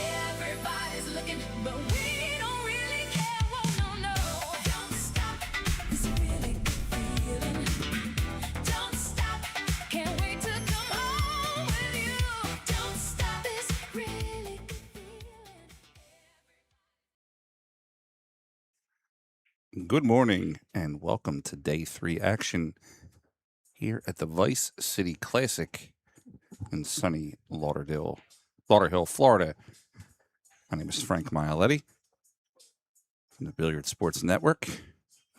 Everybody's looking, but we don't really care. Whoa, no, no. Don't stop. It's a really good feeling. Don't stop. Can't wait to come home with you. Don't stop. This really good feeling. Good morning and welcome to day 3 action here at the Vice City Classic in sunny Lauderhill, Florida. My name is Frank Mialetti from the Billiard Sports Network.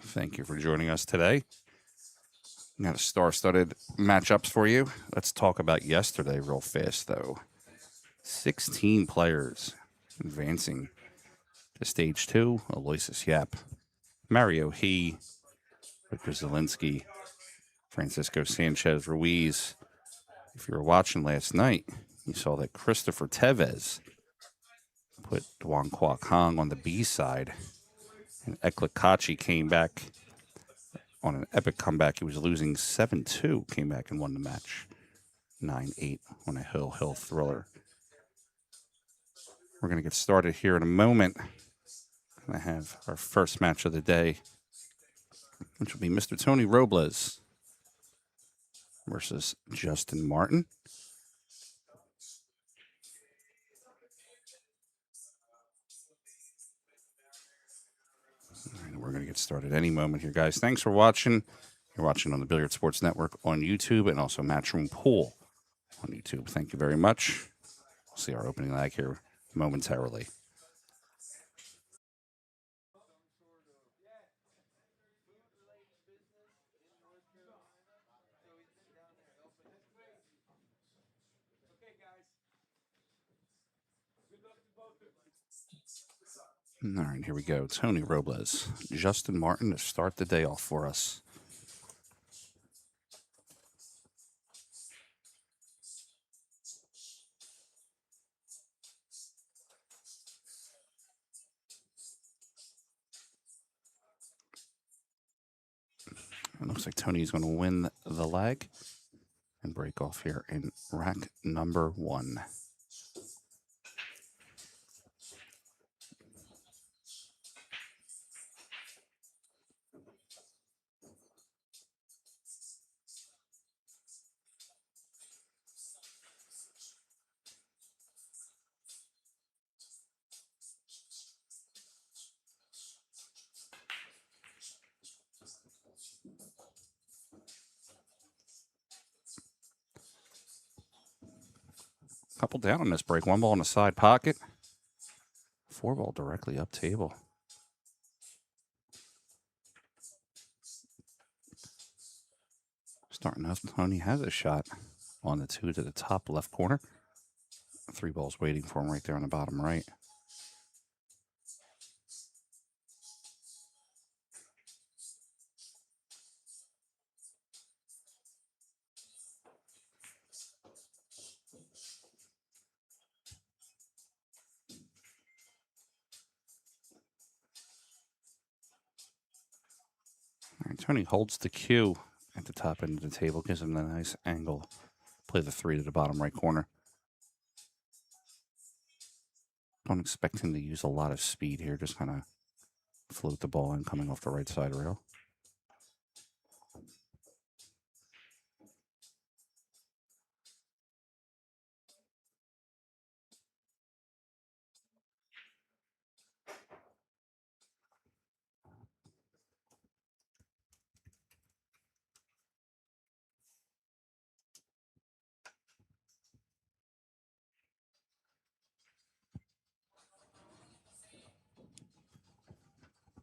Thank you for joining us today. Got a star-studded matchups for you. Let's talk about yesterday real fast, though. 16 players advancing to Stage 2. Aloysius Yap, Mario He, Victor Zielinski, Francisco Sanchez Ruiz. If you were watching last night, you saw that Christopher Tevez put Duan Kwok Hong on the B side, and Eklikachi came back on an epic comeback. He was losing 7-2, came back and won the match 9-8 on a hill thriller. We're going to get started here in a moment. I have our first match of the day, which will be Mr. Tony Robles versus Justin Martin. We're going to get started any moment here, guys. Thanks for watching. You're watching on the Billiard Sports Network on YouTube and also Matchroom Pool on YouTube. Thank you very much. We'll see our opening leg here momentarily. All right, here we go. Tony Robles, Justin Martin to start the day off for us. It looks like Tony's going to win the leg and break off here in rack number 1. Couple down on this break. 1 ball in the side pocket. 4 ball directly up table. Starting up, Tony has a shot on the 2 to the top left corner. 3 balls waiting for him right there on the bottom right. And Tony holds the cue at the top end of the table, gives him a nice angle. Play the 3 to the bottom right corner. Don't expect him to use a lot of speed here, just kind of float the ball in coming off the right side rail.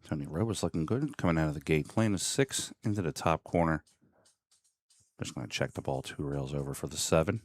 Tony Robles looking good coming out of the gate. Playing a 6 into the top corner. Just going to check the ball 2 rails over for the 7.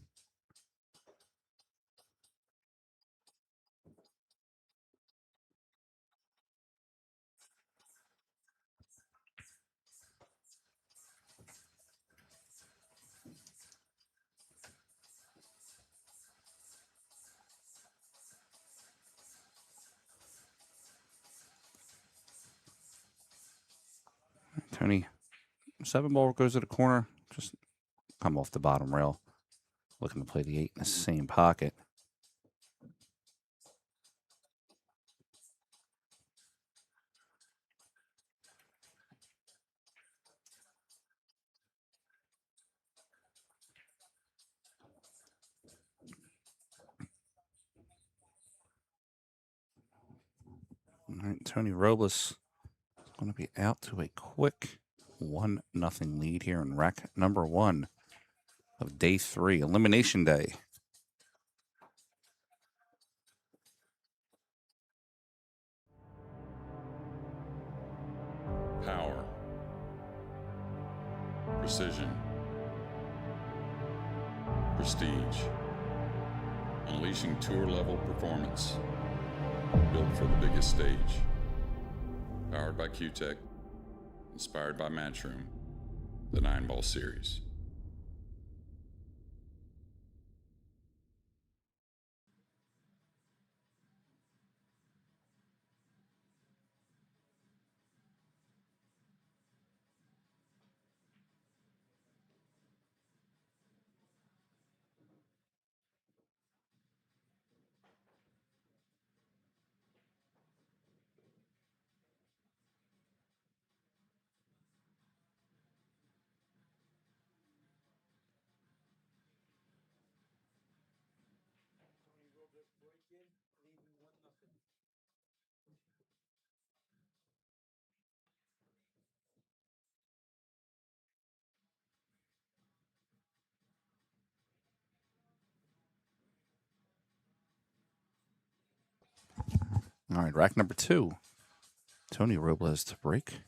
Tony, 7 ball goes to the corner. Just come off the bottom rail. Looking to play the 8 in the same pocket. All right, Tony Robles is going to be out to a quick 1-0 lead here in rack number 1 of day 3, elimination day. Power, precision, prestige, unleashing tour-level performance, built for the biggest stage. Powered by Q-Tech, inspired by Matchroom, the Nineball series. All right, rack number 2. Tony Robles to break.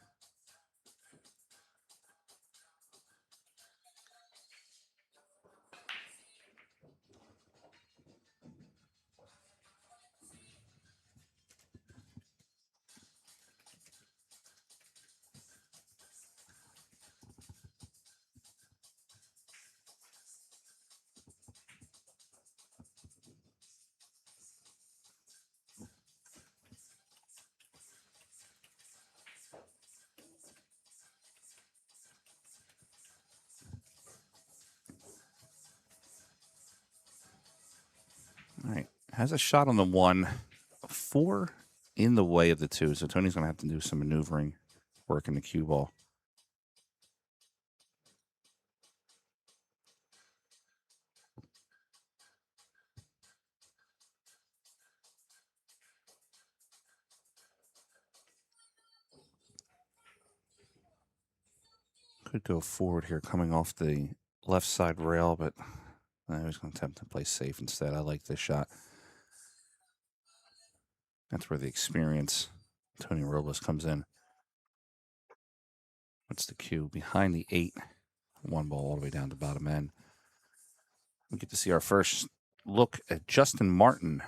All right, has a shot on the 1, 4 in the way of the 2, so Tony's going to have to do some maneuvering, working the cue ball. Could go forward here coming off the left side rail, but I was going to attempt to play safe instead. I like this shot. That's where the experience, Tony Robles, comes in. What's the cue? Behind the 8, 1 ball all the way down to bottom end. We get to see our first look at Justin Martin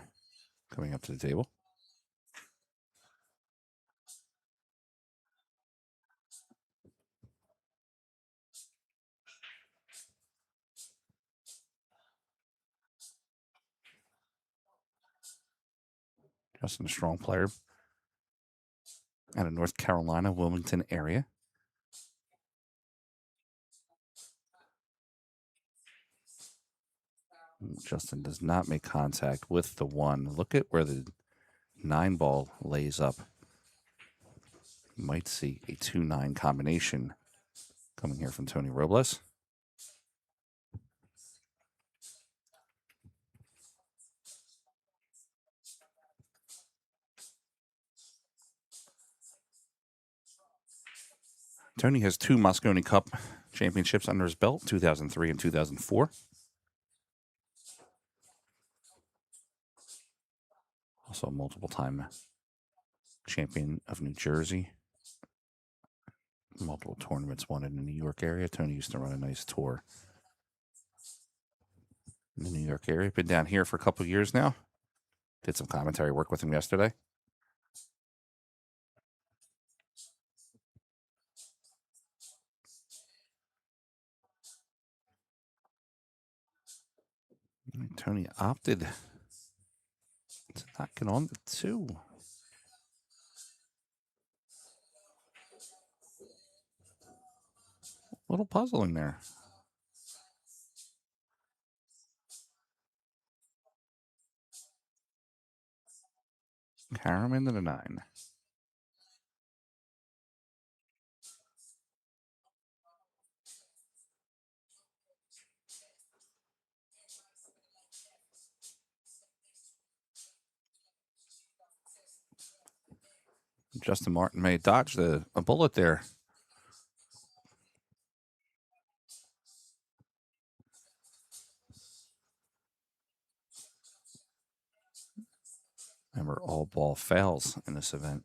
coming up to the table. Justin, a strong player out of North Carolina, Wilmington area. Justin does not make contact with the 1. Look at where the 9-ball lays up. You might see a 2-9 combination coming here from Tony Robles. Tony has 2 Moscone Cup championships under his belt, 2003 and 2004. Also a multiple-time champion of New Jersey. Multiple tournaments won in the New York area. Tony used to run a nice tour in the New York area. Been down here for a couple years now. Did some commentary work with him yesterday. Tony opted to not get on the 2. A little puzzling there. Karam into the 9. Justin Martin may dodge a bullet there. Remember, all ball fails in this event.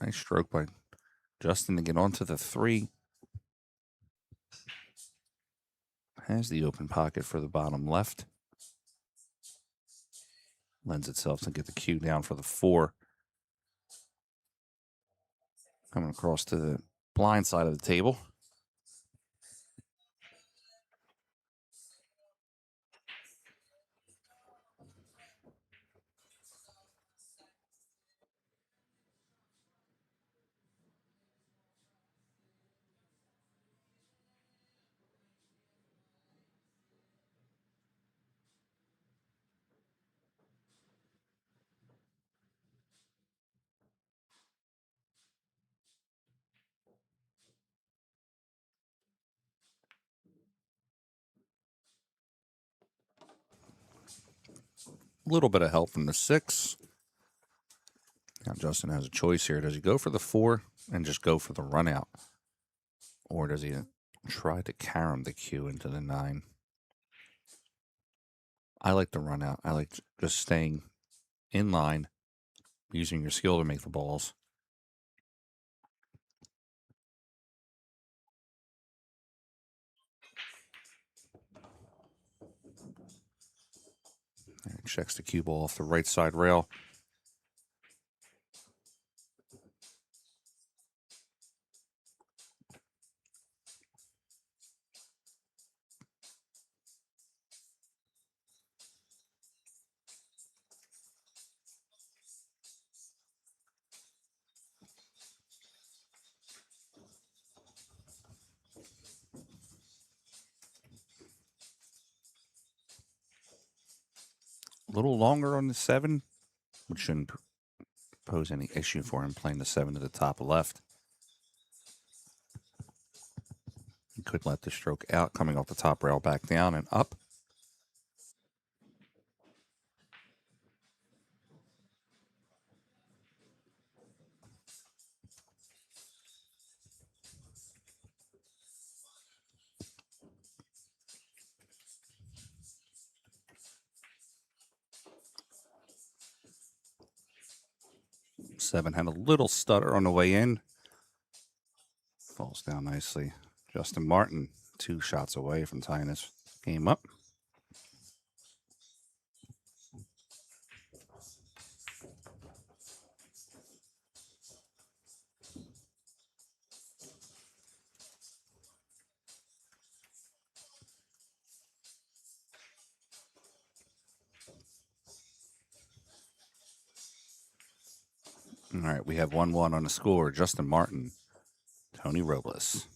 Nice stroke by Justin to get onto the 3. Has the open pocket for the bottom left. Lends itself to get the cue down for the 4. Coming across to the blind side of the table. A little bit of help from the 6. Now Justin has a choice here. Does he go for the 4 and just go for the run out? Or does he try to carom the cue into the 9? I like the run out. I like just staying in line, using your skill to make the balls. And checks the cue ball off the right side rail. A little longer on the 7, which shouldn't pose any issue for him playing the 7 to the top left. He could let the stroke out, coming off the top rail back down and up. Seven had a little stutter on the way in. Falls down nicely. Justin Martin, 2 shots away from tying this game up. All right, we have 1-1 on the score. Justin Martin, Tony Robles.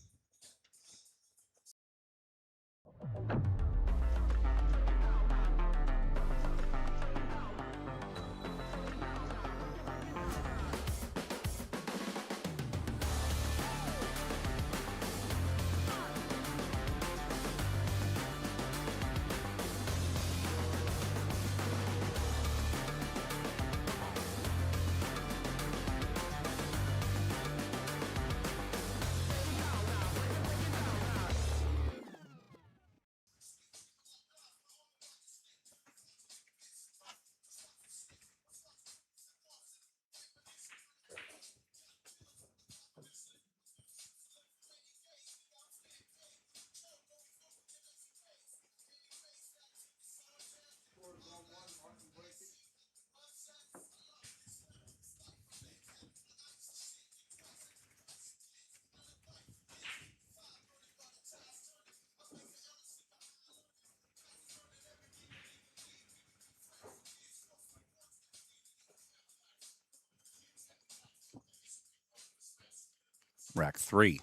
Rack 3.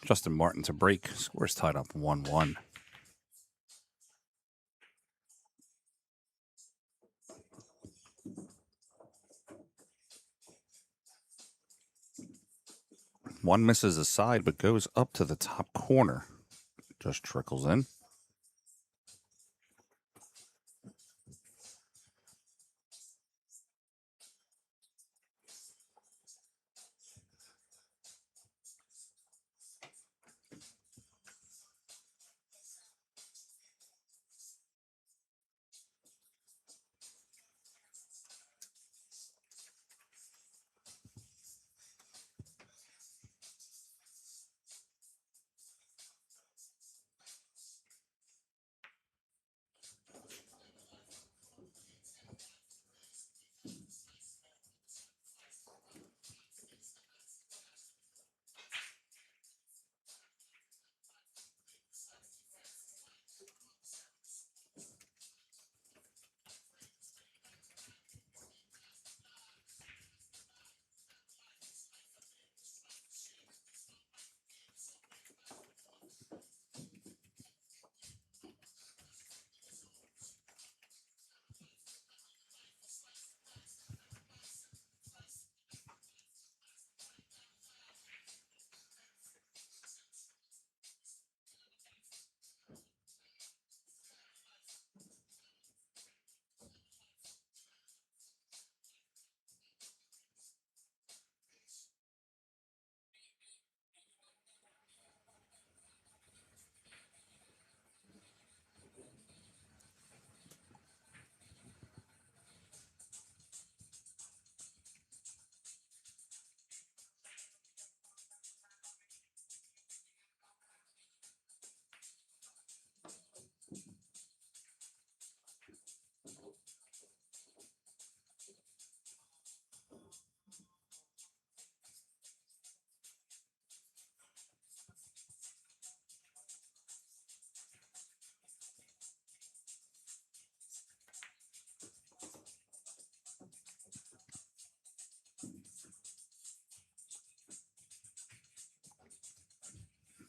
Justin Martin to break. Scores tied up 1-1. One misses aside, but goes up to the top corner. Just trickles in.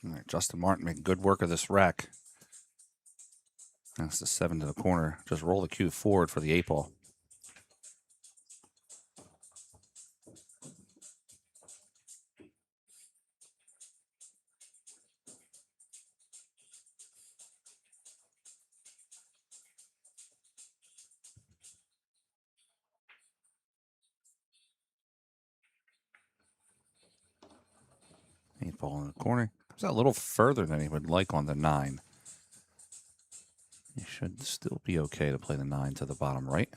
All right, Justin Martin making good work of this rack. That's the 7 to the corner. Just roll the cue forward for the 8-ball. Eight ball in the corner. Comes out a little further than he would like on the 9. He should still be okay to play the 9 to the bottom right.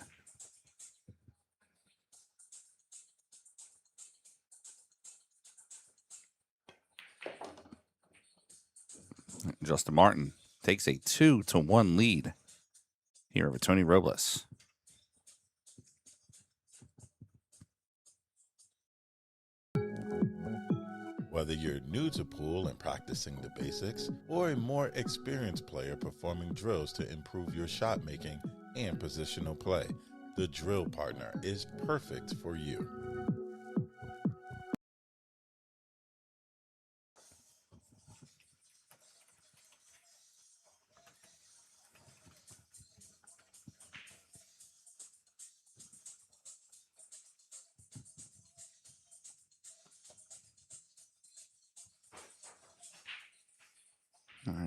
Justin Martin takes a 2-1 lead here over Tony Robles. Whether you're new to pool and practicing the basics, or a more experienced player performing drills to improve your shot making and positional play, the Drill Partner is perfect for you.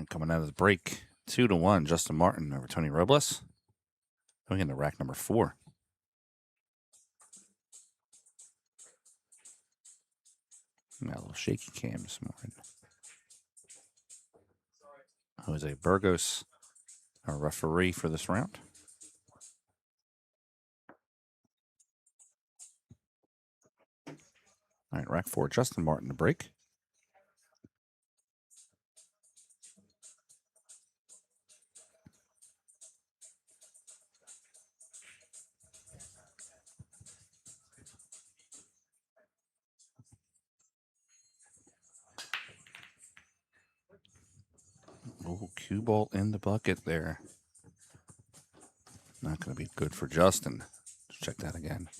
And coming out of the break, 2-1, Justin Martin over Tony Robles. Going into rack number 4. Got a little shaky cam this morning. Jose Burgos, our referee for this round. All right, rack 4, Justin Martin to break. Oh, cue ball in the bucket there. Not going to be good for Justin. Let's check that again.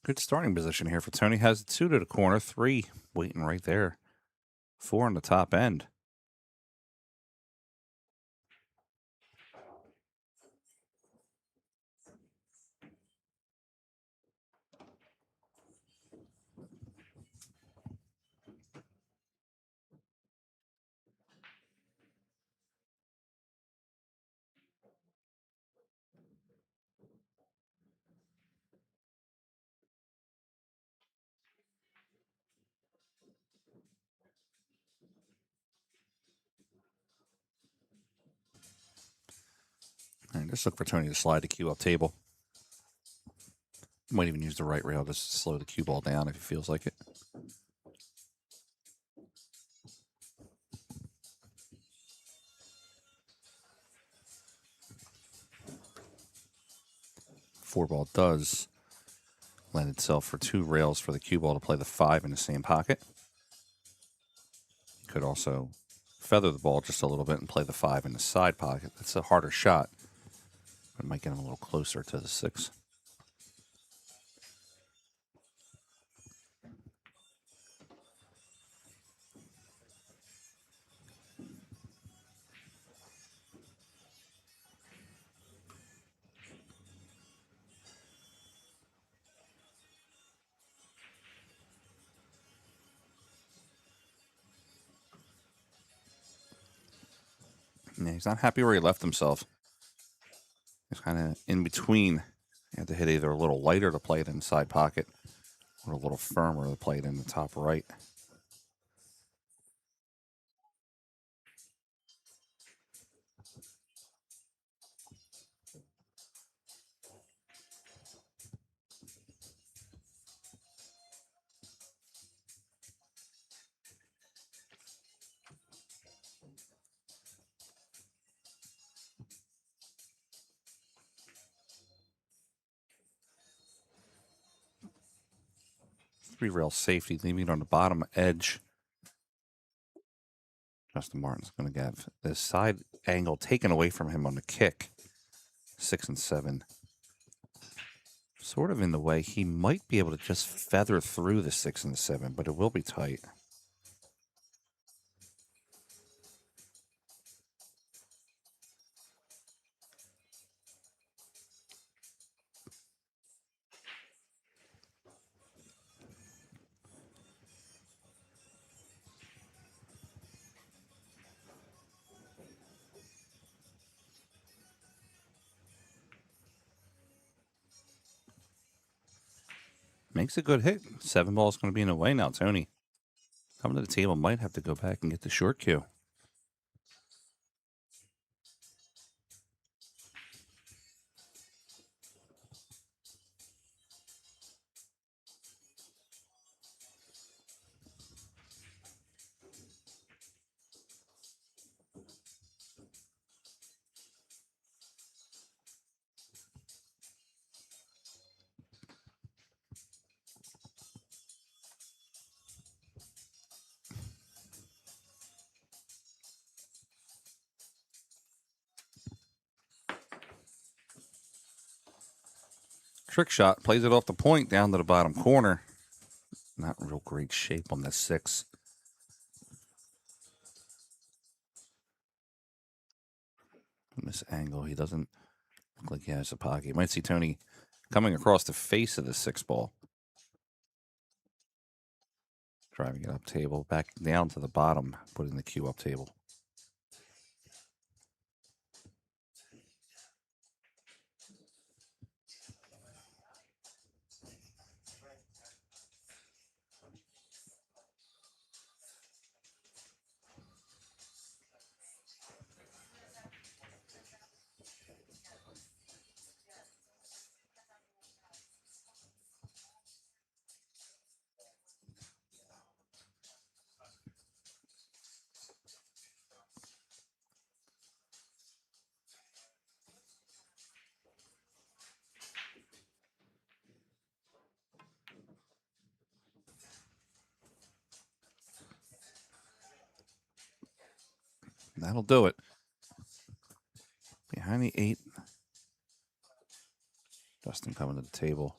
Good starting position here for Tony. Has 2 to the corner, 3 waiting right there. 4 on the top end. All right, just look for Tony to slide the cue up table. Might even use the right rail just to slow the cue ball down if he feels like it. Four ball does lend itself for 2 rails for the cue ball to play the 5 in the same pocket. Could also feather the ball just a little bit and play the 5 in the side pocket. That's a harder shot. It might get him a little closer to the 6. Yeah, he's not happy where he left himself. He's kind of in between. You have to hit either a little lighter to play it in the side pocket or a little firmer to play it in the top right. Three rail safety, leaving it on the bottom edge. Justin Martin's going to have the side angle taken away from him on the kick. 6 and 7. Sort of in the way. He might be able to just feather through the 6 and the 7, but it will be tight. Makes a good hit. 7 ball is going to be in the way now, Tony. Coming to the table, might have to go back and get the short cue. Trick shot, plays it off the point down to the bottom corner. Not real great shape on the 6. From this angle, he doesn't look like he has a pocket. You might see Tony coming across the face of the 6 ball. Driving it up table, back down to the bottom, putting the cue up table. That'll do it. Behind the 8. Justin coming to the table.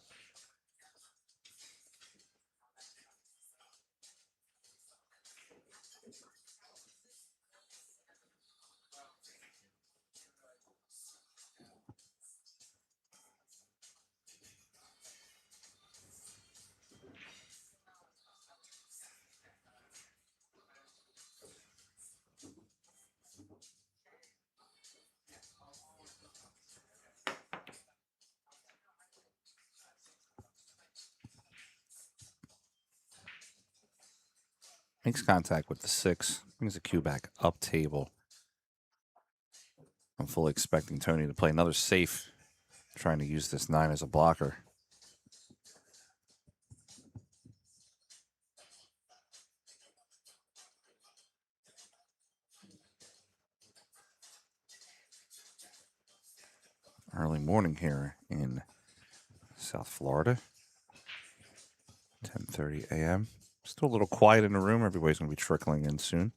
Makes contact with the 6. Brings the cue back up table. I'm fully expecting Tony to play another safe, trying to use this 9 as a blocker. Early morning here in South Florida. 10:30 a.m. Still a little quiet in the room. Everybody's going to be trickling in soon.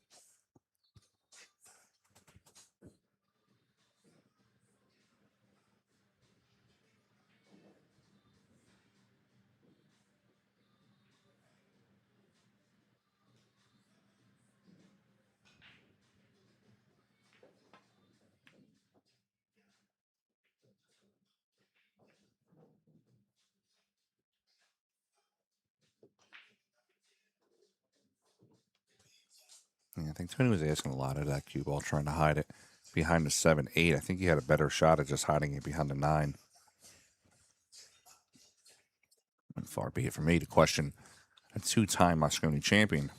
Yeah, I think Tony was asking a lot of that cue ball, trying to hide it behind the 7-8. I think he had a better shot at just hiding it behind the 9. And far be it from me to question a 2-time Moscone champion.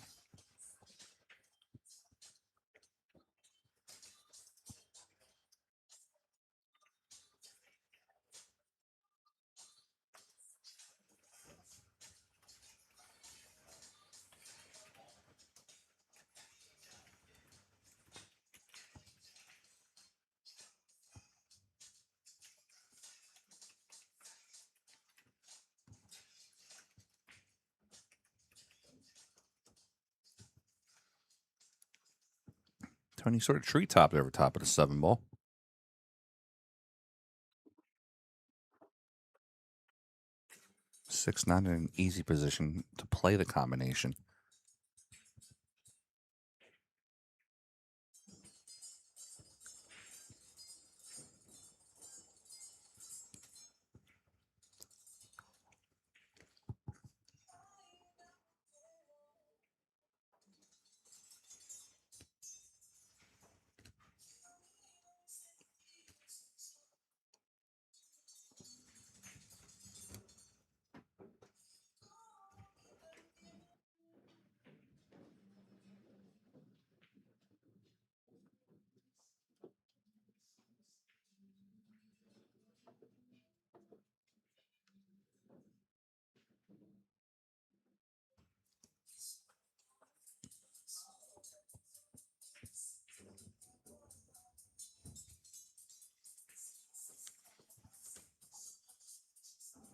Tony sort of treetopped over top of the 7 ball. Six not in an easy position to play the combination.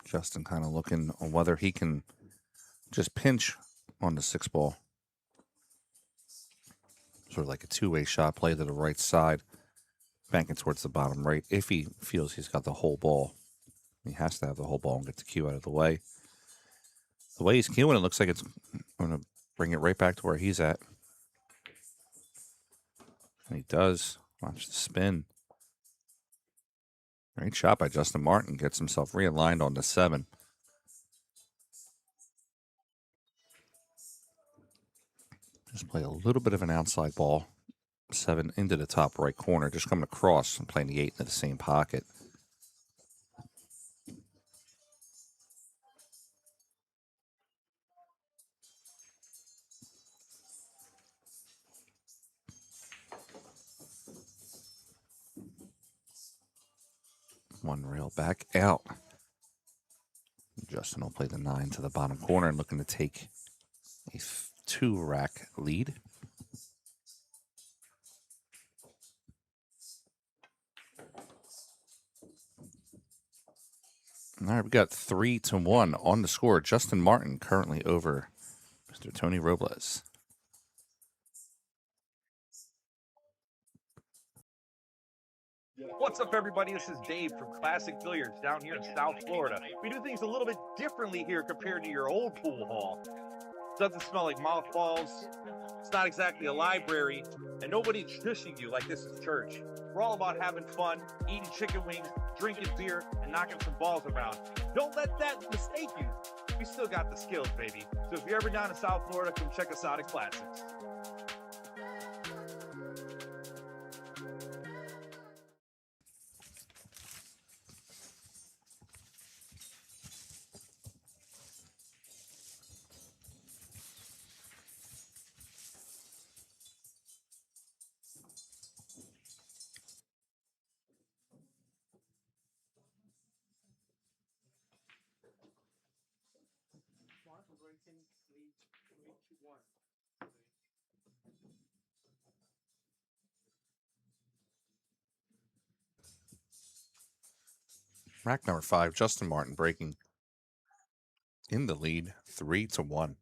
Justin kind of looking on whether he can just pinch on the 6 ball. Sort of like a two-way shot, play to the right side, banking towards the bottom right, if he feels he's got the whole ball He has to have the whole ball and get the cue out of the way. The way he's cueing, it looks like it's going to bring it right back to where he's at. And he does. Watch the spin. Great shot by Justin Martin. Gets himself realigned on the 7. Just play a little bit of an outside ball. 7 into the top right corner. Just coming across and playing the 8 into the same pocket. One rail back out. Justin will play the 9 to the bottom corner and looking to take a 2-rack lead. All right, we got 3-1 on the score. Justin Martin currently over Mr. Tony Robles. What's up, everybody? This is Dave from Classic Billiards down here in South Florida. We do things a little bit differently here compared to your old pool hall. Doesn't smell like mothballs. It's not exactly a library, and nobody's shushing you like this is church. We're all about having fun, eating chicken wings, drinking beer, and knocking some balls around. Don't let that mistake you. We still got the skills, baby. So if you're ever down in South Florida, come check us out at Classics. Rack number 5, Justin Martin breaking in the lead, 3-1.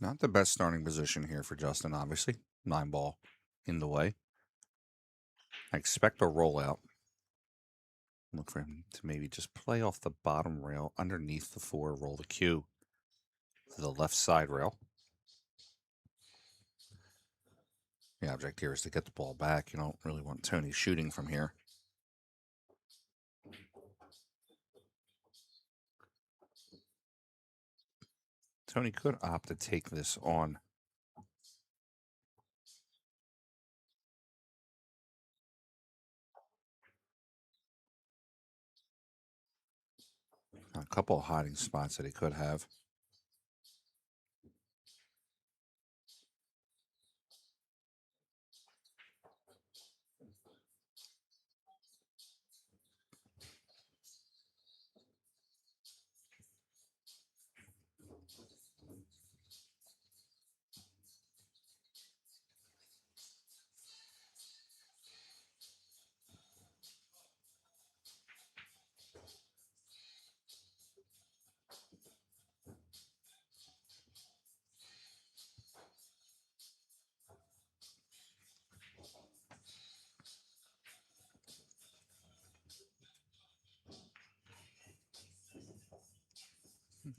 Not the best starting position here for Justin, obviously. 9-ball in the way. I expect a rollout. Look for him to maybe just play off the bottom rail underneath the 4, roll the cue to the left side rail. The object here is to get the ball back. You don't really want Tony shooting from here. Tony could opt to take this on. A couple of hiding spots that he could have.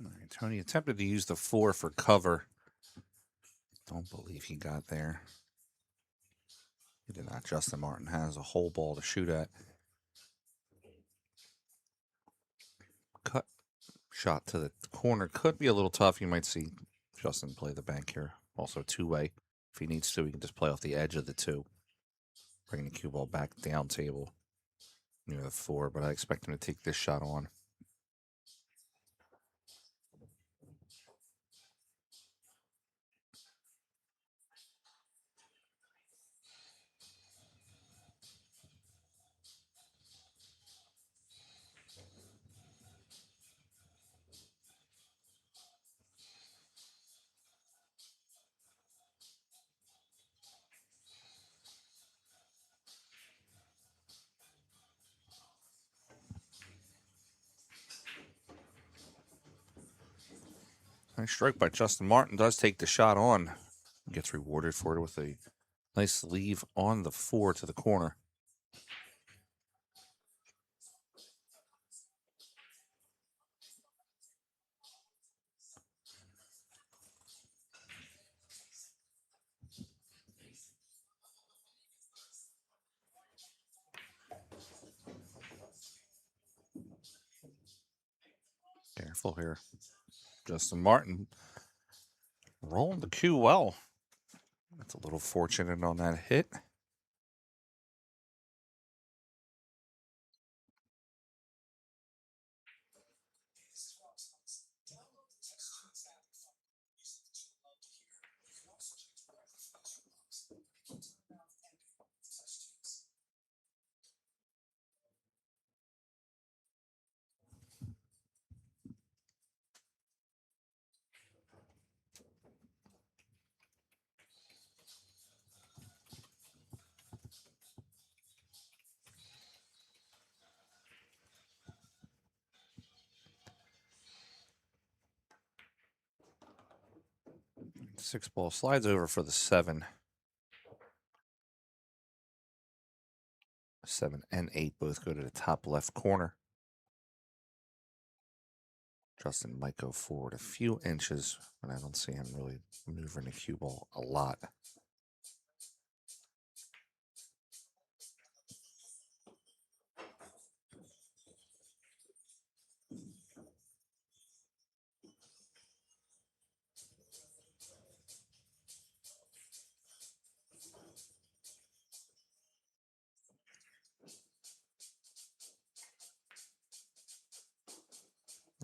All right, Tony attempted to use the 4 for cover. Don't believe he got there. He did not. Justin Martin has a whole ball to shoot at. Cut shot to the corner could be a little tough. You might see Justin play the bank here. Also 2-way. If he needs to, he can just play off the edge of the 2. Bringing the cue ball back down table near the 4, but I expect him to take this shot on. Nice stroke by Justin Martin. Does take the shot on. Gets rewarded for it with a nice leave on the 4 to the corner. Careful here. Justin Martin rolling the cue well. That's a little fortunate on that hit. Six ball slides over for the 7. 7 and 8 both go to the top left corner. Justin might go forward a few inches, but I don't see him really maneuvering the cue ball a lot.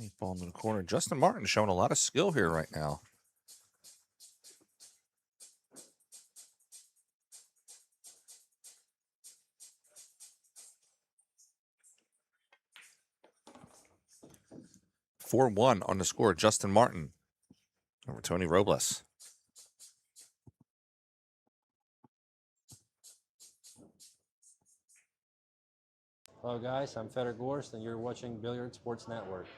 Eight ball in the corner. Justin Martin showing a lot of skill here right now. (4-1) on the score. Justin Martin over Tony Robles. Hello guys, I'm Feder Gorst and you're watching Billiard Sports Network.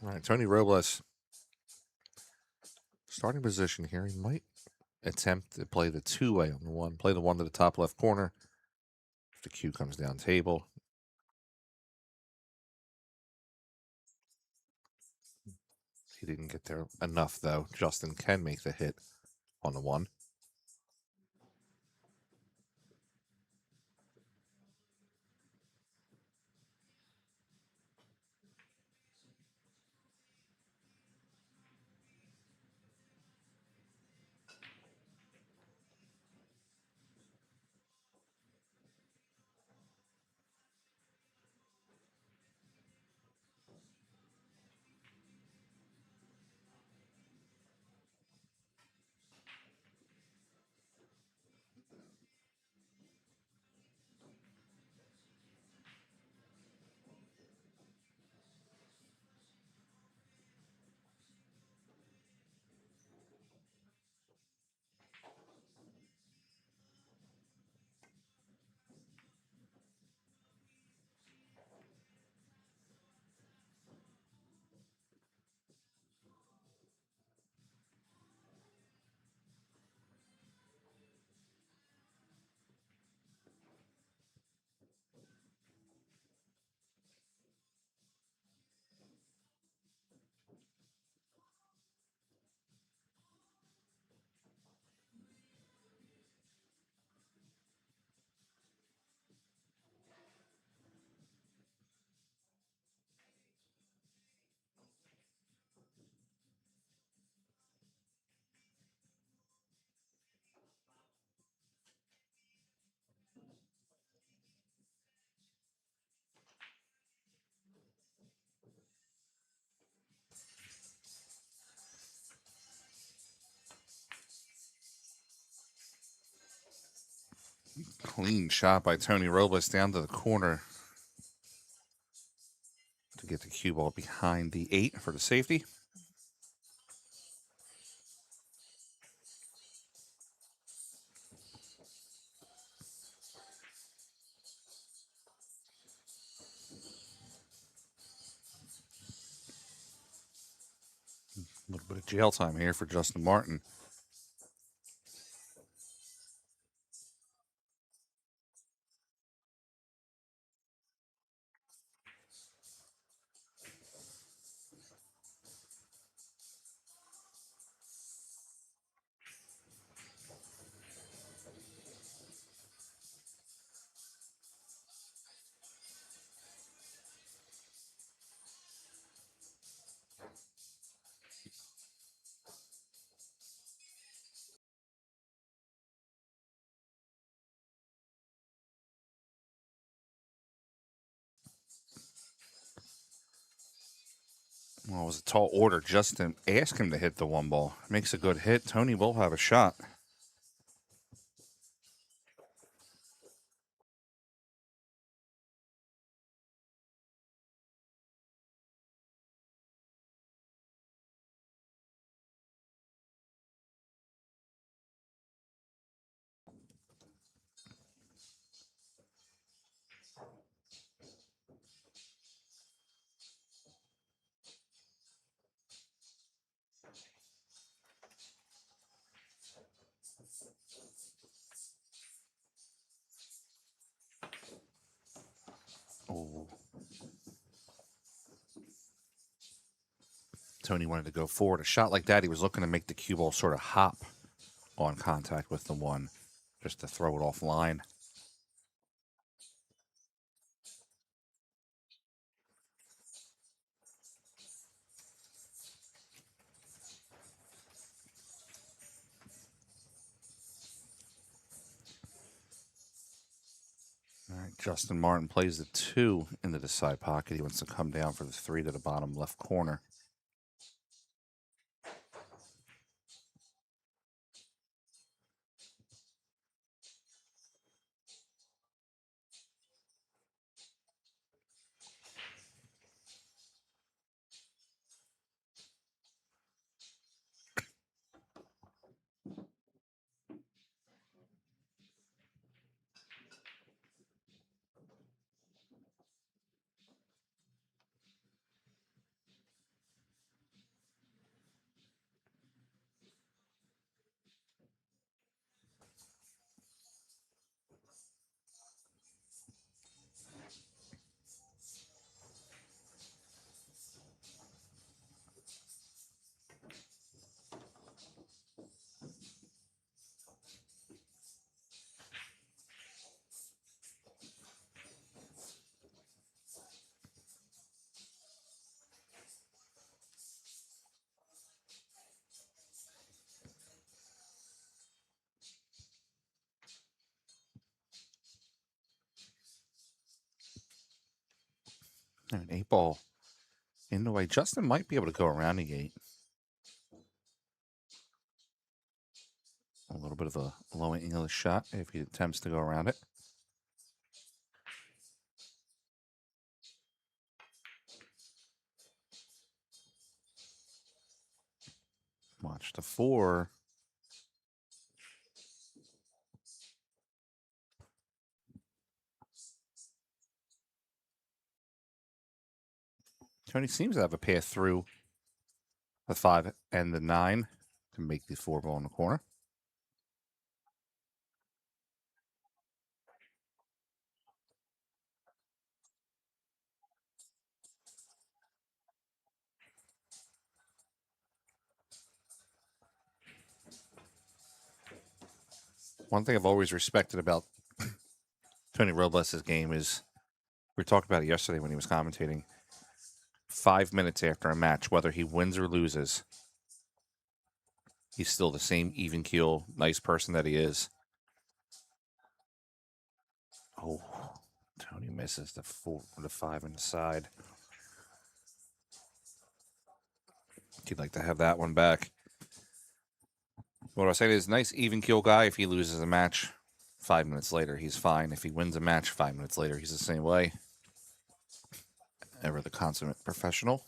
All right, Tony Robles. Starting position here. He might attempt to play the 2-way on the 1. Play the 1 to the top left corner. If the cue comes down table. He didn't get there enough, though. Justin can make the hit on the 1. Clean shot by Tony Robles down to the corner to get the cue ball behind the 8 for the safety. A little bit of jail time here for Justin Martin. Well, it was a tall order just to ask him to hit the 1 ball. Makes a good hit. Tony will have a shot. Oh. Tony wanted to go forward. A shot like that, he was looking to make the cue ball sort of hop on contact with the 1, just to throw it offline. All right, Justin Martin plays the 2 into the side pocket. He wants to come down for the 3 to the bottom left corner. And 8 ball in the way. Justin might be able to go around the 8. A little bit of a low English shot if he attempts to go around it. Watch the 4. Tony seems to have a path through the 5 and the 9 to make the 4 ball in the corner. One thing I've always respected about Tony Robles' game is, we talked about it yesterday when he was commentating, 5 minutes after a match, whether he wins or loses, he's still the same even keel, nice person that he is. Oh, Tony misses the 4, the 5 on the side. He'd like to have that one back. What I was saying is, nice even keel guy. If he loses a match, 5 minutes later, he's fine. If he wins a match 5 minutes later, he's the same way. Ever the consummate professional.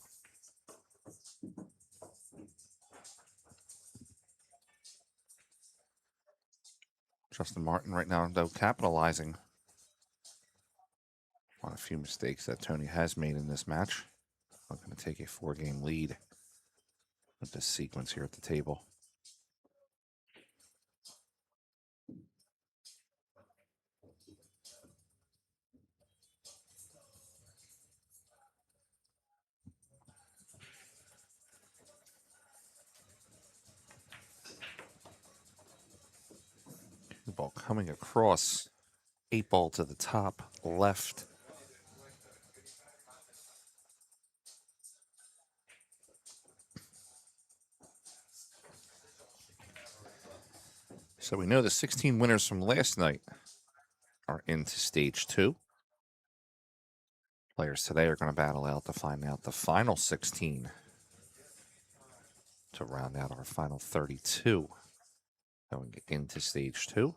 Justin Martin right now, though, capitalizing on a few mistakes that Tony has made in this match. Looking to take a 4-game lead with this sequence here at the table. Ball coming across. 8 ball to the top left. So we know the 16 winners from last night are into stage 2. Players today are going to battle out to find out the final 16 to round out our final 32 going into stage 2.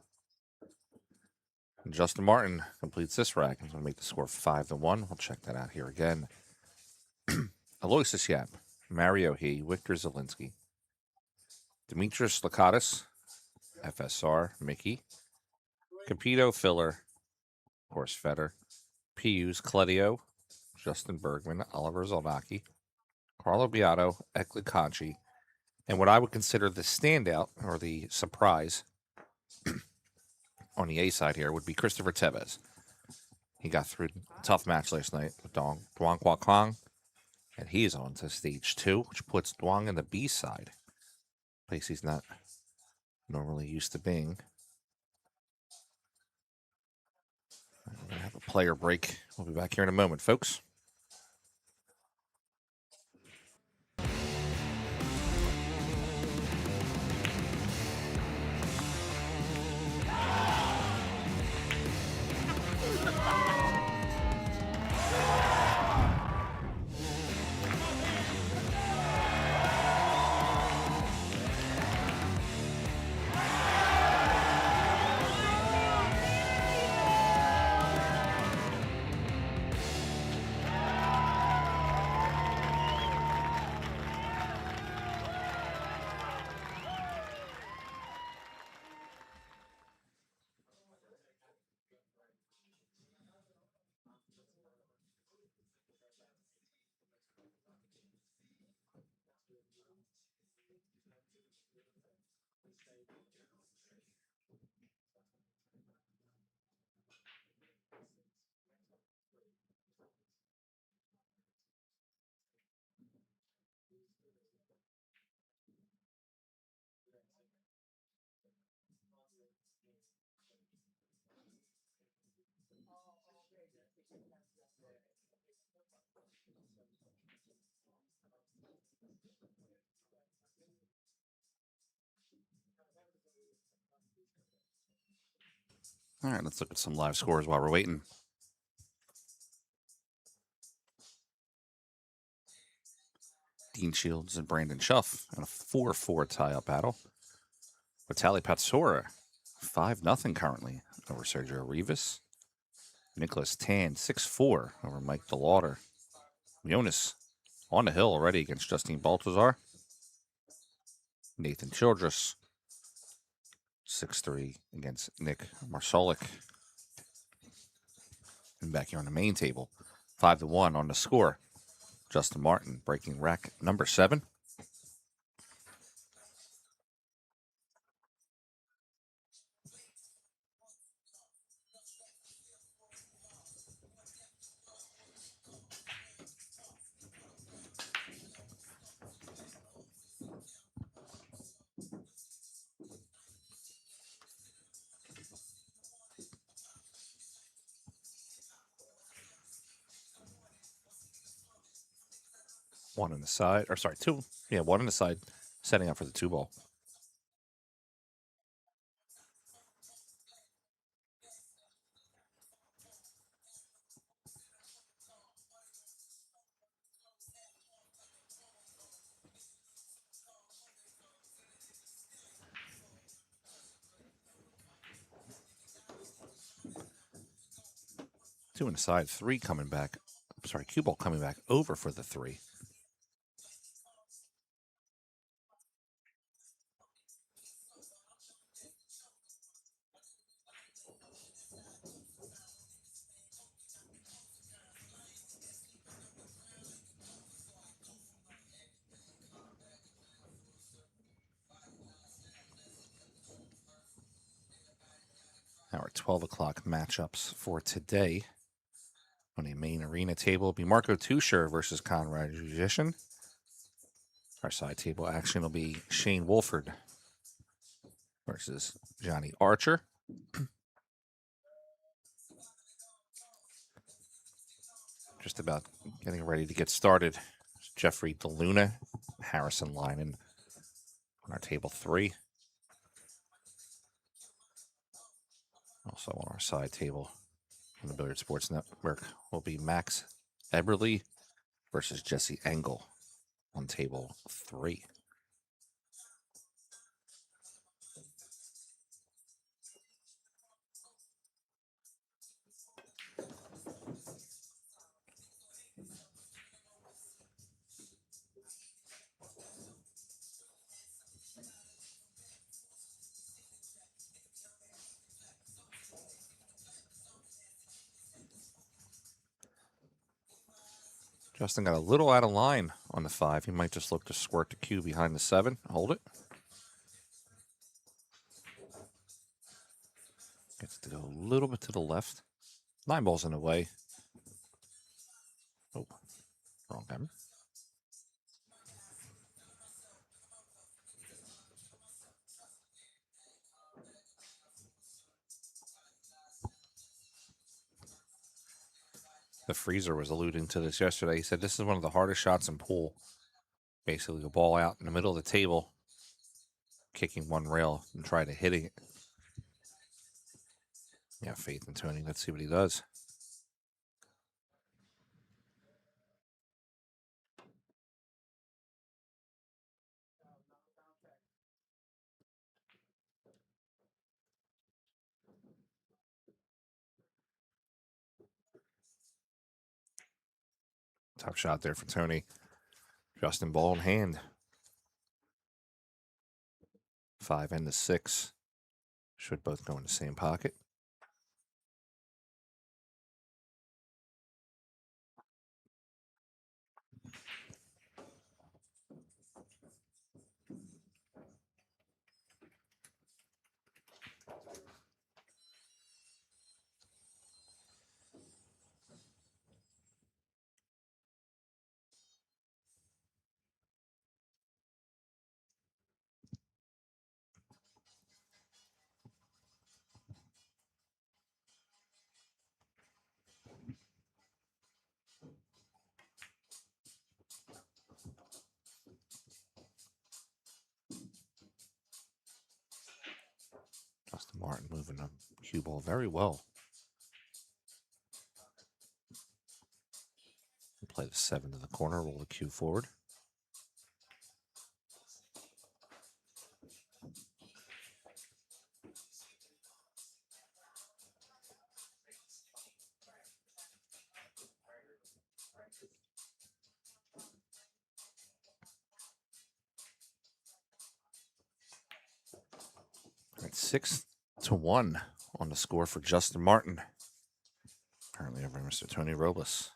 And Justin Martin completes this rack. He's going to make the score 5-1. We'll check that out here again. Aloysius Yap, Mario He, Victor Zielinski, Demetrius Lakatos, FSR, Mickey, Capito Filler, of course, Fetter, Pius Cledio, Justin Bergman, Oliver Zolnacki, Carlo Beato, Ekli Conchi, and what I would consider the standout or the surprise on the A side here would be Christopher Tevez. He got through a tough match last night with Duong Kwa Kwang, and he is on to stage 2, which puts Duong in the B side, place he's not normally used to being. We're going to have a player break. We'll be back here in a moment, folks. All right, let's look at some live scores while we're waiting. Dean Shields and Brandon Schuff in a 4-4 tie-up battle. Vitaly Patsora, 5-0 currently over Sergio Rivas. Nicholas Tan, 6-4 over Mike DeLauder. Jonas on the hill already against Justine Baltazar. Nathan Childress, 6-3 against Nick Marsolik. And back here on the main table, 5-1 on the score. Justin Martin breaking rack number 7. One on the side, or sorry, 2. Yeah, 1 on the side, setting up for the 2 ball. 2 inside, 3 coming back. Sorry, cue ball coming back over for the 3. Our 12 o'clock matchups for today on the main arena table will be Marco Tusher versus Conrad Judician. Our side table action will be Shane Wolford versus Johnny Archer. Just about getting ready to get started. Jeffrey DeLuna, Harrison Lyman on our table 3. Also on our side table on the Billiard Sports Network will be Max Eberly versus Jesse Engel on table 3. Justin got a little out of line on the 5. He might just look to squirt the cue behind the 7. Hold it. Gets to go a little bit to the left. 9 balls in the way. Oh, wrong hammer. The Freezer was alluding to this yesterday. He said this is one of the hardest shots in pool. Basically, a ball out in the middle of the table, kicking one rail and try to hitting it. Yeah, faith in Tony. Let's see what he does. Top shot there for Tony. Justin, ball in hand. 5 and the 6 should both go in the same pocket. Justin Martin moving the cue ball very well. Play the 7 to the corner, roll the cue forward. All right, 6-1 on the score for Justin Martin. Currently over Mr. Tony Robles.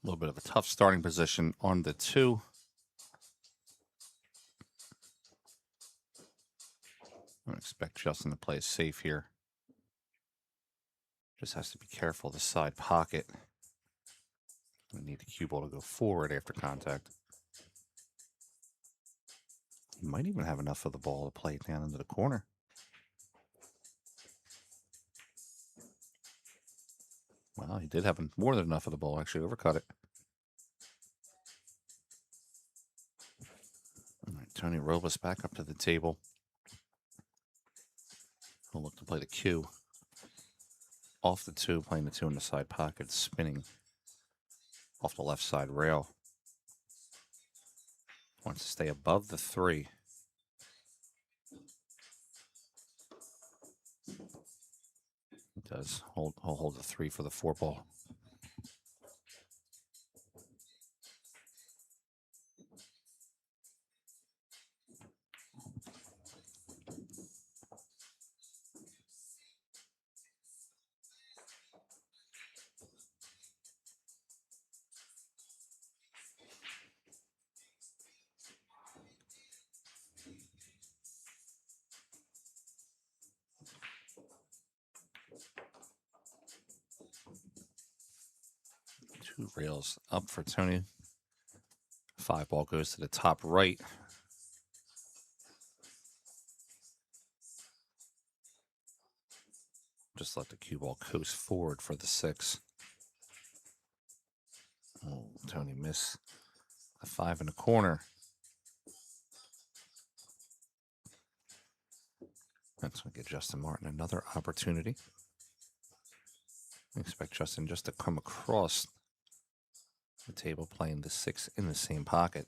little bit of a tough starting position on the 2. I expect Justin to play it safe here. Just has to be careful of the side pocket. We need the cue ball to go forward after contact. He might even have enough of the ball to play it down into the corner. Well, he did have more than enough of the ball, actually overcut it. All right, Tony Robles back up to the table. He'll look to play the cue. Off the 2, playing the 2 in the side pocket, spinning off the left side rail. Wants to stay above the 3. He does. He'll hold the 3 for the 4 ball. Two rails up for Tony. 5 ball goes to the top right. Just let the cue ball coast forward for the 6. Oh, Tony missed the 5 in the corner. That's going to give Justin Martin another opportunity. I expect Justin just to come across the table playing the 6 in the same pocket.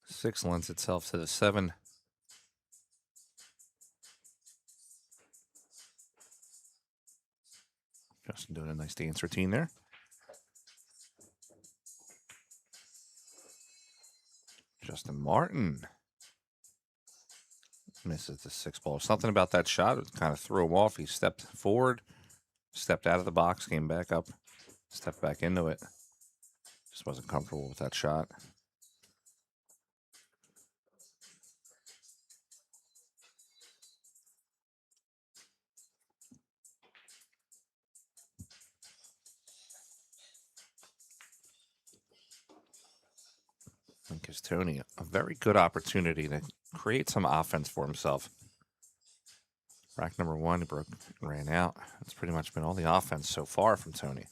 Six lends itself to the 7. Justin doing a nice dance routine there. Justin Martin misses the 6 ball. Something about that shot, it kind of threw him off. He stepped forward, stepped out of the box, came back up, stepped back into it. Just wasn't comfortable with that shot. Gives Tony a very good opportunity to create some offense for himself. Rack number 1, he broke and ran out. That's pretty much been all the offense so far from Tony.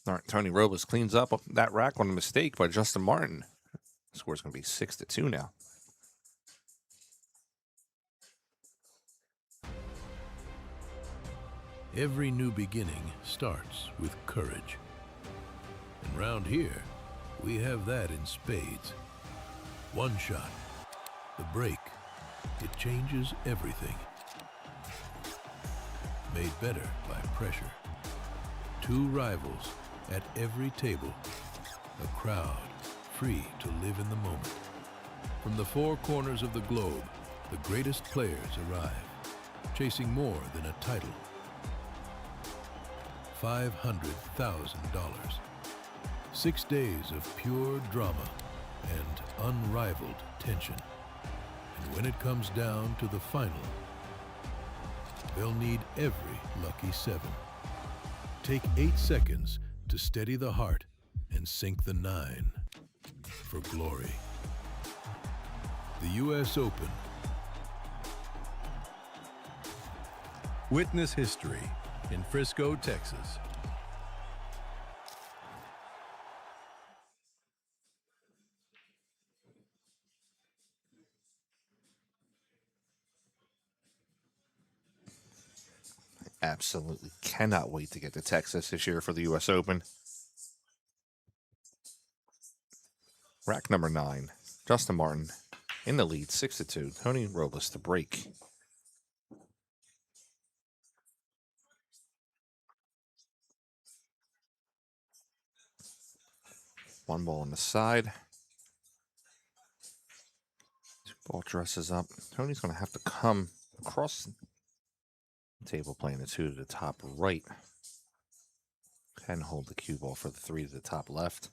All right, Tony Robles cleans up that rack on a mistake by Justin Martin. The score's going to be 6-2 now. Every new beginning starts with courage. And round here, we have that in spades. One shot, the break, it changes everything. Made better by pressure. 2 rivals at every table. A crowd free to live in the moment. From the 4 corners of the globe, the greatest players arrive, chasing more than a title. $500,000. 6 days of pure drama and unrivaled tension. And when it comes down to the final, they'll need every lucky 7. Take 8 seconds to steady the heart and sink the 9 for glory. The U.S. Open. Witness history in Frisco, Texas. Absolutely cannot wait to get to Texas this year for the U.S. Open. Rack number 9, Justin Martin in the lead, 6-2. Tony Robles to break. One ball on the side. Two ball dresses up. Tony's going to have to come across the table playing the 2 to the top right. Can hold the cue ball for the 3 to the top left.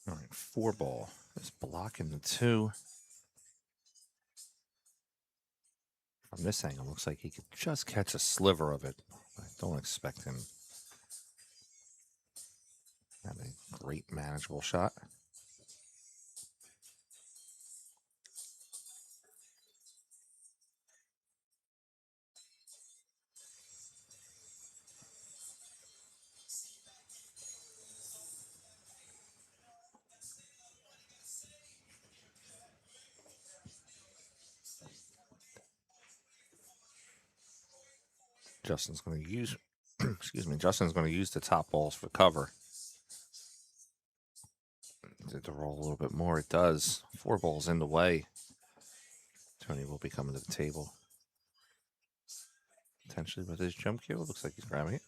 All right, 4 ball is blocking the 2. From this angle, looks like he could just catch a sliver of it. I don't expect him to have a great manageable shot. Justin's going to use, excuse me, Justin's going to use the top balls for cover. Did to roll a little bit more? It does. 4 balls in the way. Tony will be coming to the table. Potentially with his jump cue. Looks like he's grabbing it.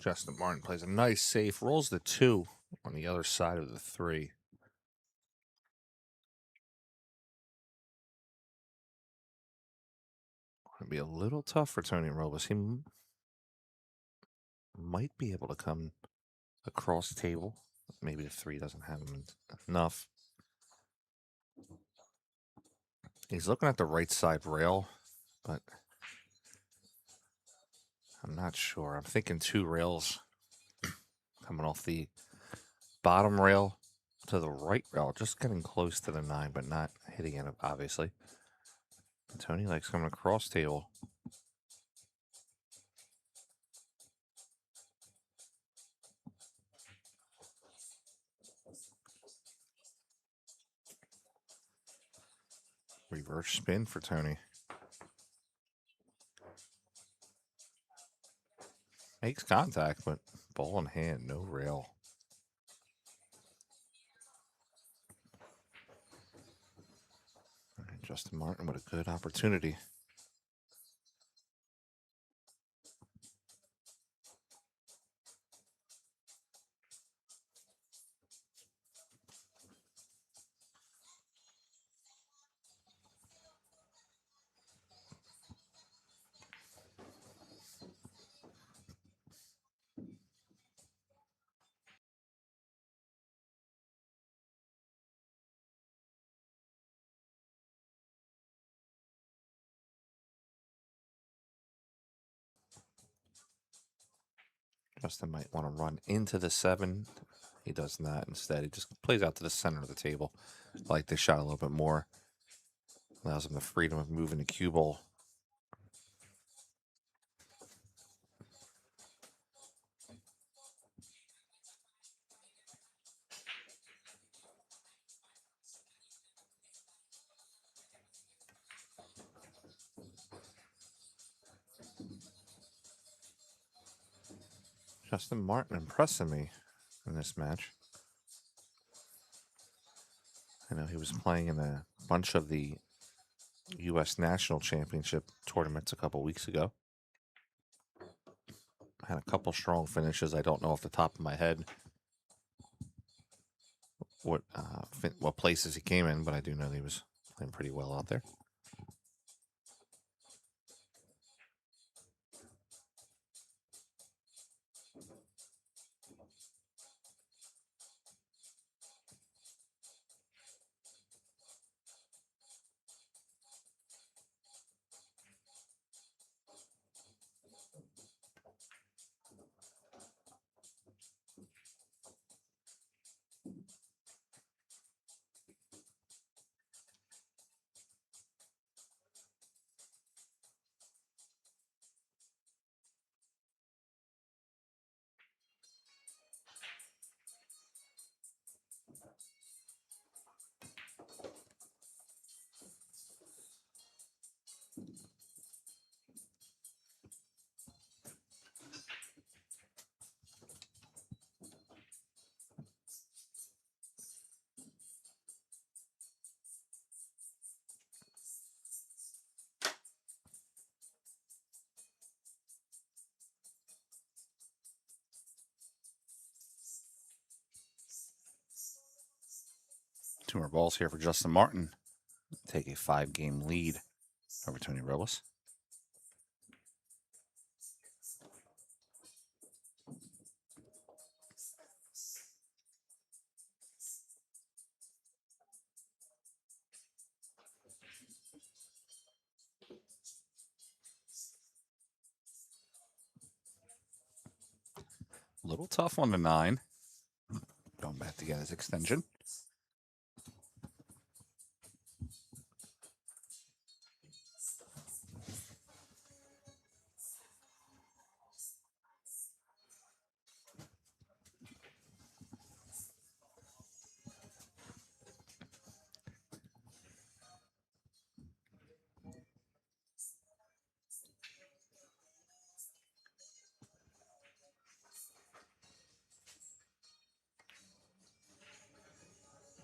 Justin Martin plays a nice safe, rolls the 2 on the other side of the 3. Going to be a little tough for Tony Robles. He might be able to come across the table. Maybe the 3 doesn't have him enough. He's looking at the right side rail, but I'm not sure. I'm thinking 2 rails coming off the bottom rail to the right rail, just getting close to the 9, but not hitting it, obviously. Tony likes coming across table. Reverse spin for Tony. Makes contact, but ball in hand, no rail. Justin Martin with a good opportunity. Justin might want to run into the 7. He does not. Instead, he just plays out to the center of the table. I like this shot a little bit more. Allows him the freedom of moving the cue ball. Justin Martin impressing me in this match. I know he was playing in a bunch of the U.S. National Championship tournaments a couple weeks ago. Had a couple strong finishes. I don't know off the top of my head what places he came in, but I do know that he was playing pretty well out there. Two more balls here for Justin Martin. Take a 5-game lead over Tony Robles. A little tough on the 9. Going back to get his extension.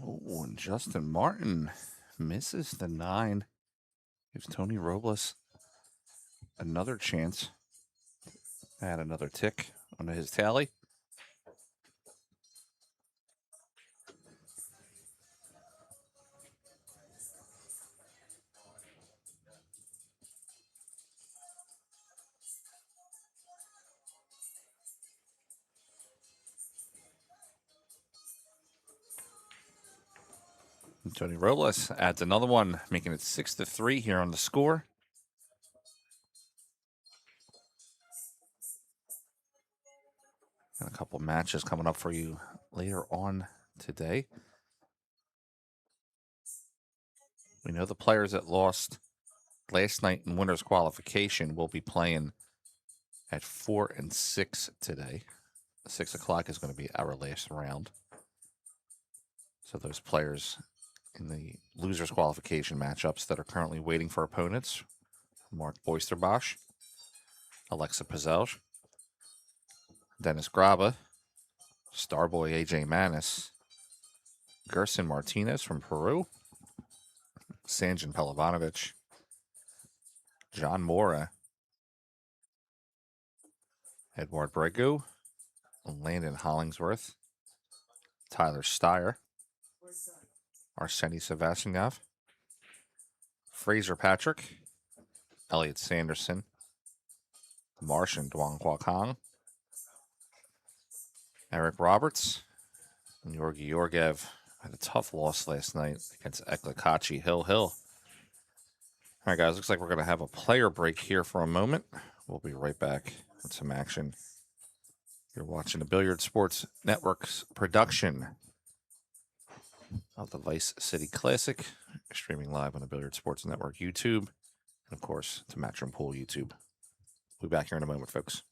Oh, and Justin Martin misses the 9. Gives Tony Robles another chance. Add another tick onto his tally. And Tony Robles adds another one, making it 6-3 here on the score. And a couple matches coming up for you later on today. We know the players that lost last night in winners qualification will be playing at 4 and 6 today. 6 o'clock is going to be our last round. So those players in the losers qualification matchups that are currently waiting for opponents: Mark Boisterbosch, Alexa Pazelj, Dennis Graba, Starboy AJ Manis, Gerson Martinez from Peru, Sanjin Pelovanovic, John Mora, Edward Bregu, Landon Hollingsworth, Tyler Steyer, Arseny Sevasyov, Fraser Patrick, Elliot Sanderson, Martian Duan Kong, Eric Roberts, and Georgi Georgiev had a tough loss last night against Eklakachi Hill. All right, guys, looks like we're going to have a player break here for a moment. We'll be right back with some action. You're watching the Billiard Sports Network's production of the Vice City Classic, streaming live on the Billiard Sports Network YouTube, and of course, to Matchroom Pool YouTube. We'll be back here in a moment, folks.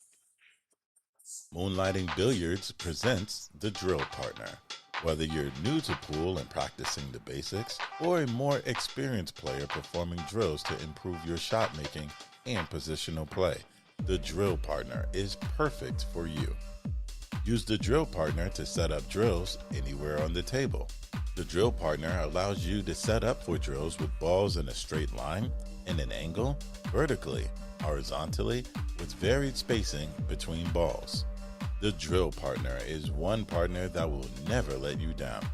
Moonlighting Billiards presents the Drill Partner. Whether you're new to pool and practicing the basics, or a more experienced player performing drills to improve your shot making and positional play, the Drill Partner is perfect for you. Use the Drill Partner to set up drills anywhere on the table. The Drill Partner allows you to set up for drills with balls in a straight line, in an angle, vertically, horizontally, with varied spacing between balls. The Drill Partner is one partner that will never let you down.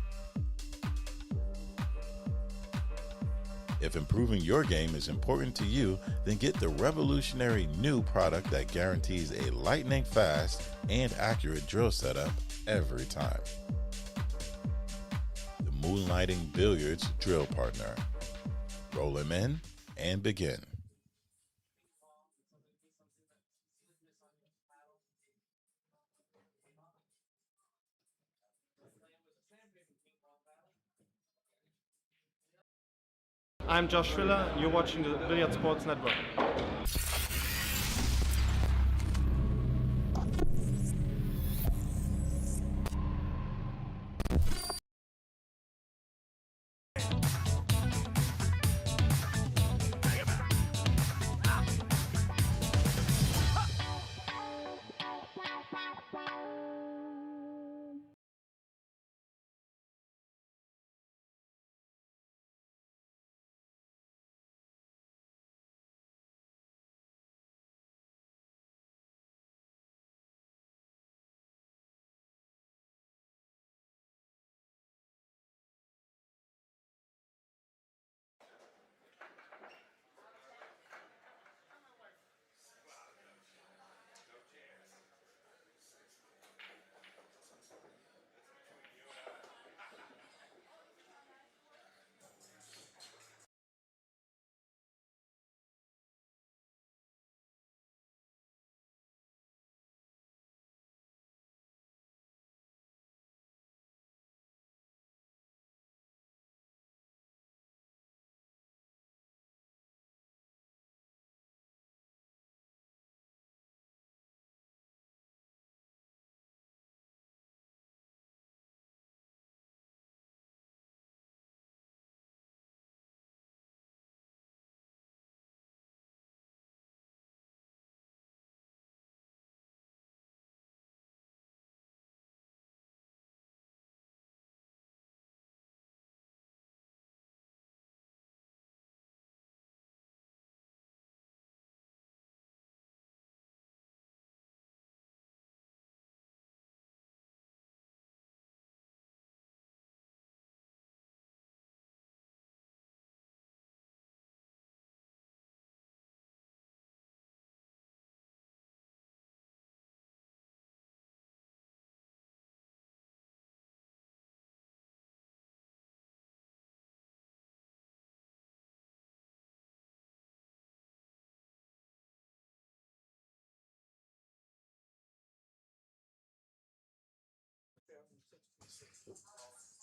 If improving your game is important to you, then get the revolutionary new product that guarantees a lightning fast and accurate drill setup every time. The Moonlighting Billiards Drill Partner. Roll him in and begin. I'm Josh Schwiller, you're watching the Billiard Sports Network.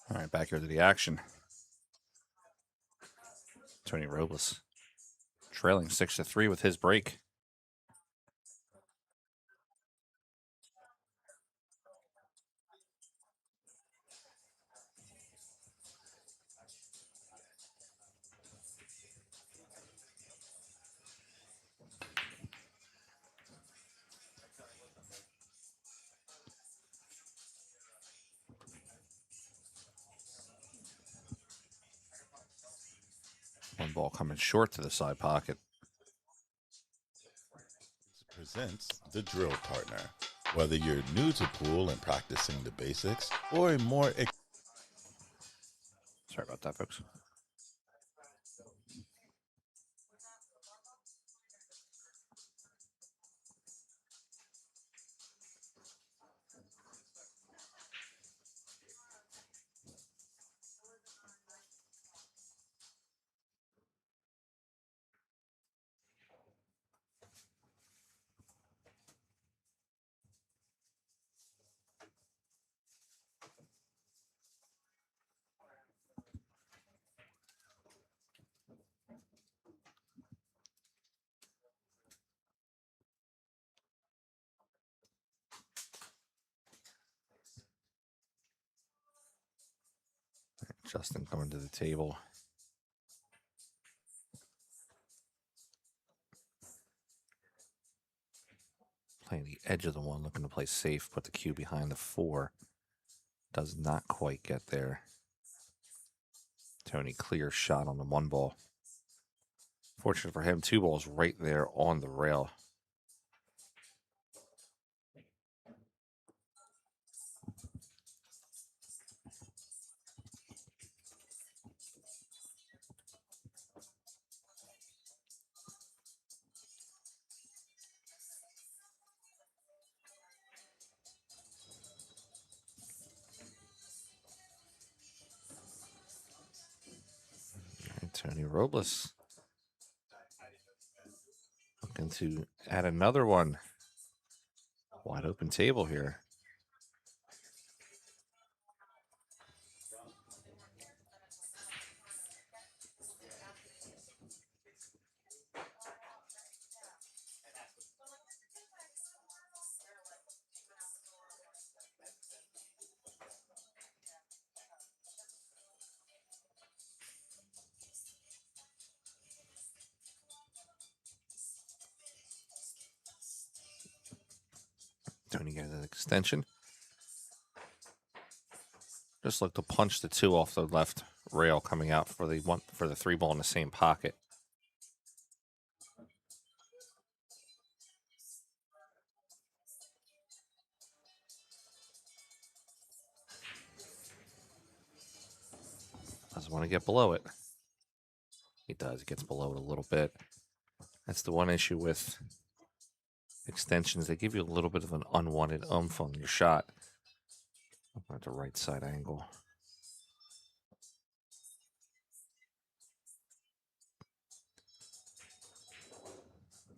All right, back here to the action. Tony Robles trailing 6-3 with his break. ball coming short to the side pocket. Presents the drill partner. Whether you're new to pool and practicing the basics, or a more Sorry about that, folks. Justin coming to the table. Playing the edge of the one, looking to play safe, put the cue behind the 4. Does not quite get there. Tony clear shot on the 1 ball. Fortunate for him, 2 balls right there on the rail. And Tony Robles looking to add another one. Wide open table here. Tony getting an extension. Just look to punch the 2 off the left rail coming out for the 3 ball in the same pocket. Doesn't want to get below it. He does. He gets below it a little bit. That's the one issue with extensions. They give you a little bit of an unwanted oomph on your shot. At the right side angle.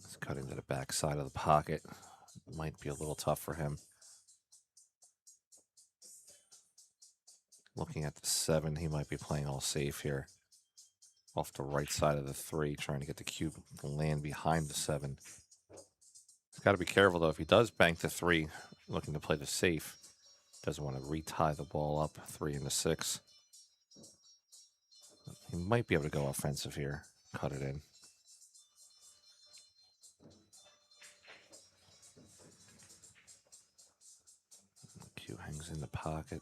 Let's cut into the back side of the pocket. Might be a little tough for him. Looking at the 7, he might be playing all safe here. Off the right side of the 3, trying to get the cube to land behind the 7. He's got to be careful, though. If he does bank the 3, looking to play the safe, doesn't want to retie the ball up 3 into 6. He might be able to go offensive here. Cut it in. Cue hangs in the pocket.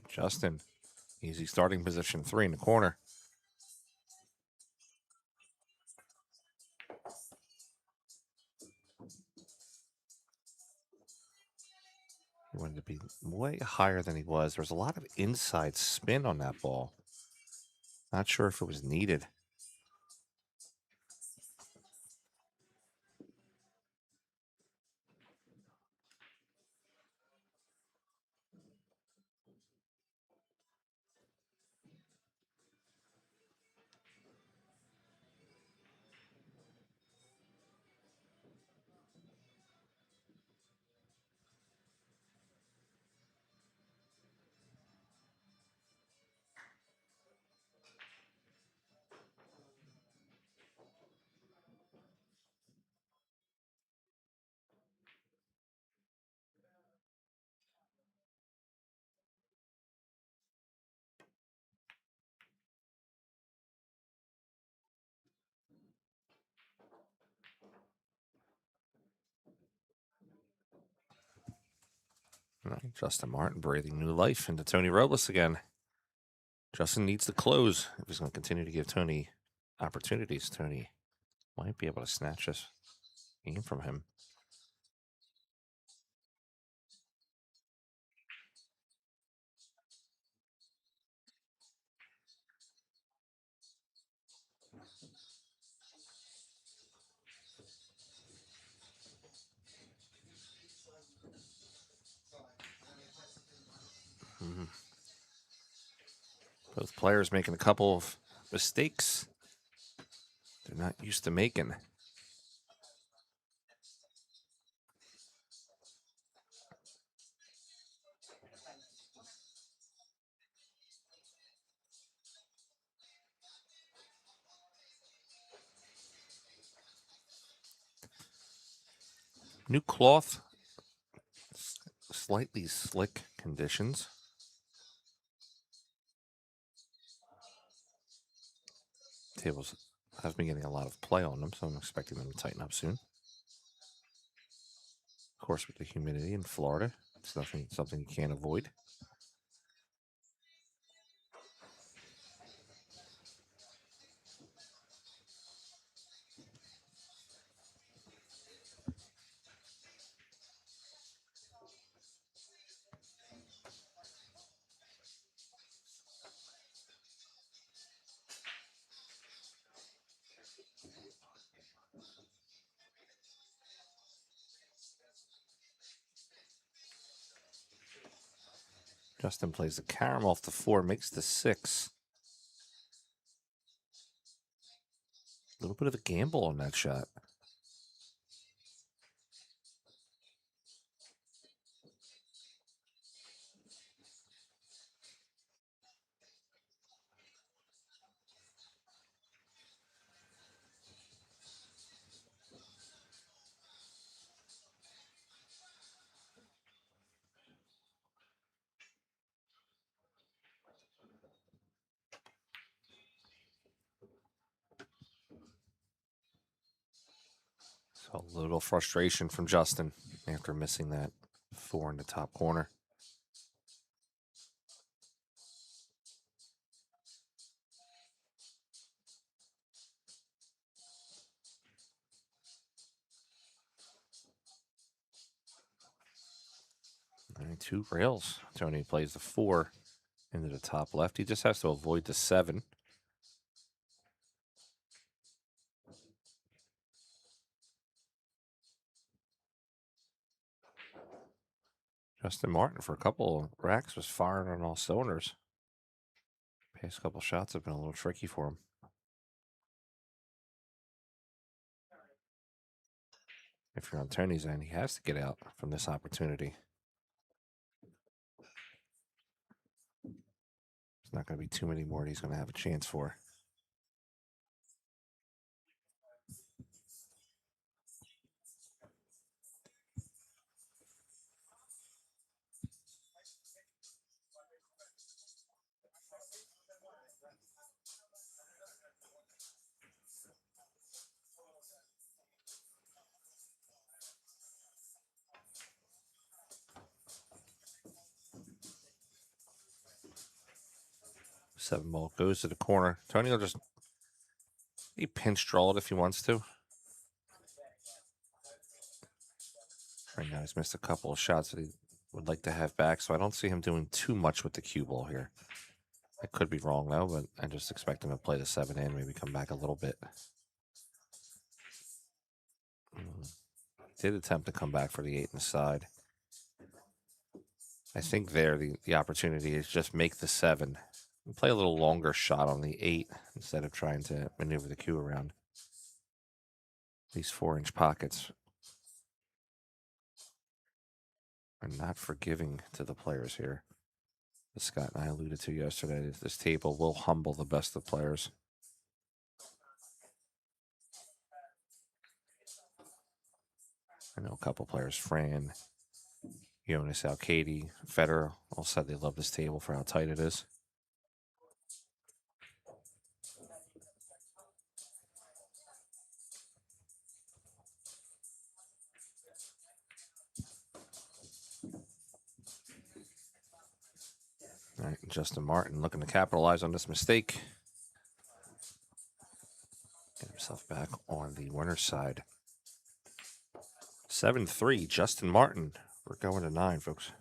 Justin, easy starting position, 3 in the corner. He wanted to be way higher than he was. There was a lot of inside spin on that ball. Not sure if it was needed. All right, Justin Martin breathing new life into Tony Robles again. Justin needs to close if he's going to continue to give Tony opportunities. Tony might be able to snatch this game from him. Both players making a couple of mistakes they're not used to making. New cloth, slightly slick conditions. Tables have been getting a lot of play on them, so I'm expecting them to tighten up soon. Of course, with the humidity in Florida, it's definitely something you can't avoid. Justin plays the carom off the 4, makes the 6. A little bit of a gamble on that shot. So a little frustration from Justin after missing that 4 in the top corner. And 2 rails. Tony plays the 4 into the top left. He just has to avoid the 7. Justin Martin, for a couple of racks, was firing on all cylinders. Past couple shots have been a little tricky for him. If you're on Tony's end, he has to get out from this opportunity. There's not going to be too many more he's going to have a chance for. Seven ball goes to the corner. Tony will just pinch draw it if he wants to. Right now he's missed a couple of shots that he would like to have back, so I don't see him doing too much with the cue ball here. I could be wrong though, but I just expect him to play the 7 in, maybe come back a little bit. Did attempt to come back for the 8 in the side. I think there the opportunity is just make the 7. And play a little longer shot on the 8 instead of trying to maneuver the cue around. These 4-inch pockets are not forgiving to the players here. As Scott and I alluded to yesterday, this table will humble the best of players. I know a couple players, Fran, Jonas, Alcady, Federer, all said they love this table for how tight it is. Justin Martin looking to capitalize on this mistake. Get himself back on the winner's side. 7-3, Justin Martin. We're going to 9, folks.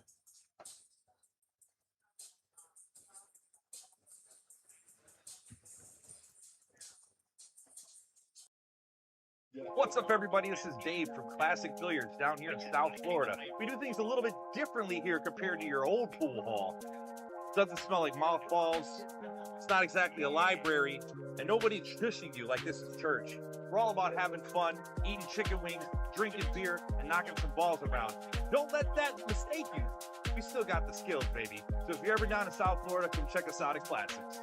What's up, everybody? This is Dave from Classic Billiards down here in South Florida. We do things a little bit differently here compared to your old pool hall. Doesn't smell like mothballs. It's not exactly a library, and nobody's shushing you like this is church. We're all about having fun, eating chicken wings, drinking beer, and knocking some balls around. Don't let that mistake you. We still got the skills, baby. So if you're ever down in South Florida, come check us out at Classics.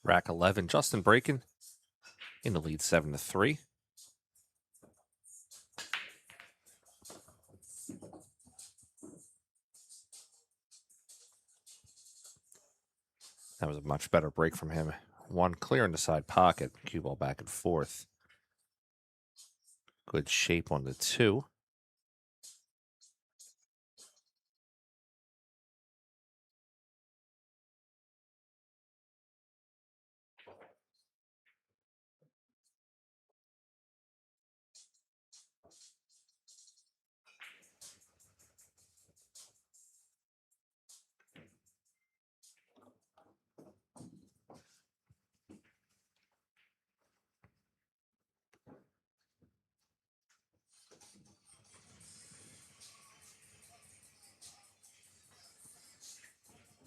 Rack 11, Justin breaking in the lead 7-3. That was a much better break from him. One clear in the side pocket. Cue ball back and forth. Good shape on the 2.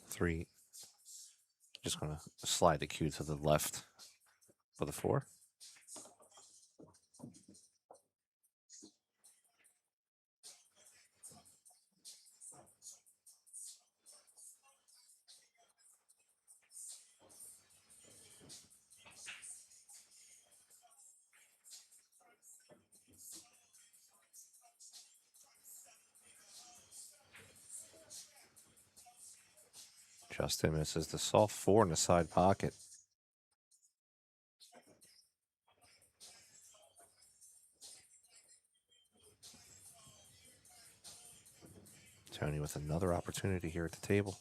Three. Just going to slide the cue to the left for the 4. Justin misses the soft 4 in the side pocket. Tony with another opportunity here at the table.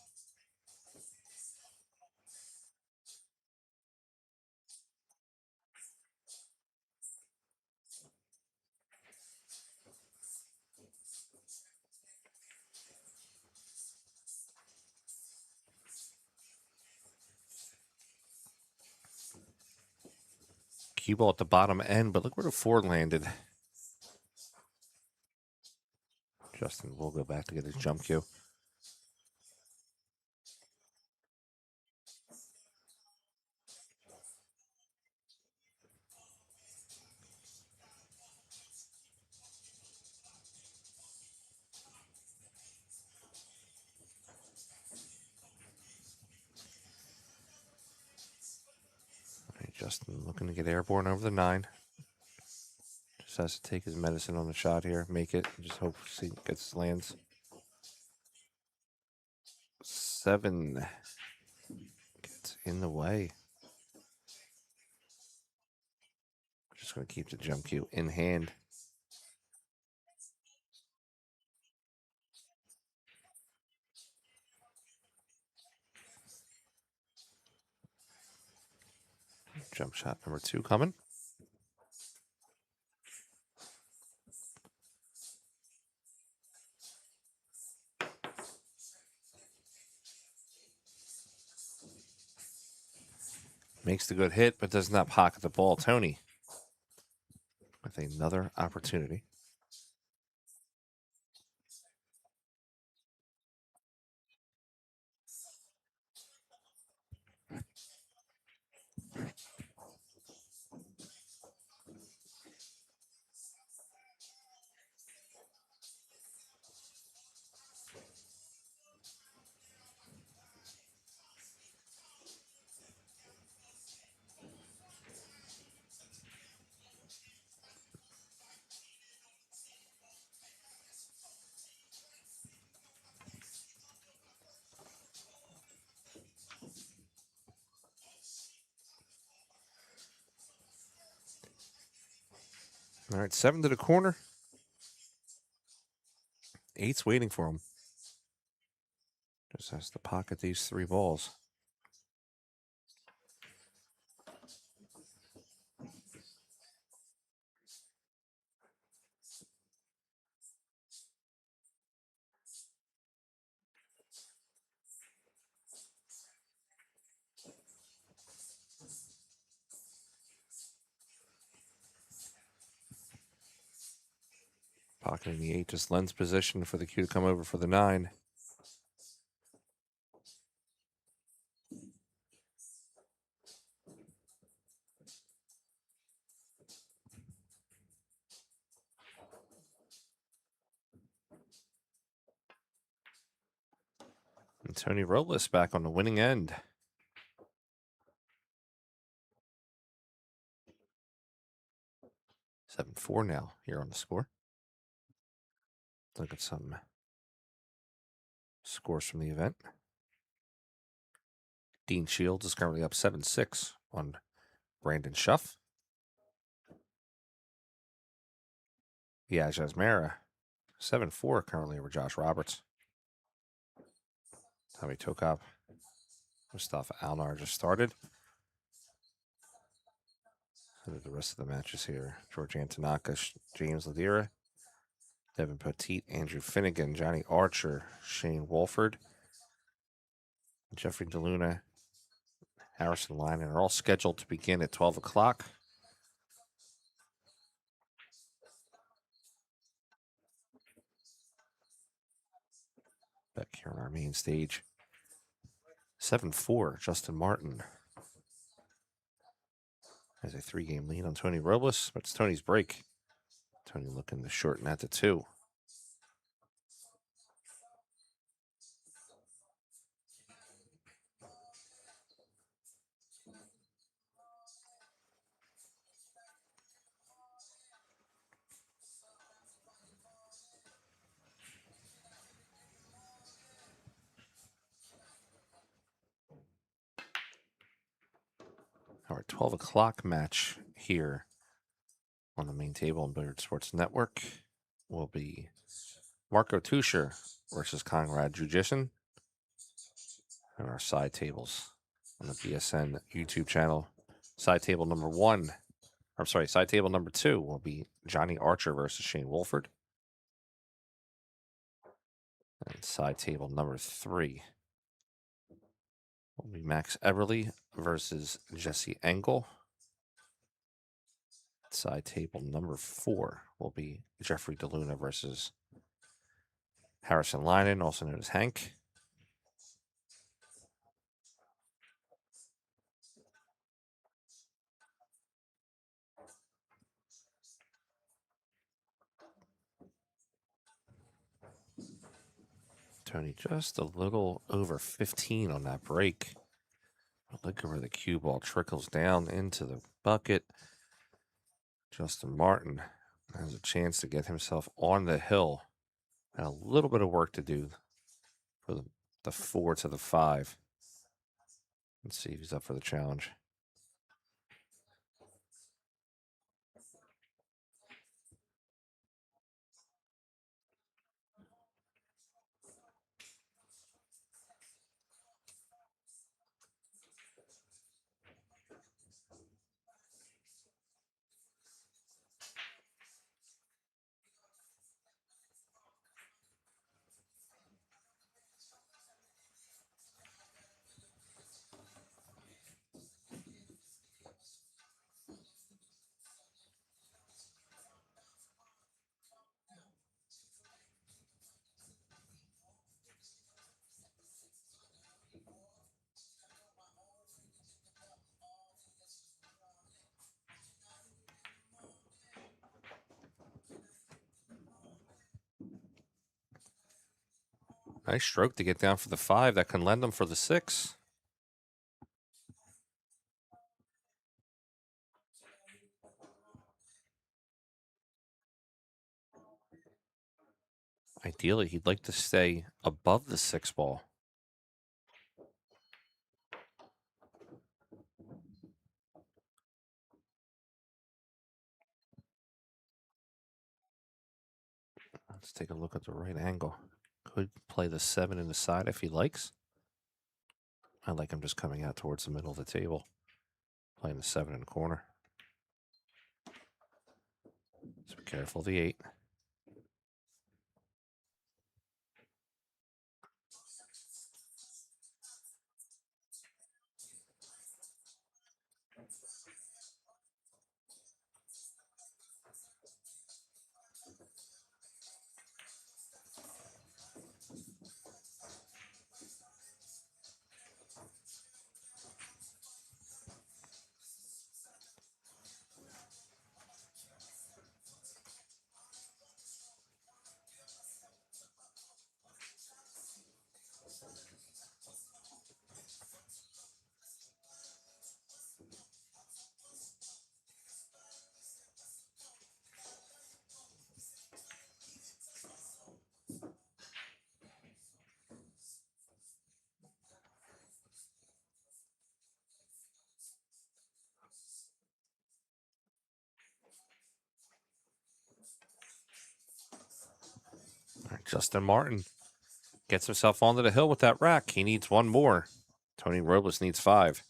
Cue ball at the bottom end, but look where the 4 landed. Justin will go back to get his jump cue. All right, Justin looking to get airborne over the 9. Just has to take his medicine on the shot here, make it, just hope he gets lands. 7 gets in the way. Just going to keep the jump cue in hand. Jump shot number 2 coming. Makes the good hit, but does not pocket the ball. Tony with another opportunity. All right, 7 to the corner. 8's waiting for him. Just has to pocket these 3 balls. Pocketing the 8 just lends position for the cue to come over for the 9. And Tony Robles back on the winning end. 7-4 now here on the score. Look at some scores from the event. Dean Shields is currently up 7-6 on Brandon Schuff. Yajaz Mara, 7-4 currently over Josh Roberts. Tommy Tokop, Mustafa Alnar just started. So the rest of the matches here. George Antonaka, James Ladira, Devin Petit, Andrew Finnegan, Johnny Archer, Shane Wolford, Jeffrey DeLuna, Harrison Linen are all scheduled to begin at 12 o'clock. Back here on our main stage. 7-4, Justin Martin has a 3-game lead on Tony Robles, but it's Tony's break. Tony looking to shorten that to 2. Our 12 o'clock match here on the main table on Billiard Sports Network will be Marco Tuscher versus Conrad Jujison. And our side tables on the BSN YouTube channel. Side table number 1, I'm sorry, side table number 2 will be Johnny Archer versus Shane Wolford. And side table number 3 will be Max Everly versus Jesse Engel. Side table number 4 will be Jeffrey DeLuna versus Harrison Linen, also known as Hank. Tony just a little over 15 on that break. Look at where the cue ball trickles down into the bucket. Justin Martin has a chance to get himself on the hill. And a little bit of work to do for the 4 to the 5. Let's see if he's up for the challenge. Nice stroke to get down for the 5. That can lend him for the 6. Ideally, he'd like to stay above the 6 ball. Let's take a look at the right angle. Could play the 7 in the side if he likes. I like him just coming out towards the middle of the table. Playing the 7 in the corner. So be careful of the 8. All right, Justin Martin gets himself onto the hill with that rack. He needs one more. Tony Robles needs 5.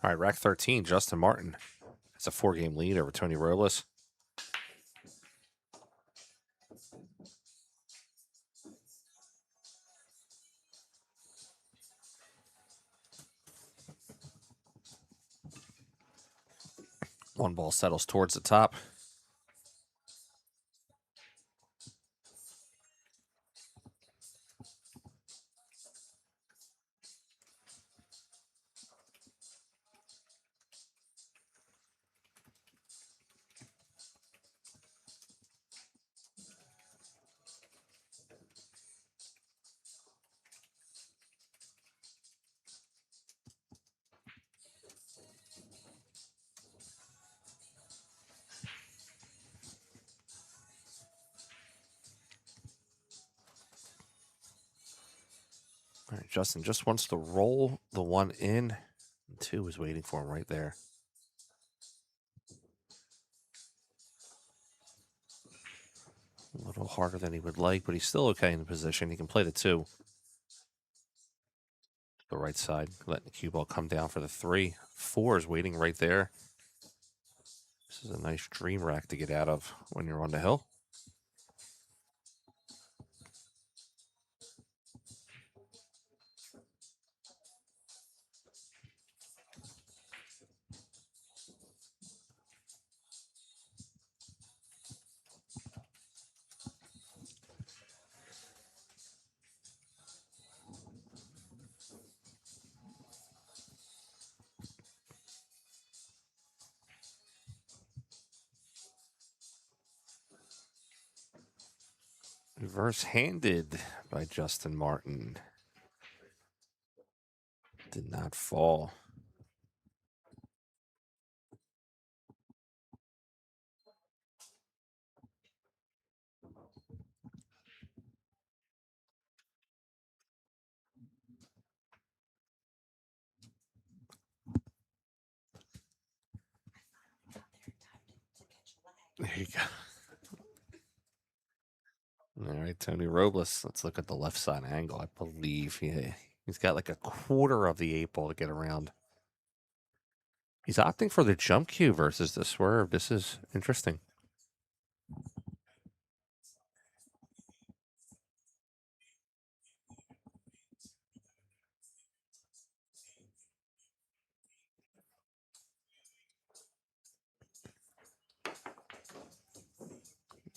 All right, rack 13, Justin Martin. It's a 4-game lead over Tony Robles. One ball settles towards the top. All right, Justin just wants to roll the 1 in. 2 is waiting for him right there. A little harder than he would like, but he's still okay in the position. He can play the 2. The right side, letting the cue ball come down for the 3. 4 is waiting right there. This is a nice dream rack to get out of when you're on the hill. Reverse handed by Justin Martin. Did not fall. There you go. All right, Tony Robles. Let's look at the left side angle. I believe he's got like a quarter of the 8 ball to get around. He's opting for the jump cue versus the swerve. This is interesting.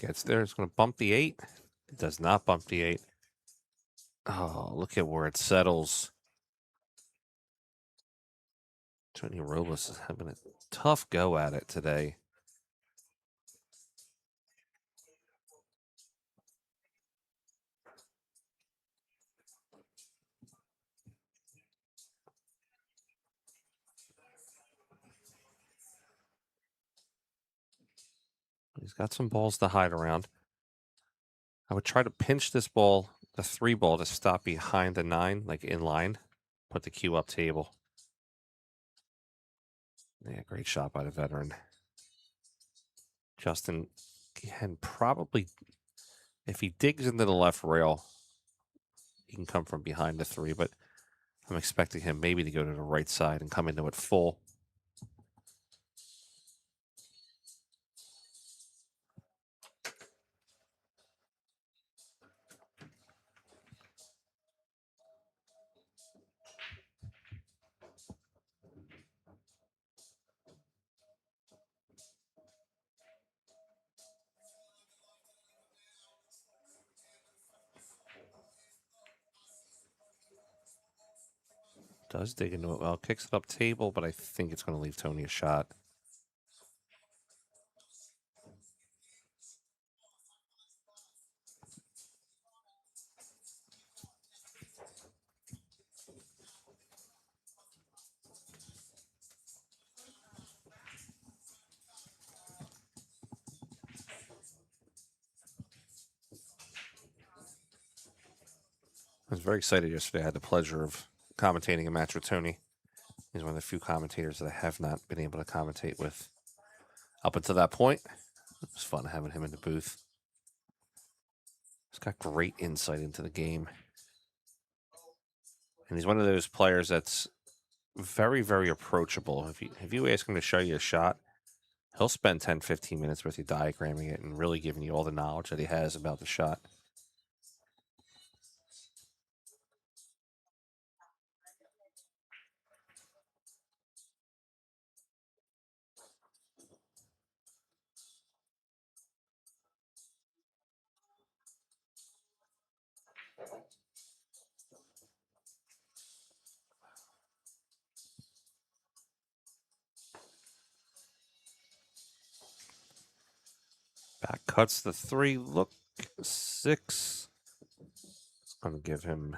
Gets there. It's going to bump the 8. It does not bump the 8. Oh, look at where it settles. Tony Robles is having a tough go at it today. He's got some balls to hide around. I would try to pinch this ball, the 3 ball, to stop behind the 9, like in line. Put the cue up table. Yeah, great shot by the veteran. Justin can probably, if he digs into the left rail, he can come from behind the 3, but I'm expecting him maybe to go to the right side and come into it full. Does dig into it well. Kicks it up table, but I think it's going to leave Tony a shot. I was very excited yesterday. I had the pleasure of commentating a match with Tony. He's one of the few commentators that I have not been able to commentate with. Up until that point, it was fun having him in the booth. He's got great insight into the game. And he's one of those players that's very, very approachable. If you ask him to show you a shot, he'll spend 10, 15 minutes with you diagramming it and really giving you all the knowledge that he has about the shot. Back cuts the 3. Look, 6. It's going to give him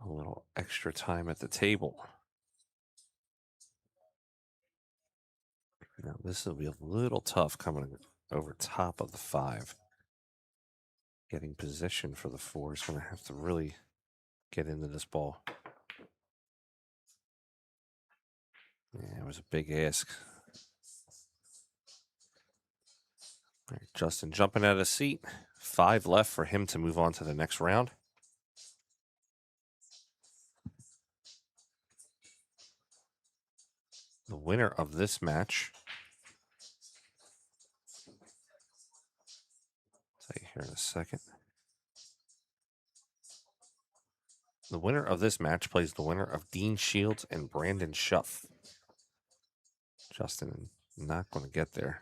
a little extra time at the table. Now, this will be a little tough coming over top of the 5. Getting position for the 4 is going to have to really get into this ball. Yeah, it was a big ask. All right, Justin jumping out of the seat. 5 left for him to move on to the next round. The winner of this match, I'll tell you here in a second. The winner of this match plays the winner of Dean Shields and Brandon Schuff. Justin not going to get there.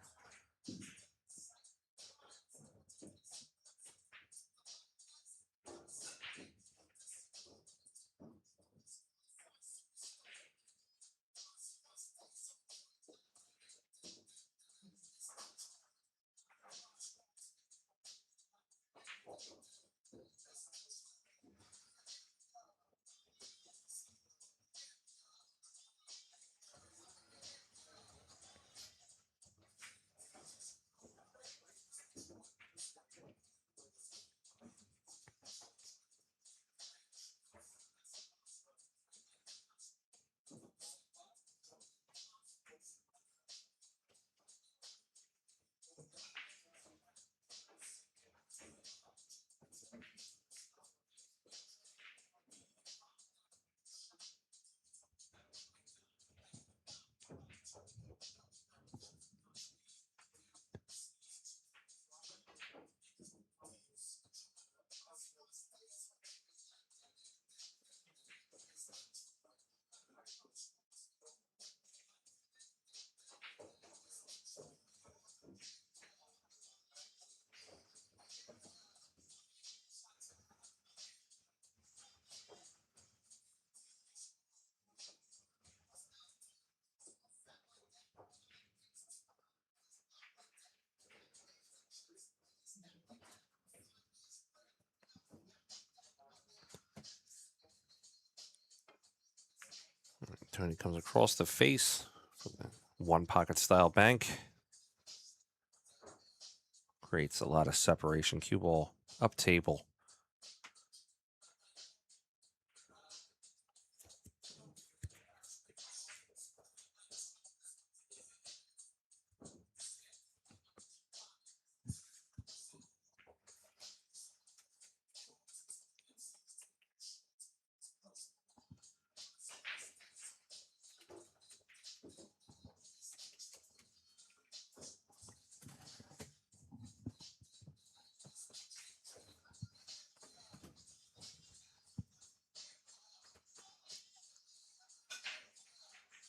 Tony comes across the face for the one pocket style bank. Creates a lot of separation. Cue ball up table.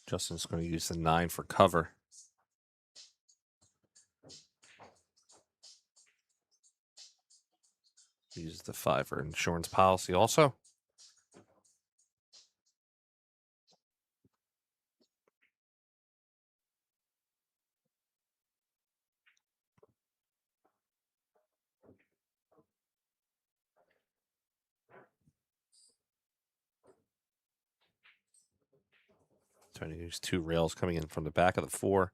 Justin's going to use the 9 for cover. Uses the 5 for insurance policy also. Trying to use 2 rails coming in from the back of the 4.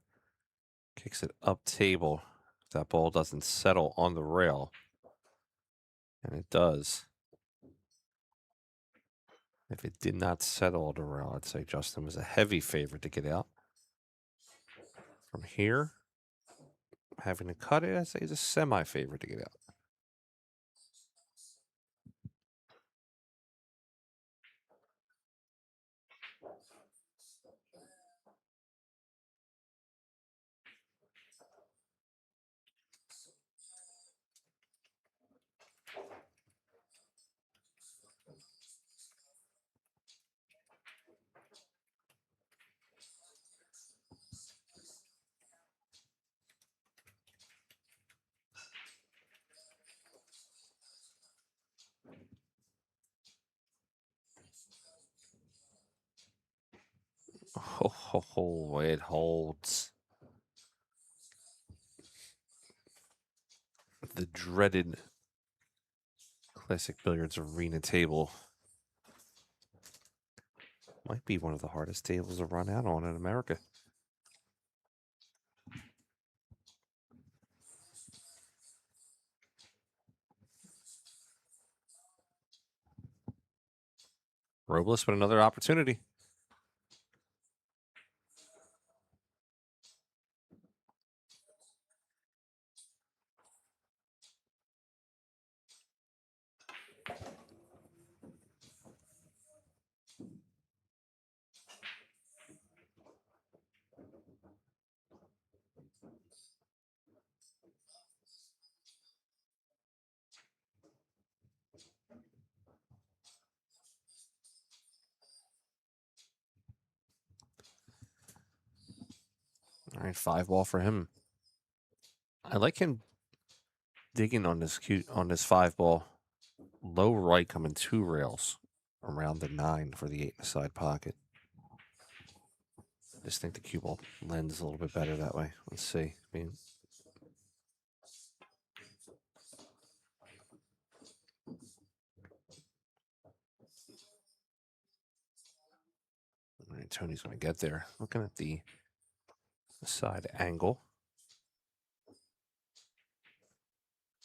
Kicks it up table. That ball doesn't settle on the rail. And it does. If it did not settle on the rail, I'd say Justin was a heavy favorite to get out. From here, having to cut it, I'd say he's a semi-favorite to get out. Oh, it holds. The dreaded Classic Billiards Arena table. Might be one of the hardest tables to run out on in America. Robles with another opportunity. All right, 5 ball for him. I like him digging on this 5 ball. Low right coming 2 rails around the 9 for the 8 in the side pocket. I just think the cue ball lends a little bit better that way. Let's see. I mean, all right, Tony's going to get there. Looking at the side angle.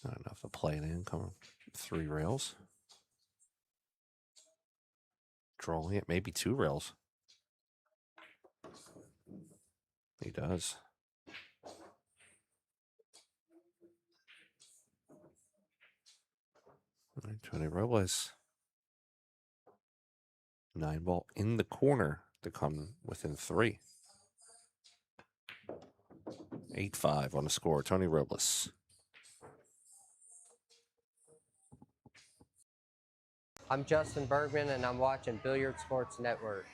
Not enough to play it in. Coming 3 rails. Drawing it, maybe 2 rails. He does. All right, Tony Robles. 9 ball in the corner to come within 3. 8-5 on the score. Tony Robles. I'm Justin Bergman, and I'm watching Billiard Sports Network.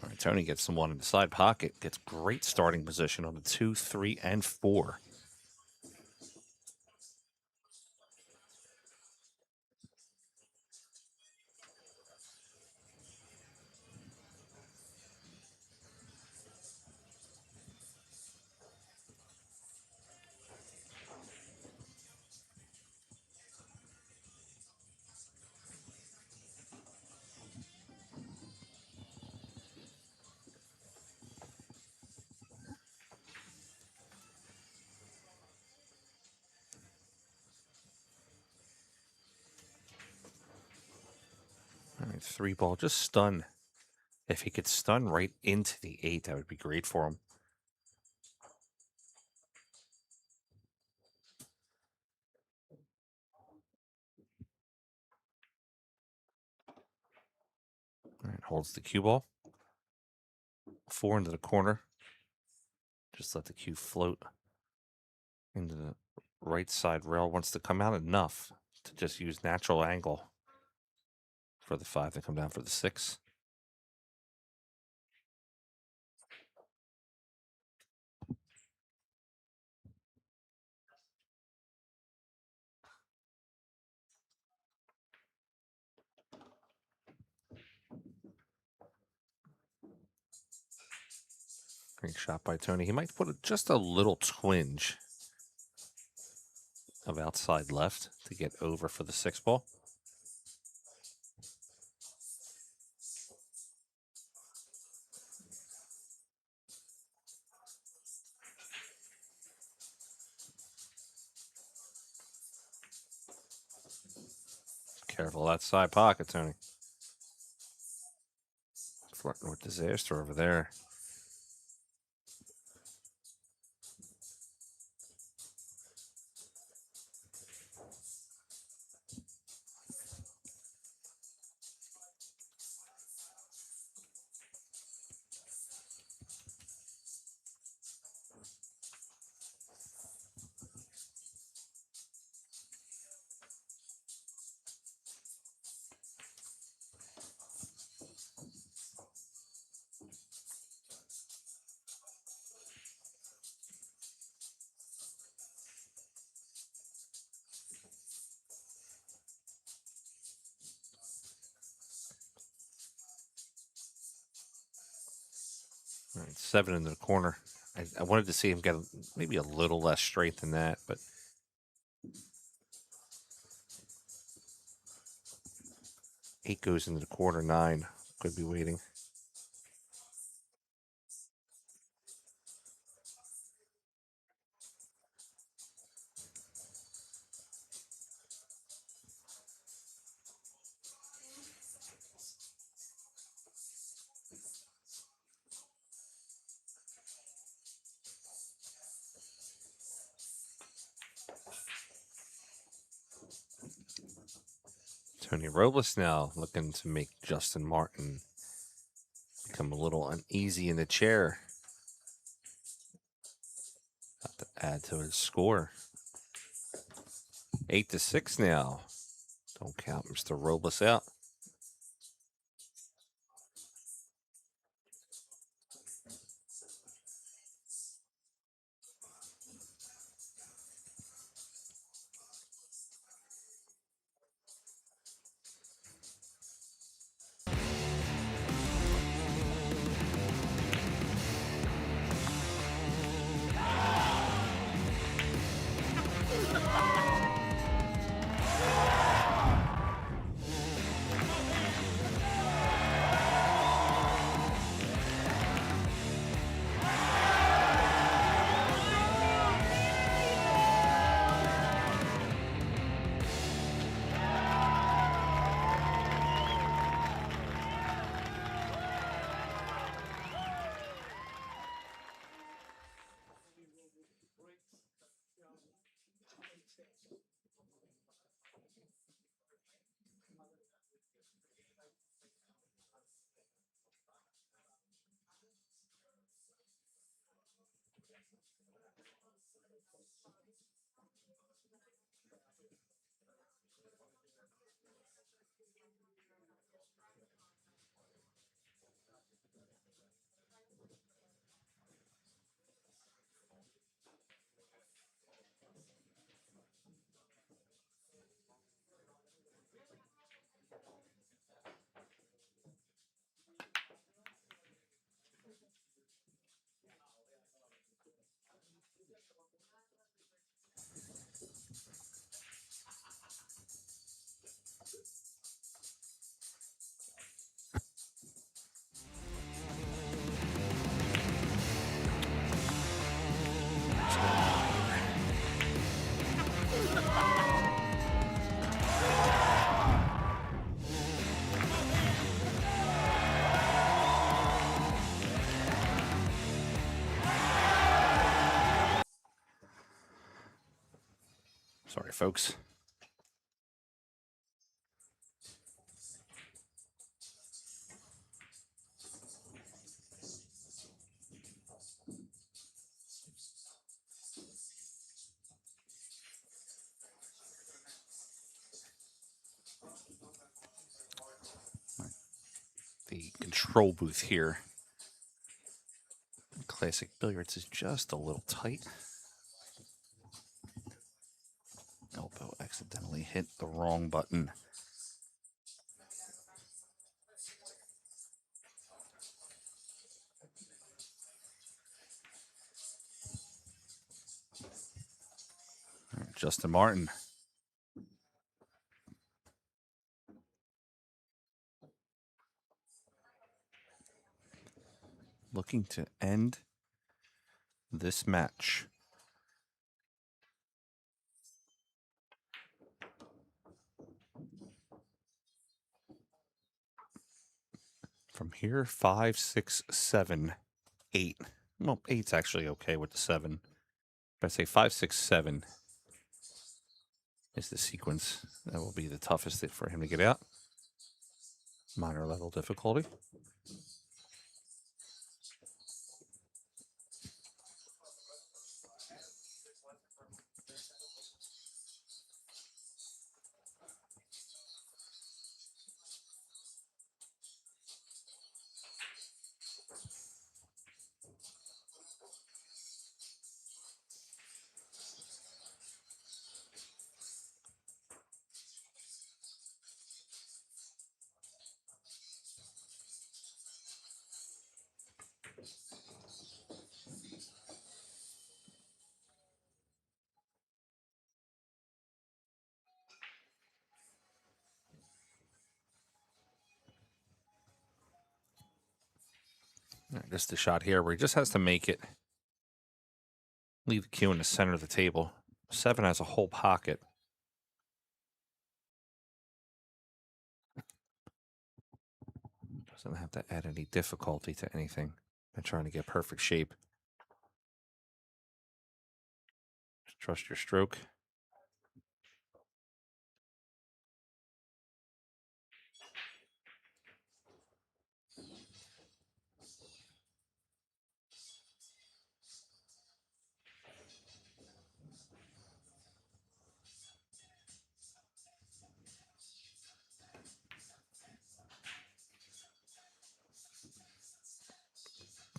All right, Tony gets the one in the side pocket. Gets great starting position on the 2, 3, and 4. All right, 3 ball, just stun. If he could stun right into the 8, that would be great for him. All right, holds the cue ball. 4 into the corner. Just let the cue float into the right side rail. Wants to come out enough to just use natural angle for the 5 to come down for the 6. Great shot by Tony. He might put just a little twinge of outside left to get over for the 6 ball. Careful that side pocket, Tony. Flirting with disaster over there. All right, 7 in the corner. I wanted to see him get maybe a little less straight than that, but 8 goes into the corner. 9 could be waiting. Tony Robles now looking to make Justin Martin become a little uneasy in the chair. Got to add to his score. 8-6 now. Don't count Mr. Robles out. Sorry, folks. The control booth here. Classic Billiards is just a little tight. Elbow accidentally hit the wrong button. All right, Justin Martin. Looking to end this match. From here, 5, 6, 7, 8. Well, 8's actually okay with the 7. But I say 5, 6, 7 is the sequence that will be the toughest for him to get out. Minor level difficulty. All right, just a shot here where he just has to make it. Leave the cue in the center of the table. 7 has a whole pocket. Doesn't have to add any difficulty to anything. I'm trying to get perfect shape. Just trust your stroke.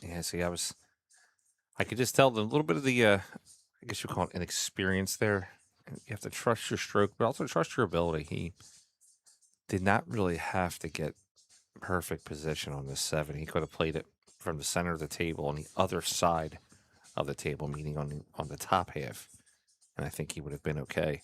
Yeah, see, I could just tell a little bit of the, I guess you call it inexperience there. You have to trust your stroke, but also trust your ability. He did not really have to get perfect position on this 7. He could have played it from the center of the table on the other side of the table, meaning on the top half, and I think he would have been okay.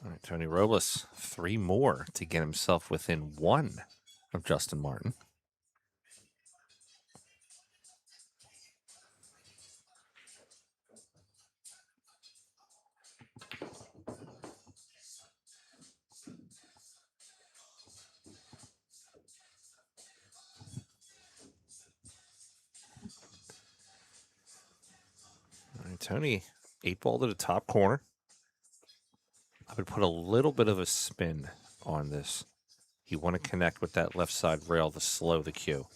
All right, Tony Robles, 3 more to get himself within 1 of Justin Martin. All right, Tony, 8 ball to the top corner. I would put a little bit of a spin on this. You want to connect with that left side rail to slow the cue.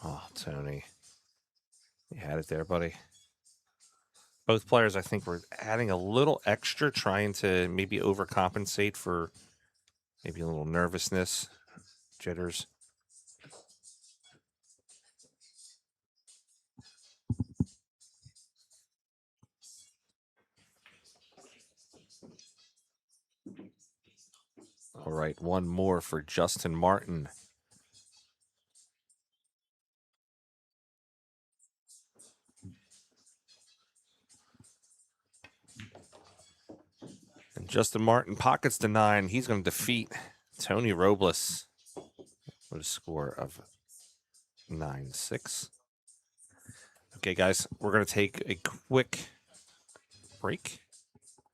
Oh, Tony. You had it there, buddy. Both players, I think, were adding a little extra, trying to maybe overcompensate for maybe a little nervousness, jitters. All right, one more for Justin Martin. And Justin Martin pockets the 9. He's going to defeat Tony Robles with a score of 9-6. Okay, guys, we're going to take a quick break,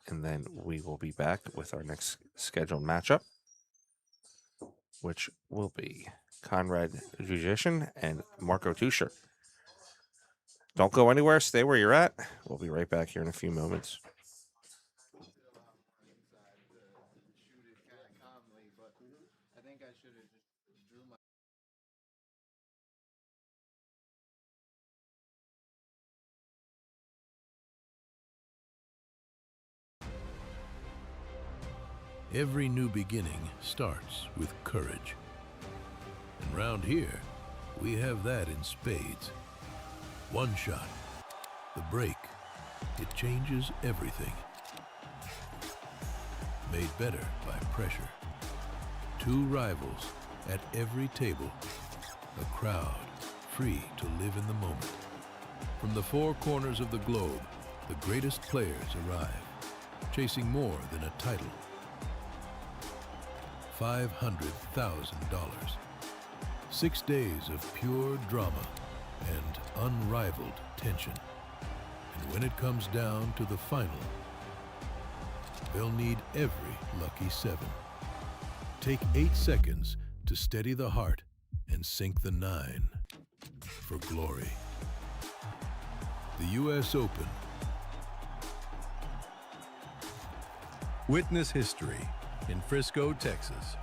and then we will be back with our next scheduled matchup, which will be Conrad Jujician and Marco Tuscher. Don't go anywhere. Stay where you're at. We'll be right back here in a few moments. Every new beginning starts with courage. And round here, we have that in spades. One shot, the break, it changes everything. Made better by pressure. Two rivals at every table. A crowd free to live in the moment. From the four corners of the globe, the greatest players arrive, chasing more than a title. $500,000. 6 days of pure drama and unrivaled tension. And when it comes down to the final, they'll need every lucky 7. Take 8 seconds to steady the heart and sink the 9 for glory. The U.S. Open. Witness history in Frisco, Texas.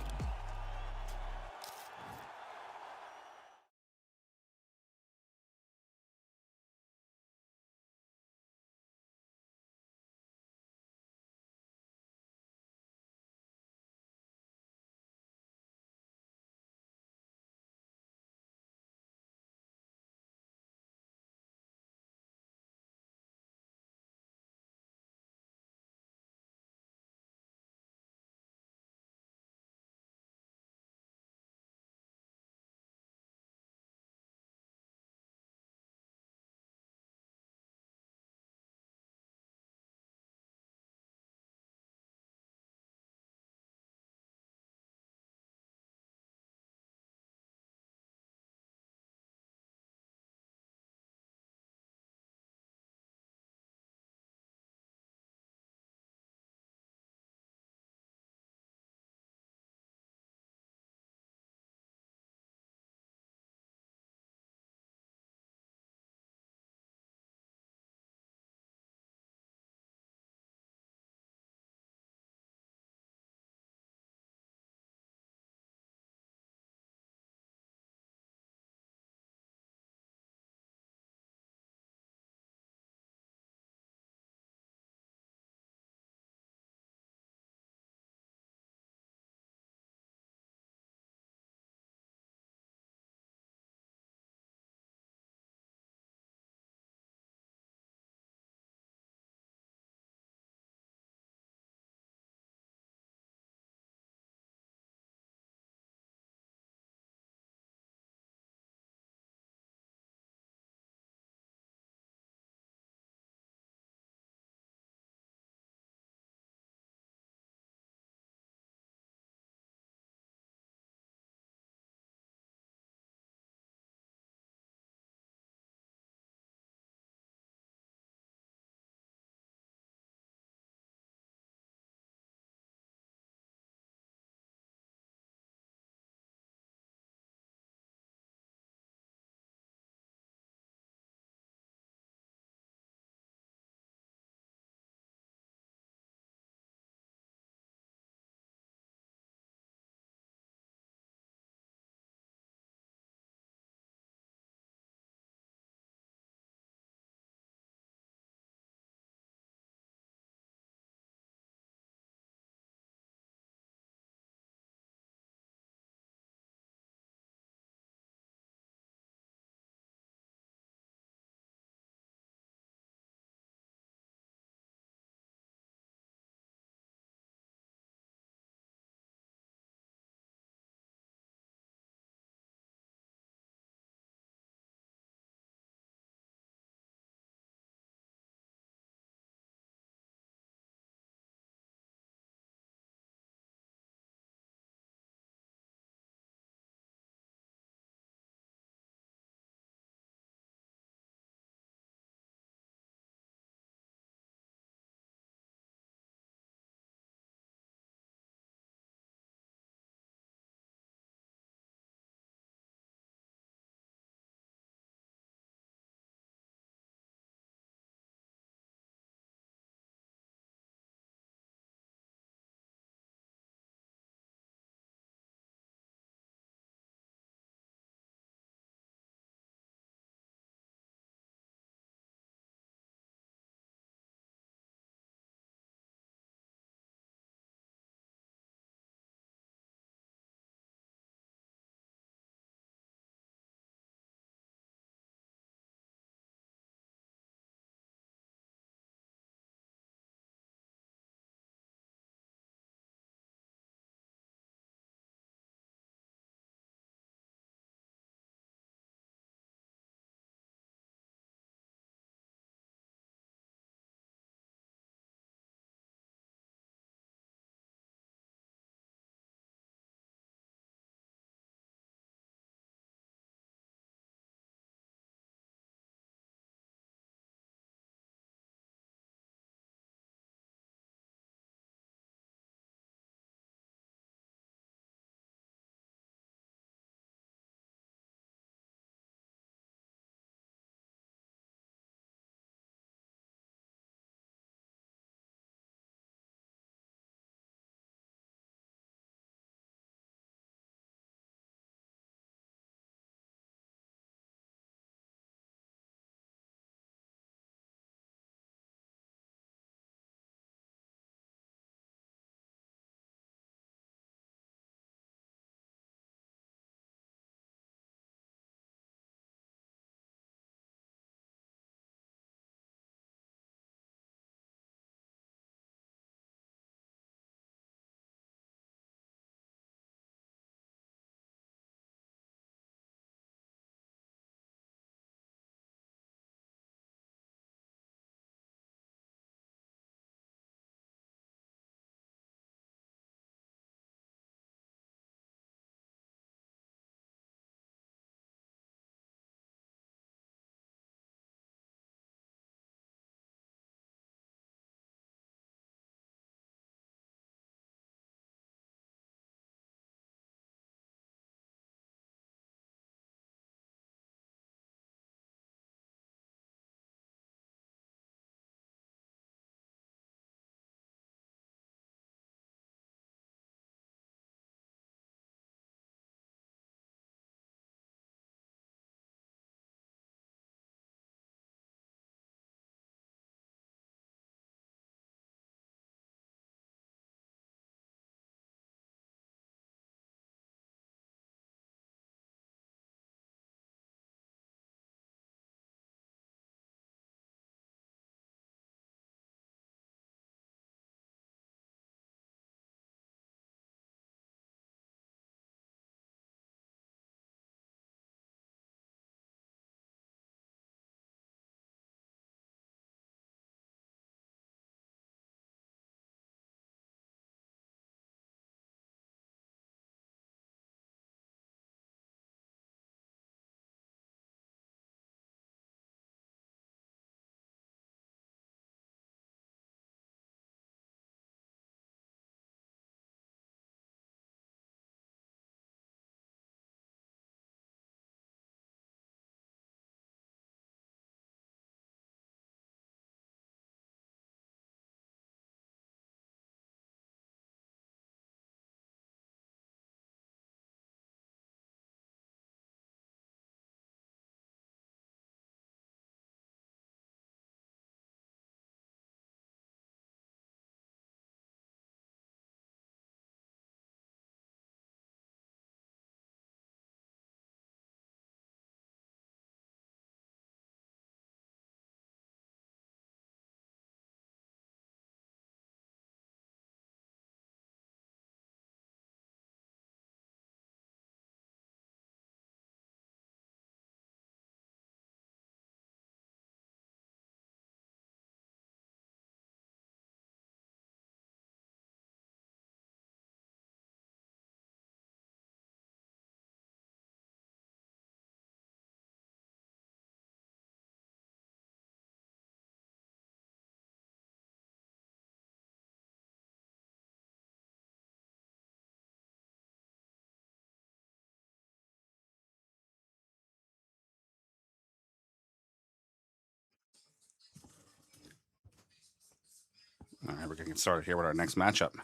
All right, we're going to get started here with our next matchup.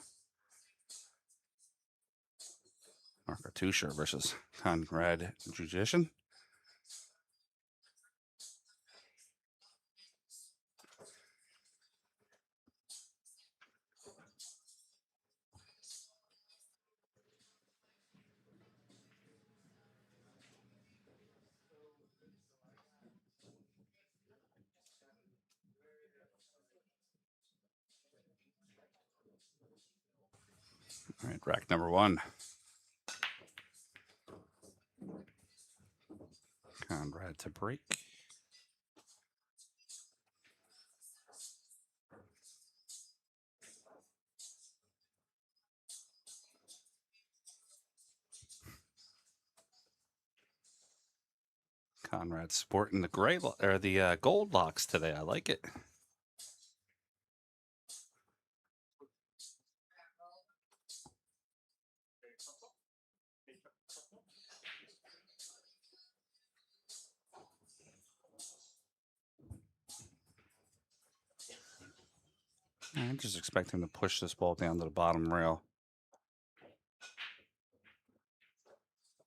Marco Tuscher versus Conrad Jujician. All right, rack number 1. Conrad to break. Conrad sporting the gray or the gold locks today. I like it. I just expect him to push this ball down to the bottom rail.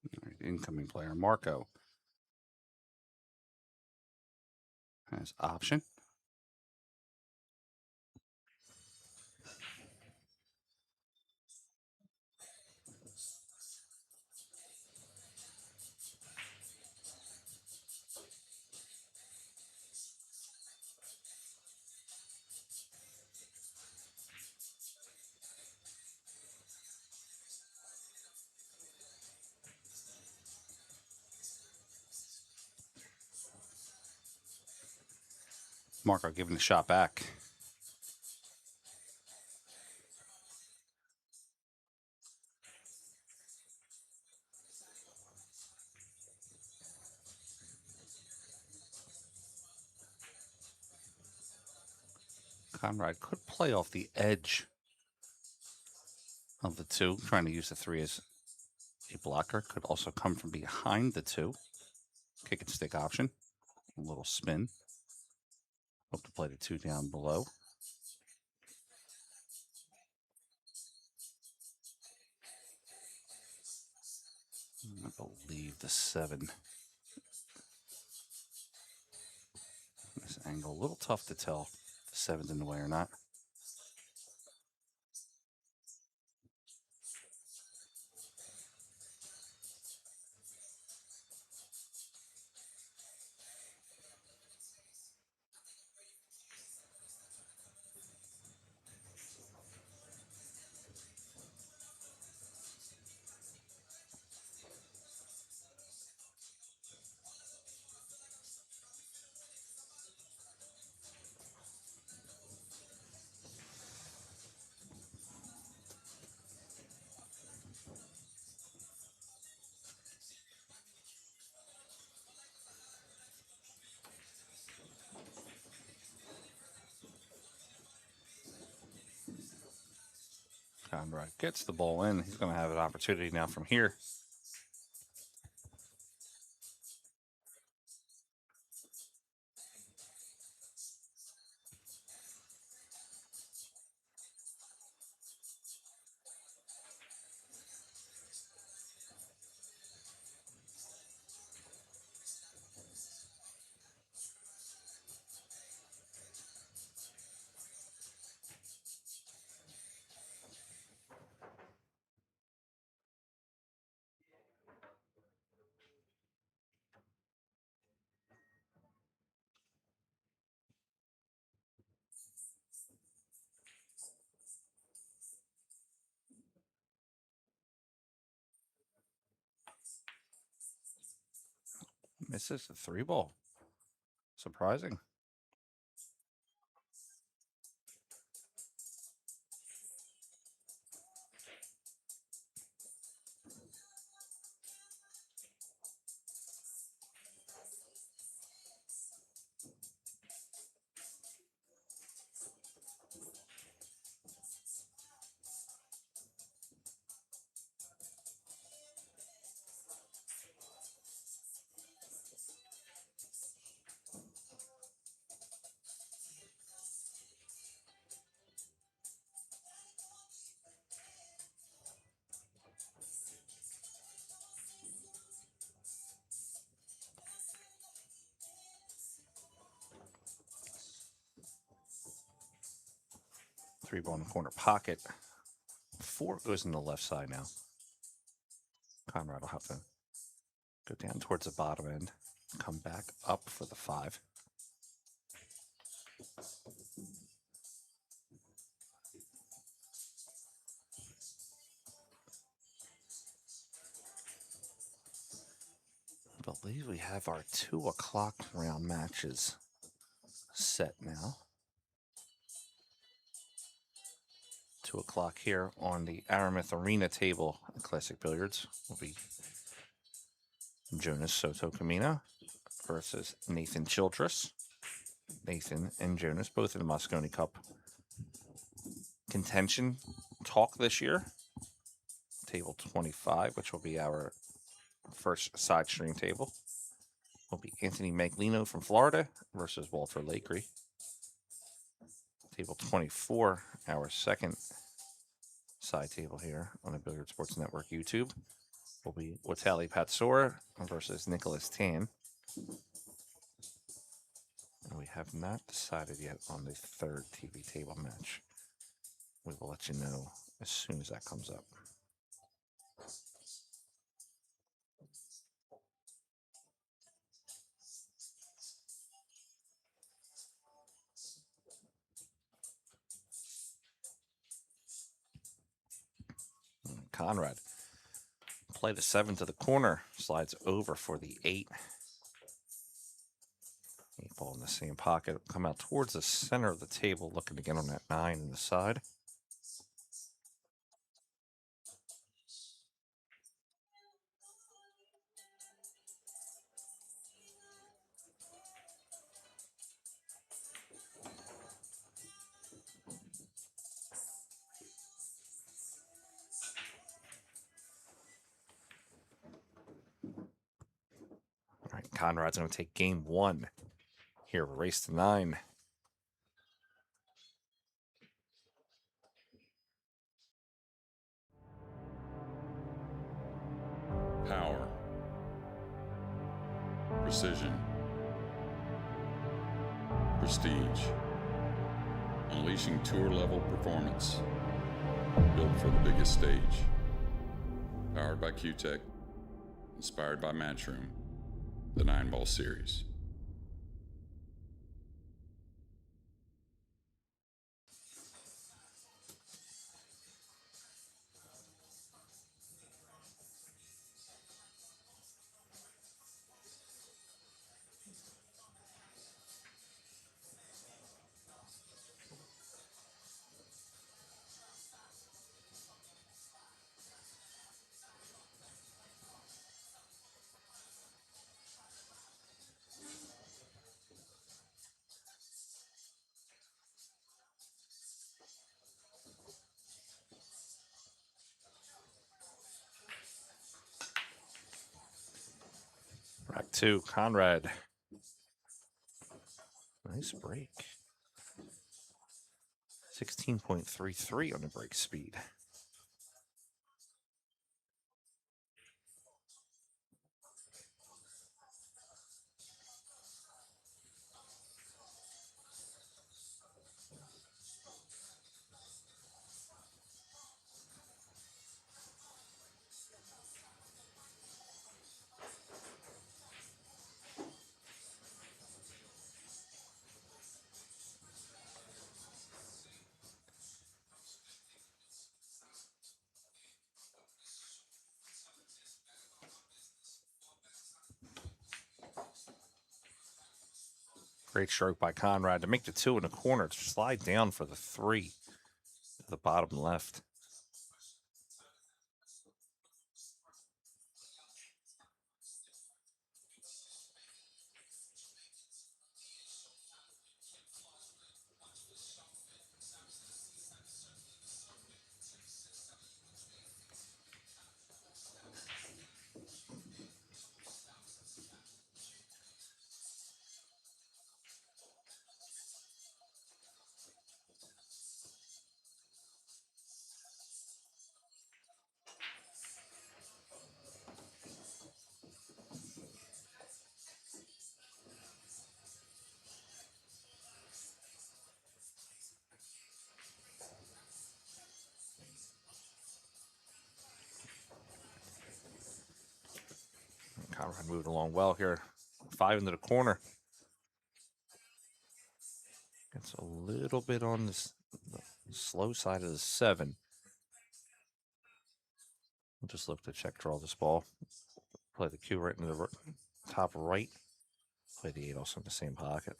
All right, incoming player Marco has option. Marco giving the shot back. Conrad could play off the edge of the 2, trying to use the 3 as a blocker. Could also come from behind the 2. Kick and stick option. A little spin. Hope to play the 2 down below. I believe the 7. This angle, a little tough to tell if the 7's in the way or not. Conrad gets the ball in. He's going to have an opportunity now from here. Misses the 3 ball. Surprising. Three ball in the corner pocket. 4 goes in the left side now. Conrad will have to go down towards the bottom end, come back up for the 5. I believe we have our 2 o'clock round matches set now. 2 o'clock here on the Aramith Arena table at Classic Billiards will be Jonas Soto Camino versus Nathan Childress. Nathan and Jonas both in the Moscone Cup contention talk this year. Table 25, which will be our first side stream table, will be Anthony Maglino from Florida versus Walter Lakery. Table 24, our second side table here on the Billiard Sports Network YouTube, will be Watali Patsora versus Nicholas Tan. And we have not decided yet on the third TV table match. We will let you know as soon as that comes up. Conrad play the 7 to the corner, slides over for the 8. 8 ball in the same pocket, come out towards the center of the table, looking to get on that 9 in the side. All right, Conrad's going to take game 1 here, race to 9. Power, precision, prestige, unleashing tour-level performance, built for the biggest stage. Powered by Q-Tech, inspired by Matchroom, the Nineball series. Rack 2, Conrad. Nice break. 16.33 on the break speed. Great stroke by Conrad to make the 2 in the corner, to slide down for the 3 to the bottom left. Conrad moved along well here. 5 into the corner. Gets a little bit on the slow side of the 7. We'll just look to check draw this ball. Play the Q right into the top right. Play the 8 also in the same pocket.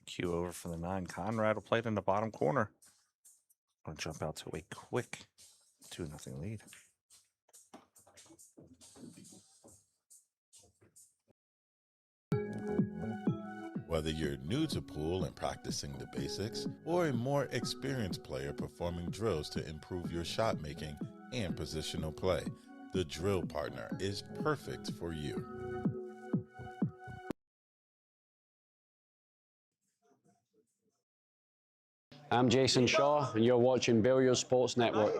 Q over for the 9. Conrad will play it in the bottom corner. Going to jump out to a quick 2-0 lead. Whether you're new to pool and practicing the basics, or a more experienced player performing drills to improve your shot making and positional play, the drill partner is perfect for you. I'm Jason Shaw, and you're watching Billiards Sports Network.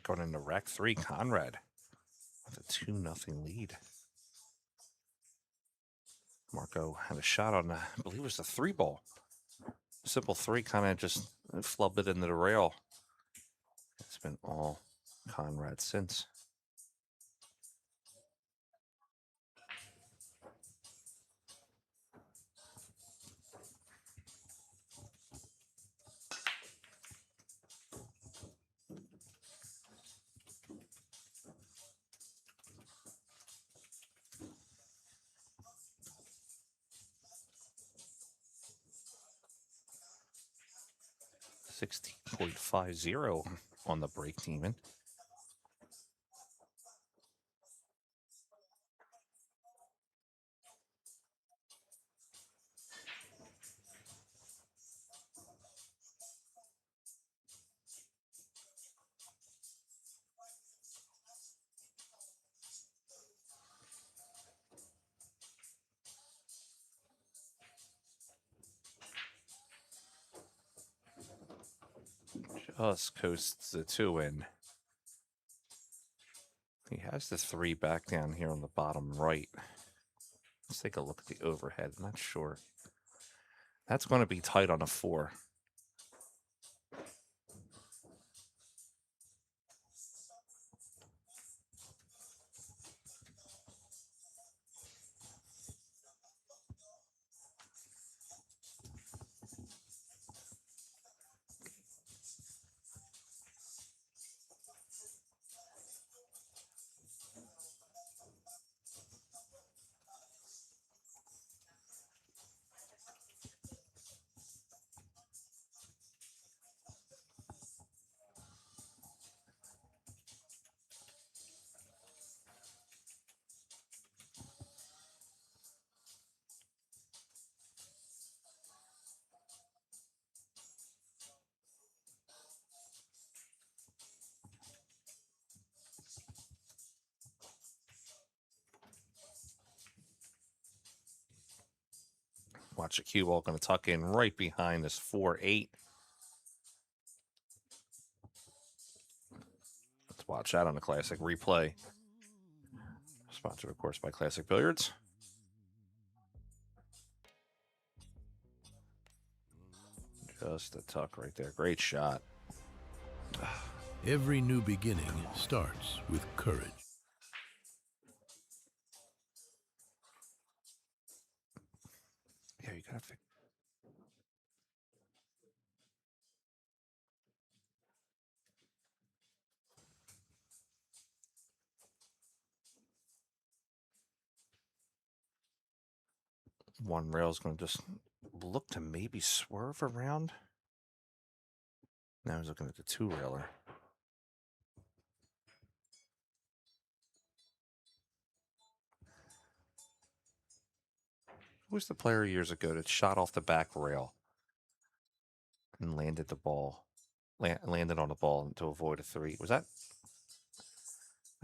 Going into rack 3, Conrad with a 2-0 lead. Marco had a shot on, I believe it was the 3 ball. Simple 3 kind of just flubbed it into the rail. It's been all Conrad since. $16.50 on the break demon. Just coasts the 2 in. He has the 3 back down here on the bottom right. Let's take a look at the overhead. I'm not sure. That's going to be tight on a 4. Watch the cue ball going to tuck in right behind this 4-8. Let's watch that on the Classic replay. Sponsored, of course, by Classic Billiards. Just a tuck right there. Great shot. Every new beginning starts with courage. Yeah, you got to One rail is going to just look to maybe swerve around. Now he's looking at the two railer. Who was the player years ago that shot off the back rail and landed the ball, landed on the ball to avoid a three? Was that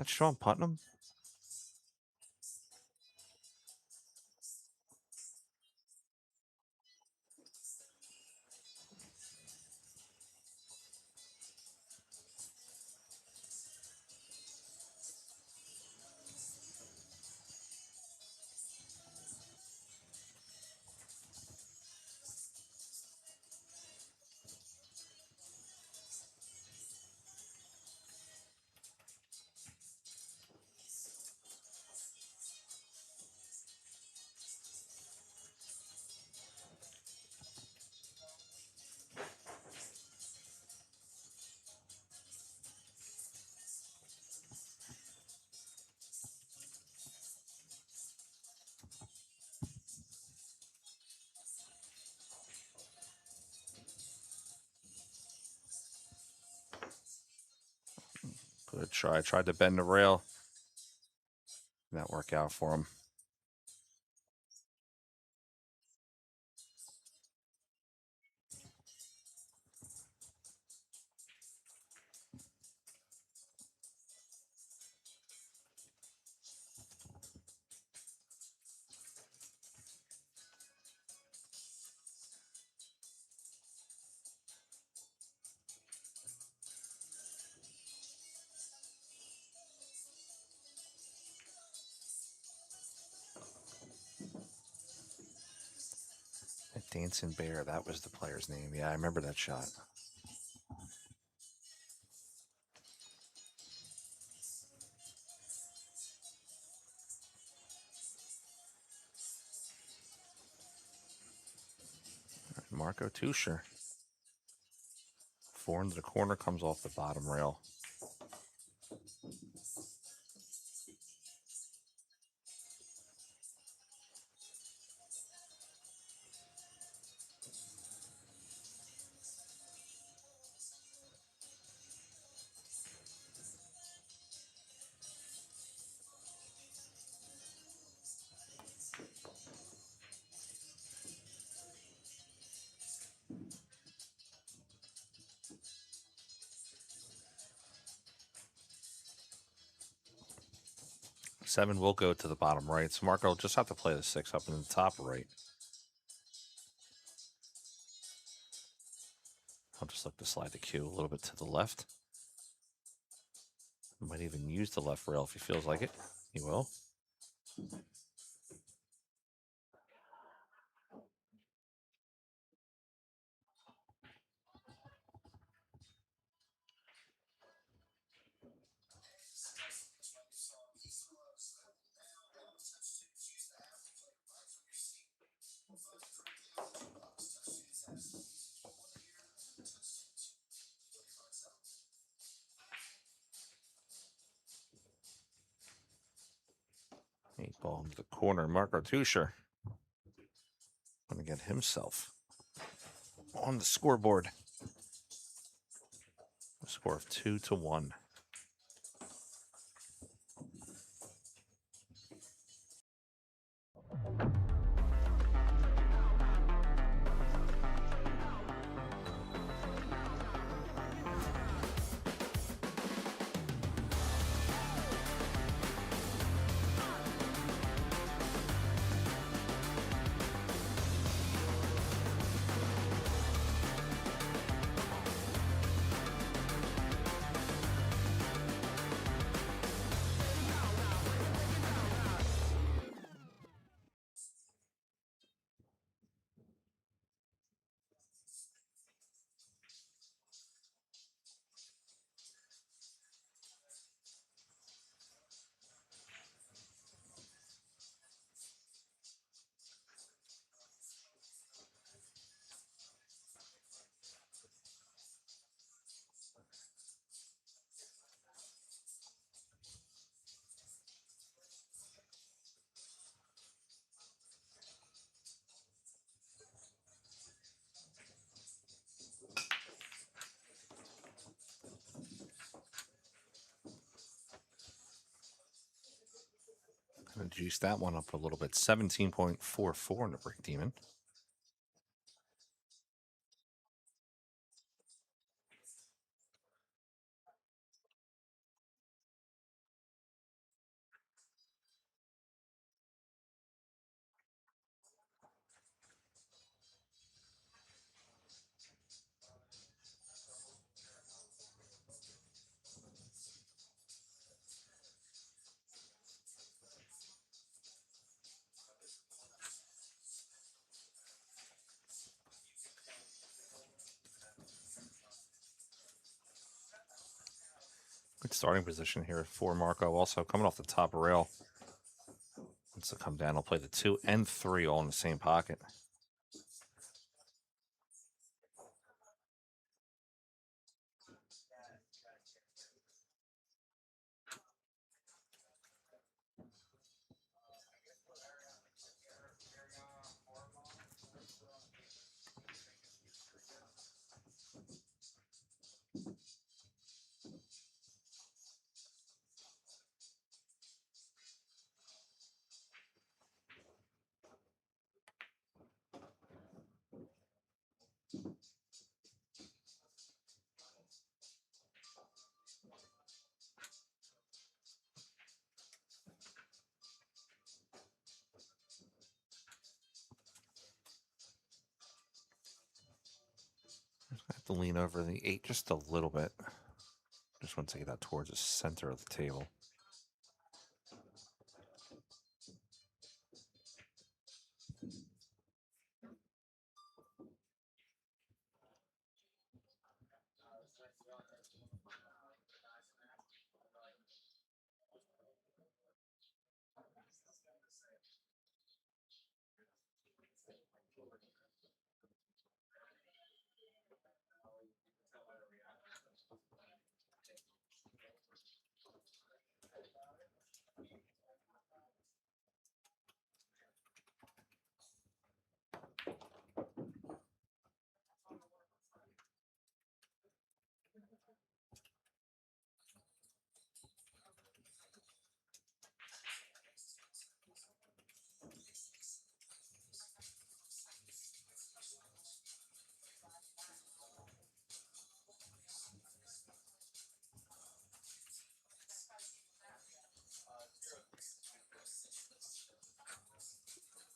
Sean Putnam? Good try. Tried to bend the rail. Did not work out for him. Dancing Bear, that was the player's name. Yeah, I remember that shot. Marco Tuscher. 4 into the corner, comes off the bottom rail. Seven will go to the bottom right. So Marco will just have to play the 6 up in the top right. I'll just look to slide the cue a little bit to the left. Might even use the left rail if he feels like it. He will. 8 ball into the corner. Marco Tuscher going to get himself on the scoreboard. A score of 2-1. to juice that one up a little bit. 17.44 in the Brick Demon. Good starting position here for Marco. Also coming off the top rail. Wants to come down. He'll play the 2 and 3 all in the same pocket. I have to lean over the 8 just a little bit. Just want to take that towards the center of the table.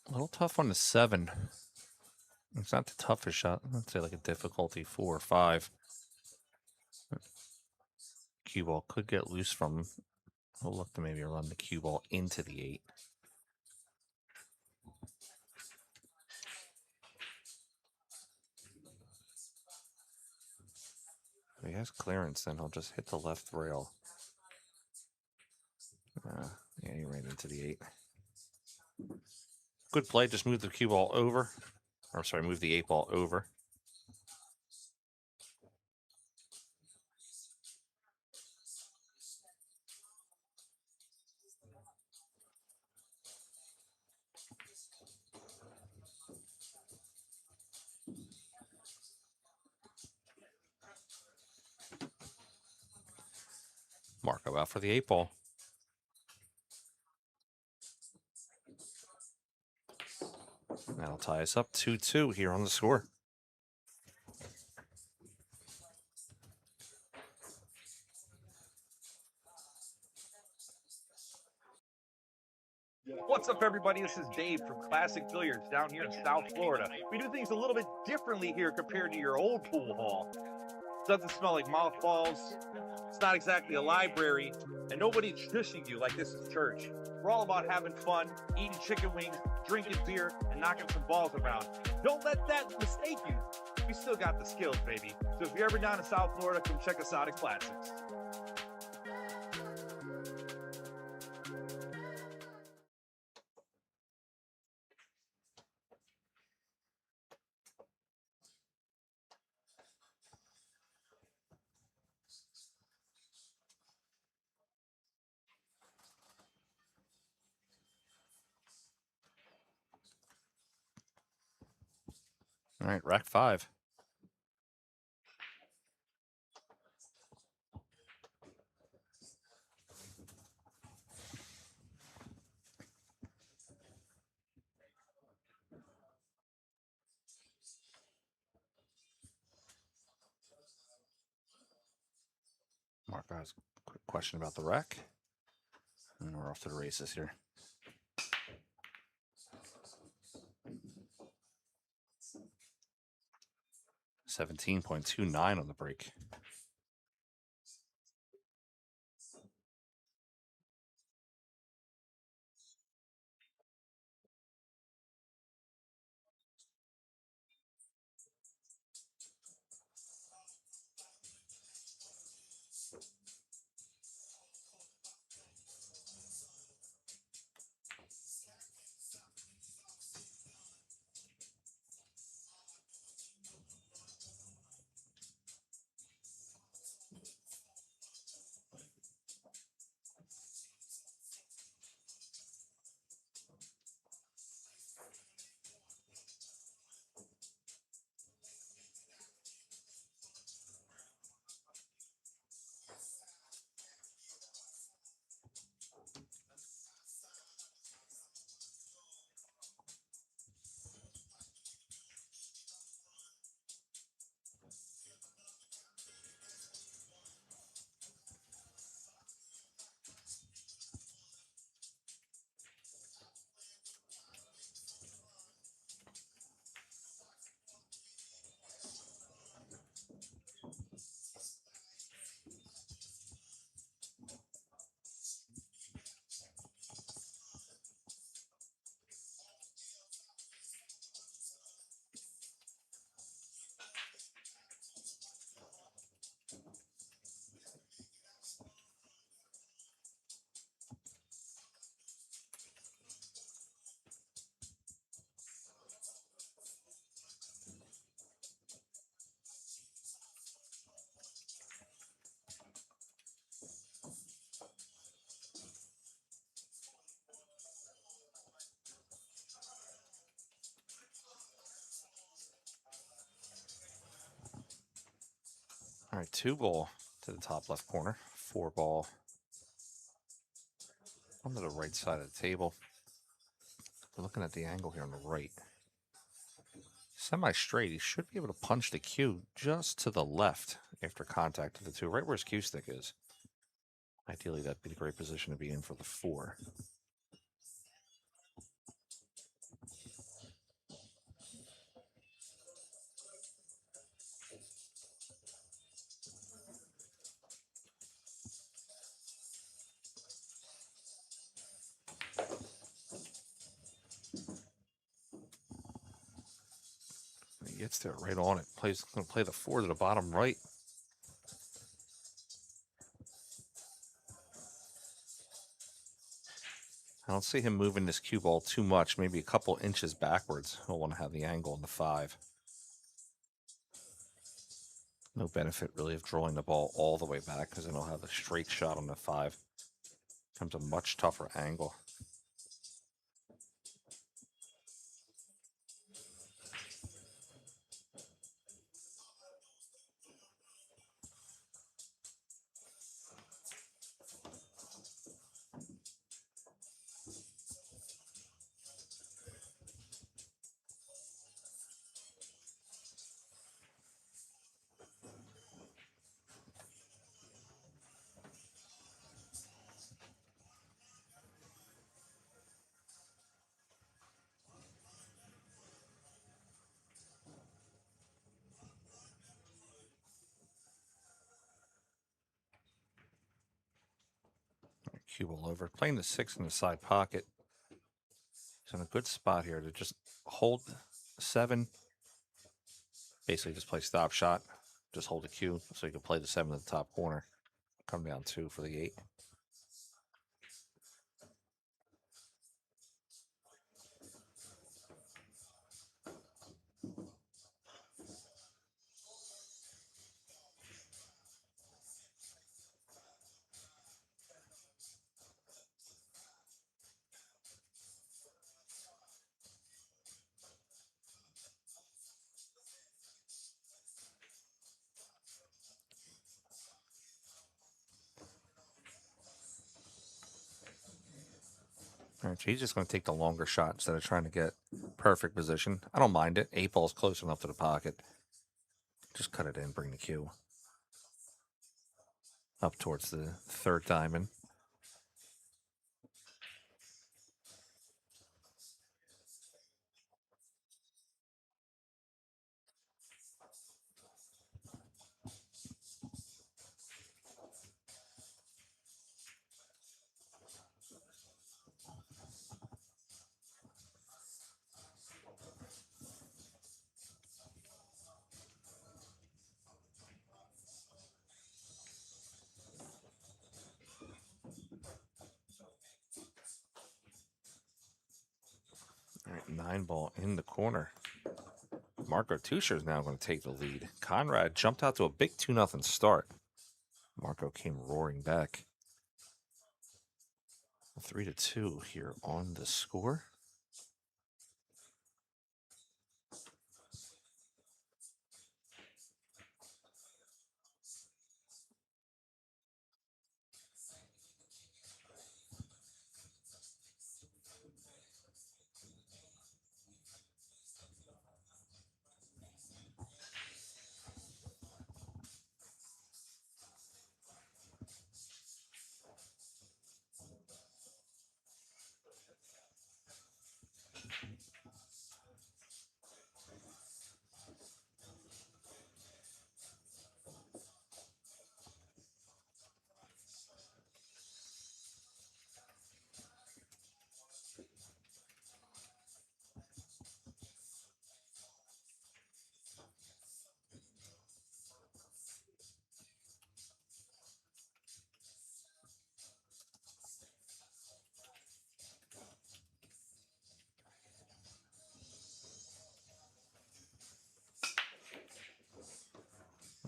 A little tough on the 7. It's not the toughest shot. I'd say like a difficulty 4 or 5. Cue ball could get loose from him. We'll look to maybe run the cue ball into the 8. If he has clearance, then he'll just hit the left rail. Yeah, he ran into the 8. Good play. Just move the cue ball over. Or sorry, move the 8 ball over. Marco out for the 8 ball. That'll tie us up 2-2 here on the score. What's up, everybody? This is Dave from Classic Billiards down here in South Florida. We do things a little bit differently here compared to your old pool hall. Doesn't smell like mothballs. It's not exactly a library, and nobody's shushing you like this is church. We're all about having fun, eating chicken wings, drinking beer, and knocking some balls around. Don't let that mistake you. We still got the skills, baby. So if you're ever down in South Florida, come check us out at Classics. All right, rack 5. Rocco has a quick question about the rack. And we're off to the races here. 17.29 on the break. All right, 2 ball to the top left corner, 4 ball onto the right side of the table. We're looking at the angle here on the right. Semi-straight, he should be able to punch the cue just to the left after contact of the 2, right where his cue stick is. Ideally, that'd be the great position to be in for the 4. He gets there right on it. Going to play the 4 to the bottom right. I don't see him moving this cue ball too much, maybe a couple inches backwards. He'll want to have the angle on the 5. No benefit really of drawing the ball all the way back because then he'll have a straight shot on the 5. Becomes a much tougher angle. Cue ball over. Playing the 6 in the side pocket. He's in a good spot here to just hold 7. Basically just play stop shot. Just hold the cue so you can play the 7 at the top corner. Come down 2 for the 8. All right, so he's just going to take the longer shot instead of trying to get perfect position. I don't mind it. 8 ball's close enough to the pocket. Just cut it in, bring the cue. up towards the third diamond. All right, 9-ball in the corner. Marco Tuscher is now going to take the lead. Conrad jumped out to a big 2-0 start. Marco came roaring back. 3-2 here on the score.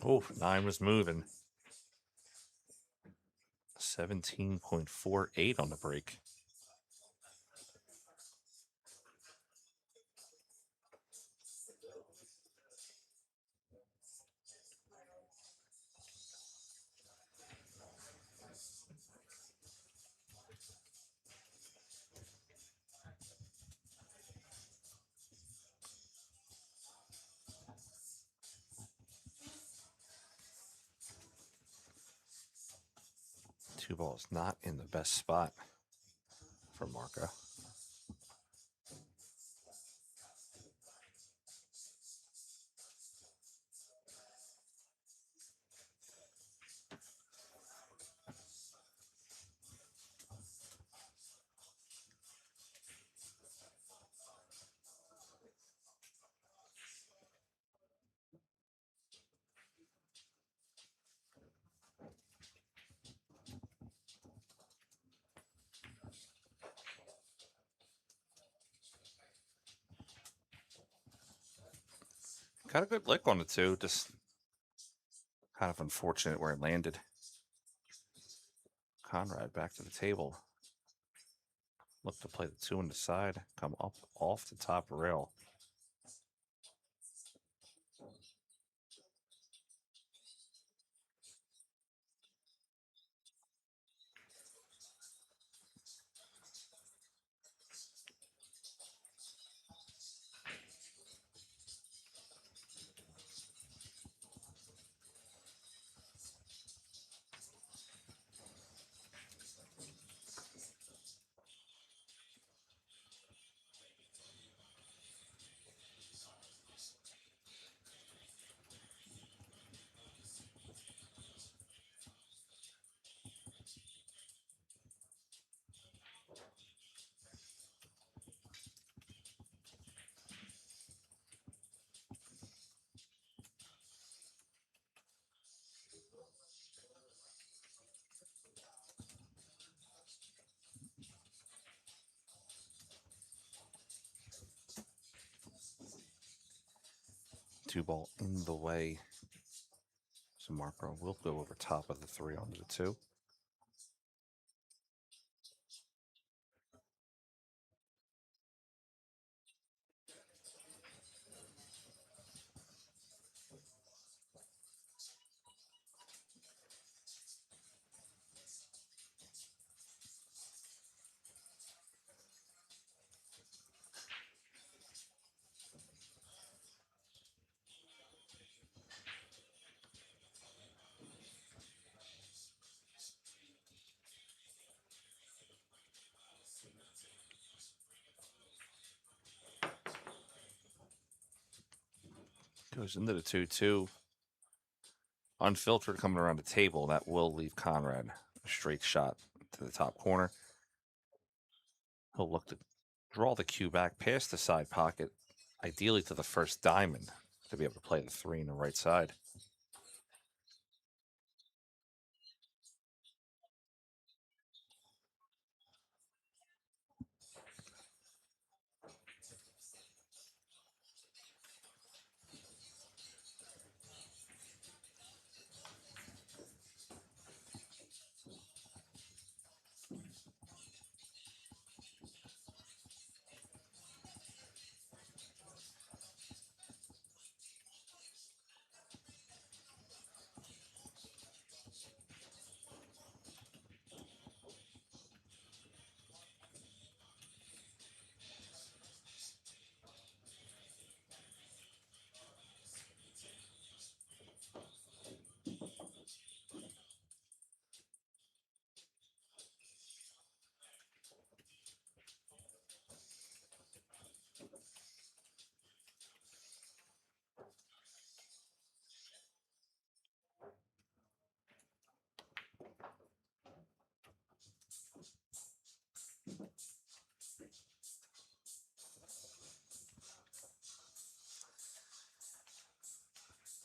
Oh, 9 was moving. 17.48 on the break. Two balls not in the best spot for Marco. Got a good lick on the 2, just kind of unfortunate where it landed. Conrad back to the table. Look to play the 2 on the side, come up off the top rail. Two ball in the way. So Marco will go over top of the 3 onto the 2. Goes into the 2-2. Unfiltered coming around the table. That will leave Conrad a straight shot to the top corner. He'll look to draw the cue back past the side pocket, ideally to the first diamond, to be able to play the 3 in the right side.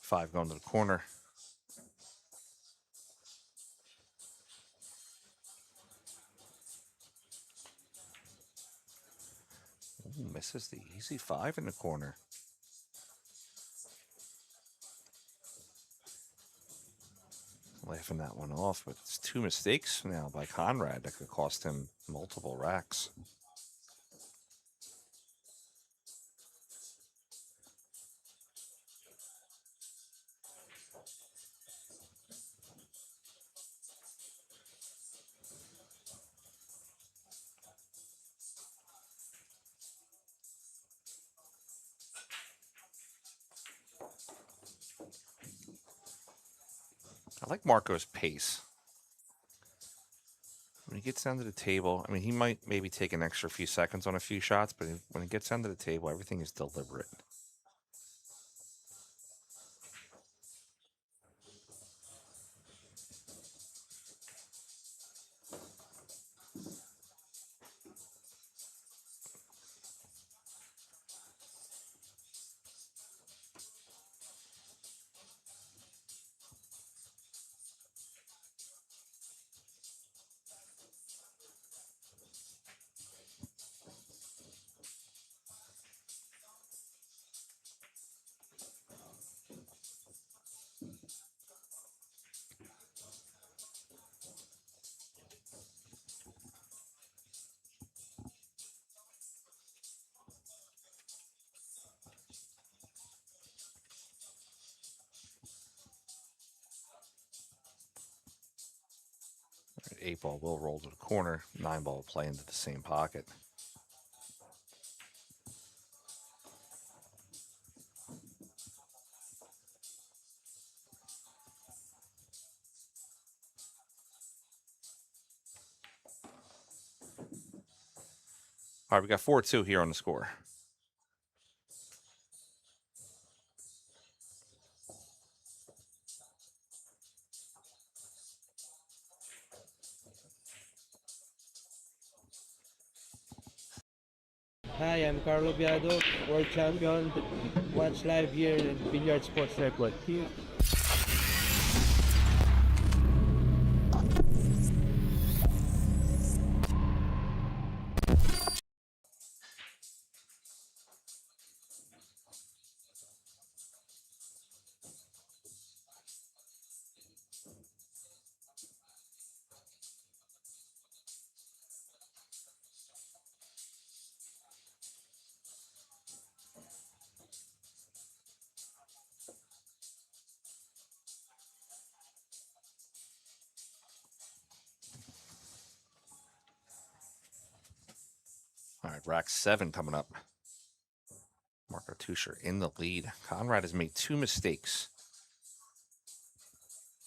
Five going to the corner. Ooh, misses the easy 5 in the corner. Laughing that one off, but it's 2 mistakes now by Conrad that could cost him multiple racks. I like Marco's pace. When he gets down to the table, I mean, he might maybe take an extra few seconds on a few shots, but when he gets down to the table, everything is deliberate. Eight ball will roll to the corner. 9 ball will play into the same pocket. All right, we got 4-2 here on the score. Hi, I'm Carlo Biado, world champion. Watch live here in Billiard Sports Network. Here. All right, rack 7 coming up. Marco Tuscher in the lead. Conrad has made 2 mistakes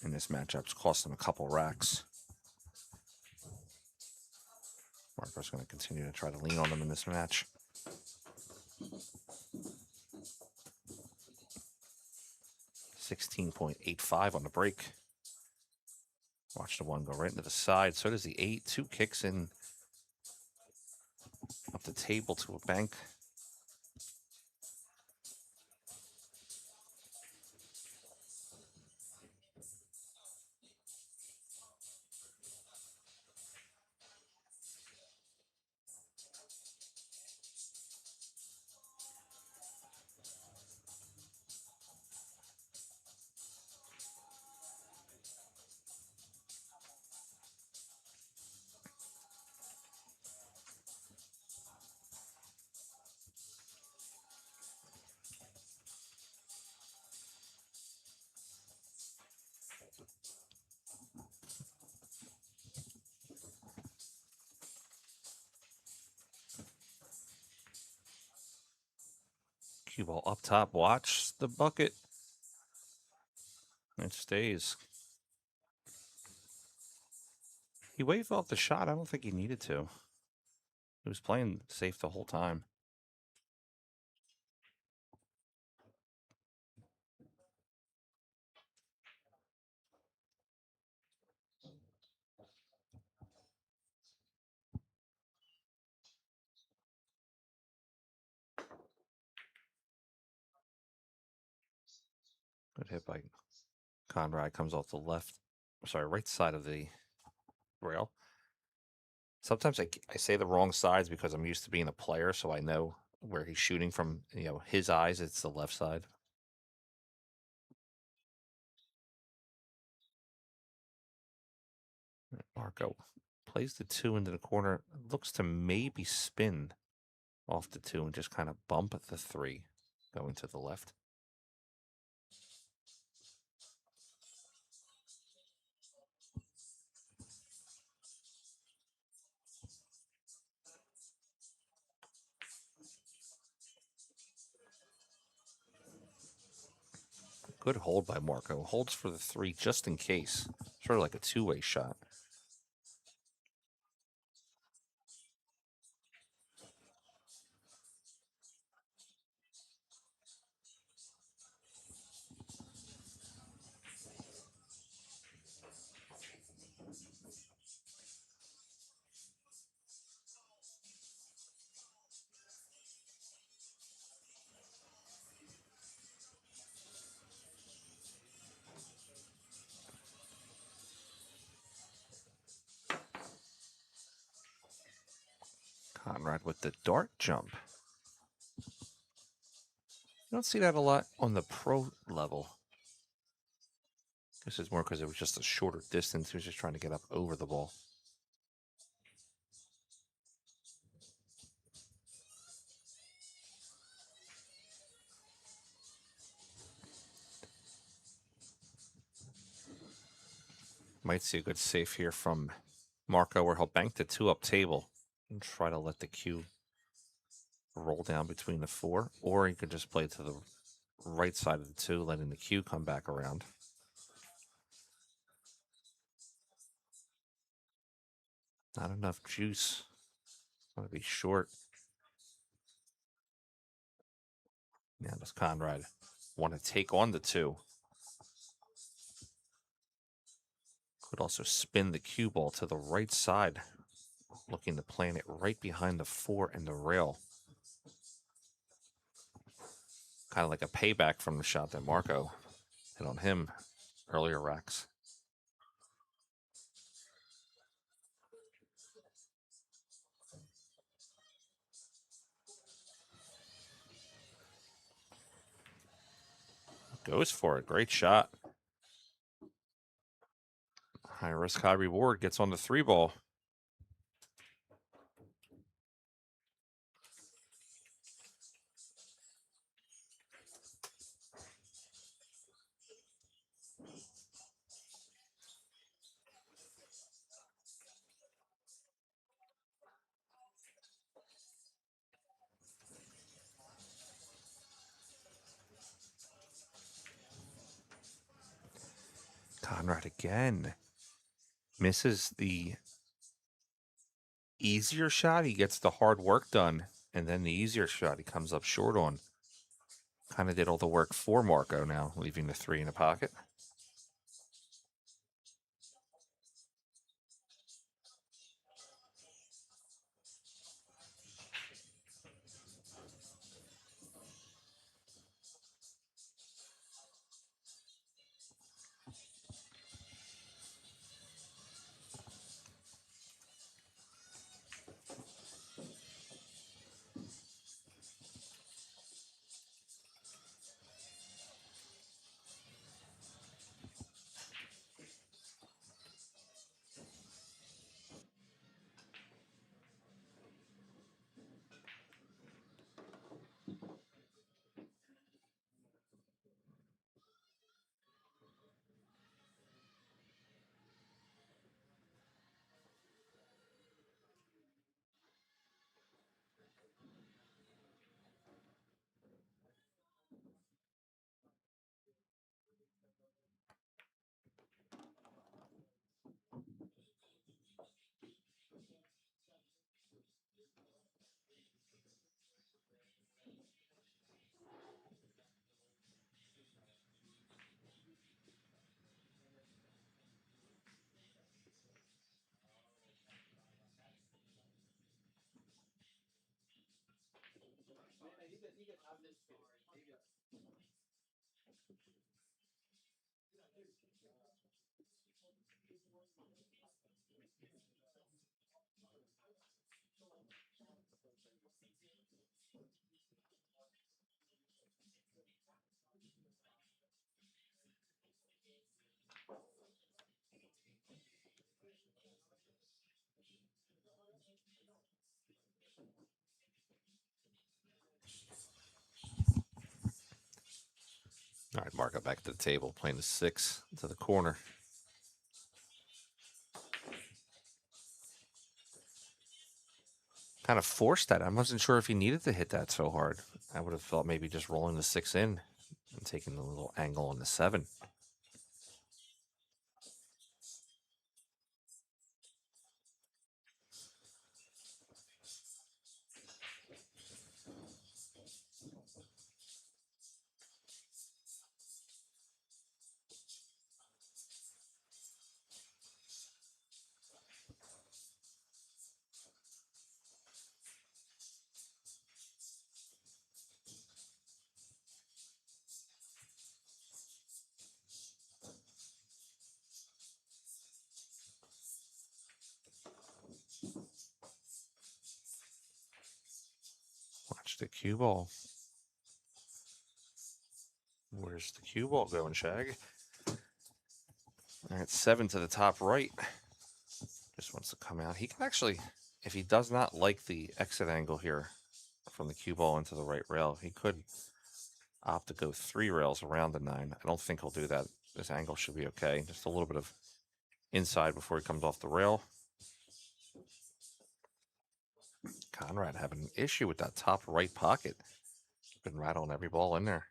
in this matchup. It's cost him a couple racks. Marco's going to continue to try to lean on him in this match. 16.85 on the break. Watch the one go right into the side. So does the 8. 2 kicks in up the table to a bank. Cue ball up top. Watch the bucket. It stays. He waved off the shot. I don't think he needed to. He was playing safe the whole time. Good hit by Conrad. Comes off the left. Sorry, right side of the rail. Sometimes I say the wrong sides because I'm used to being a player, so I know where he's shooting from. You know, his eyes, it's the left side. Marco plays the 2 into the corner. Looks to maybe spin off the 2 and just kind of bump the 3 going to the left. Good hold by Marco. Holds for the 3 just in case. Sort of like a two-way shot. Conrad with the dart jump. You don't see that a lot on the pro level. This is more because it was just a shorter distance. He was just trying to get up over the ball. Might see a good save here from Marco where he'll bank the 2 up table and try to let the cue roll down between the 4, or he could just play to the right side of the 2, letting the cue come back around. Not enough juice. Want to be short. Now does Conrad want to take on the 2? Could also spin the cue ball to the right side, looking to plant it right behind the 4 and the rail. Kind of like a payback from the shot that Marco hit on him earlier racks. Goes for it. Great shot. High risk, high reward. Gets on the 3 ball. Conrad again. Misses the easier shot. He gets the hard work done. And then the easier shot he comes up short on. Kind of did all the work for Marco now, leaving the 3 in the pocket. All right, Marco back to the table, playing the 6 to the corner. Kind of forced that. I wasn't sure if he needed to hit that so hard. I would have thought maybe just rolling the 6 in and taking the little angle on the 7. Watch the cue ball. Where's the cue ball going, Shag? All right, 7 to the top right. Just wants to come out. He can actually, if he does not like the exit angle here from the cue ball into the right rail, he could opt to go 3 rails around the 9. I don't think he'll do that. This angle should be okay. Just a little bit of inside before he comes off the rail. Conrad having an issue with that top right pocket. Been rattling every ball in there.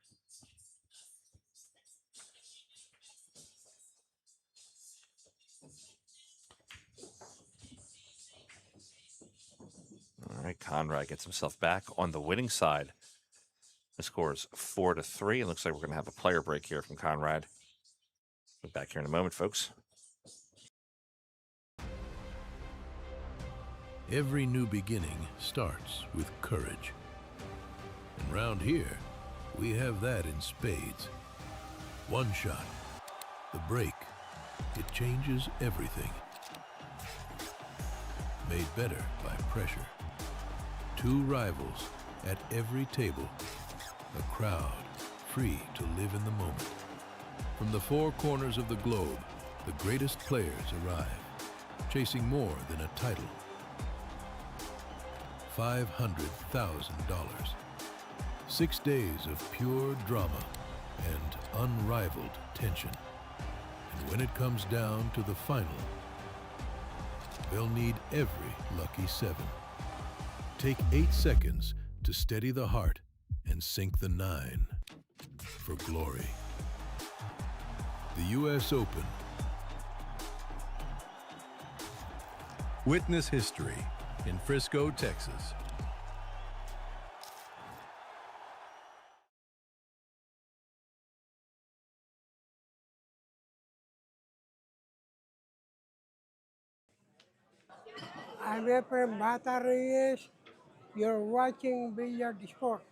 All right, Conrad gets himself back on the winning side. The score is 4-3. It looks like we're going to have a player break here from Conrad. We'll be back here in a moment, folks. Every new beginning starts with courage. And round here, we have that in spades. One shot, the break, it changes everything. Made better by pressure. 2 rivals at every table. A crowd free to live in the moment. From the 4 corners of the globe, the greatest players arrive, chasing more than a title. $500,000. 6 days of pure drama and unrivaled tension. And when it comes down to the final, they'll need every lucky 7. Take 8 seconds to steady the heart and sink the 9 for glory. The U.S. Open. Witness history in Frisco, Texas. I'm Efrem Bata Reyes. You're watching Billiard Sport.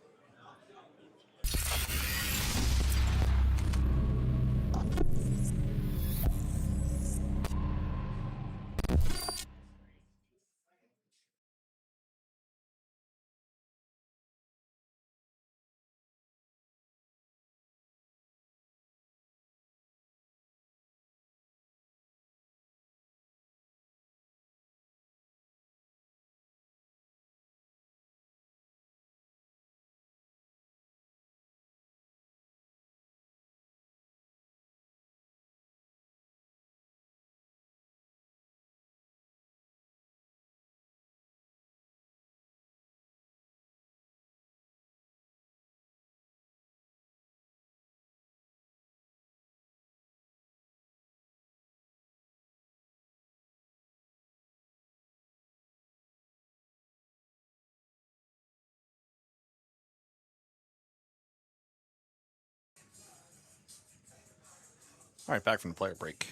All right, back from the player break.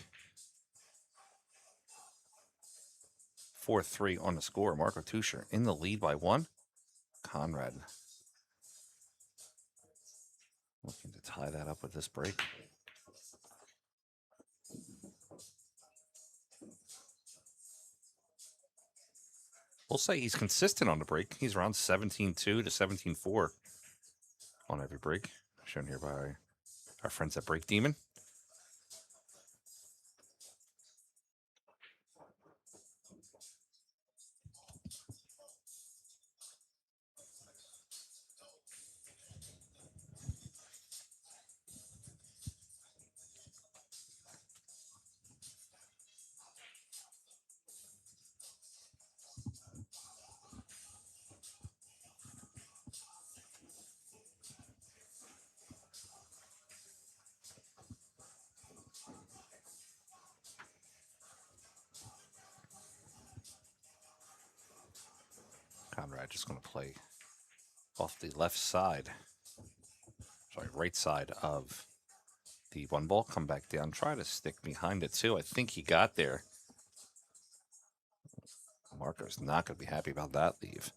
4-3 on the score. Marco Tuscher in the lead by 1. Conrad looking to tie that up with this break. We'll say he's consistent on the break. He's around 17-2 to 17-4 on every break, shown here by our friends at Break Demon. Conrad just going to play off the left side, right side of the 1 ball, come back down, try to stick behind it too. I think he got there. Marco's not going to be happy about that leave.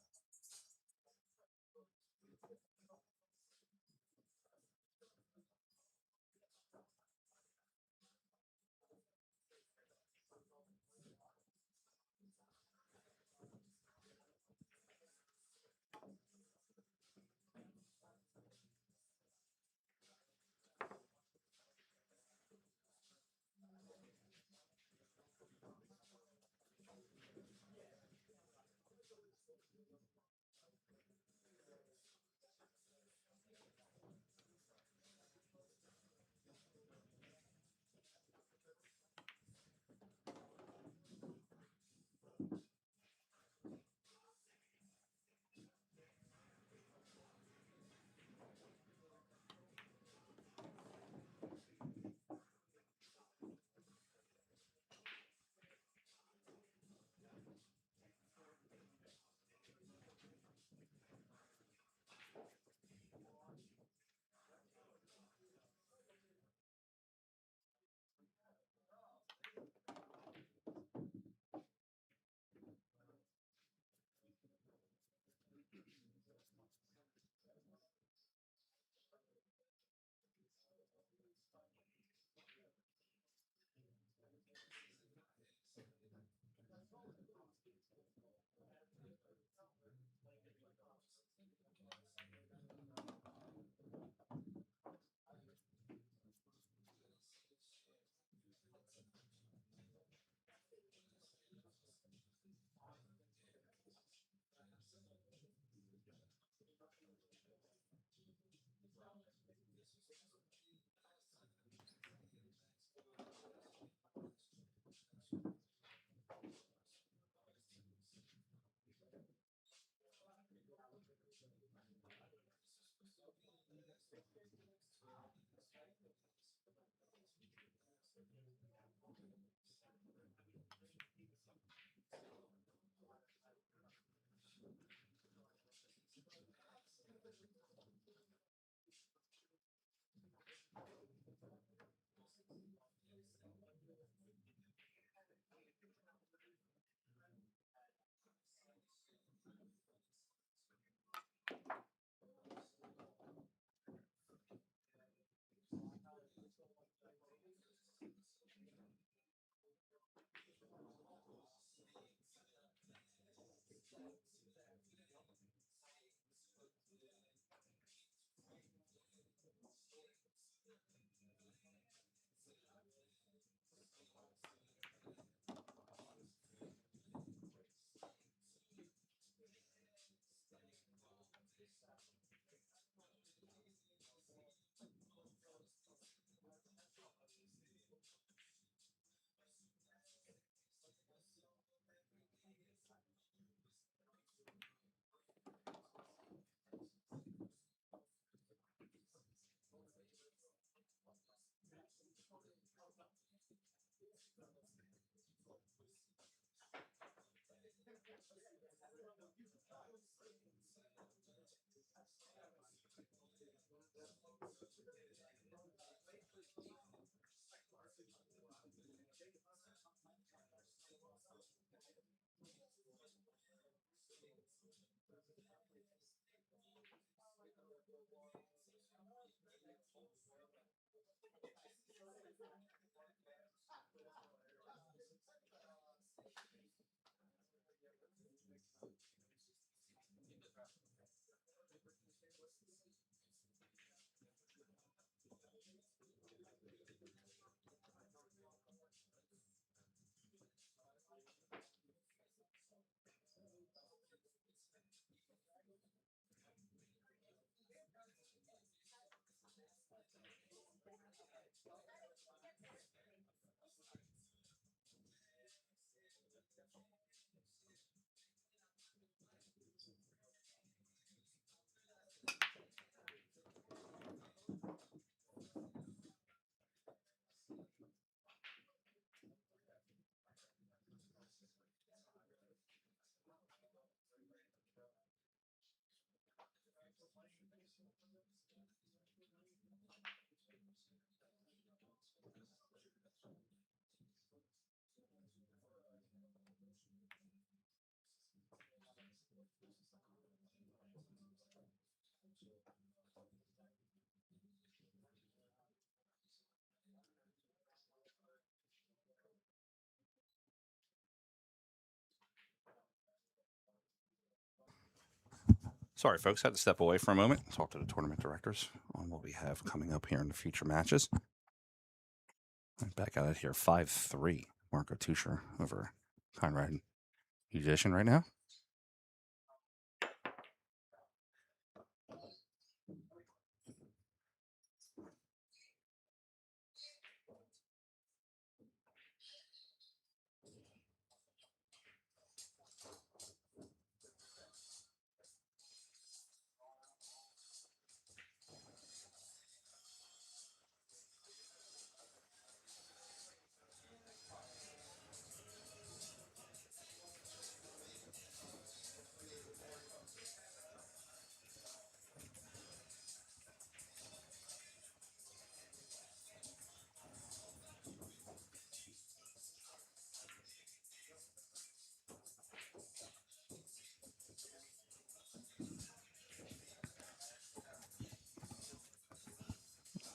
Sorry, folks. Had to step away for a moment. Talk to the tournament directors on what we have coming up here in the future matches. Back at it here, 5-3. Marco Tuscher over Conrad Musician right now.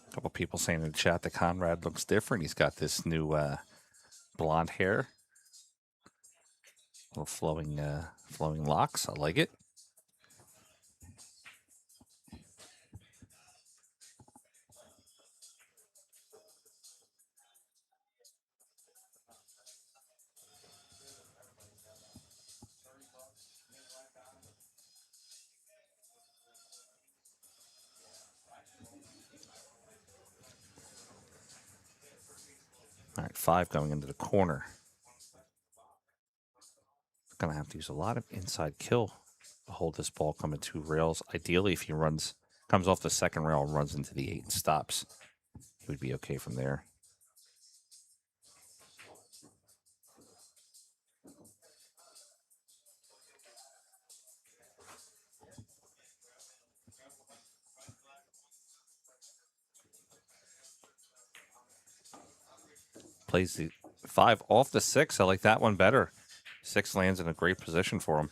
A couple people saying in the chat that Conrad looks different. He's got this new blonde hair, little flowing locks. I like it. All right, 5 going into the corner. Gonna have to use a lot of inside kill to hold this ball coming 2 rails. Ideally, if he comes off the second rail and runs into the 8 and stops, he would be okay from there. Plays the 5 off the 6. I like that one better. 6 lands in a great position for him.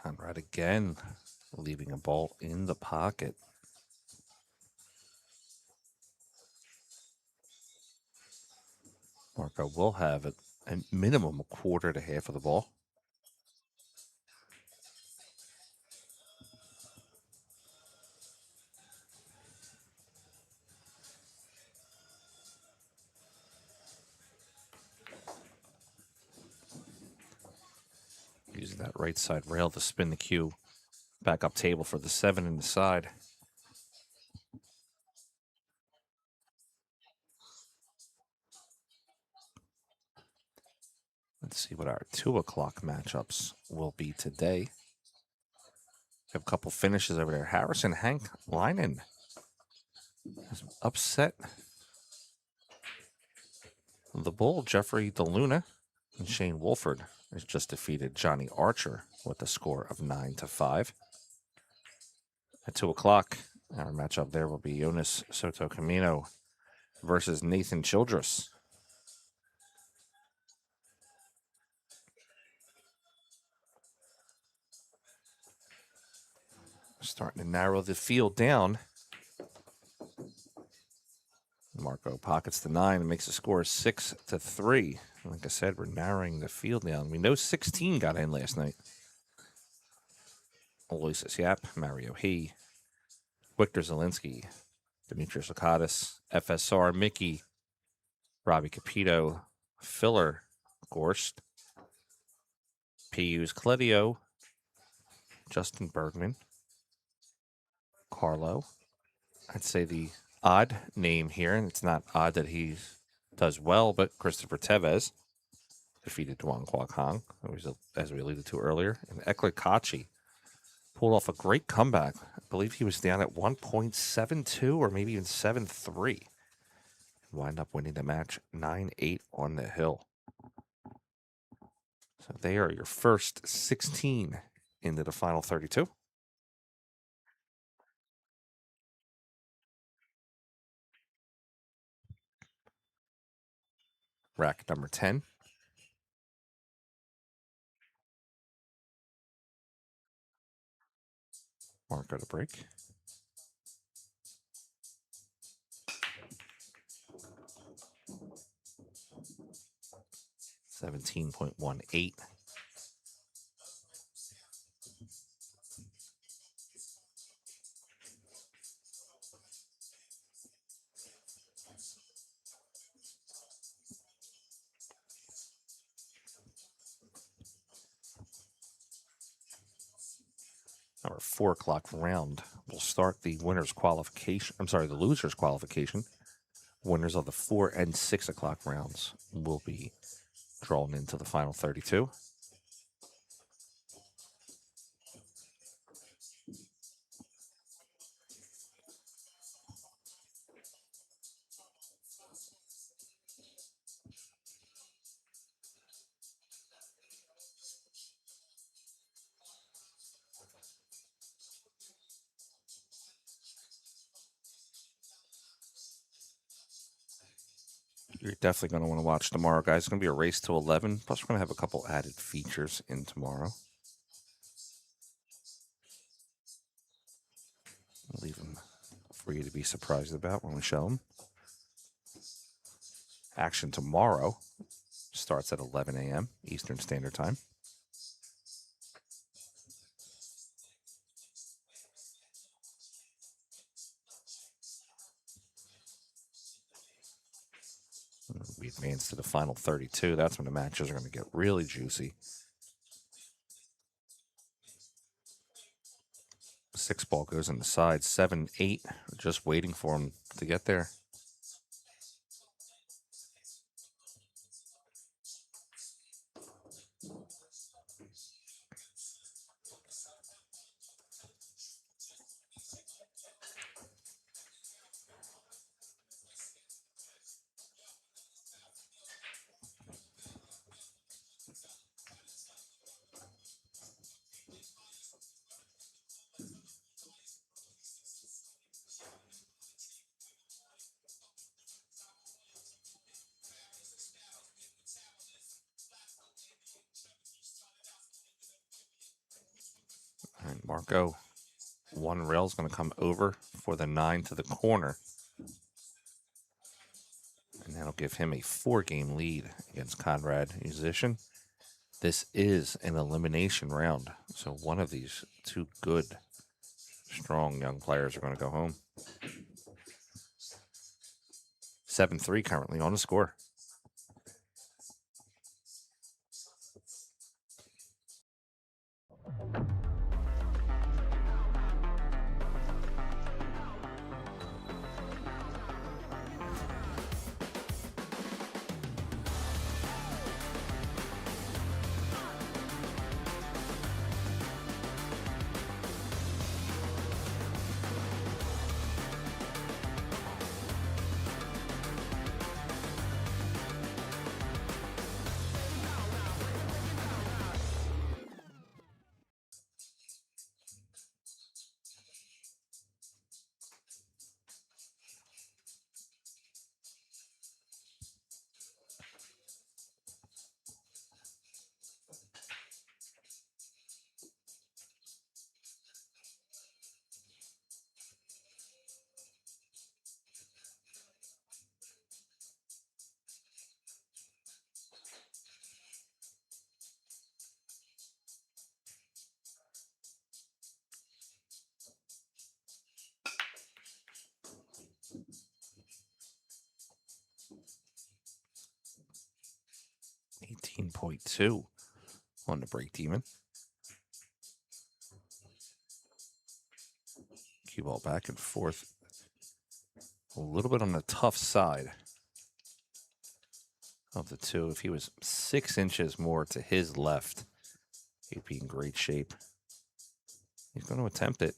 Conrad again, leaving a ball in the pocket. Marco will have it at minimum a quarter to half of the ball. Using that right side rail to spin the cue back up table for the 7 in the side. Let's see what our 2 o'clock matchups will be today. We have a couple finishes over there. Harrison Hank Leinen has upset the Bull. Jeffrey DeLuna and Shane Wolford has just defeated Johnny Archer with a score of 9-5. At 2 o'clock, our matchup there will be Jonas Soto Camino versus Nathan Childress. Starting to narrow the field down. Marco pockets the 9 and makes the score 6-3. Like I said, we're narrowing the field down. We know 16 got in last night. Aloysius Yap, Mario He, Victor Zielinski, Demetrius Lakatos, FSR, Mickey, Robbie Capito, Filler, Gorst, PU's Cledio, Justin Bergman, Carlo. I'd say the odd name here, and it's not odd that he does well, but Christopher Tevez defeated Duan Kwok Hong, as we alluded to earlier. And Ekler Kachi pulled off a great comeback. I believe he was down at 1.72 or maybe even 7-3. Wind up winning the match 9-8 on the hill. So they are your first 16 into the final 32. Rack number 10. Marco to break. 17.18. Our 4 o'clock round will start the winner's qualification. I'm sorry, the loser's qualification. Winners of the 4 and 6 o'clock rounds will be drawn into the final 32. You're definitely going to want to watch tomorrow, guys. It's going to be a race to 11. Plus, we're going to have a couple added features in tomorrow. I'll leave them for you to be surprised about when we show them. Action tomorrow starts at 11 a.m. Eastern Standard Time. We advance to the final 32. That's when the matches are going to get really juicy. 6 ball goes in the side. 7, 8. Just waiting for him to get there. All right, Marco. One rail is going to come over for the 9 to the corner. And that'll give him a 4-game lead against Conrad Musician. This is an elimination round. So one of these 2 good, strong young players are going to go home. 7-3 currently on the score. 9.2 on the break demon. Cue ball back and forth. A little bit on the tough side of the two. If he was 6 inches more to his left, he'd be in great shape. He's going to attempt it.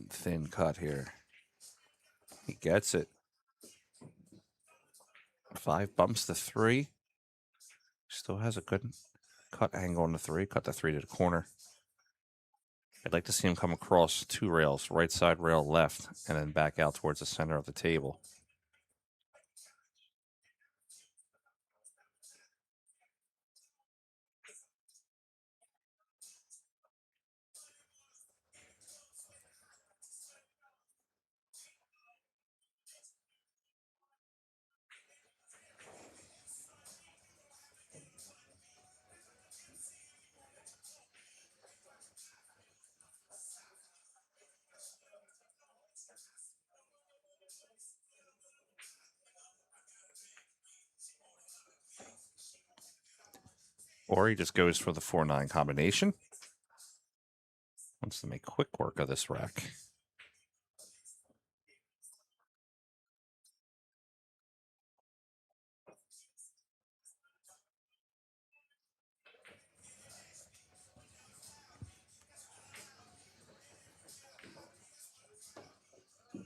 Thin cut here. He gets it. 5 bumps to 3. Still has a good cut angle on the 3. Cut the 3 to the corner. I'd like to see him come across 2 rails, right side rail left, and then back out towards the center of the table. Or he just goes for the 4-9 combination. Wants to make quick work of this rack.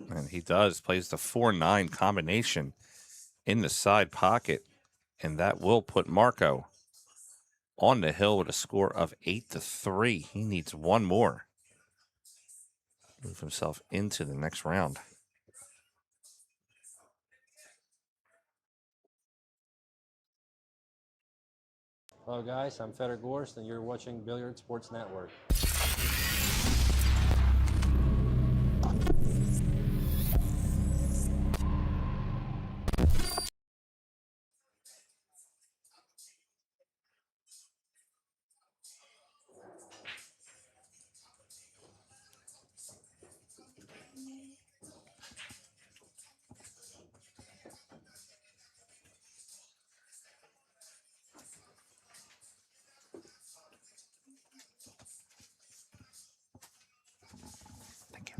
And he does. Plays the 4-9 combination in the side pocket. And that will put Marco on the hill with a score of 8-3. He needs one more. Move himself into the next round. Hello guys, I'm Feder Gorst and you're watching Billiard Sports Network. Thank you.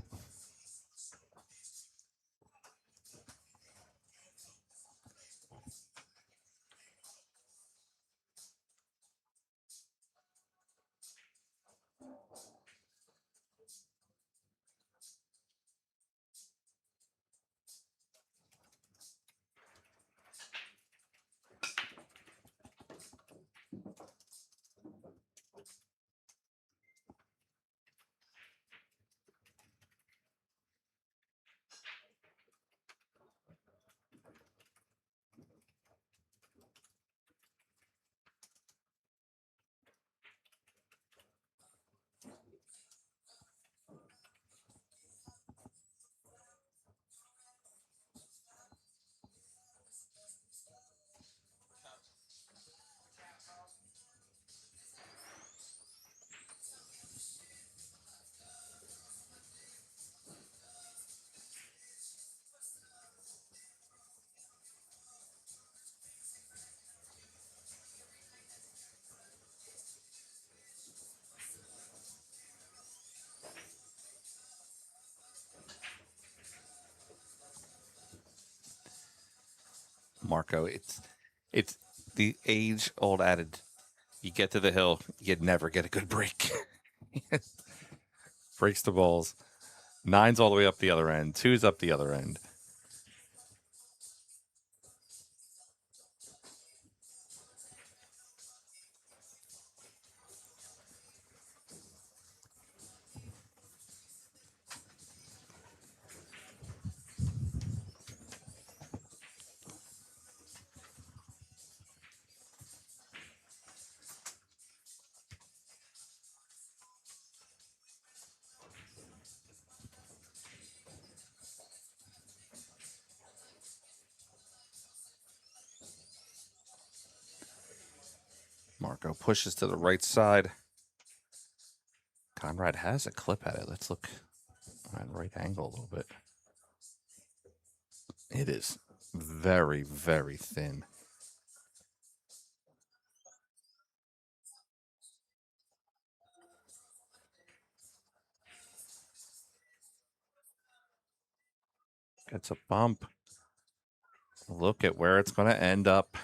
Marco, it's the age-old adage. You get to the hill, you'd never get a good break. Breaks the balls. 9's all the way up the other end. 2's up the other end. Marco pushes to the right side. Conrad has a clip at it. Let's look at right angle a little bit. It is very, very thin. Gets a bump. Look at where it's going to end up.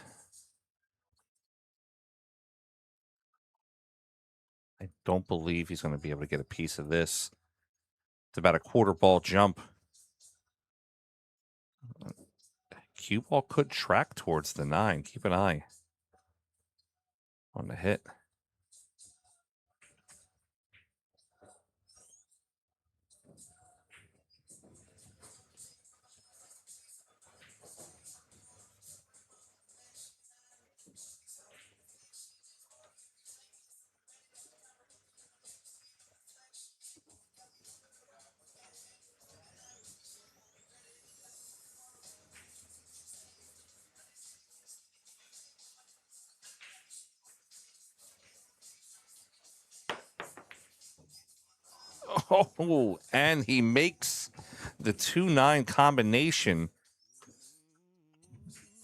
I don't believe he's going to be able to get a piece of this. It's about a quarter ball jump. Cue ball could track towards the 9. Keep an eye on the hit. Oh, and he makes the 2-9 combination.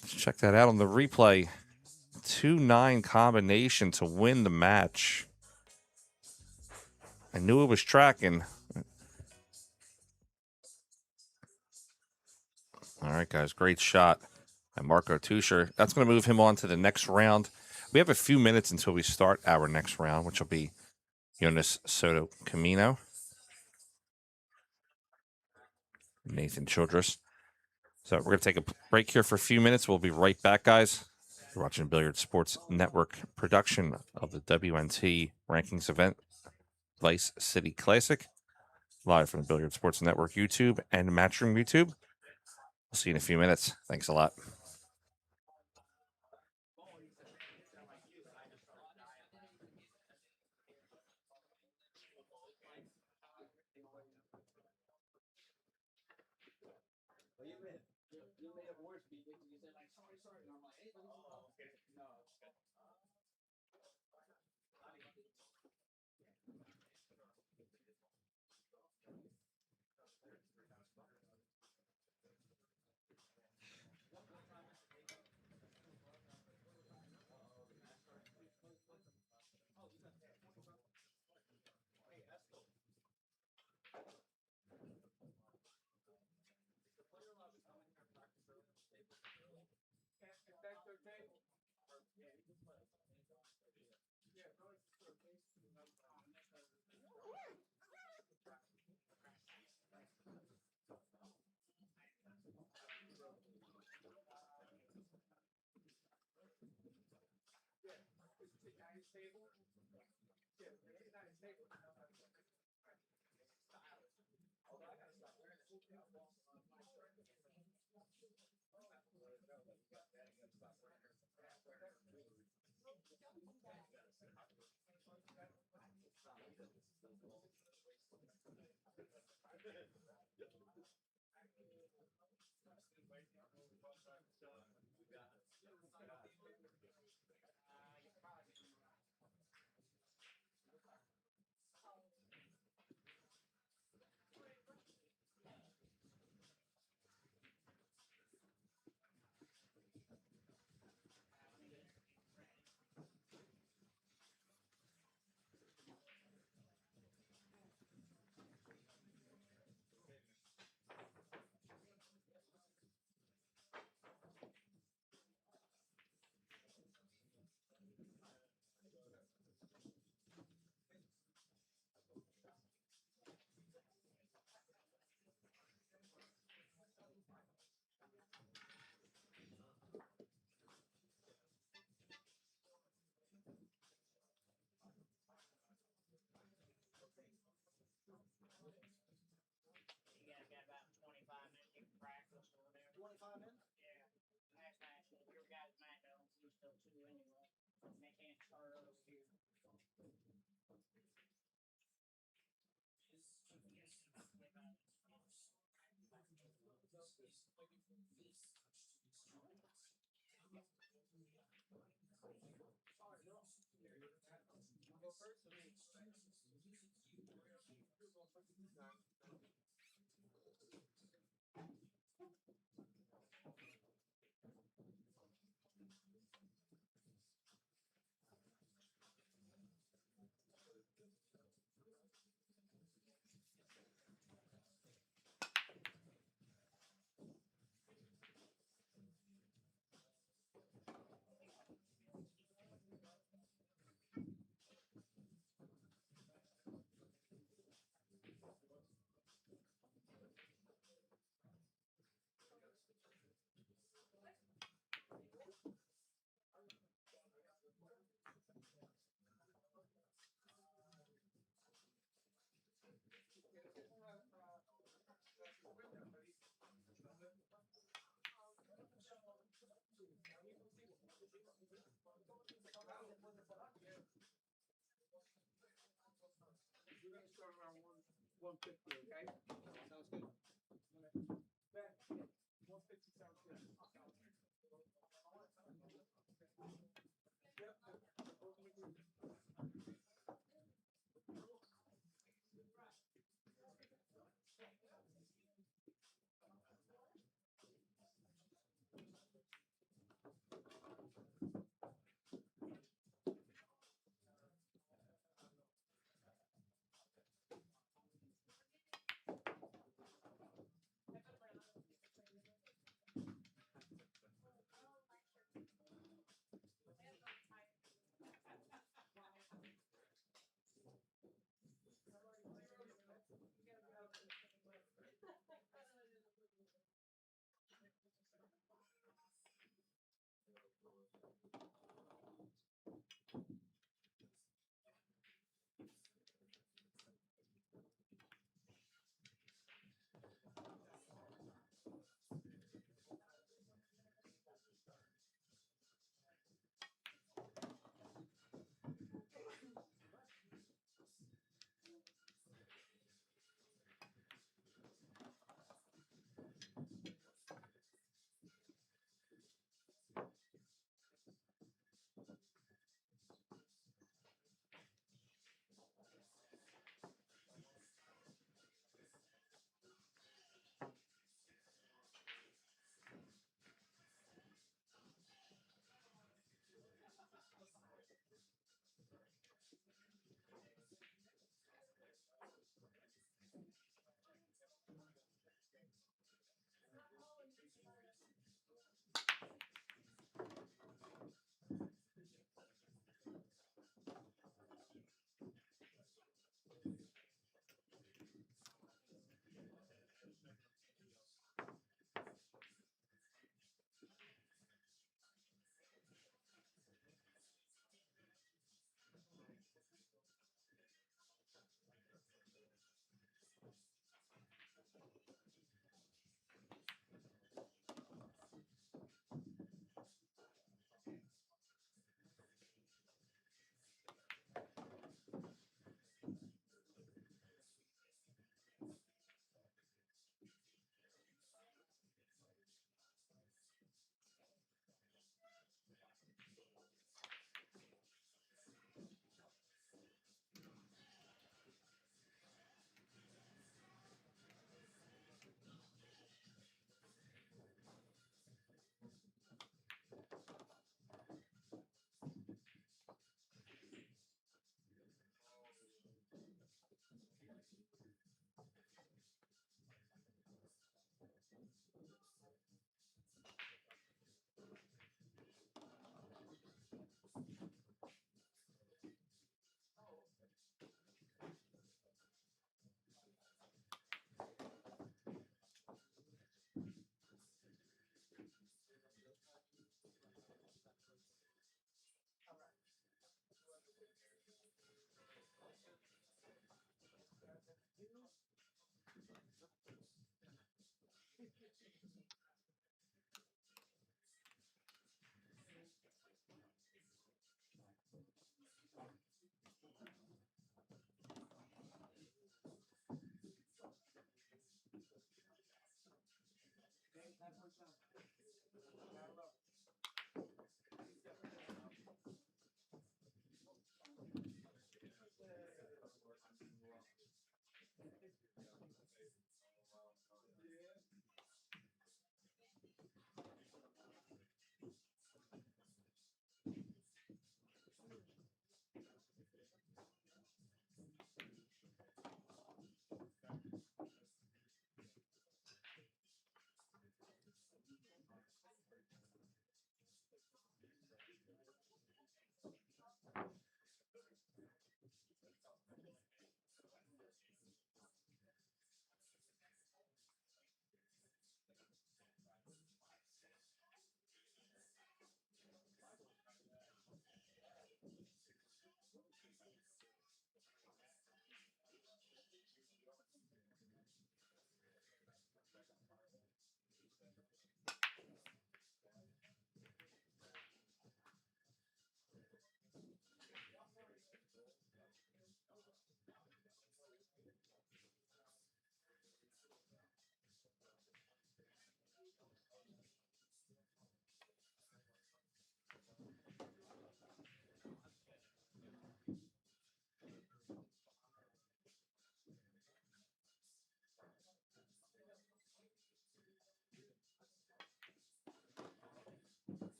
Let's check that out on the replay. 2-9 combination to win the match. I knew it was tracking. All right, guys, great shot by Marco Tuscher. That's going to move him on to the next round. We have a few minutes until we start our next round, which will be Jonas Soto Camino, Nathan Childress. So we're going to take a break here for a few minutes. We'll be right back, guys. You're watching Billiard Sports Network production of the WNT rankings event, Vice City Classic, live from the Billiard Sports Network YouTube and Matchroom YouTube. We'll see you in a few minutes. Thanks a lot.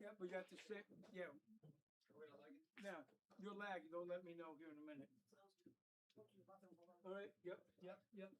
Yep, we got the sick. Yeah. Now, your lag, you'll let me know here in a minute. All right, yep, yep, yep.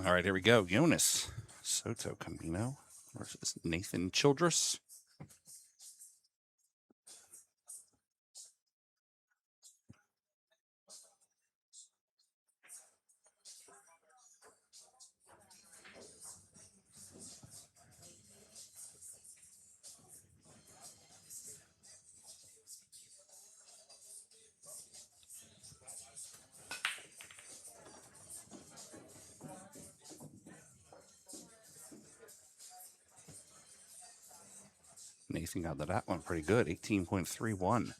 All right, here we go. Jonas Soto Camino versus Nathan Childress. Nathan got to that one pretty good, 18.31.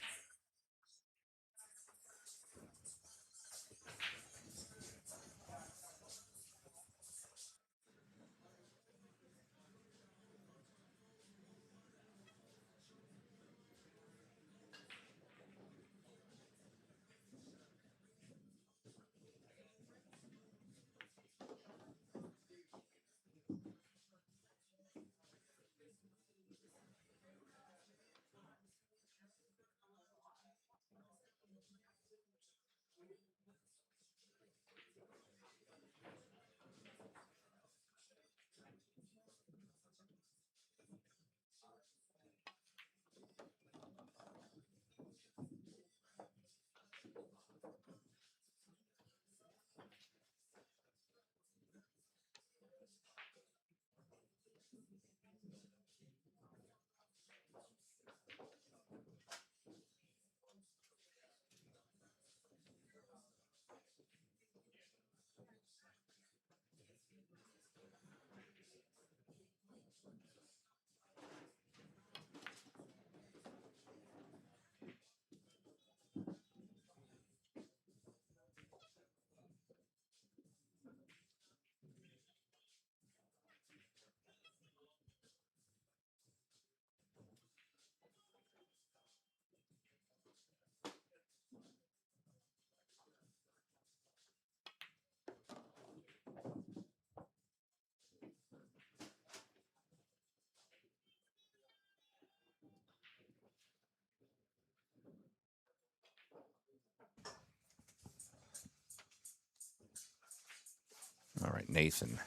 All right, Nathan.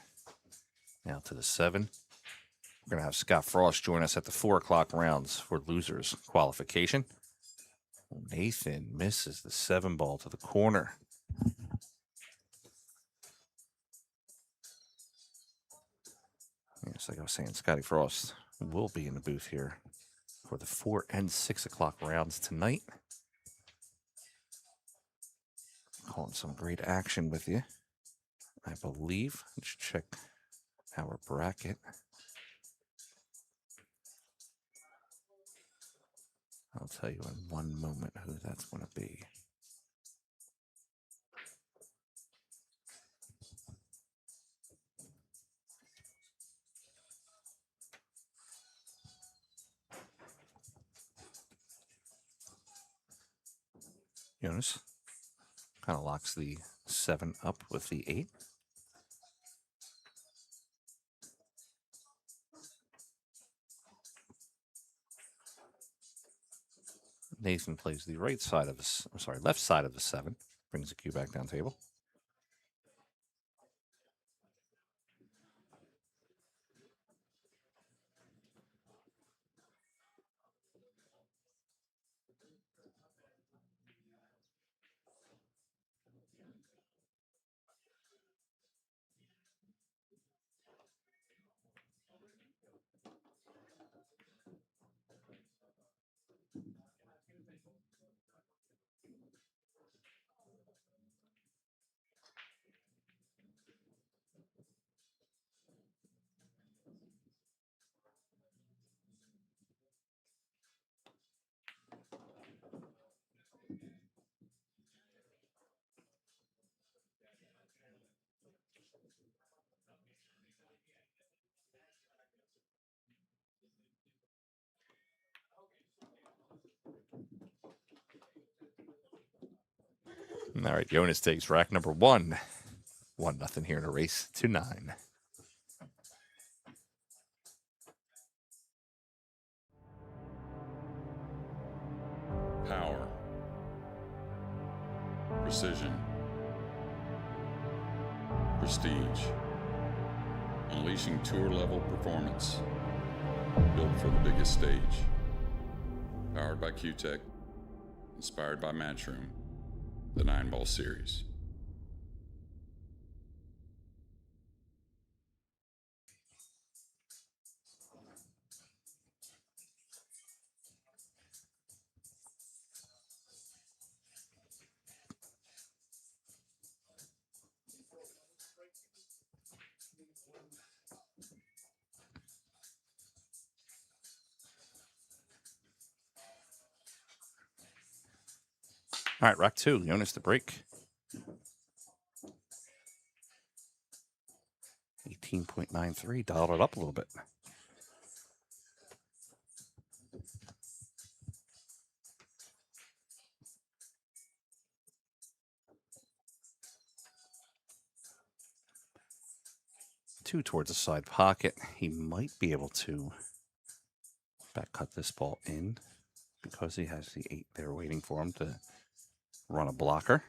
Now to the 7. We're going to have Scott Frost join us at the 4 o'clock rounds for losers qualification. Nathan misses the 7 ball to the corner. Yes, like I was saying, Scotty Frost will be in the booth here for the 4 and 6 o'clock rounds tonight. Calling some great action with you, I believe. Let's check our bracket. I'll tell you in one moment who that's going to be. Jonas kind of locks the 7 up with the 8. Nathan plays the right side of the, left side of the 7. Brings the cue back down table. All right, Jonas takes rack number 1. 1-0 here in a race to 9. Power, precision, prestige, unleashing tour-level performance, built for the biggest stage. Powered by Q-Tech, inspired by Matchroom, the Nineball series. All right, rack 2, Jonas the break. 18.93, dialed it up a little bit. Two towards the side pocket. He might be able to back cut this ball in because he has the 8 there waiting for him to run a blocker.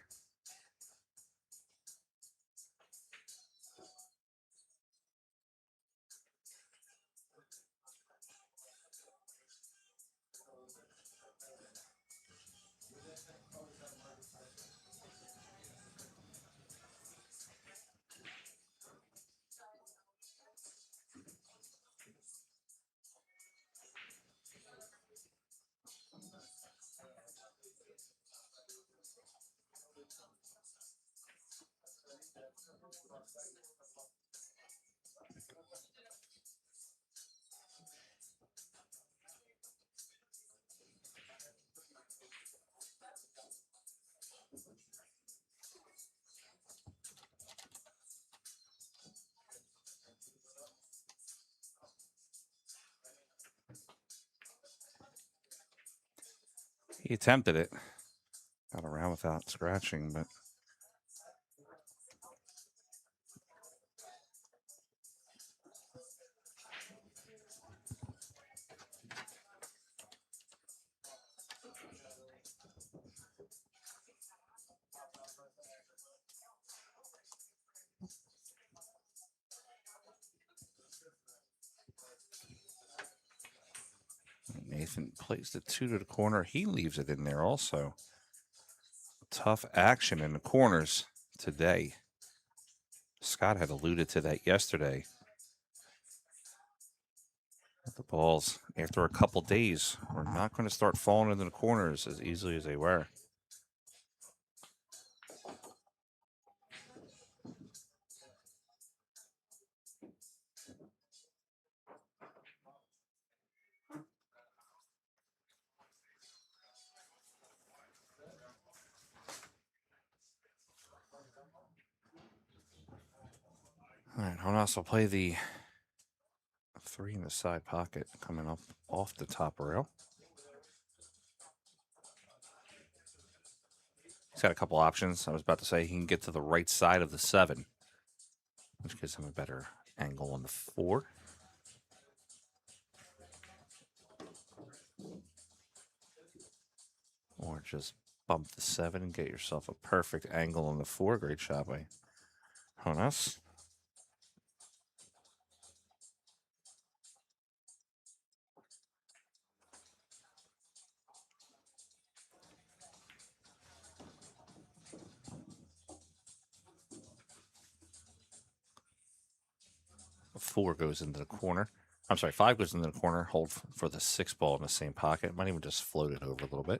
He attempted it. Got around without scratching, but Nathan plays the 2 to the corner. He leaves it in there also. Tough action in the corners today. Scott had alluded to that yesterday. The balls, after a couple days, are not going to start falling into the corners as easily as they were. All right, Jonas will play the 3 in the side pocket coming up off the top rail. He's got a couple options. I was about to say he can get to the right side of the 7, which gives him a better angle on the 4. Or just bump the 7 and get yourself a perfect angle on the 4. Great shot by Jonas. The 4 goes into the corner. I'm sorry, 5 goes into the corner. Hold for the 6 ball in the same pocket. Might even just float it over a little bit.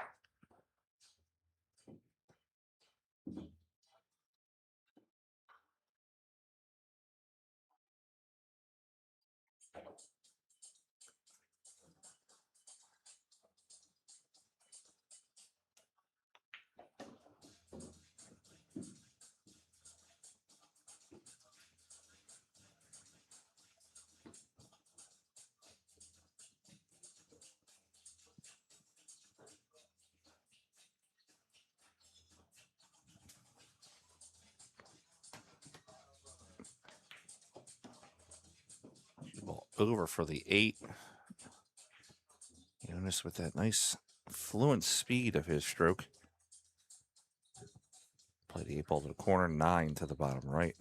over for the 8. Jonas with that nice fluent speed of his stroke. Play the 8 ball to the corner, 9 to the bottom right.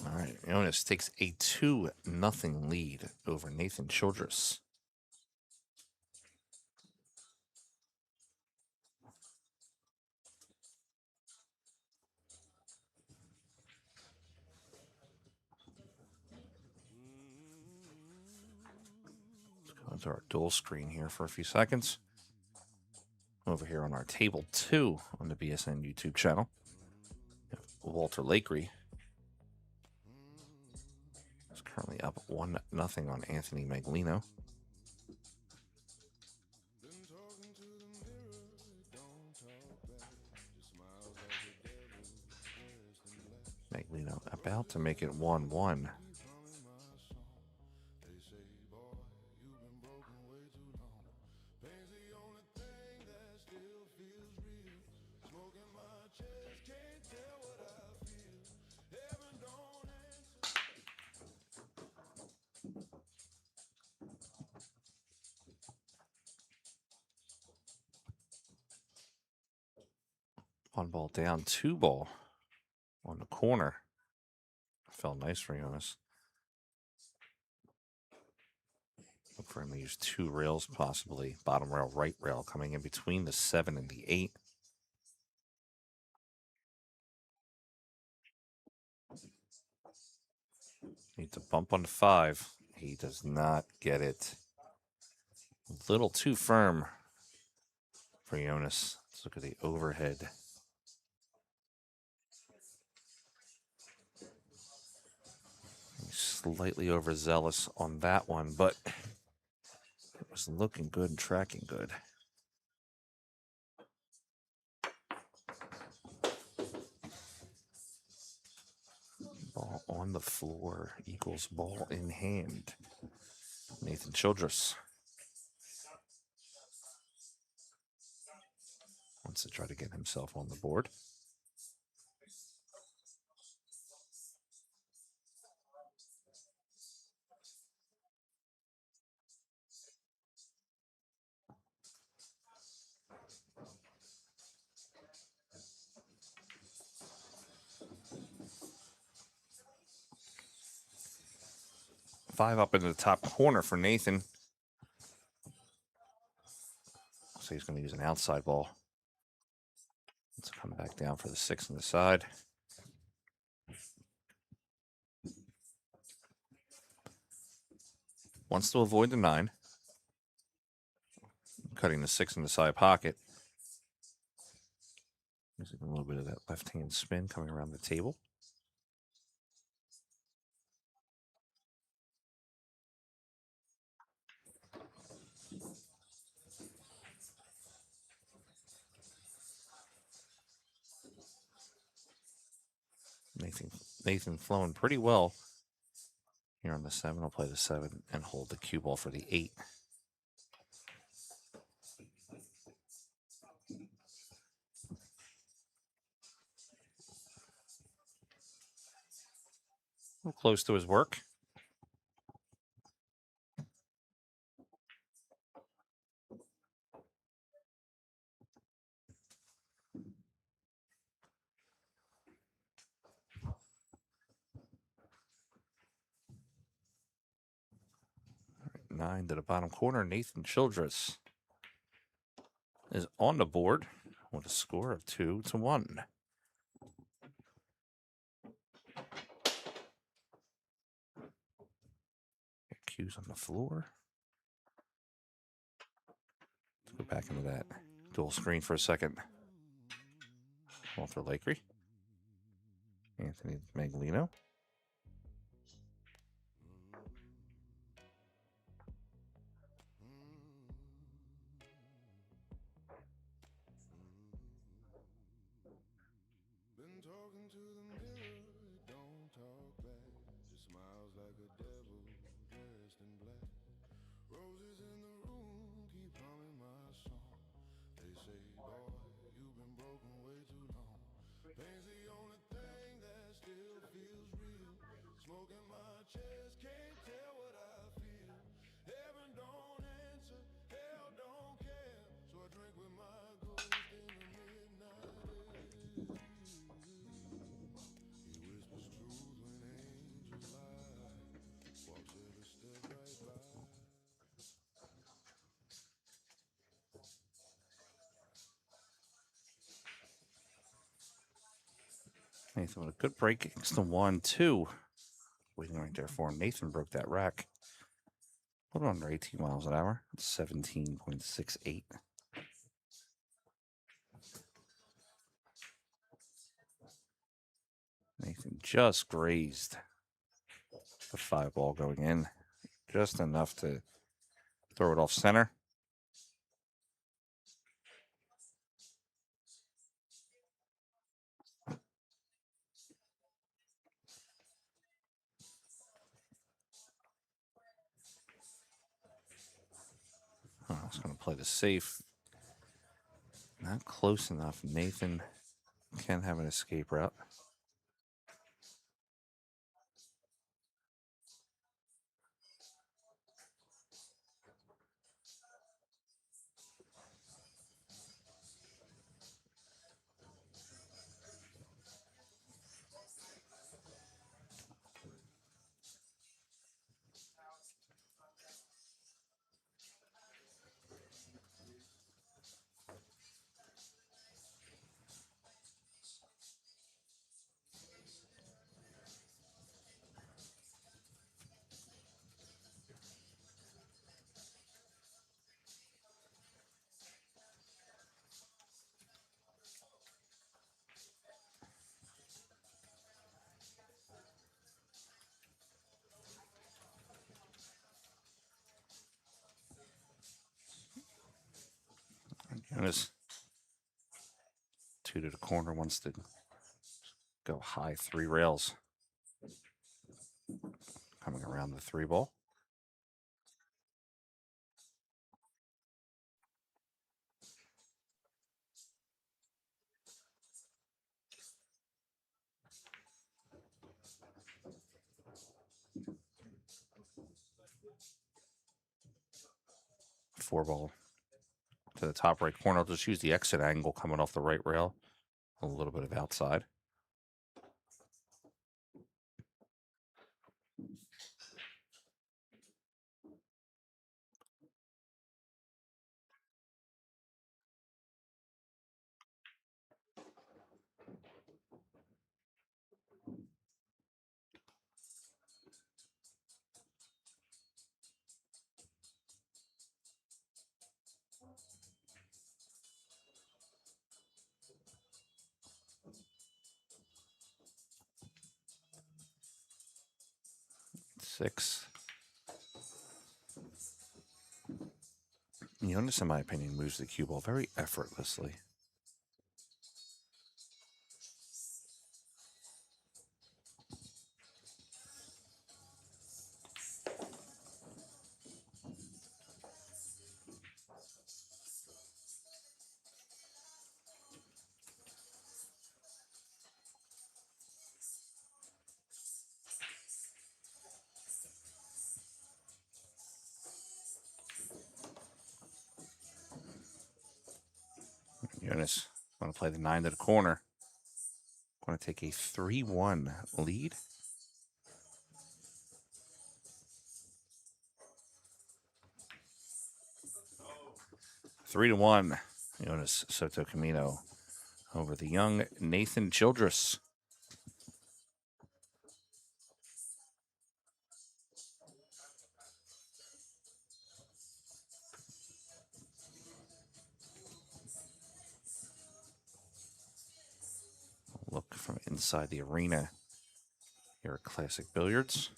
All right, Jonas takes a 2-0 lead over Nathan Childress. Let's go into our dual screen here for a few seconds. Over here on our table 2 on the BSN YouTube channel, Walter Lakery is currently up 1-0 on Anthony Maglino. Maglino about to make it 1-1. One ball down, 2 ball on the corner. Felt nice for Jonas. Look for him to use 2 rails, possibly. Bottom rail, right rail, coming in between the 7 and the 8. Needs a bump on the 5. He does not get it. A little too firm for Jonas. Let's look at the overhead. He's slightly overzealous on that one, but it was looking good and tracking good. Ball on the floor equals ball in hand. Nathan Childress wants to try to get himself on the board. Five up into the top corner for Nathan. So he's going to use an outside ball. Let's come back down for the 6 on the side. Wants to avoid the 9. Cutting the 6 in the side pocket. Using a little bit of that left-hand spin coming around the table. Nathan flowing pretty well here on the 7. I'll play the 7 and hold the cue ball for the 8. A little close to his work. All right, 9 to the bottom corner. Nathan Childress is on the board with a score of 2-1. Cues on the floor. Let's go back into that dual screen for a second. Walter Lakery. Anthony Maglino. smiles like a devil dressed in black. Roses in the room keep humming my song. They say, boy, you've been broken way too long. Pain's the only thing that still feels real. Smoke in my chest, can't tell what I feel. Heaven don't answer, hell don't care. So I drink with my ghost in the midnight air. He whispers truth when angels lie. Walks every step right by. Nathan with a good break against the 1-2. Waiting right there for him. Nathan broke that rack. A little under 18 miles an hour. 17.68. Nathan just grazed the 5 ball going in. Just enough to throw it off center. I was going to play the safe. Not close enough. Nathan can have an escape route. Jonas, 2 to the corner, wants to go high 3 rails. Coming around the 3 ball. Four ball to the top right corner. I'll just use the exit angle coming off the right rail. A little bit of outside. Six. Jonas, in my opinion, moves the cue ball very effortlessly. Jonas going to play the 9 to the corner. Going to take a 3-1 lead. Three to 1. Jonas Soto Camino over the young Nathan Childress. Look from inside the arena here at Classic Billiards.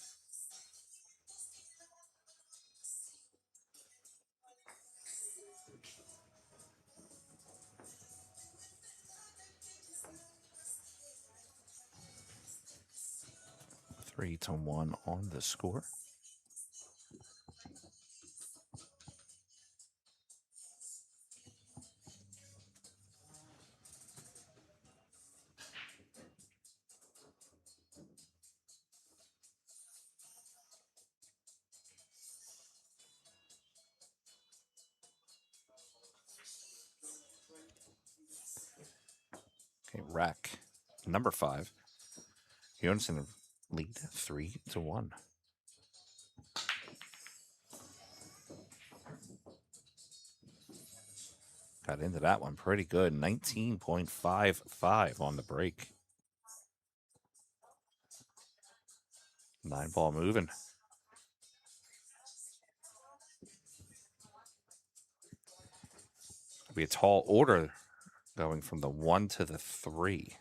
3-1 on the score. Okay, rack number 5. Johnson lead 3-1. Got into that one pretty good. 19.55 on the break. 9-ball moving. It'll be a tall order going from the 1 to the 3.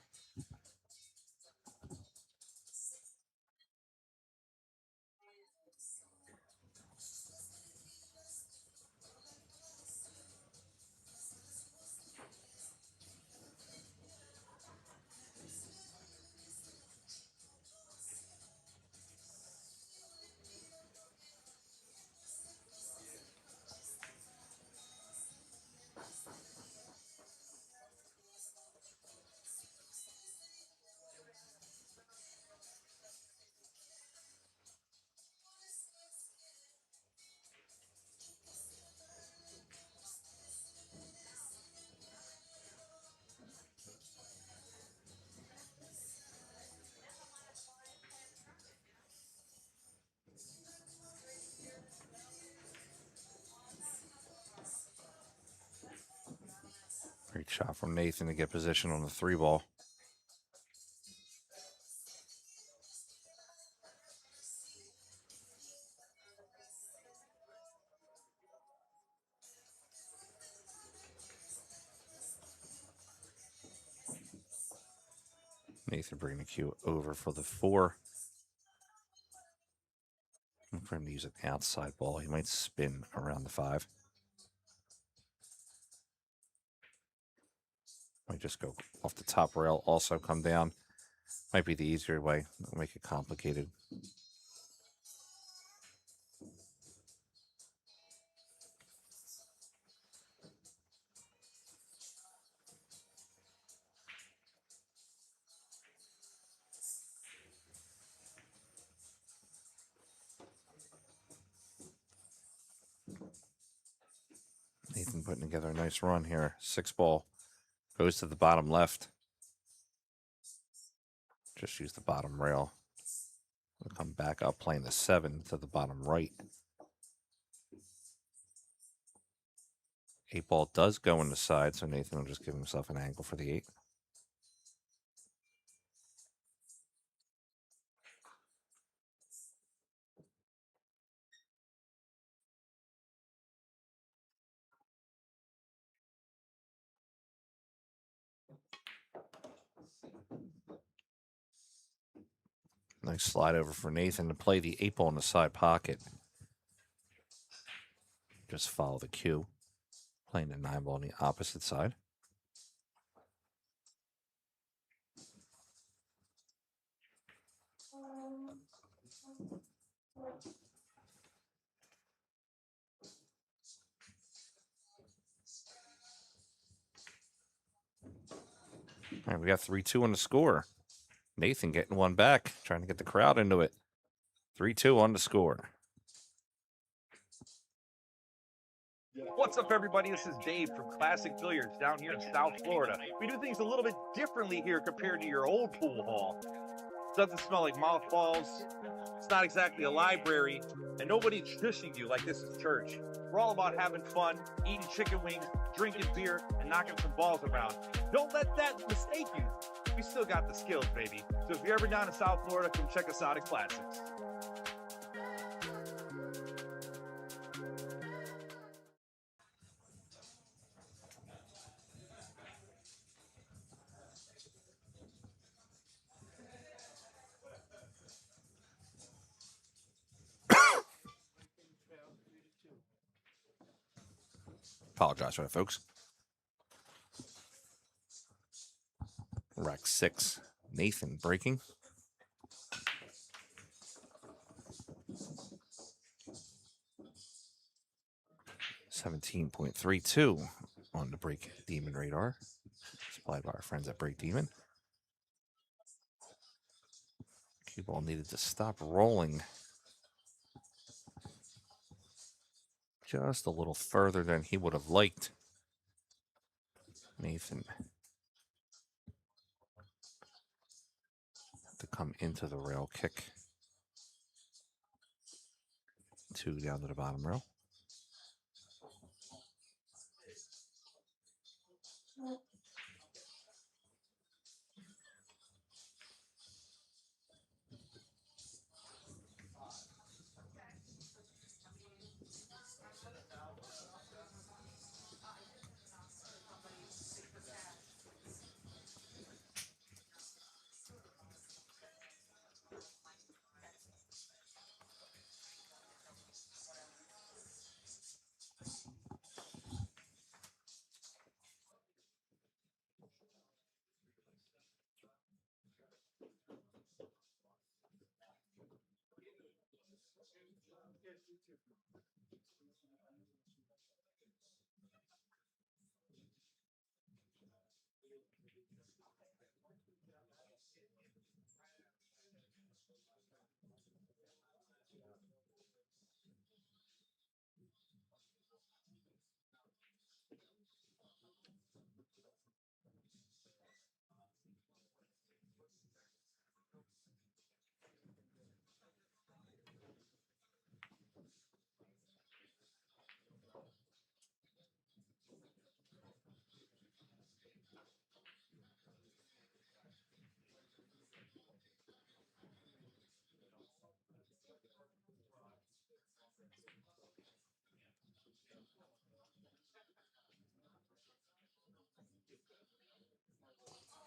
Great shot from Nathan to get position on the 3-ball. Nathan bringing the cue over for the 4. Look for him to use an outside ball. He might spin around the 5. Might just go off the top rail, also come down. Might be the easier way. It'll make it complicated. Nathan putting together a nice run here. 6-ball goes to the bottom left. Just use the bottom rail. We'll come back up playing the 7 to the bottom right. 8-ball does go in the side, so Nathan will just give himself an angle for the 8. Nice slide over for Nathan to play the 8-ball in the side pocket. Just follow the cue. Playing the 9-ball on the opposite side. All right, we got 3-2 on the score. Nathan getting one back, trying to get the crowd into it. 3-2 on the score. What's up, everybody? This is Dave from Classic Billiards down here in South Florida. We do things a little bit differently here compared to your old pool hall. Doesn't smell like mothballs. It's not exactly a library, and nobody's shushing you like this is church. We're all about having fun, eating chicken wings, drinking beer, and knocking some balls around. Don't let that mistake you. We still got the skills, baby. So if you're ever down in South Florida, come check us out at Classics. Apologize for that, folks. Rack 6. Nathan breaking. 17.32 on the Break Demon radar, supplied by our friends at Break Demon. Cue ball needed to stop rolling just a little further than he would have liked. Nathan to come into the rail kick. 2 down to the bottom row.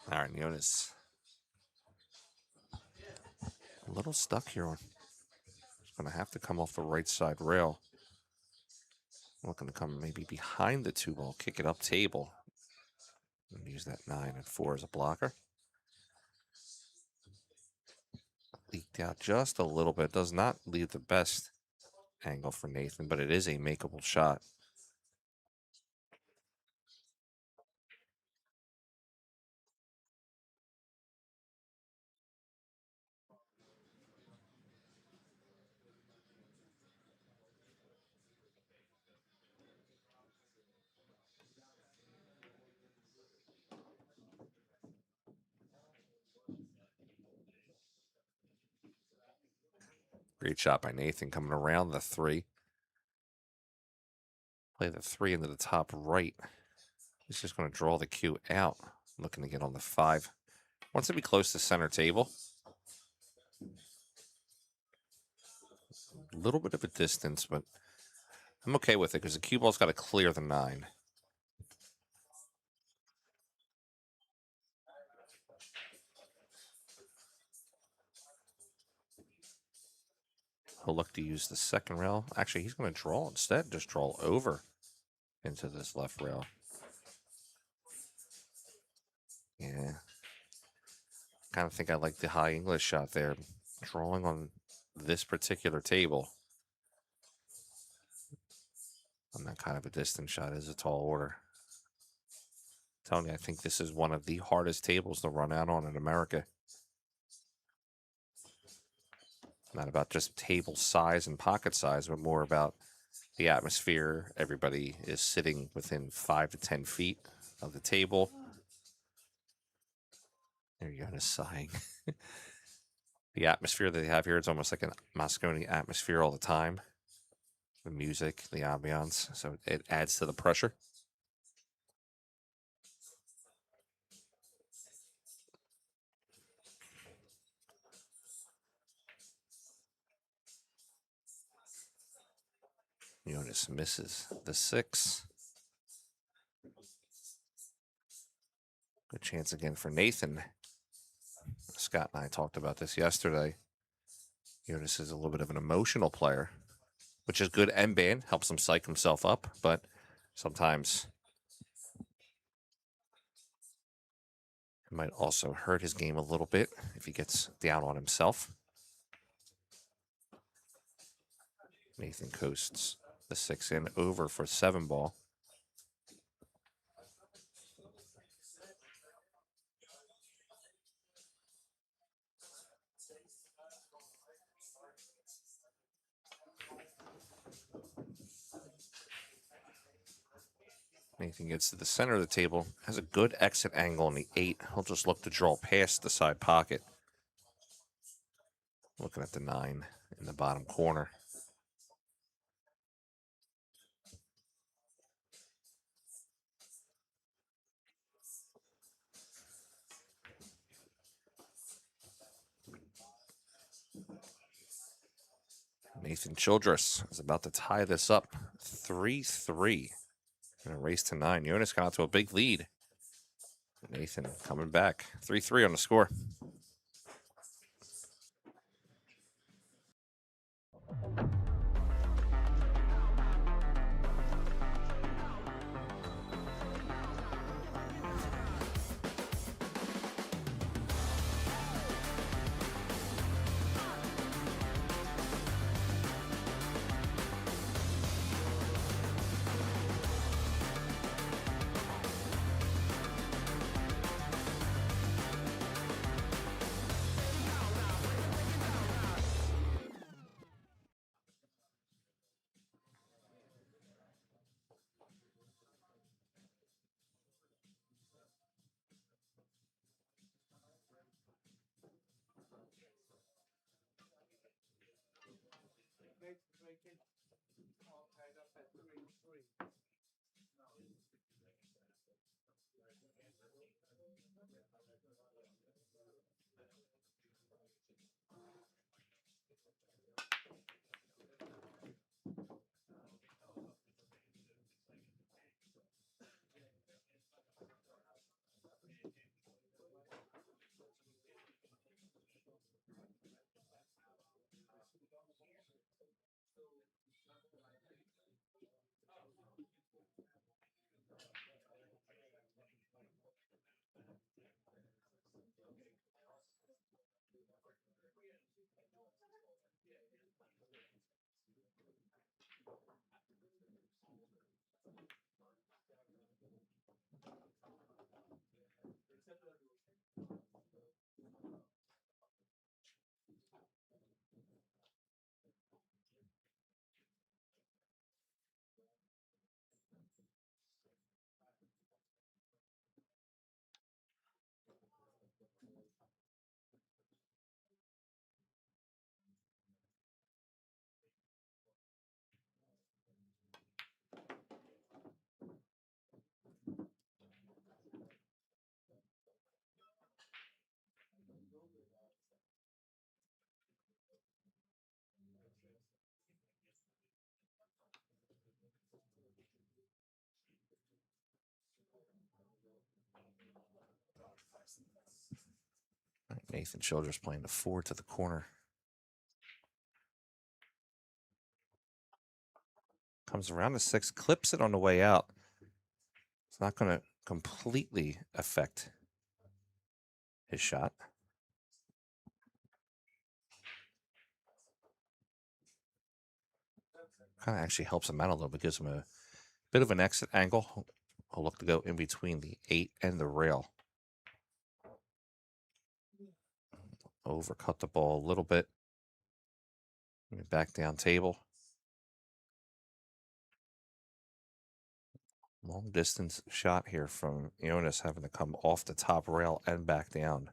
All right, Jonas. A little stuck here on. He's going to have to come off the right side rail. Looking to come maybe behind the 2-ball, kick it up table. And use that 9 and 4 as a blocker. Leaked out just a little bit. Does not leave the best angle for Nathan, but it is a makeable shot. Great shot by Nathan coming around the 3. Play the 3 into the top right. He's just going to draw the cue out. Looking to get on the 5. Wants to be close to center table. A little bit of a distance, but I'm okay with it because the cue ball's got to clear the 9. He'll look to use the second rail. Actually, he's going to draw instead. Just draw over into this left rail. Yeah. Kind of think I like the high English shot there. Drawing on this particular table. On that kind of a distance shot is a tall order. Telling you, I think this is one of the hardest tables to run out on in America. Not about just table size and pocket size, but more about the atmosphere. Everybody is sitting within 5 to 10 feet of the table. There you go, just sighing. The atmosphere that they have here, it's almost like a Moscone atmosphere all the time. The music, the ambiance, so it adds to the pressure. Jonas misses the 6. Good chance again for Nathan. Scott and I talked about this yesterday. Jonas is a little bit of an emotional player, which is good and bad. Helps him psych himself up, but sometimes it might also hurt his game a little bit if he gets down on himself. Nathan coasts the 6 in over for 7 ball. Nathan gets to the center of the table, has a good exit angle on the 8. He'll just look to draw past the side pocket. Looking at the 9 in the bottom corner. Nathan Childress is about to tie this up 3-3 in a race to 9. Jonas got out to a big lead. Nathan coming back 3-3 on the score. Nathan Childress playing the 4 to the corner. Comes around the 6, clips it on the way out. It's not going to completely affect his shot. Kind of actually helps him out a little bit, gives him a bit of an exit angle. He'll look to go in between the 8 and the rail. Overcut the ball a little bit. Back down table. Long distance shot here from Jonas, having to come off the top rail and back down.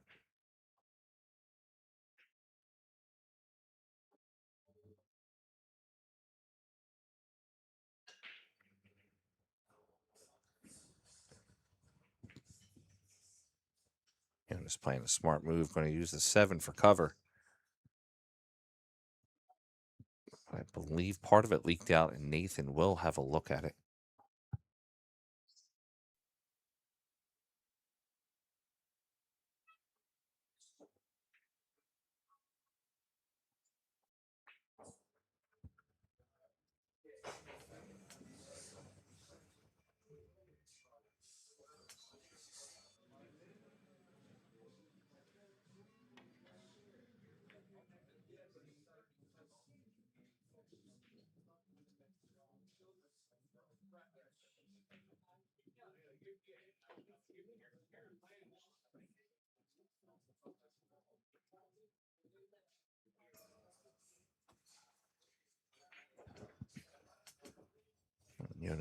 Jonas playing a smart move, going to use the 7 for cover. I believe part of it leaked out, and Nathan will have a look at it.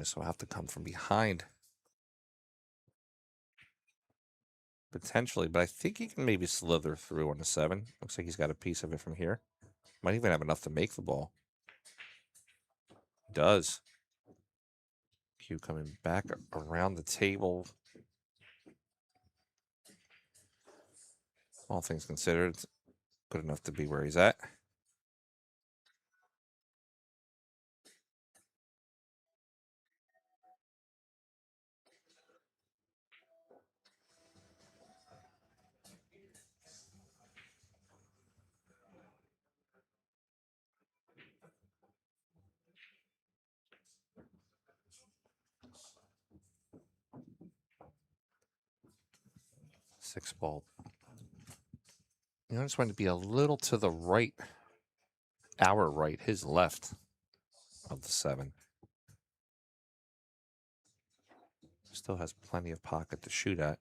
Jonas will have to come from behind. Potentially, but I think he can maybe slither through on the 7. Looks like he's got a piece of it from here. Might even have enough to make the ball. Does. Q coming back around the table. All things considered, good enough to be where he's at. Six ball. You know, I just want to be a little to the right, our right, his left of the 7. Still has plenty of pocket to shoot at.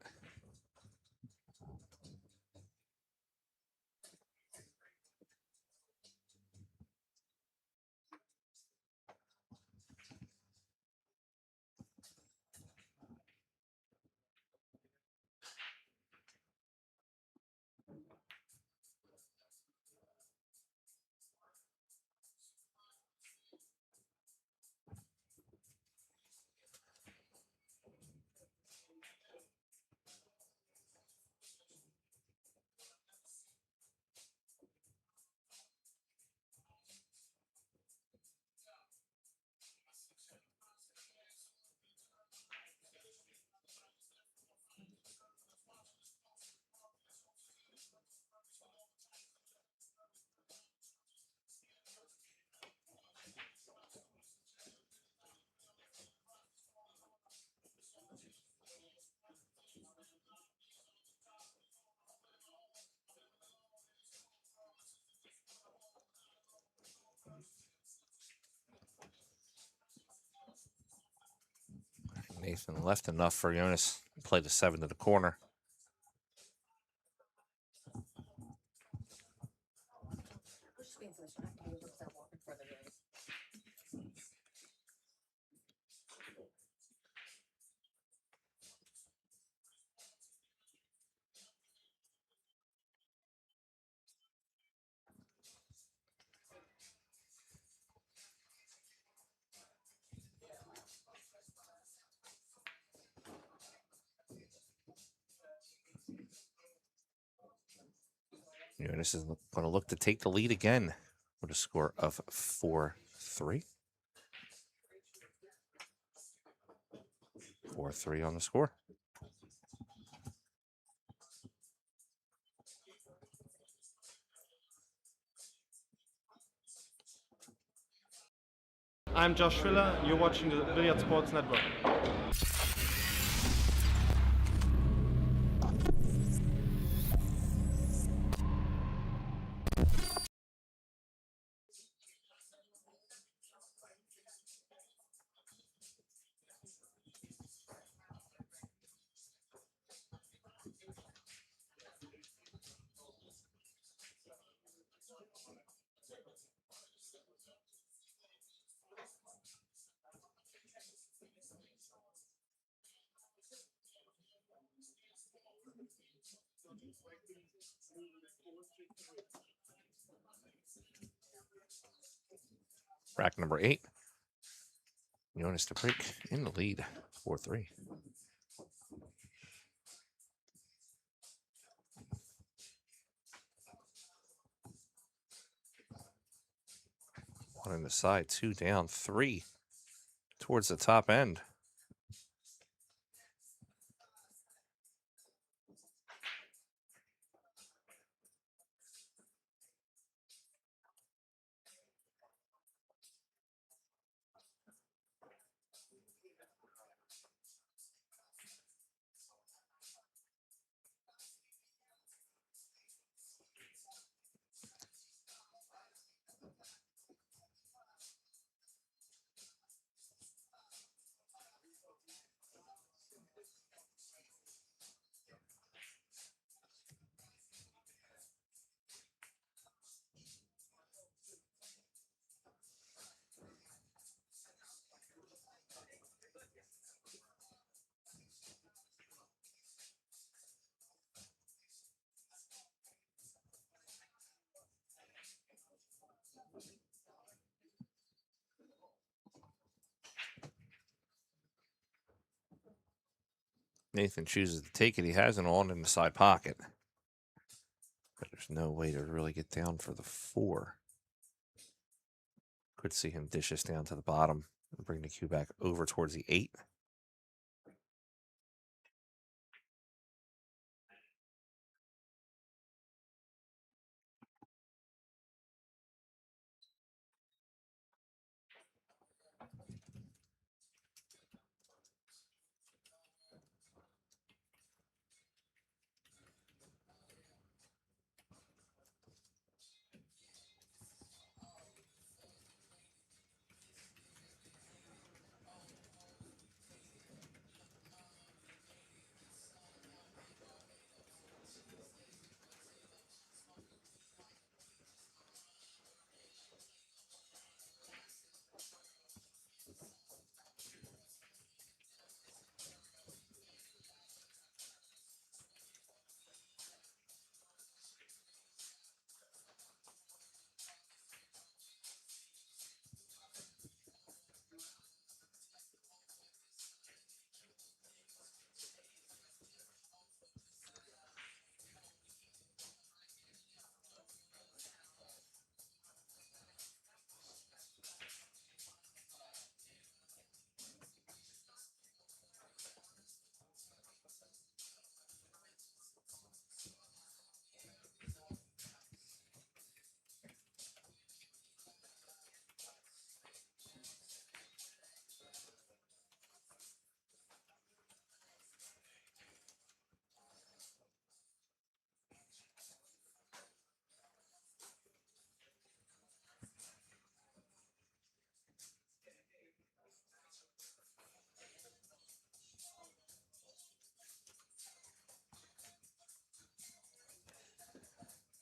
Nathan left enough for Jonas to play the 7 to the corner. Jonas is going to look to take the lead again with a score of 4-3. 4-3 on the score. I'm Josh Schwiller. You're watching the Billiard Sports Network. Rack number 8. Jonas to break in the lead, 4-3. One on the side, 2 down, 3 towards the top end. Nathan chooses to take it. He has it on in the side pocket. But there's no way to really get down for the 4. Could see him dish this down to the bottom and bring the cue back over towards the 8.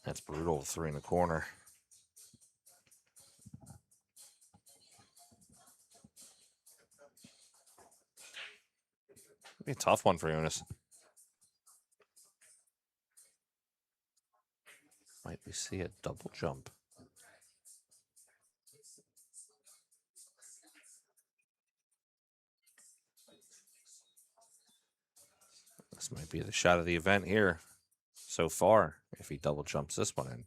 That's brutal. 3 in the corner. Be a tough one for Jonas. Might we see a double jump? This might be the shot of the event here so far if he double jumps this one in.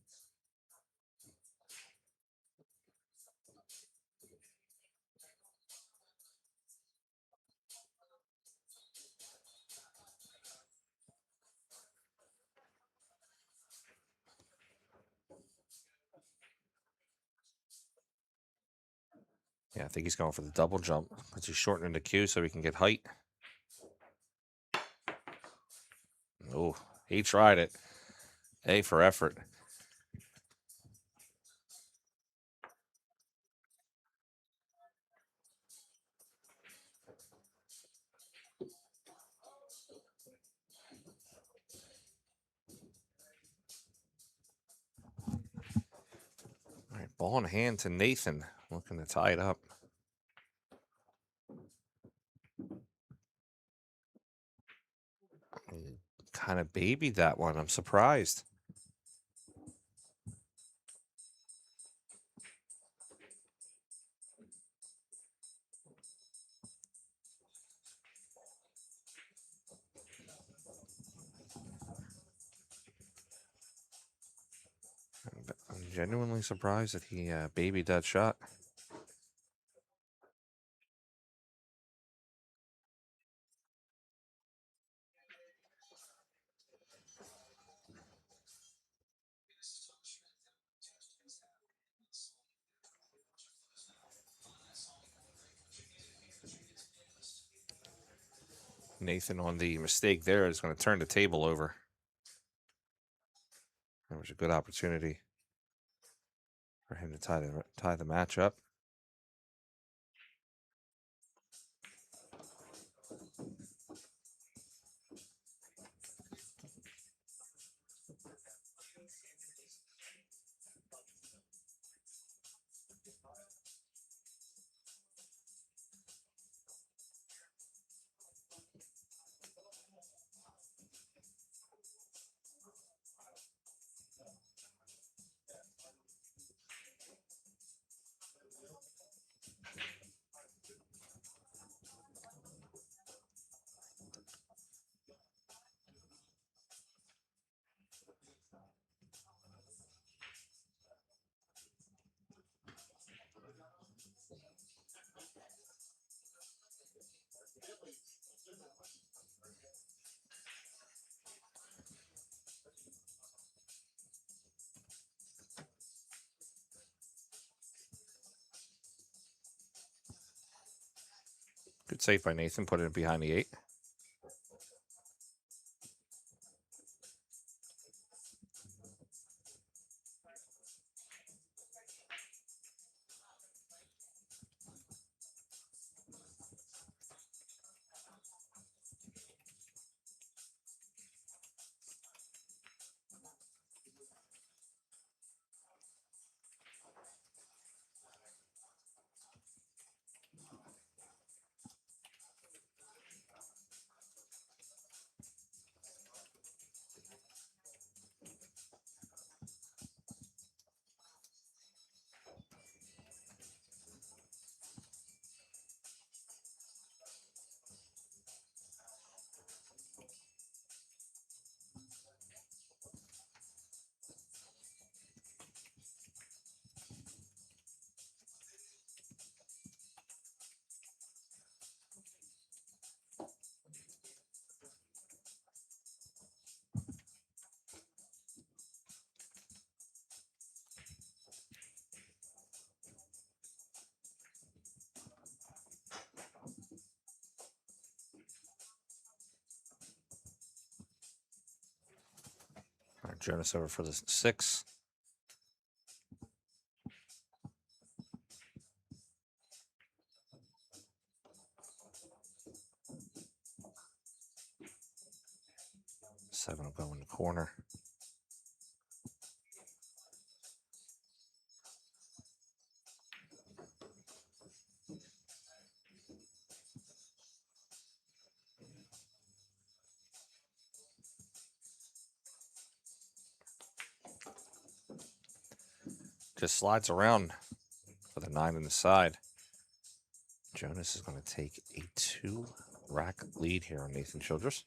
Yeah, I think he's going for the double jump. Let's just shorten the cue so he can get height. Oh, he tried it. A for effort. All right, ball in hand to Nathan, looking to tie it up. He kind of babied that one. I'm surprised. I'm genuinely surprised that he babied that shot. Nathan on the mistake there is going to turn the table over. There was a good opportunity for him to tie the match up. Good save by Nathan, putting it behind the 8. All right, Jonas over for the 6. Seven will go in the corner. Just slides around for the 9 in the side. Jonas is going to take a 2-rack lead here on Nathan Childress.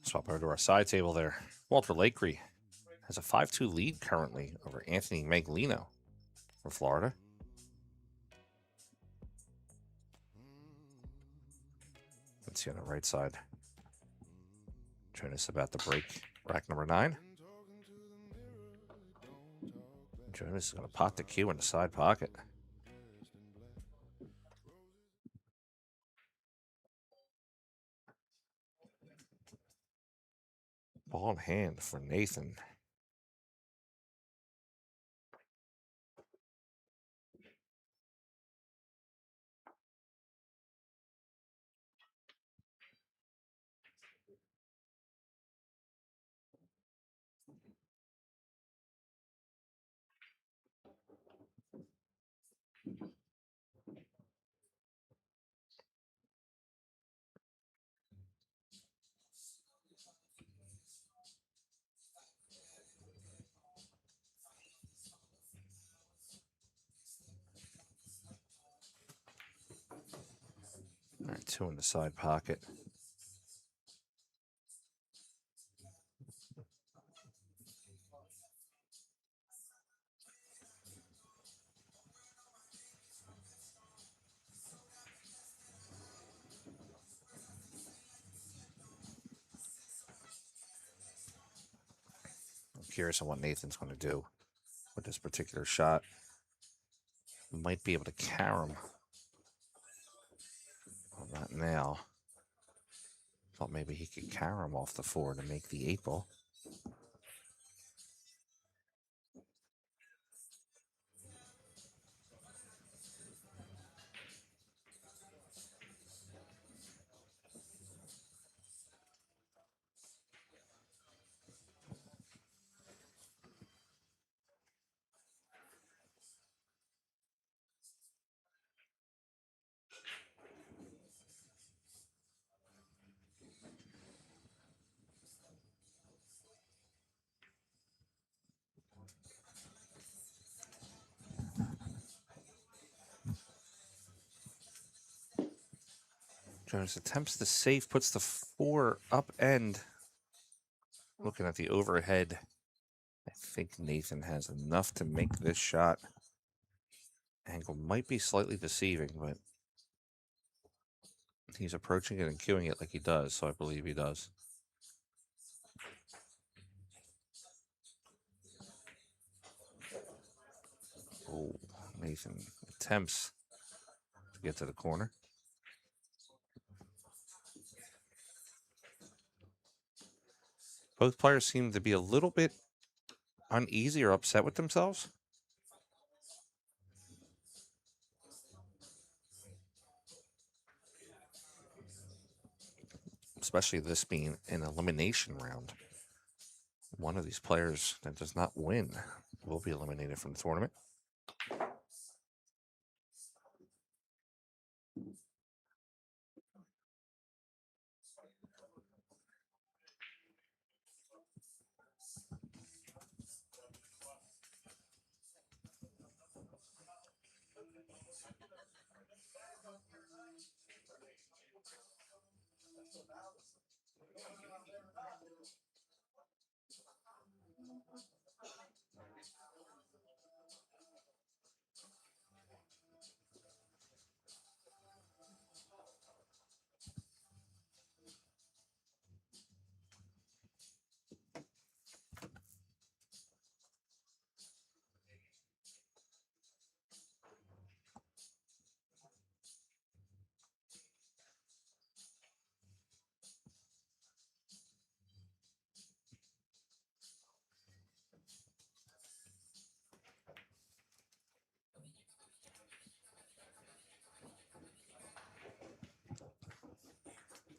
Swap over to our side table there. Walter Lakery has a 5-2 lead currently over Anthony Maglino from Florida. Let's see on the right side. Jonas about to break rack number 9. Jonas is going to pot the cue in the side pocket. Ball in hand for Nathan. All right, 2 in the side pocket. I'm curious on what Nathan's going to do with this particular shot. Might be able to carry him. Well, not now. Thought maybe he could carry him off the 4 to make the 8 ball. Jonas attempts the save, puts the 4 up end. Looking at the overhead, I think Nathan has enough to make this shot. Angle might be slightly deceiving, but he's approaching it and cueing it like he does, so I believe he does. Oh, Nathan attempts to get to the corner. Both players seem to be a little bit uneasy or upset with themselves. Especially this being an elimination round. One of these players that does not win will be eliminated from the tournament.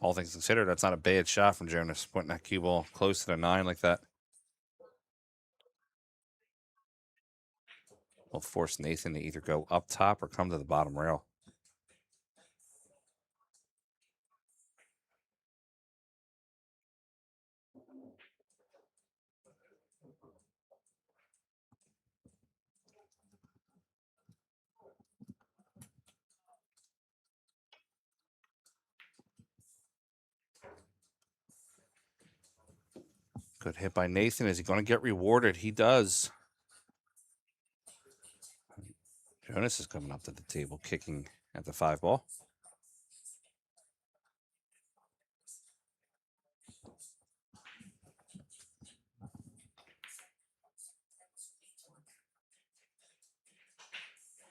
All things considered, that's not a bad shot from Jonas, putting that cue ball close to the 9 like that. Will force Nathan to either go up top or come to the bottom rail. Good hit by Nathan. Is he going to get rewarded? He does. Jonas is coming up to the table, kicking at the 5 ball.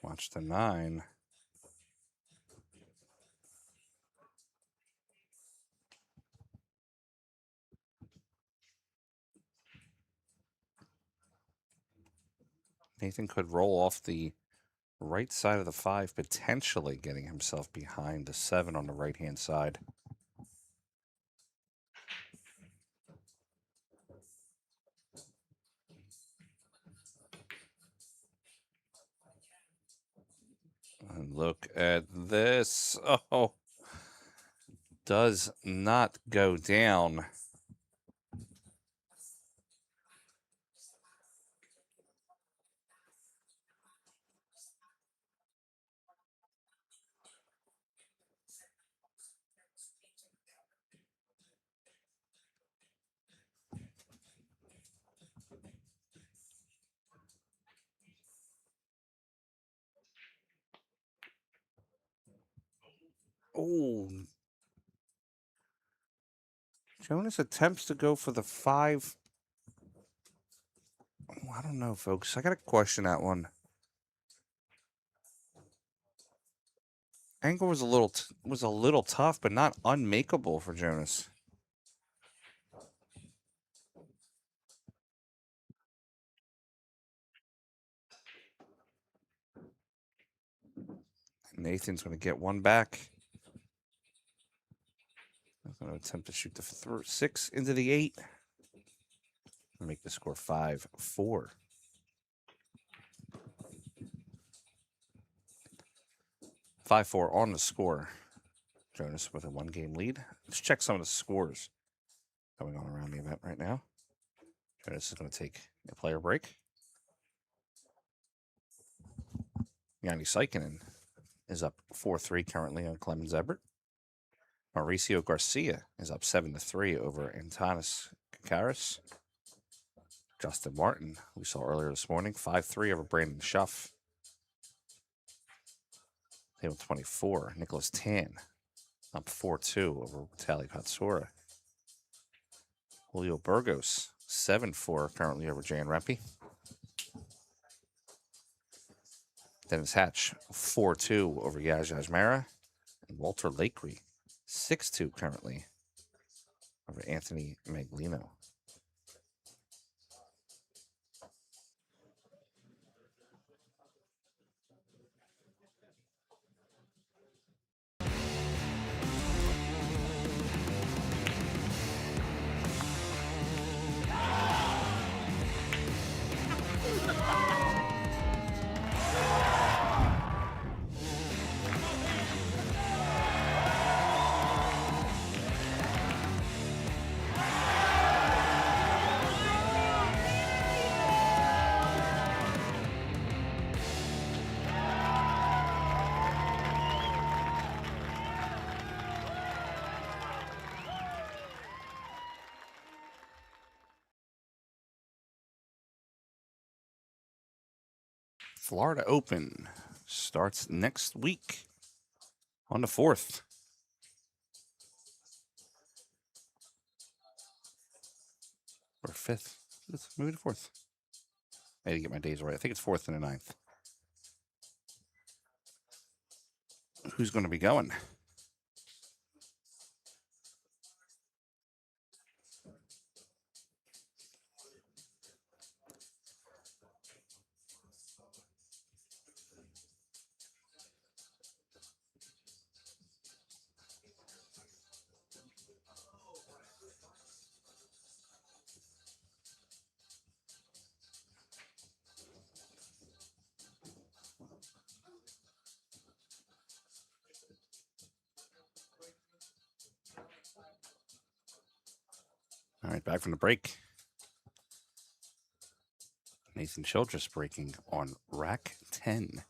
Watch the 9. Nathan could roll off the right side of the 5, potentially getting himself behind the 7 on the right-hand side. And look at this. Oh, does not go down. Oh, Jonas attempts to go for the 5. Oh, I don't know, folks. I got to question that one. Angle was a little tough, but not unmakeable for Jonas. Nathan's going to get one back. He's going to attempt to shoot the 6 into the 8. And make the score 5-4. 5-4 on the score. Jonas with a 1-game lead. Let's check some of the scores going on around the event right now. Jonas is going to take a player break. Yanni Sykinen is up 4-3 currently on Clemens Everett. Mauricio Garcia is up 7-3 over Antanas Kakaris. Justin Martin, we saw earlier this morning, 5-3 over Brandon Schuff. Table 24, Nicholas Tan up 4-2 over Tali Patsura. Julio Burgos, 7-4 currently over Jan Rempe. Dennis Hatch, 4-2 over Yaj Ajmera. And Walter Lakery, 6-2 currently over Anthony Maglino. Florida Open starts next week on the 4th. Or 5th. Maybe the 4th. I need to get my days right. I think it's 4th and the 9th. Who's going to be going? All right, back from the break. Nathan Childress breaking on rack 10.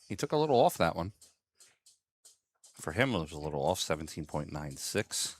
He took a little off that one. For him, it was a little off, 17.96.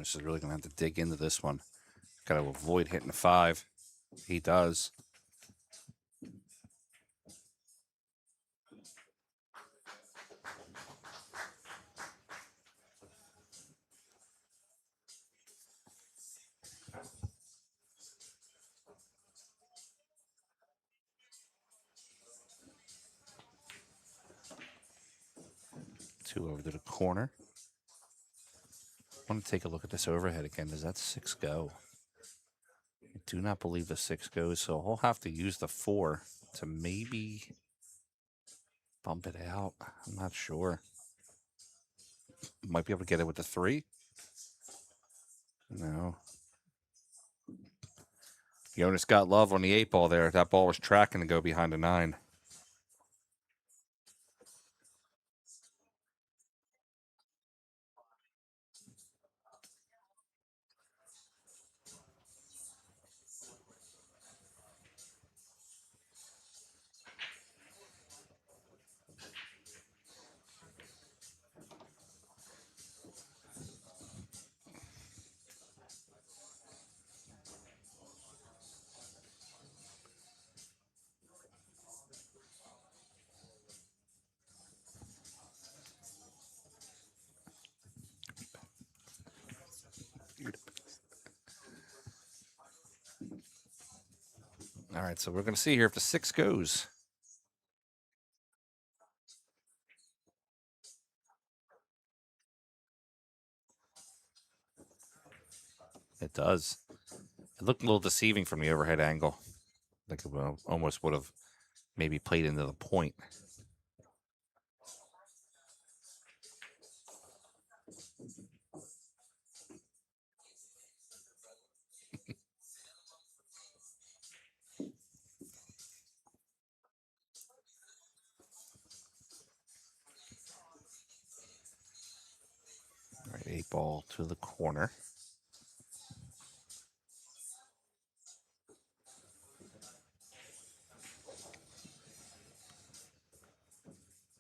This is really going to have to dig into this one. Got to avoid hitting the 5. He does. Two over to the corner. I want to take a look at this overhead again. Does that 6 go? I do not believe the 6 goes, so he'll have to use the 4 to maybe bump it out. I'm not sure. Might be able to get it with the 3. No. Jonas got love on the 8 ball there. That ball was tracking to go behind the 9. All right, so we're going to see here if the 6 goes. It does. It looked a little deceiving from the overhead angle. Like it almost would have maybe played into the point. All right, 8 ball to the corner.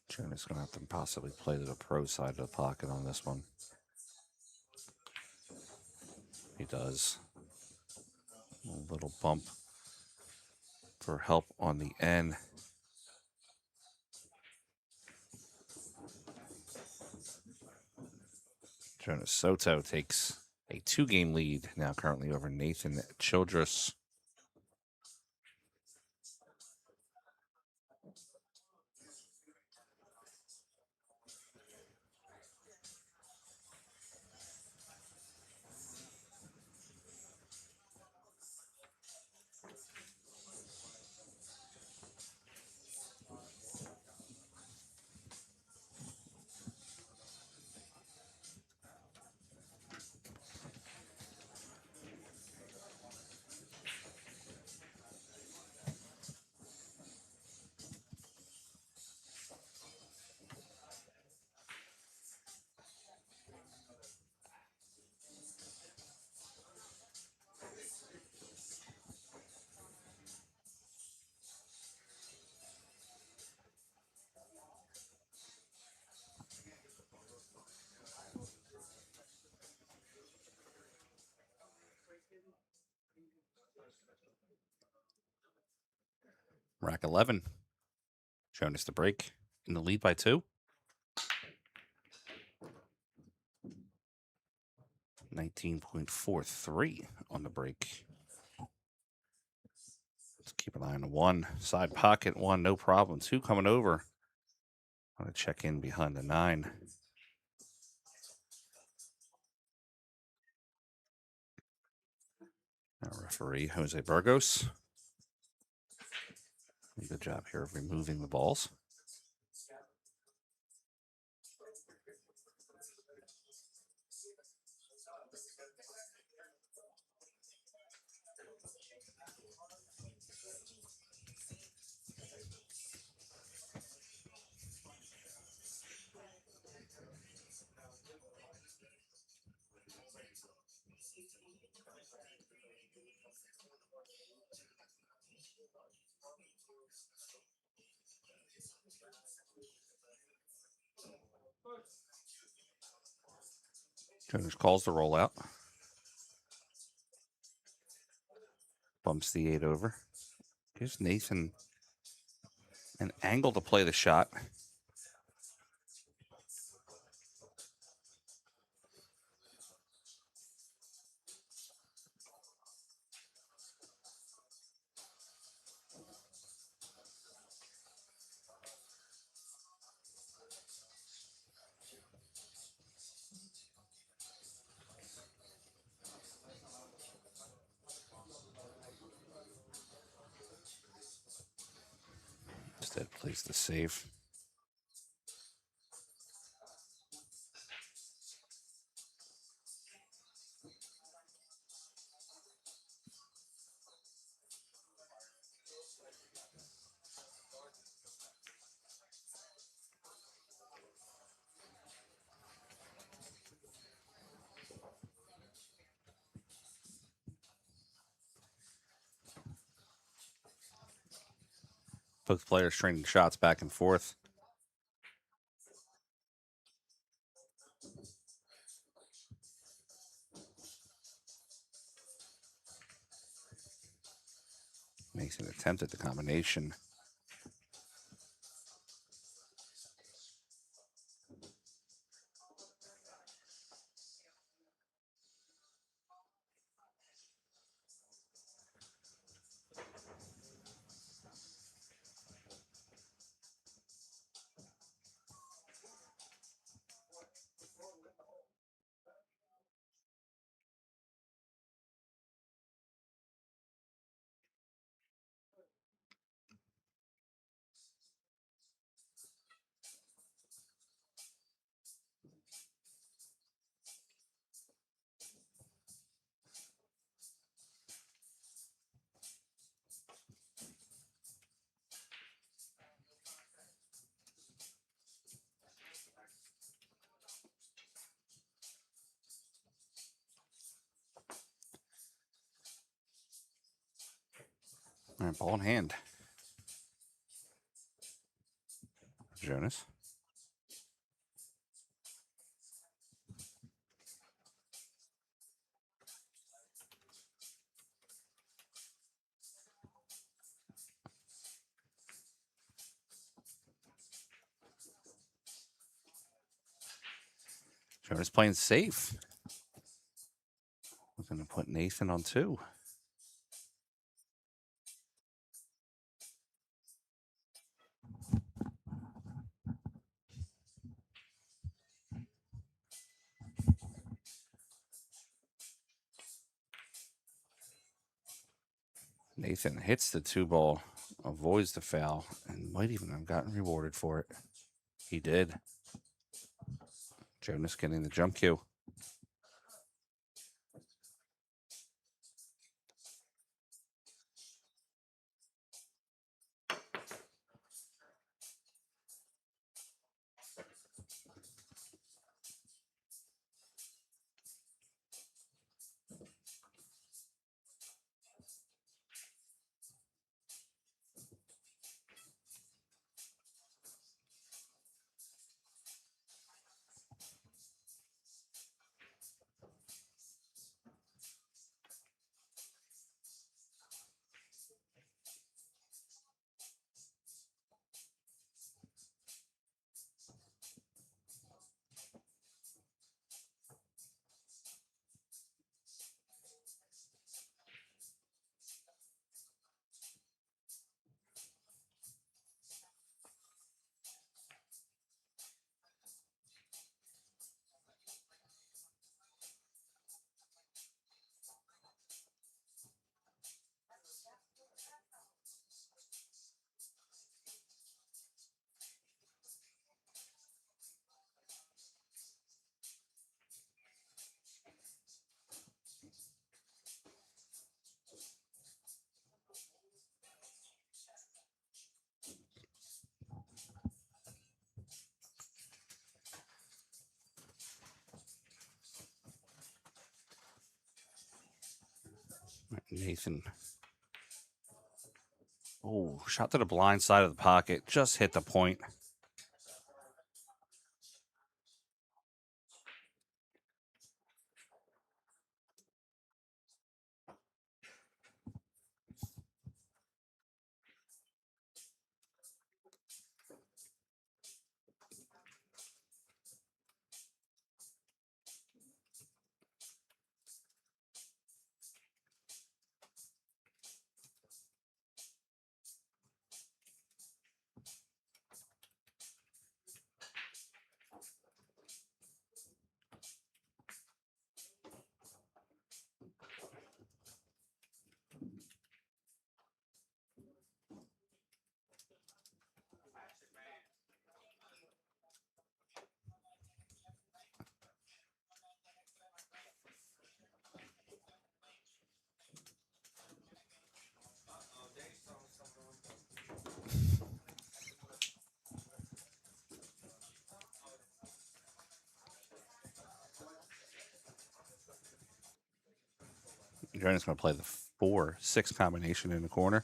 Jonas going to have to possibly play to the pro side of the pocket on this one. He does. A little bump for help on the end. Jonas Soto takes a 2-game lead now currently over Nathan Childress. Rack 11. Jonas to break in the lead by 2. 19.43 on the break. Let's keep an eye on the 1. Side pocket 1, no problem. 2 coming over. I'm going to check in behind the 9. Our referee, Jose Burgos. Good job here of removing the balls. Jonas calls the rollout. Bumps the 8 over. Gives Nathan an angle to play the shot. Instead plays the save. Both players trading shots back and forth. Makes an attempt at the combination. right, ball in hand. Jonas. Jonas playing safe. We're going to put Nathan on 2. Nathan hits the 2 ball, avoids the foul, and might even have gotten rewarded for it. He did. Jonas getting the jump cue. Nathan. Oh, shot to the blind side of the pocket. Just hit the point. Jonas going to play the 4-6 combination in the corner.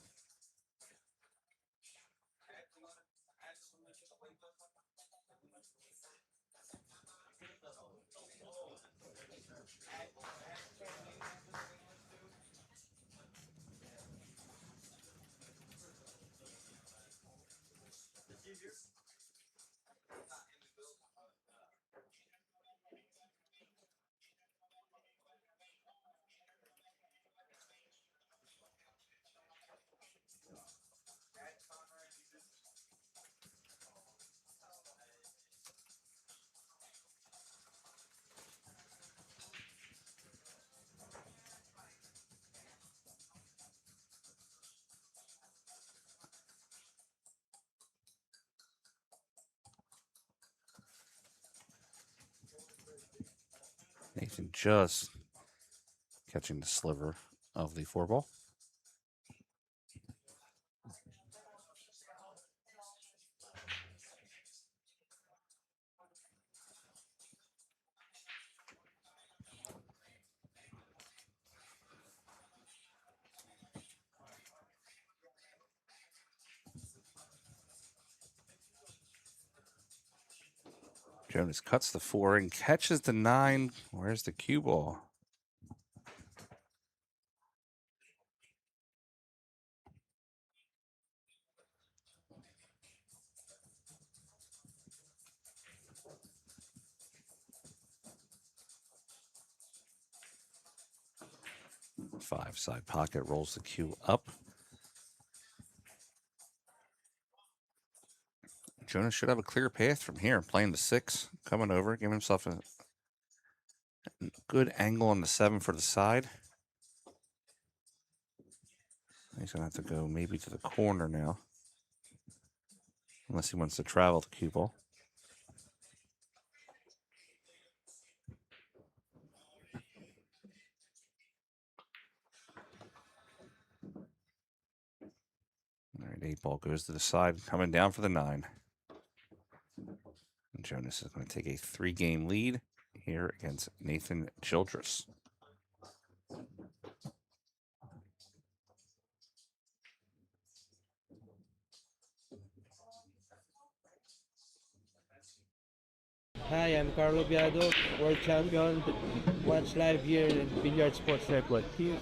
Nathan just catching the sliver of the 4 ball. Jonas cuts the 4 and catches the 9. Where's the cue ball? Five side pocket rolls the cue up. Jonas should have a clear path from here. Playing the 6, coming over, giving himself a good angle on the 7 for the side. He's going to have to go maybe to the corner now. Unless he wants to travel the cue ball. All right, 8 ball goes to the side, coming down for the 9. And Jonas is going to take a 3-game lead here against Nathan Childress. Hi, I'm Carlo Biado, world champion. Watch live here in Billiard Sports Network. Here.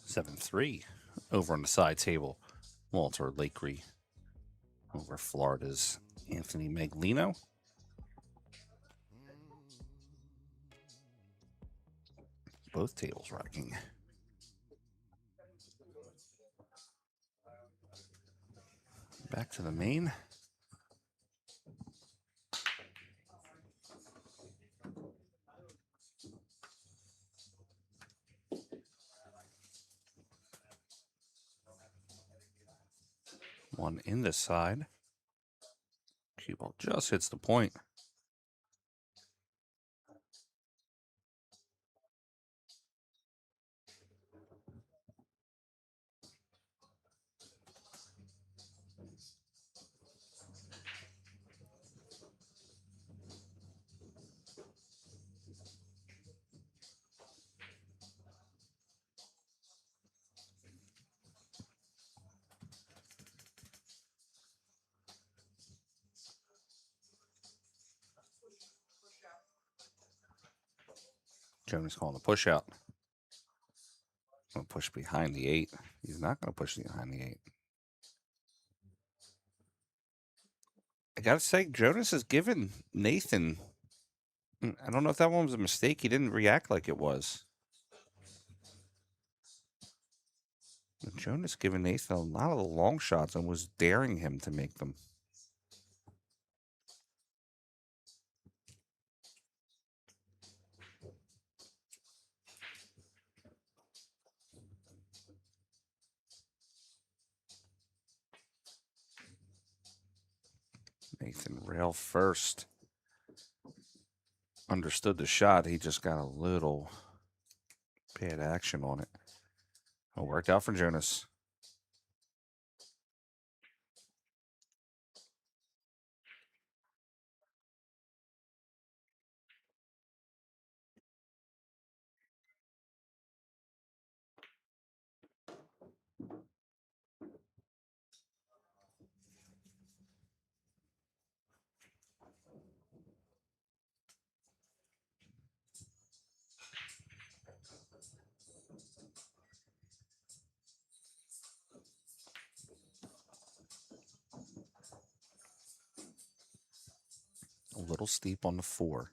Seven three over on the side table. Walter Lakery over Florida's Anthony Maglino. Both tables rocking. Back to the main. One in the side. Cue ball just hits the point. Jonas calling the push out. Going to push behind the 8. He's not going to push behind the 8. I got to say, Jonas has given Nathan. I don't know if that one was a mistake. He didn't react like it was. But Jonas given Nathan a lot of the long shots and was daring him to make them. Nathan rail first. Understood the shot. He just got a little bad action on it. It worked out for Jonas. A little steep on the 4.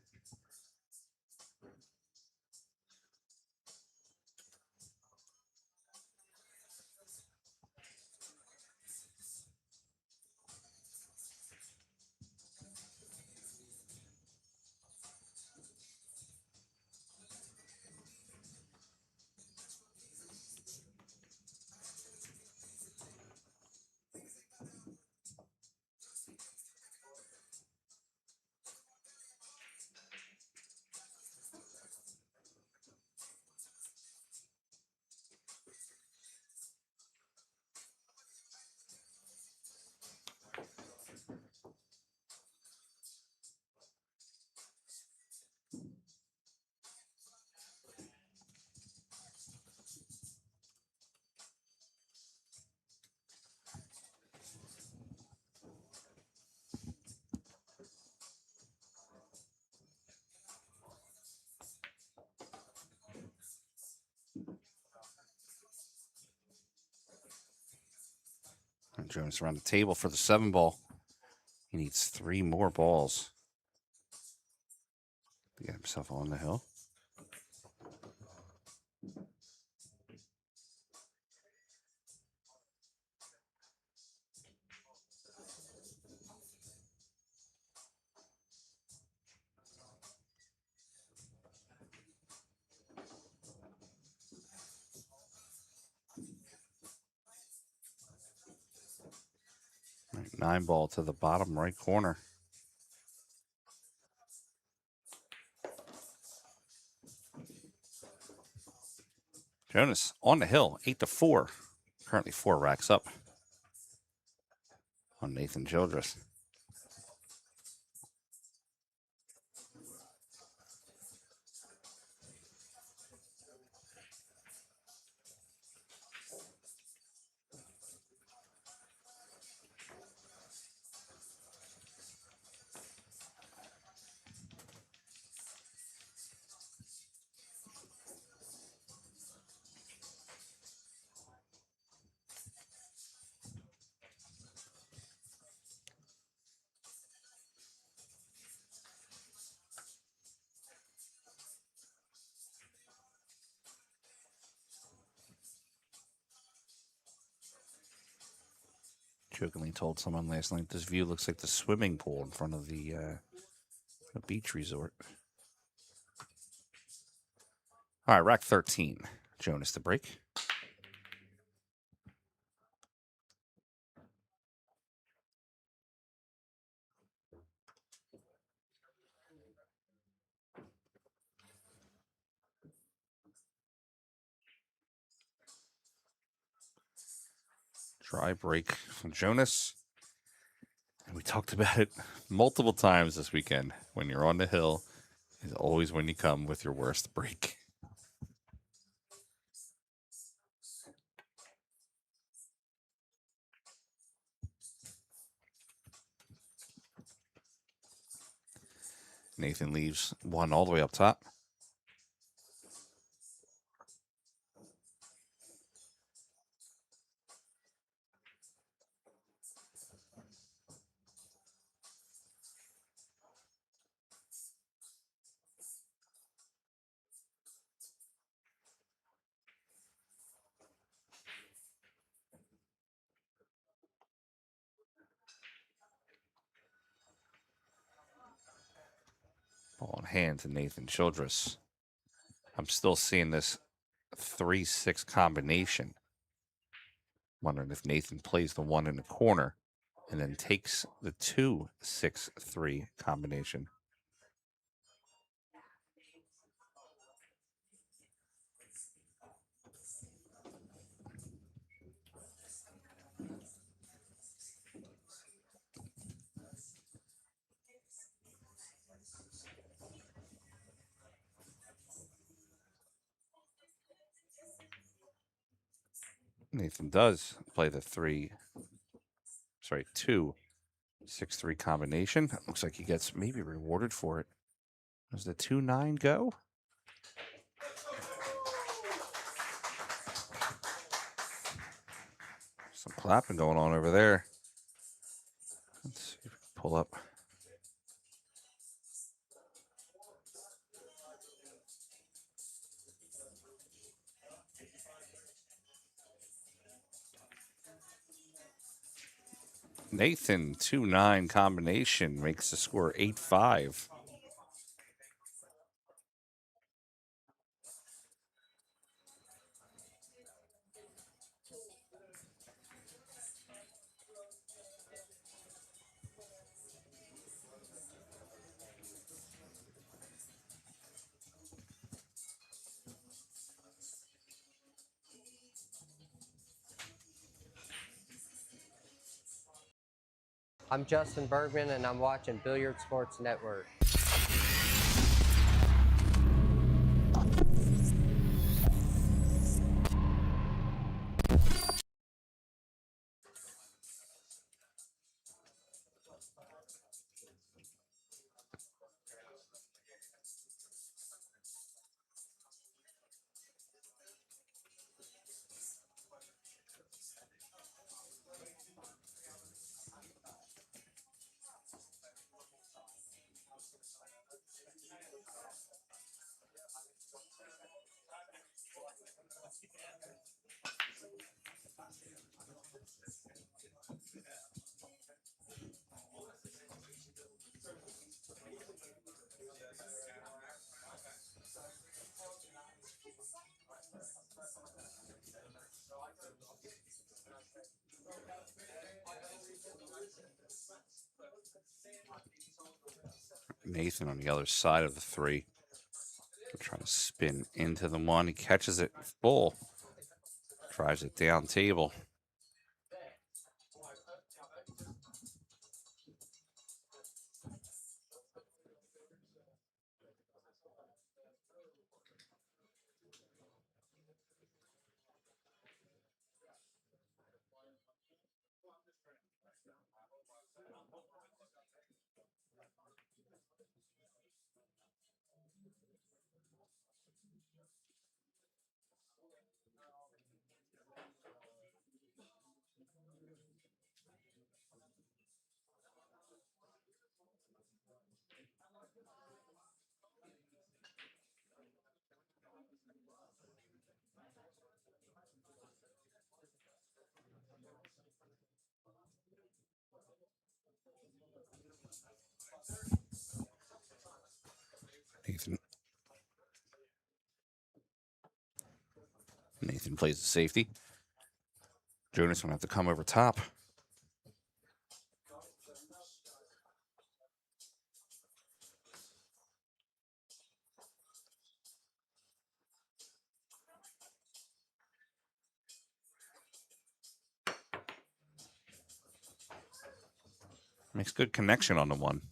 And Jonas around the table for the 7 ball. He needs 3 more balls to get himself on the hill. All right, 9 ball to the bottom right corner. Jonas on the hill, 8-4. Currently 4 racks up on Nathan Childress. Jokingly told someone last night this view looks like the swimming pool in front of the beach resort. All right, rack 13. Jonas to break. Dry break from Jonas. And we talked about it multiple times this weekend. When you're on the hill, is always when you come with your worst break. Nathan leaves 1 all the way up top. Ball in hand to Nathan Childress. I'm still seeing this 3-6 combination. Wondering if Nathan plays the 1 in the corner and then takes the 2-6-3 combination. Nathan does play the 2-6-3 combination. Looks like he gets maybe rewarded for it. Does the 2-9 go? Some clapping going on over there. Let's see if we can pull up. Nathan 2-9 combination makes the score 8-5. I'm Justin Bergman, and I'm watching Billiard Sports Network. Nathan on the other side of the 3. Trying to spin into the 1. He catches it full. Drives it down table. Nathan plays the safety. Jonas will have to come over top. Makes good connection on the 1.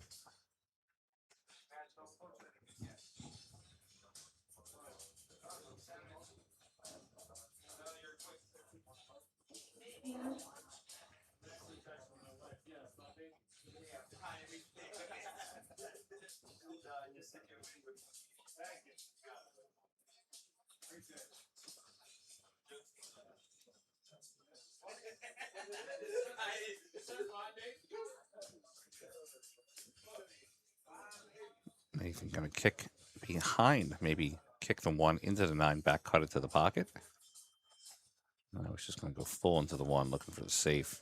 Nathan going to kick behind, maybe kick the 1 into the 9, back cut it to the pocket. No, he's just going to go full into the 1, looking for the safe.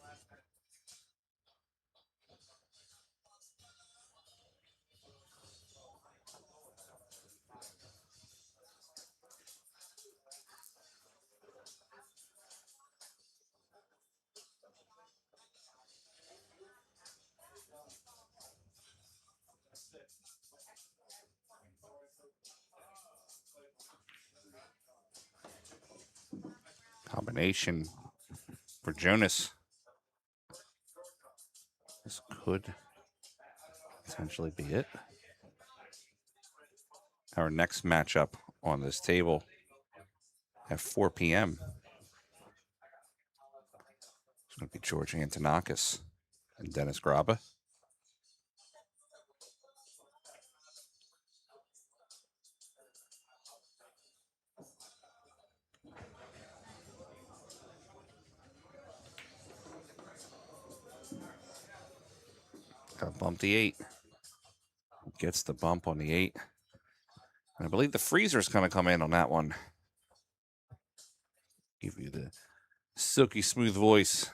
Combination for Jonas. This could potentially be it. Our next matchup on this table at 4 p.m. It's going to be George Antonakis and Dennis Graba. Got to bump the 8. Gets the bump on the 8. And I believe the freezer's going to come in on that one. Give you the silky smooth voice.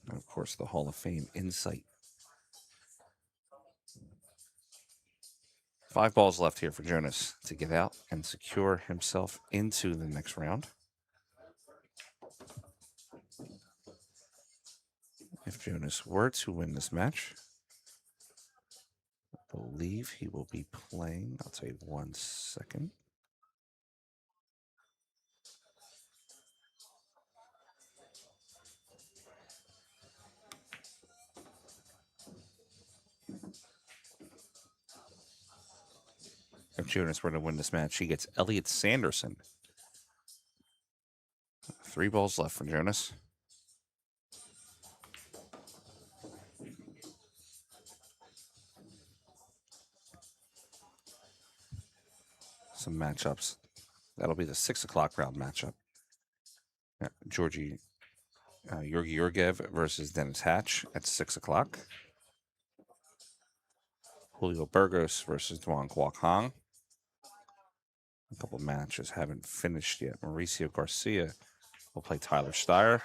And of course, the Hall of Fame insight. 5 balls left here for Jonas to get out and secure himself into the next round. If Jonas were to win this match, I believe he will be playing. I'll tell you 1 second. If Jonas were to win this match, he gets Elliot Sanderson. 3 balls left for Jonas. Some matchups. That'll be the 6 o'clock round matchup. Georgi Georgiev versus Dennis Hatch at 6 o'clock. Julio Burgos versus Duan Kwok Hong. A couple matches haven't finished yet. Mauricio Garcia will play Tyler Steyer.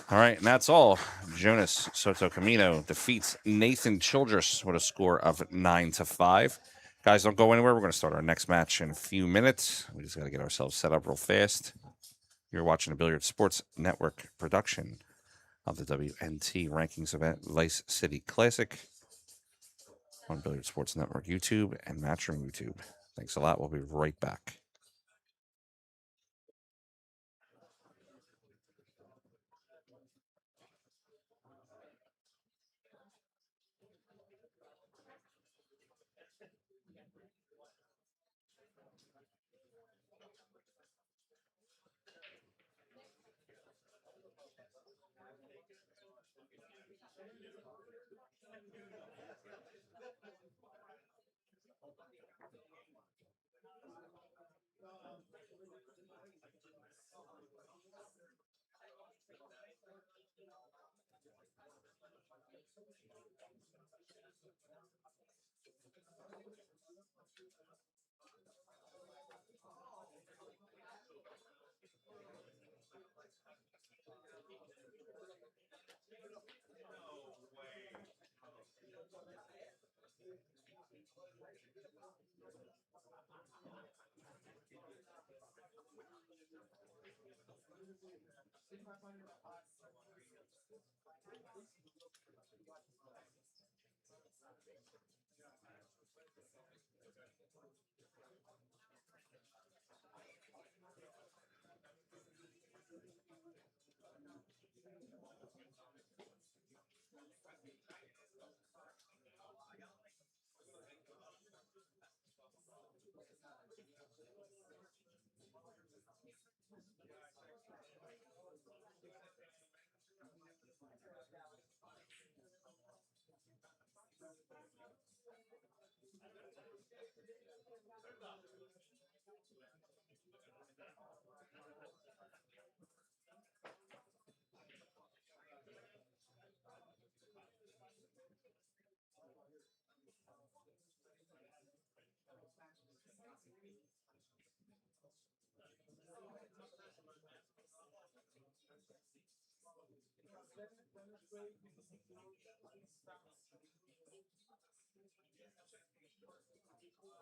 All right, and that's all. Jonas Soto Camino defeats Nathan Childress with a score of 9-5. Guys, don't go anywhere. We're going to start our next match in a few minutes. We just got to get ourselves set up real fast. You're watching a Billiard Sports Network production of the WNT rankings event, Vice City Classic, on Billiard Sports Network YouTube and Matchroom YouTube. Thanks a lot. We'll be right back.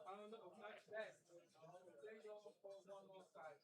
I don't know, not that. They go for one more side.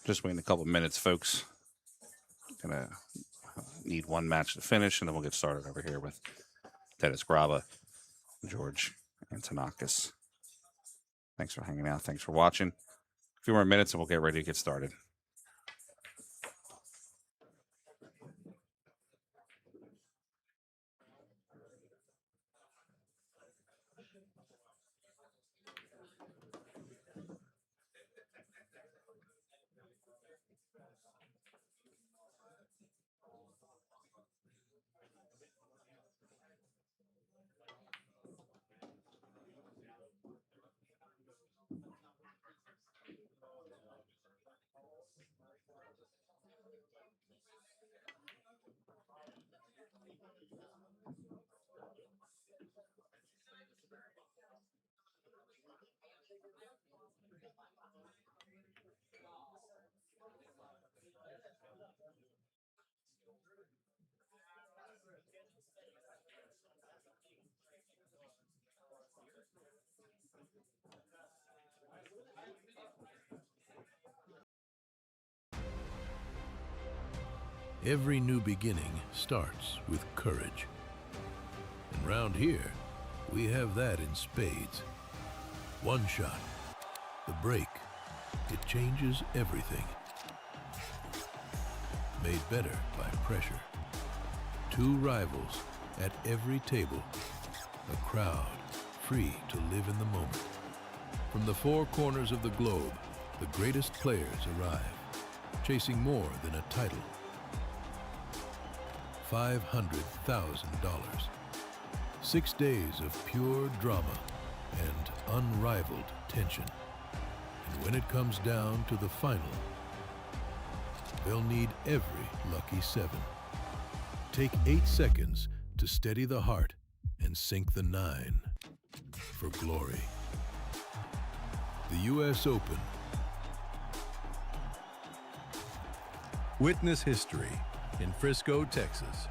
Just waiting a couple minutes, folks. Gonna need one match to finish, and then we'll get started over here with Dennis Graba, George Antonakis. Thanks for hanging out. Thanks for watching. A few more minutes, and we'll get ready to get started. Every new beginning starts with courage. And round here, we have that in spades. One shot, the break, it changes everything. Made better by pressure. Two rivals at every table. A crowd free to live in the moment. From the four corners of the globe, the greatest players arrive, chasing more than a title. $500,000. 6 days of pure drama and unrivaled tension. And when it comes down to the final, they'll need every lucky seven. Take 8 seconds to steady the heart and sink the 9 for glory. The U.S. Open. Witness history in Frisco, Texas.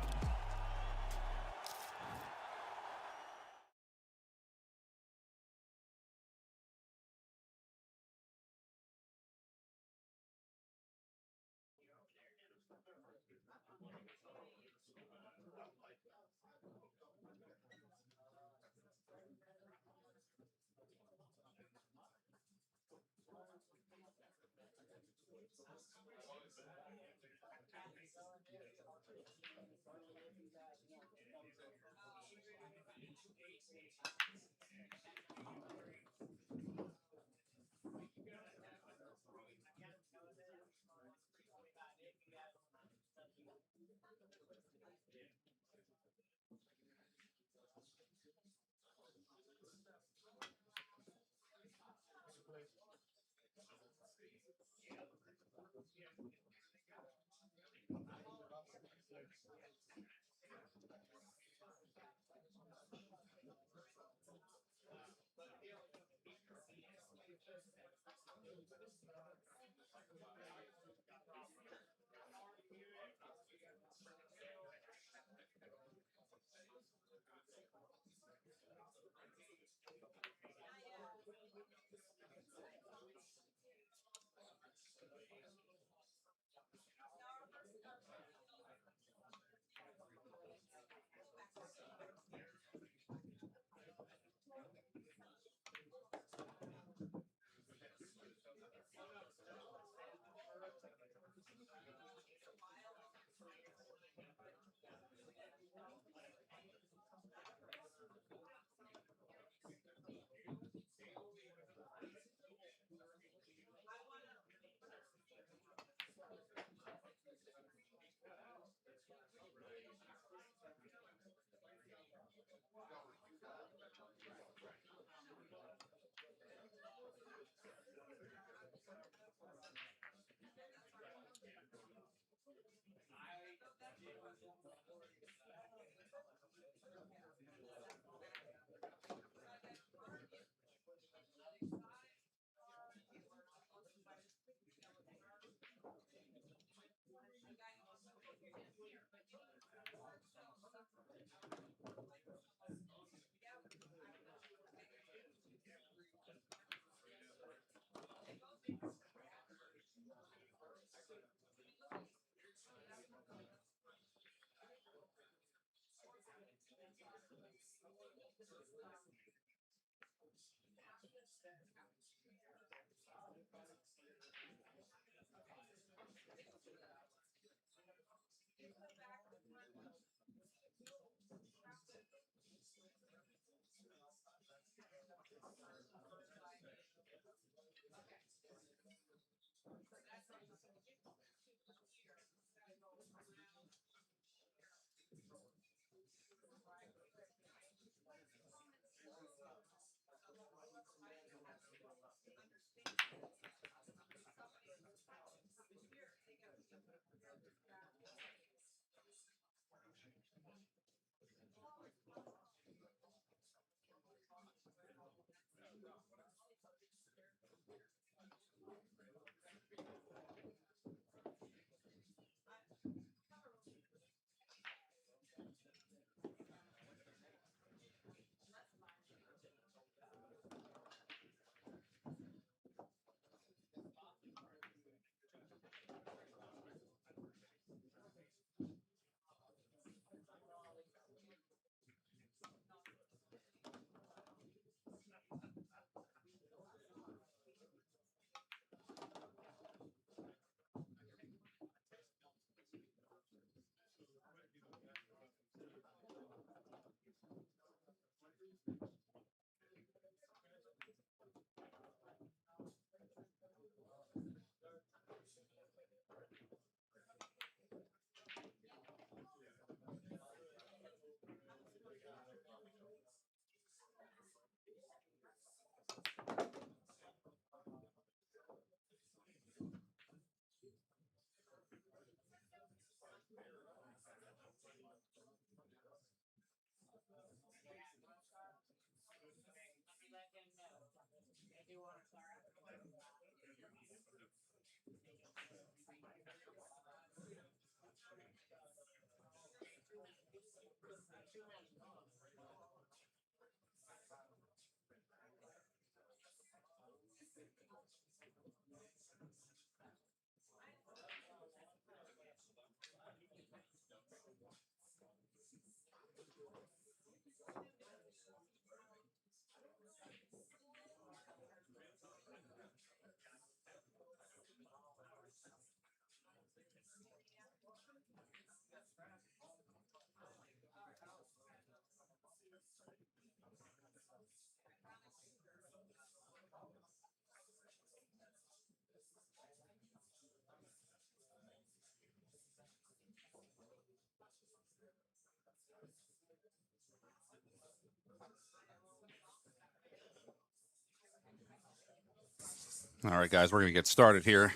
All right, guys, we're going to get started here.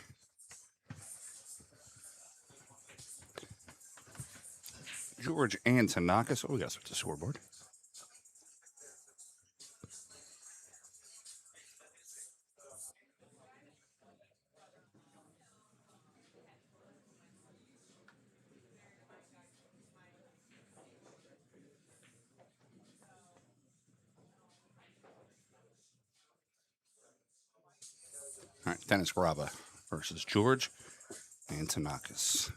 George and Tanaka. So we got to switch the scoreboard. All right, Dennis Graba versus George and Tanaka's.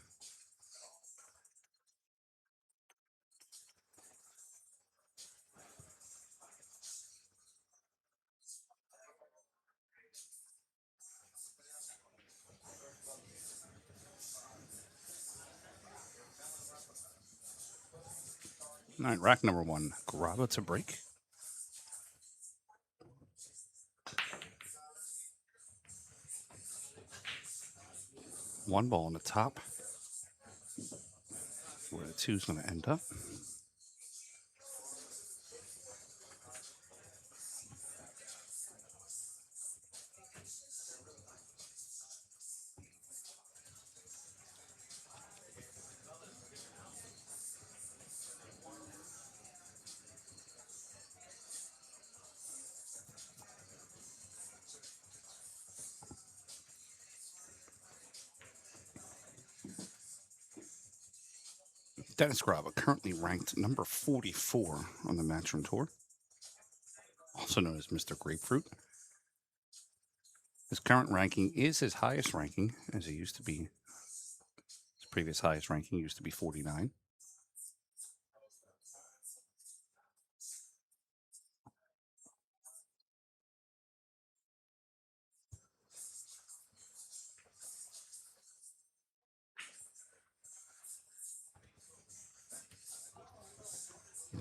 All right, rack number one, Graba to break. One ball on the top, where the two's going to end up. Dennis Graba, currently ranked number 44 on the Matchroom Tour, also known as Mr. Grapefruit. His current ranking is his highest ranking, as it used to be. His previous highest ranking used to be 49.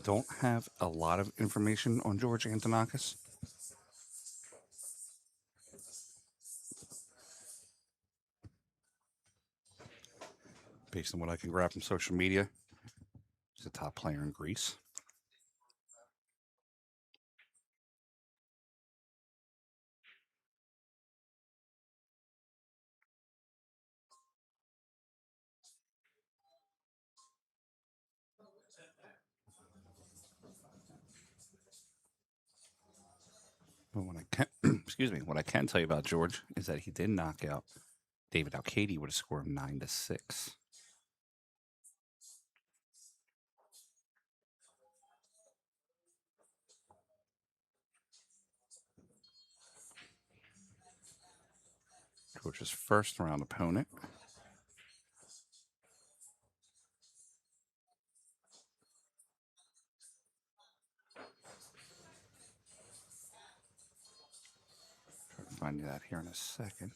don't have a lot of information on George Antonakis. Based on what I can grab from social media, he's a top player in Greece. But what I can, excuse me, what I can tell you about George is that he did knock out David Alcady with a score of 9-6. George's first round opponent. Try to find that here in a second.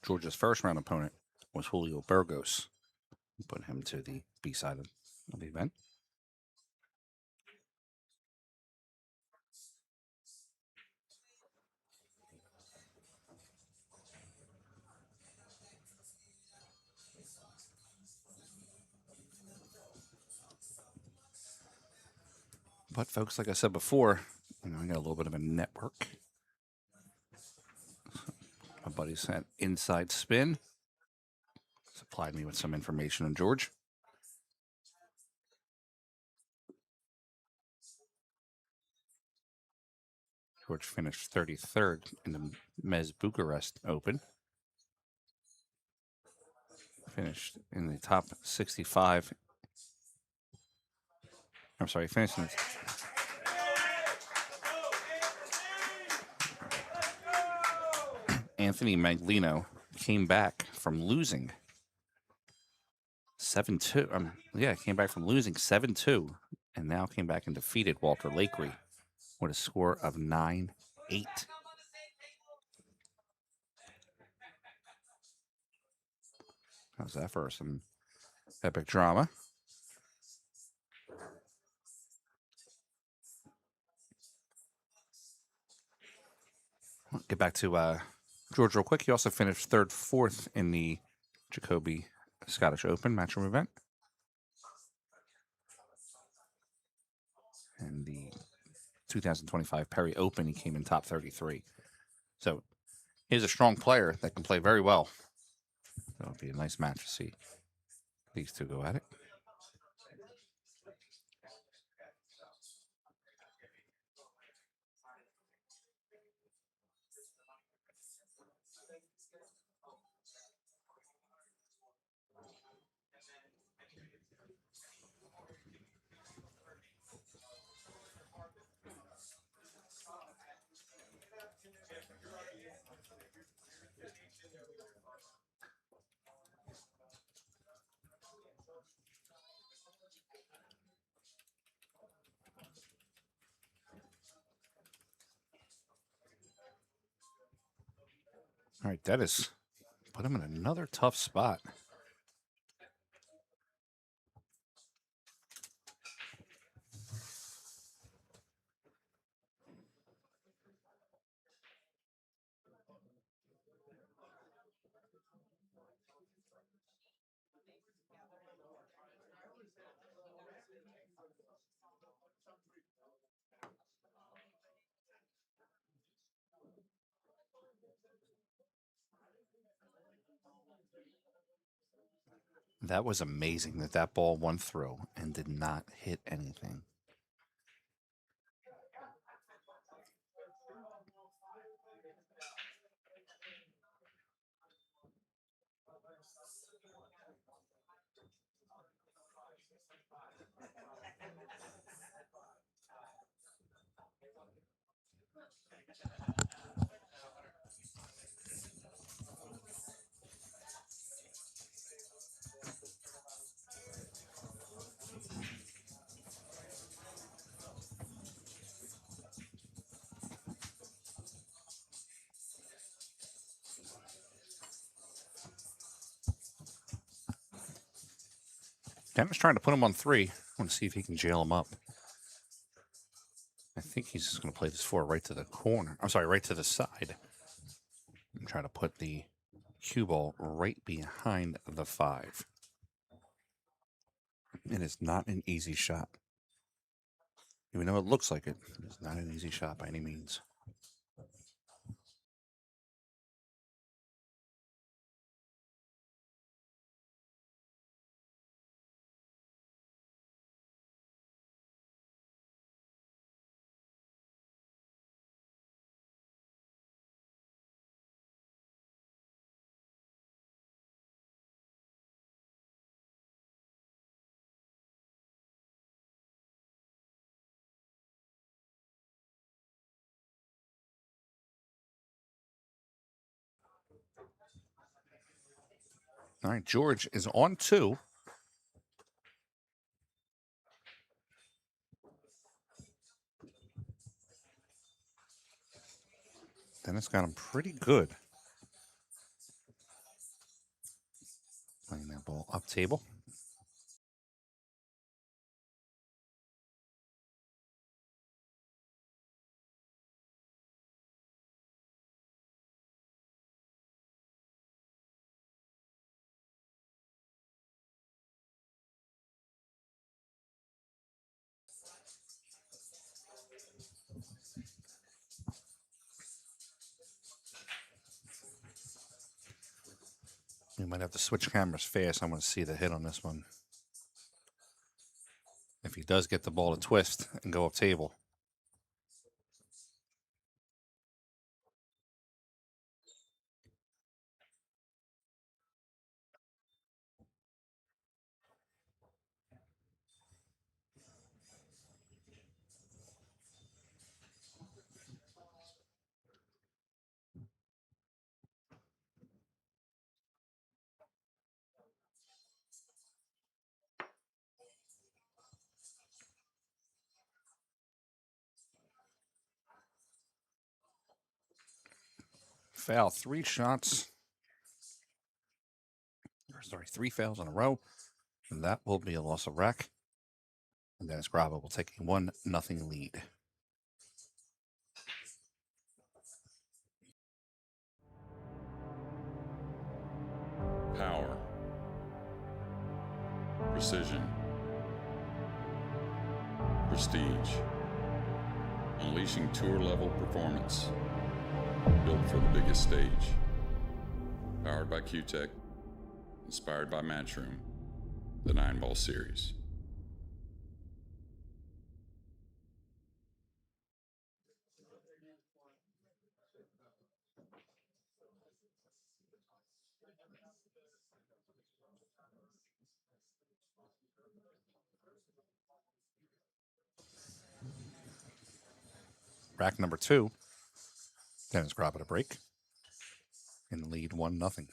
George's first round opponent was Julio Burgos. Put him to the B side of the event. But folks, like I said before, I got a little bit of a network. My buddy sent Inside Spin. Supplied me with some information on George. George finished 33rd in the Mez Bucharest Open. Finished in the top 65. I'm sorry, finished in the Anthony Maglino came back from losing 7-2. Came back from losing 7-2 and now came back and defeated Walter Lakery with a score of 9-8. How's that for some epic drama? I'll get back to George real quick. He also finished 3rd, 4th in the Jacoby Scottish Open matchroom event. And the 2025 Perry Open, he came in top 33. So he's a strong player that can play very well. That'll be a nice match to see these two go at it. All right, Dennis, put him in another tough spot. That was amazing that ball went through and did not hit anything. Dennis trying to put him on 3. I want to see if he can jail him up. I think he's just going to play this 4 right to the corner. I'm sorry, right to the side. I'm trying to put the cue ball right behind the 5. It is not an easy shot. Even though it looks like it, it's not an easy shot by any means. All right, George is on 2. Dennis got him pretty good. Playing that ball up table. We might have to switch cameras fast. I want to see the hit on this one. If he does get the ball to twist and go up table. Foul. 3 shots. Sorry, 3 fouls in a row. And that will be a loss of rack. And Dennis Graba will take a 1-0 lead. Power, precision, prestige, unleashing tour-level performance, built for the biggest stage. Powered by Q-Tech, inspired by Matchroom, the Nineball series. Rack number 2. Dennis Graba to break. In the lead 1-0.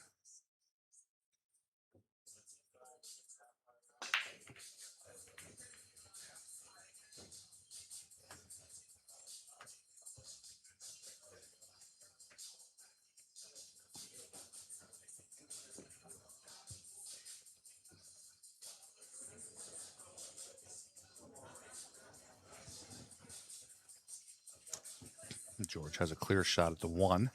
George has a clear shot at the 1.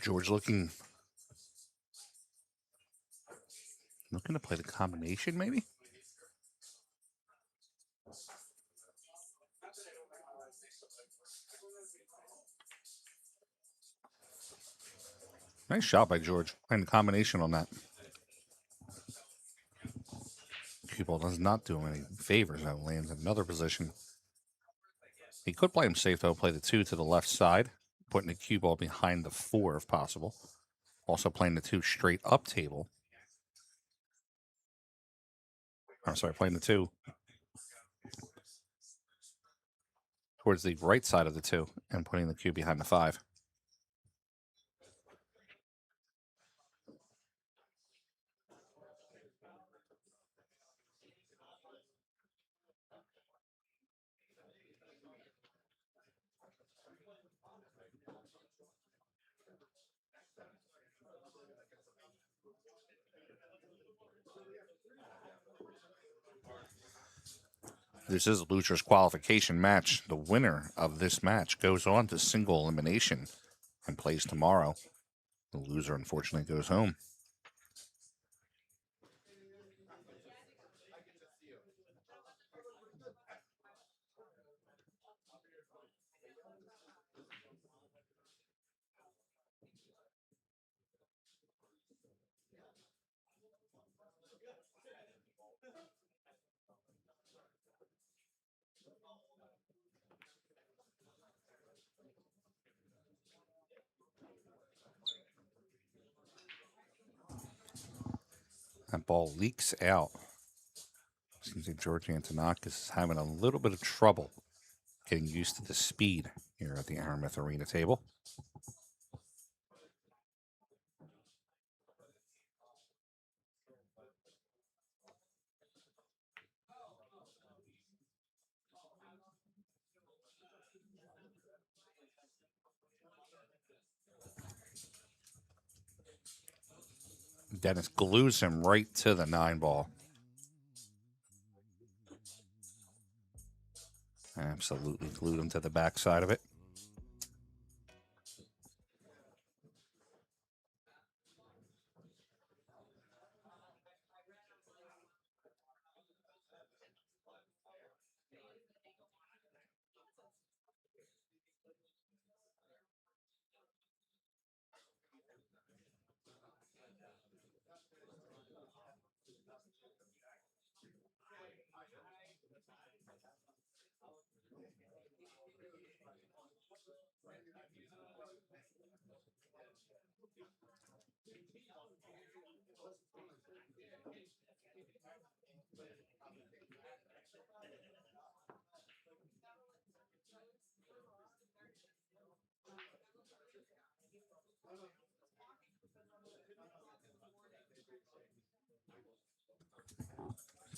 George looking to play the combination, maybe? Nice shot by George. Playing the combination on that. Cue ball does not do him any favors. Now lands in another position. He could play him safe, though. Play the 2 to the left side, putting the cue ball behind the 4 if possible. Also playing the 2 straight up table. I'm sorry, playing the 2 towards the right side of the 2 and putting the cue behind the 5. This is a loser's qualification match. The winner of this match goes on to single elimination and plays tomorrow. The loser, unfortunately, goes home. That ball leaks out. Seems like George Antonakis is having a little bit of trouble getting used to the speed here at the Aramith Arena table. Dennis glues him right to the 9-ball. Absolutely glued him to the backside of it.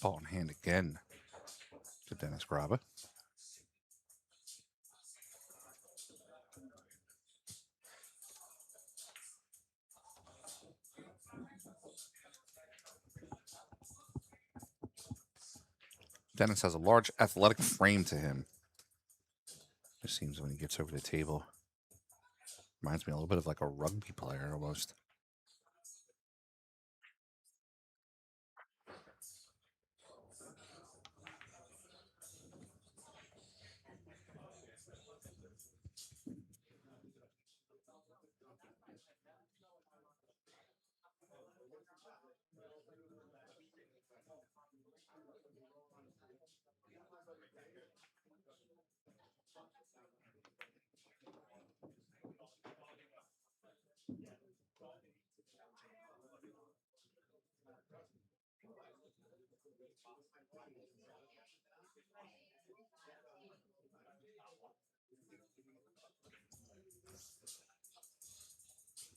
Ball in hand again to Dennis Graba. Dennis has a large athletic frame to him. It seems when he gets over the table. Reminds me a little bit of like a rugby player almost.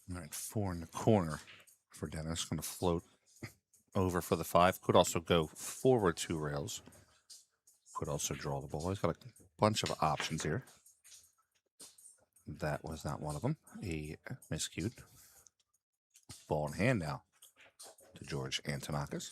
All right, 4 in the corner for Dennis. Going to float over for the 5. Could also go forward 2 rails. Could also draw the ball. He's got a bunch of options here. That was not one of them. A miscued. Ball in hand now to George Antonakis.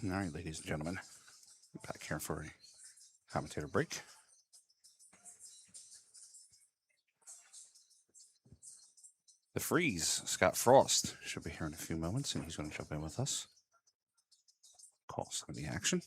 All right, ladies and gentlemen, back here for a commentator break. The Freeze, Scott Frost, should be here in a few moments, and he's going to jump in with us. Call some of the action.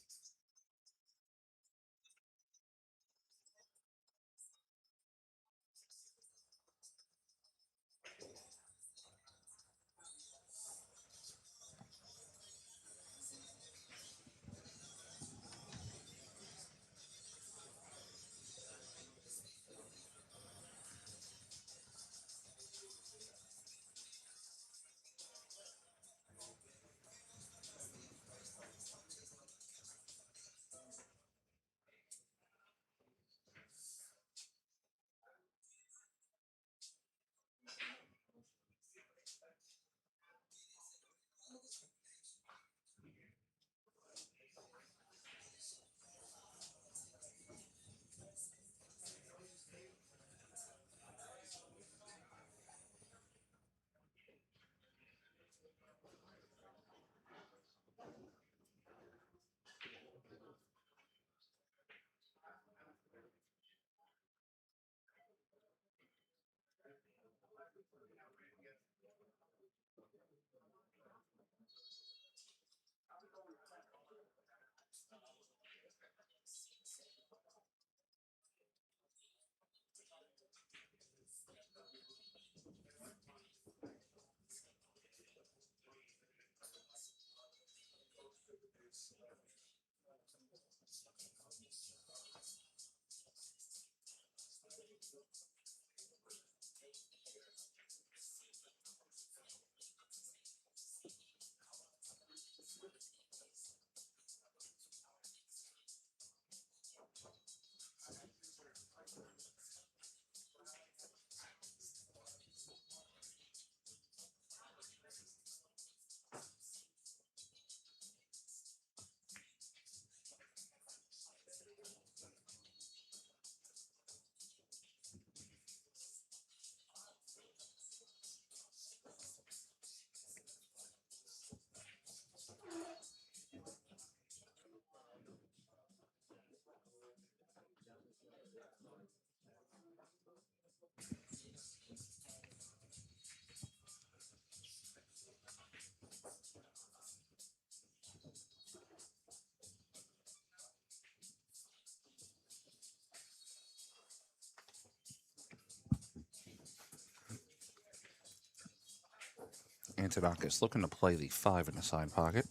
Antidakis looking to play the 5 in the side pocket.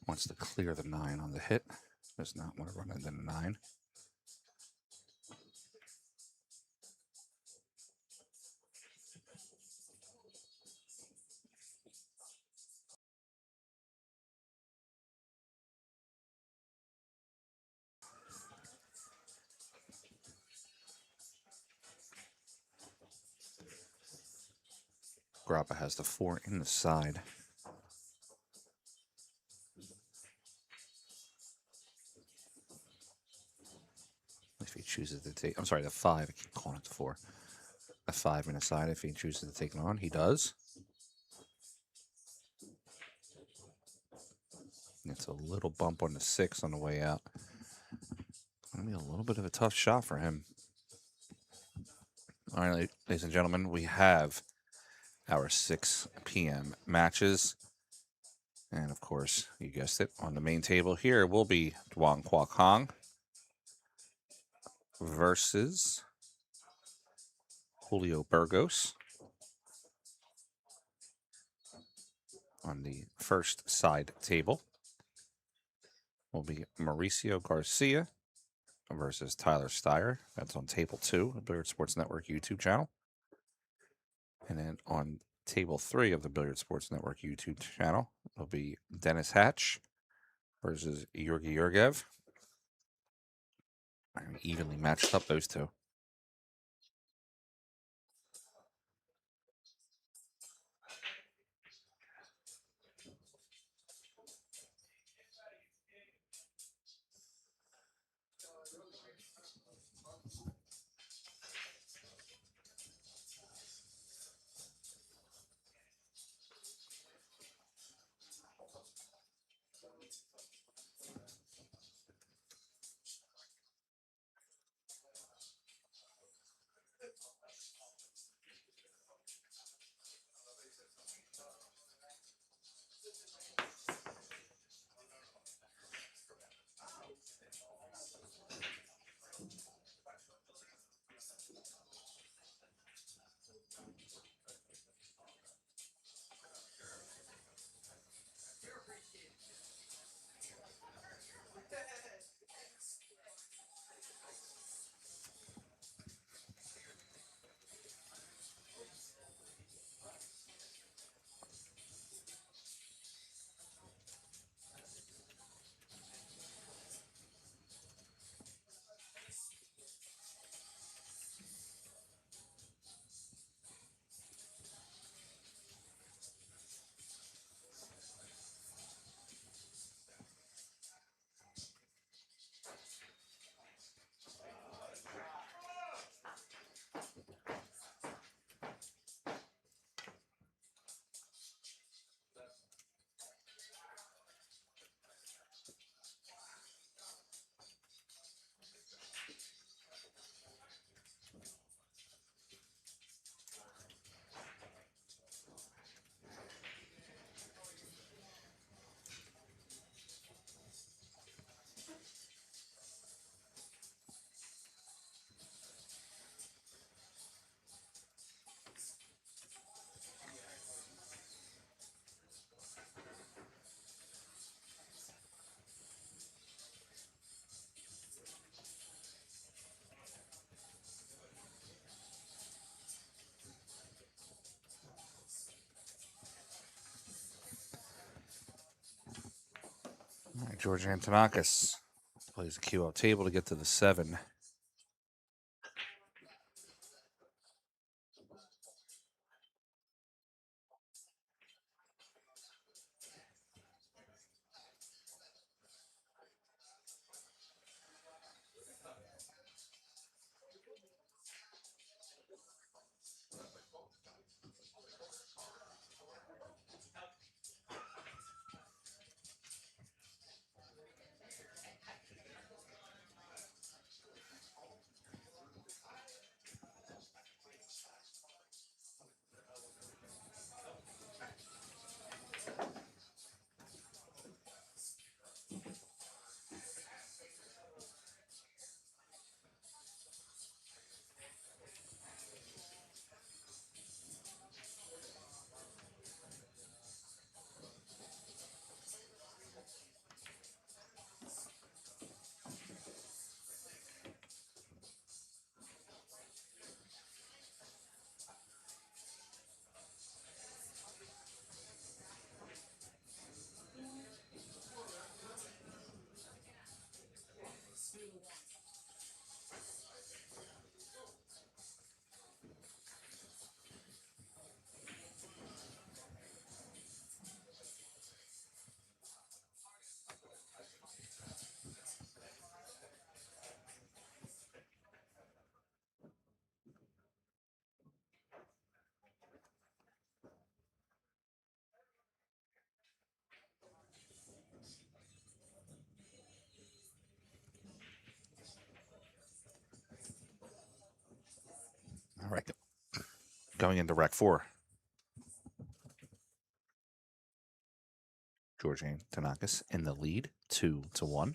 Wants to clear the 9 on the hit. Does not want to run into the 9. Grappa has the 4 in the side. If he chooses to take, I'm sorry, the 5. I keep calling it the 4. The 5 in the side. If he chooses to take it on, he does. It's a little bump on the 6 on the way out. Gonna be a little bit of a tough shot for him. All right, ladies and gentlemen, we have our 6 p.m. matches. And of course, you guessed it, on the main table here will be Duan Kwa Kong versus Julio Burgos. On the first side table will be Mauricio Garcia versus Tyler Steyer. That's on table 2 of Billiard Sports Network YouTube channel. And then on table 3 of the Billiard Sports Network YouTube channel will be Dennis Hatch versus Yurgi Yurgev. Evenly matched up, those two. All right, George Antonakis plays the cue out table to get to the 7. Going into rack 4. Georgian Tanakis in the lead, 2-1.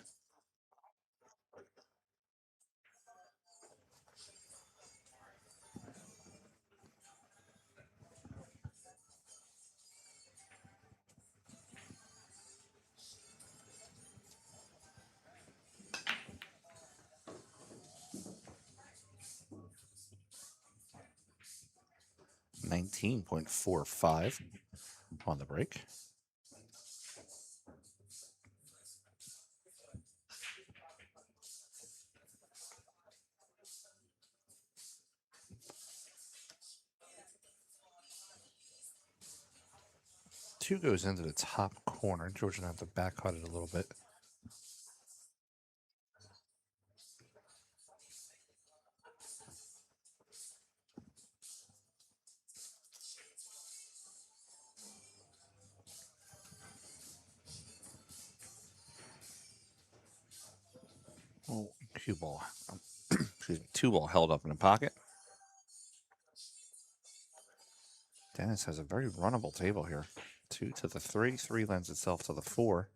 $19.45 on the break. Two goes into the top corner. Georgia will have to back cut it a little bit. Oh, cue ball. Excuse me, 2 ball held up in the pocket. Dennis has a very runnable table here. 2 to the 3. 3 lends itself to the 4.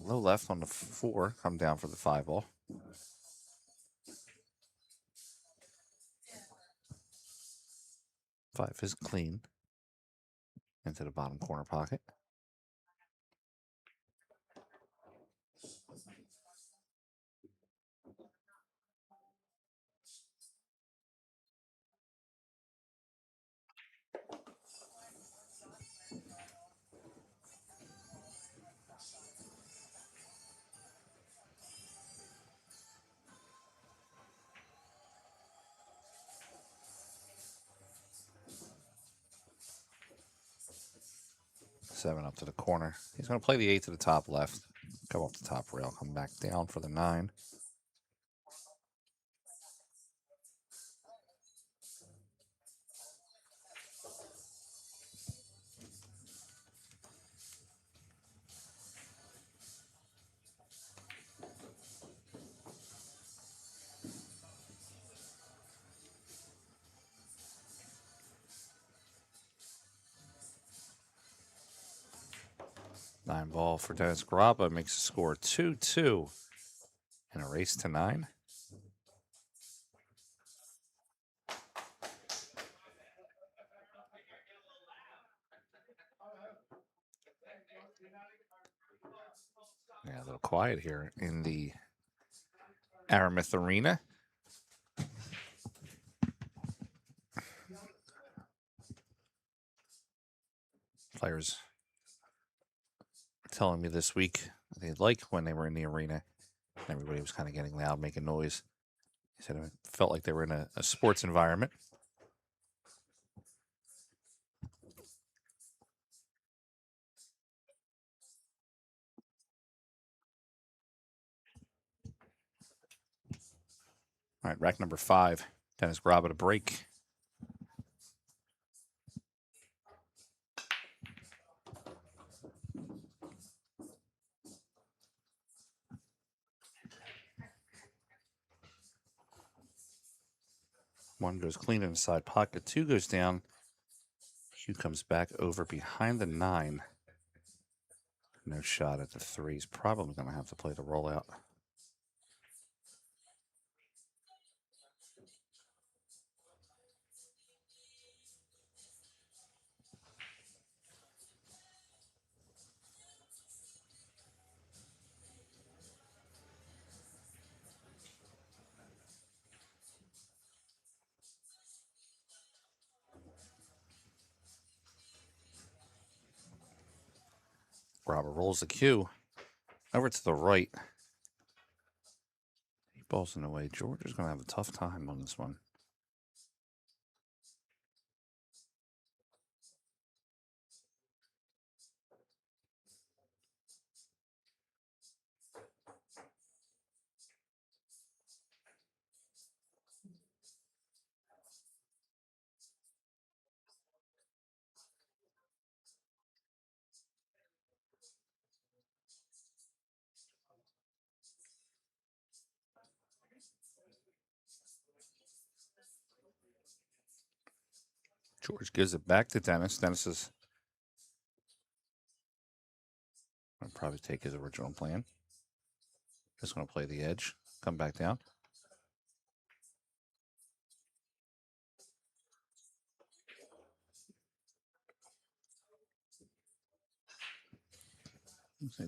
Low left on the 4. Come down for the 5 ball. Five is clean into the bottom corner pocket. Seven up to the corner. He's going to play the 8 to the top left. Go off the top rail. Come back down for the 9. Nine ball for Dennis Garaba makes the score 2-2 in a race to 9. Yeah, a little quiet here in the Aramith Arena. Players were telling me this week they liked when they were in the arena. Everybody was kind of getting loud, making noise. He said it felt like they were in a sports environment. All right, rack number 5. Dennis Garaba to break. One goes clean in the side pocket. 2 goes down. Hugh comes back over behind the 9. No shot at the 3. He's probably going to have to play the rollout. Robert rolls the cue over to the right. He balls in the way. Georgia's going to have a tough time on this one. George gives it back to Dennis. Dennis is going to probably take his original plan. Just going to play the edge, come back down.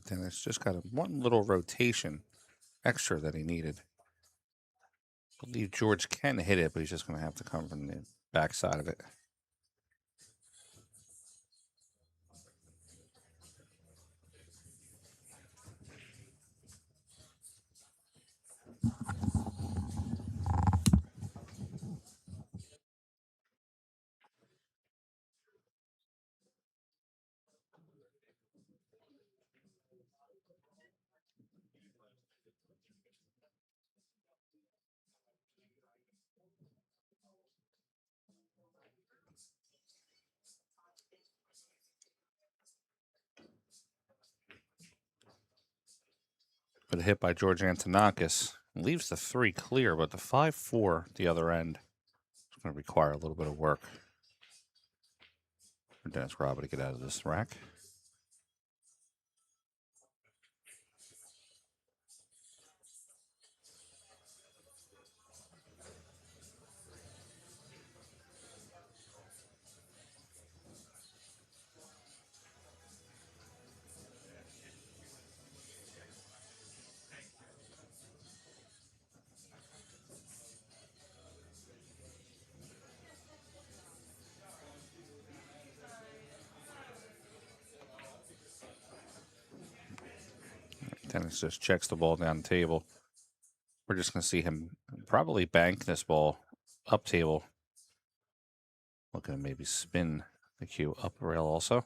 Dennis just got one little rotation extra that he needed. I believe George can hit it, but he's just going to have to come from the backside of it. But a hit by George Antonakis leaves the 3 clear, but the 5-4 at the other end is going to require a little bit of work for Dennis Robert to get out of this rack. Dennis just checks the ball down the table. We're just going to see him probably bank this ball up table. Looking to maybe spin the cue up rail also.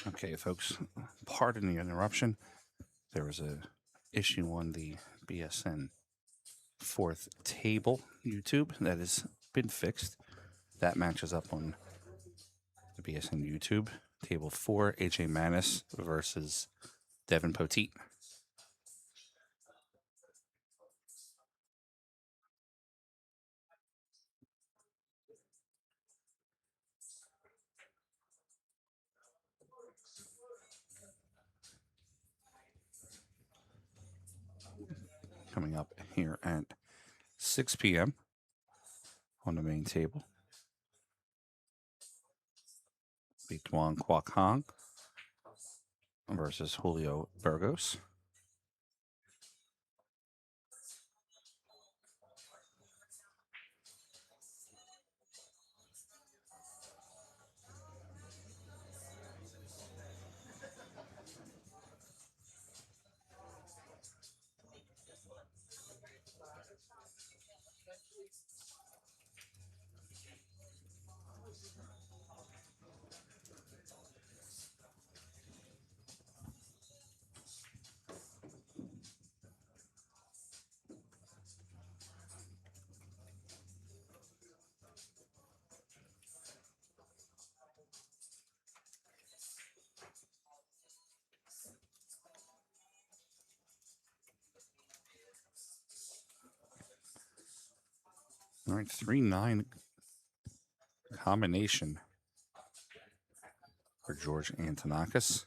Okay, folks, pardon the interruption. There was a issue on the BSN fourth table YouTube that has been fixed. That matches up on the BSN YouTube. Table 4, AJ Manis versus Devin Poteet. Coming up here at 6 p.m. on the main table. Duan Kwok Hong versus Julio Burgos. All right, 3-9 combination for George Antonakis.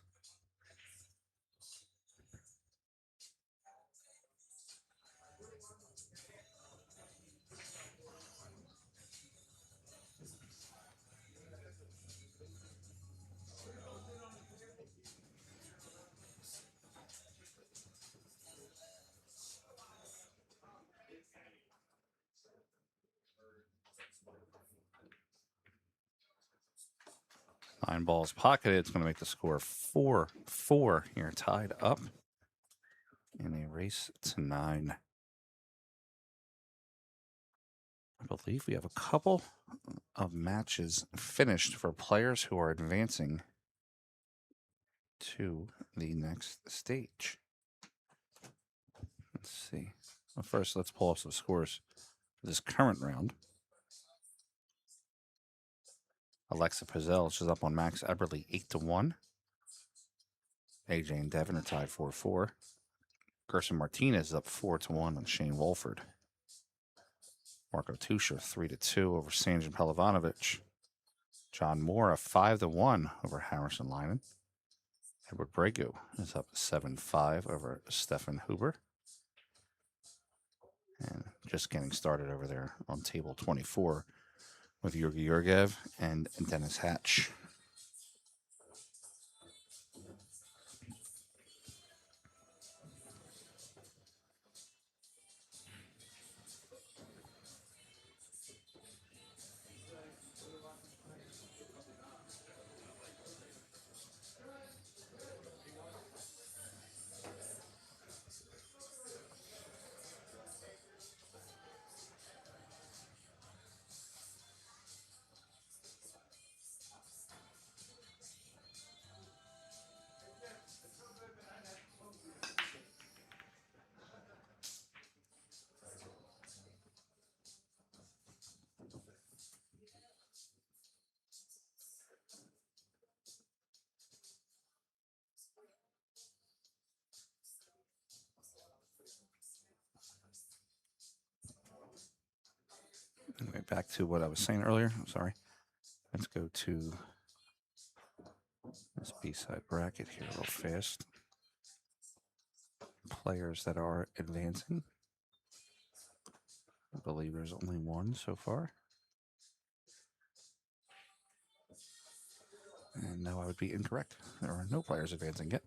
Nineball's pocketed. It's going to make the score 4-4 here, tied up in a race to 9. I believe we have a couple of matches finished for players who are advancing to the next stage. Let's see. Well, first, let's pull up some scores for this current round. Alexa Pizzell, she's up on Max Eberly 8-1. AJ and Devin are tied 4-4. Gerson Martinez is up 4-1 on Shane Wolford. Marco Tusher 3-2 over Sanjin Pelivanovic. John Mora 5-1 over Harrison Lyman. Edward Bregu is up 7-5 over Stefan Huber. And just getting started over there on table 24 with Yurgi Yurgev and Dennis Hatch. Anyway, back to what I was saying earlier. I'm sorry. Let's go to this B-side bracket here real fast. Players that are advancing. I believe there's only one so far. And no, I would be incorrect. There are no players advancing yet.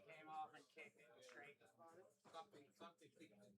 Came off and kicked it straight. Something kicked it.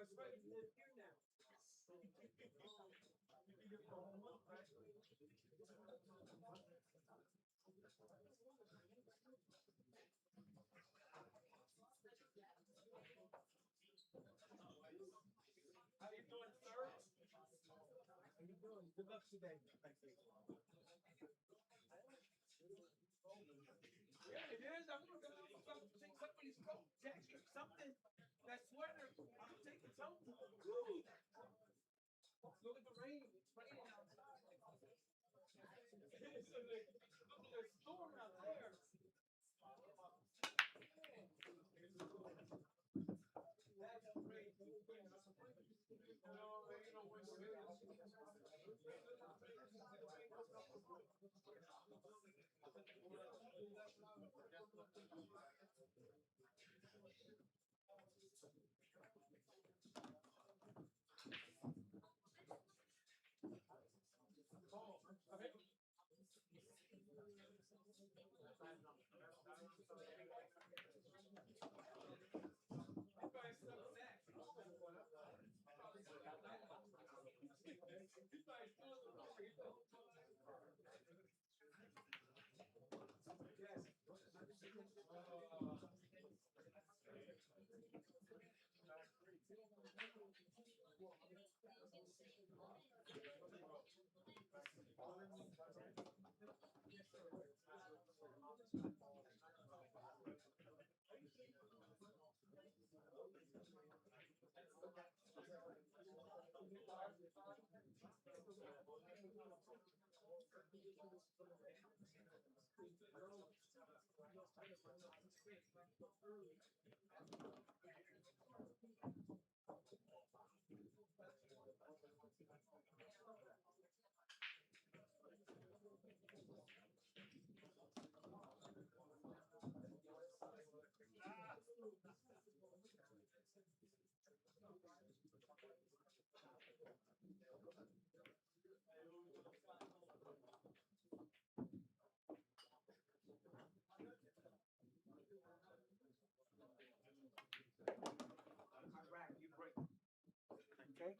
I swear you live here now. How you doing, sir? How you doing? Good luck today. Yeah, it is. I'm gonna take somebody's coat, jacket, something. That sweater. I'm taking something. Woo. Look at the rain. It's raining outside. There's a storm out there. That's great. Iraq, you break. Okay?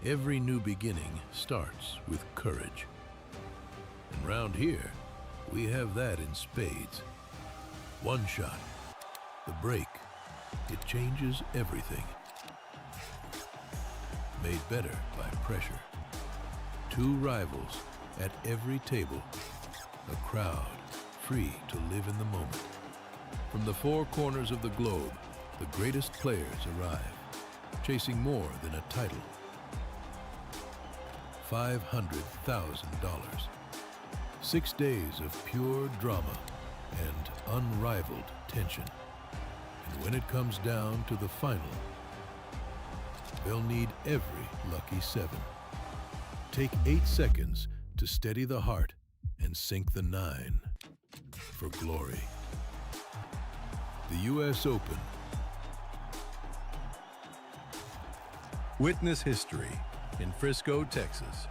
Every new beginning starts with courage. And round here, we have that in spades. One shot, the break, it changes everything. Made better by pressure. Two rivals at every table. A crowd free to live in the moment. From the four corners of the globe, the greatest players arrive, chasing more than a title. $500,000. 6 days of pure drama and unrivaled tension. And when it comes down to the final, they'll need every lucky seven. Take 8 seconds to steady the heart and sink the 9 for glory. The U.S. Open. Witness history in Frisco, Texas.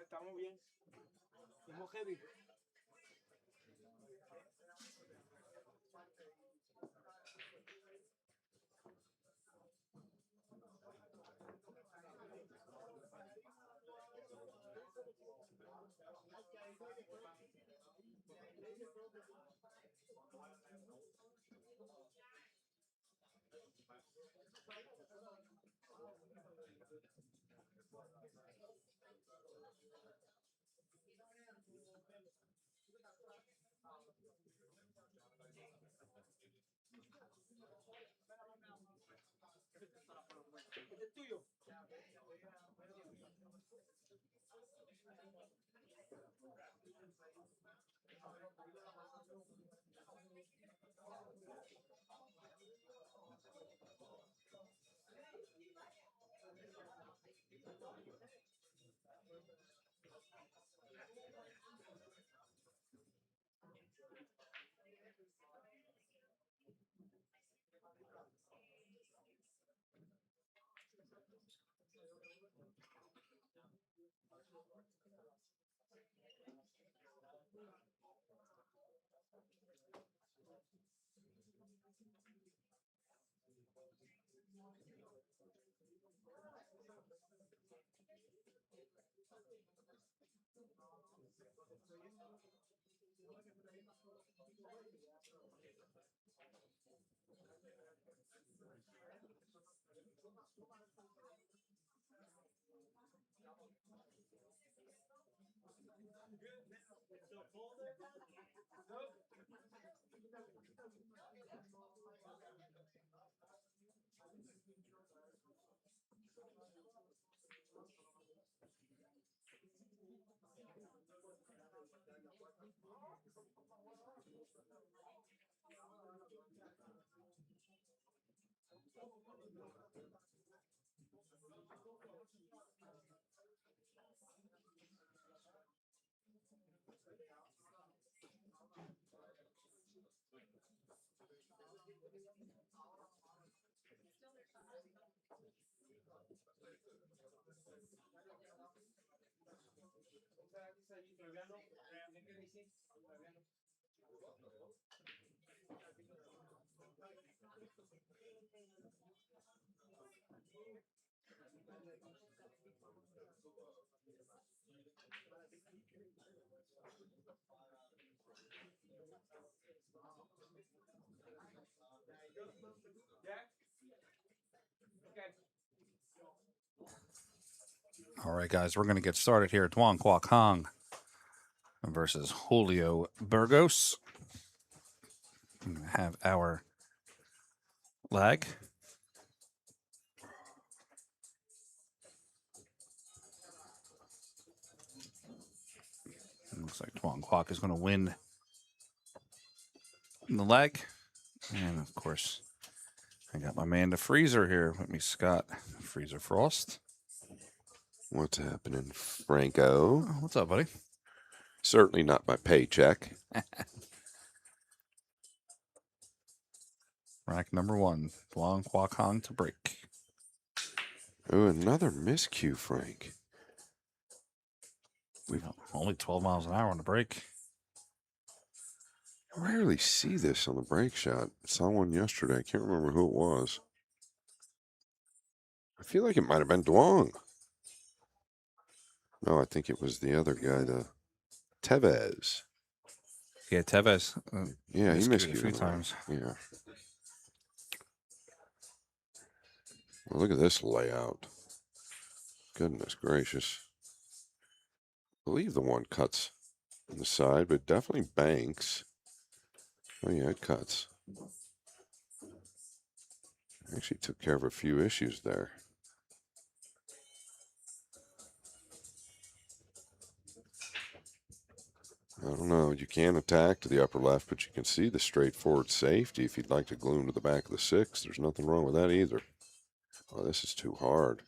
Estamos bien. Estamos heavy. ¿Este es tuyo? All right, guys, we're going to get started here. Duan Kwok Hong versus Julio Burgos. I'm going to have our lag. It looks like Duan Kwok is going to win in the leg. And, of course, I got my man, the Freezer, here with me, Scott. Freezer Frost. What's happening, Franco? Oh, what's up, buddy? Certainly not my paycheck. Rack number 1, Duan Kwok Hong to break. Oh, another miscue, Frank. We only 12 miles an hour on the break. I rarely see this on the break shot. I saw one yesterday. I can't remember who it was. I feel like it might have been Duong. No, I think it was the other guy, the Tevez. Yeah, Tevez. Yeah, he miscued a few times. Yeah. Well, look at this layout. Goodness gracious. I believe the one cuts on the side, but definitely banks. Oh, yeah, it cuts. Actually took care of a few issues there. I don't know. You can attack to the upper left, but you can see the straightforward safety. If you'd like to glue him to the back of the 6, there's nothing wrong with that either. Oh, this is too hard.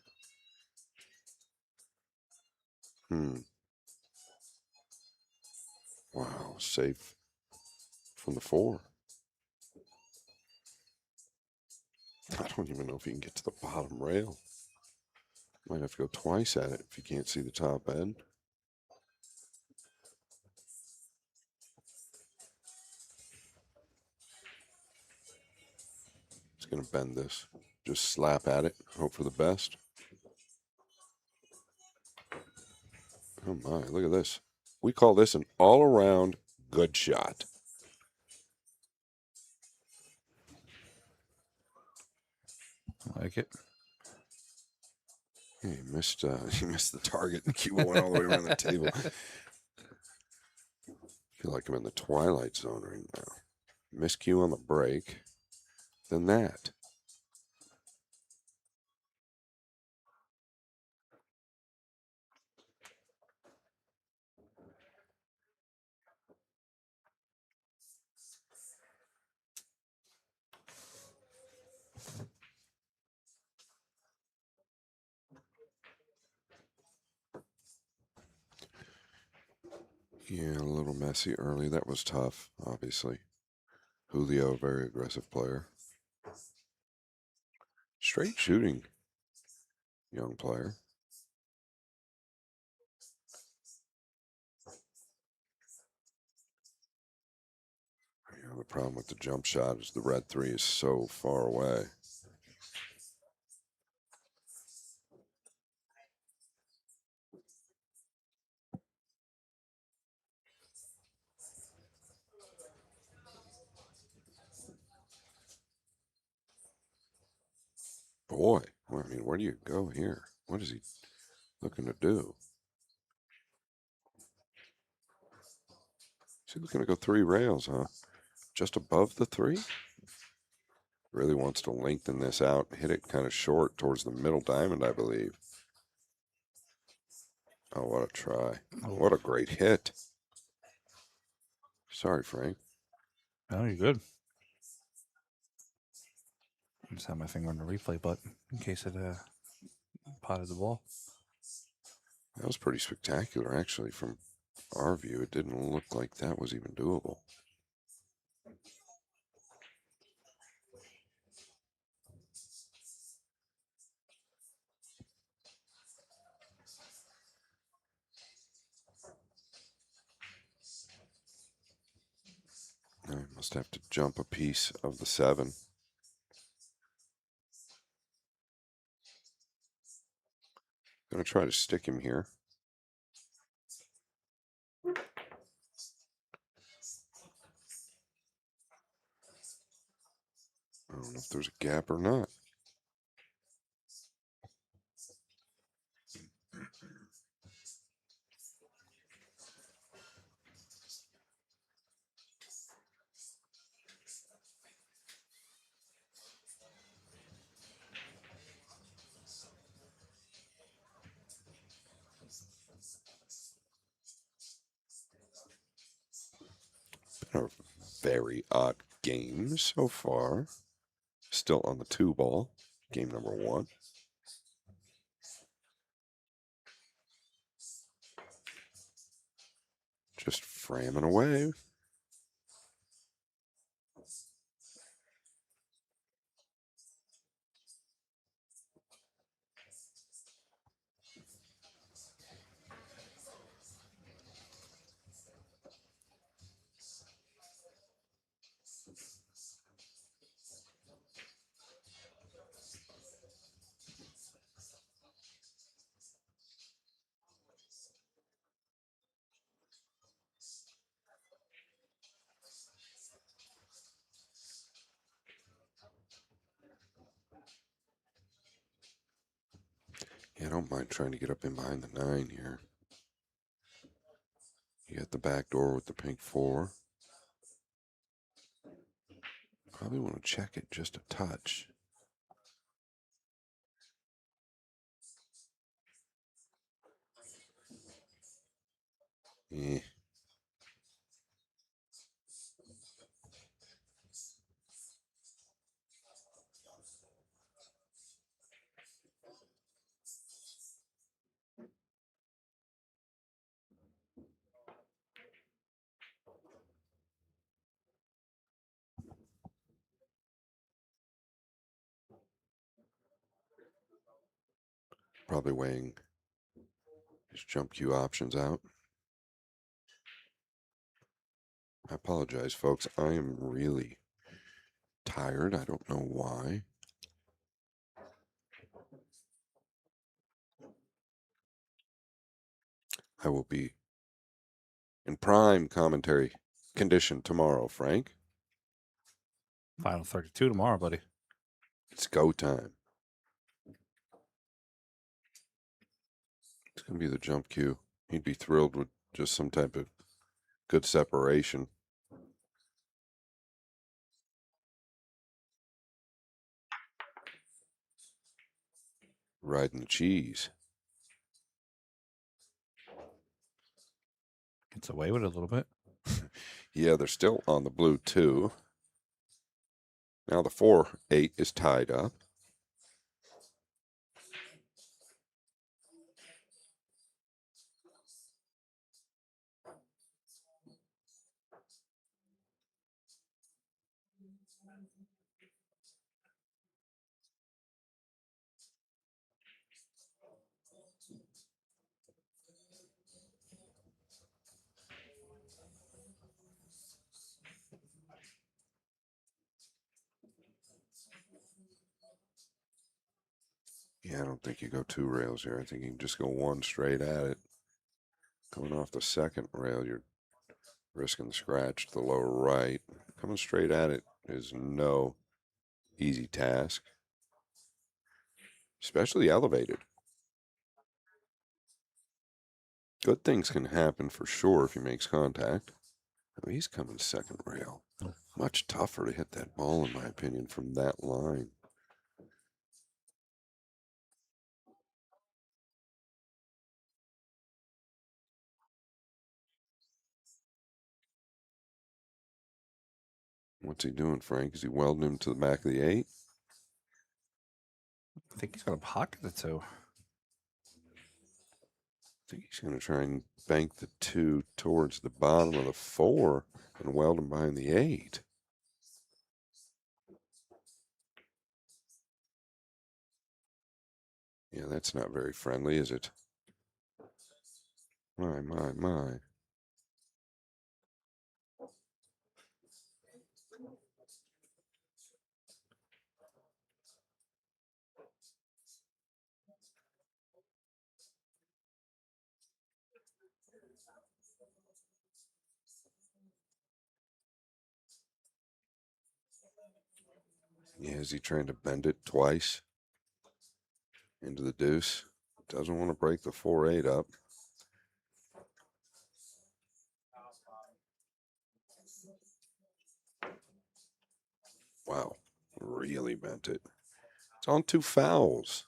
Wow, safe from the 4. I don't even know if you can get to the bottom rail. Might have to go twice at it if you can't see the top end. Just going to bend this. Just slap at it. Hope for the best. Oh my, look at this. We call this an all-around good shot. I like it. He missed the target and Q went all the way around the table. I feel like I'm in the twilight zone right now. Miscue on the break. Then that. Yeah, a little messy early. That was tough, obviously. Julio, very aggressive player. Straight shooting young player. Yeah, the problem with the jump shot is the red 3 is so far away. Boy, well, I mean, where do you go here? What is he looking to do? Is he looking to go 3 rails, huh? Just above the 3? Really wants to lengthen this out, hit it kind of short towards the middle diamond, I believe. Oh, what a try. What a great hit. Sorry, Frank. Oh, you're good. I just have my finger on the replay button in case it potted the ball. That was pretty spectacular, actually. From our view, it didn't look like that was even doable. I must have to jump a piece of the 7. Gonna try to stick him here. don't know if there's a gap or not. Been a very odd game so far. Still on the 2-ball. Game number 1. Just framming away. Yeah, I don't mind trying to get up in behind the 9 here. You got the back door with the pink 4. Probably want to check it just a touch. Eh. Probably weighing his jump cue options out. I apologize, folks. I am really tired. I don't know why. I will be in prime commentary condition tomorrow, Frank. Final 32 tomorrow, buddy. It's go time. It's going to be the jump cue. He'd be thrilled with just some type of good separation. Riding the cheese. Gets away with it a little bit. Yeah, they're still on the blue, too. Now the 4-8 is tied up. Yeah, I don't think you go 2 rails here. I think you can just go 1 straight at it. Coming off the second rail, you're risking the scratch to the lower right. Coming straight at it is no easy task, especially elevated. Good things can happen for sure if he makes contact. Oh, he's coming second rail. Much tougher to hit that ball, in my opinion, from that line. What's he doing, Frank? Is he welding him to the back of the 8? I think he's going to pocket the 2. I think he's going to try and bank the 2 towards the bottom of the 4 and weld him behind the 8. Yeah, that's not very friendly, is it? My. Yeah, is he trying to bend it twice into the deuce? Doesn't want to break the 4-8 up. Wow, really bent it. It's on 2 fouls.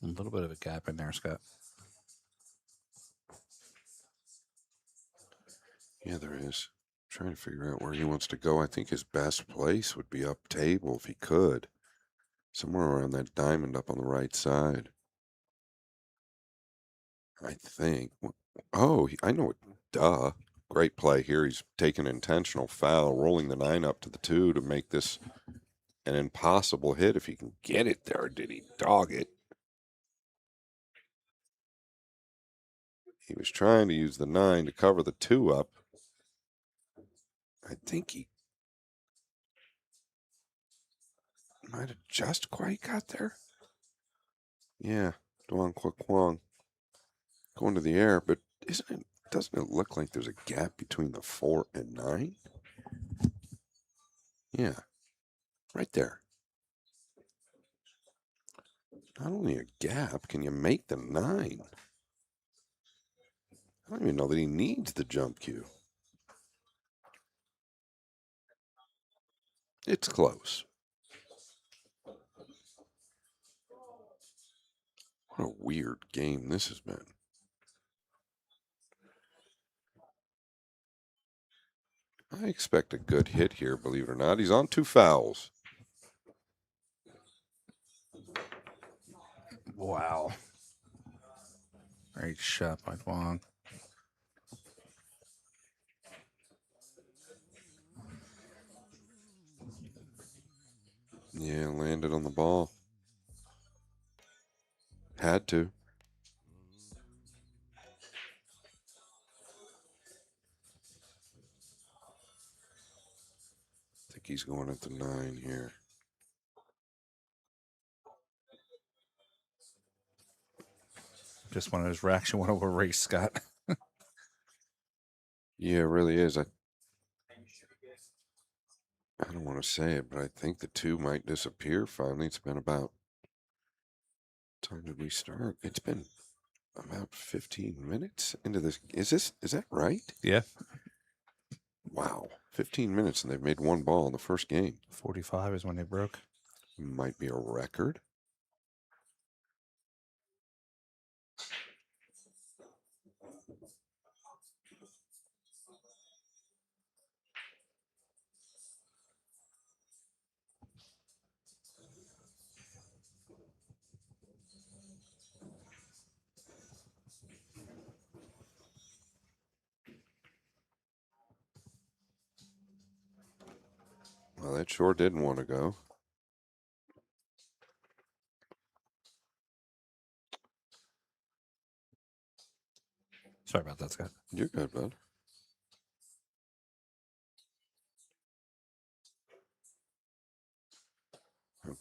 A little bit of a gap in there, Scott. Yeah, there is. Trying to figure out where he wants to go. I think his best place would be up table if he could. Somewhere around that diamond up on the right side. I think. Oh, I know it. Duh. Great play here. He's taking an intentional foul, rolling the 9 up to the 2 to make this an impossible hit if he can get it there. Did he dog it? He was trying to use the 9 to cover the 2 up. I think he might have just quite got there. Yeah, Duan Kwang going to the air, but doesn't it look like there's a gap between the 4 and 9? Yeah, right there. Not only a gap, can you make the 9? I don't even know that he needs the jump cue. It's close. What a weird game this has been. I expect a good hit here, believe it or not. He's on 2 fouls. Wow. Great shot by Wong. Yeah, landed on the ball. Had to. I think he's going at the 9 here. Just one of those racks you want to erase, Scott. Yeah, it really is. I don't want to say it, but I think the 2 might disappear finally. It's been about... What time did we start? It's been about 15 minutes into this. Is that right? Yeah. Wow. 15 minutes and they've made 1 ball in the first game. 45 is when they broke. Might be a record. Well, that sure didn't want to go. Sorry about that, Scott. You're good, bud.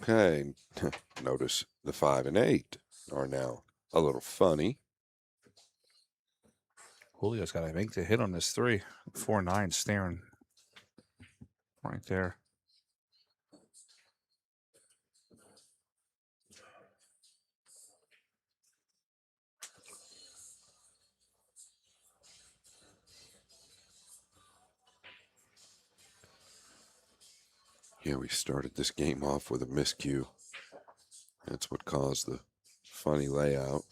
Okay. Notice the 5 and 8 are now a little funny. Julio's got to make the hit on this 3. 4-9 staring right there. Yeah, we started this game off with a miscue. That's what caused the funny layout.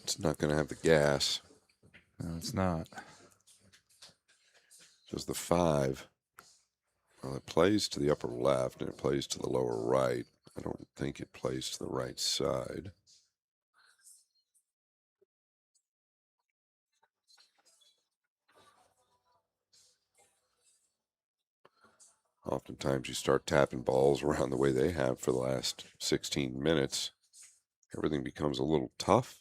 It's not going to have the gas. No, it's not. Does the 5. Well, it plays to the upper left and it plays to the lower right. I don't think it plays to the right side. Oftentimes you start tapping balls around the way they have for the last 16 minutes. Everything becomes a little tough.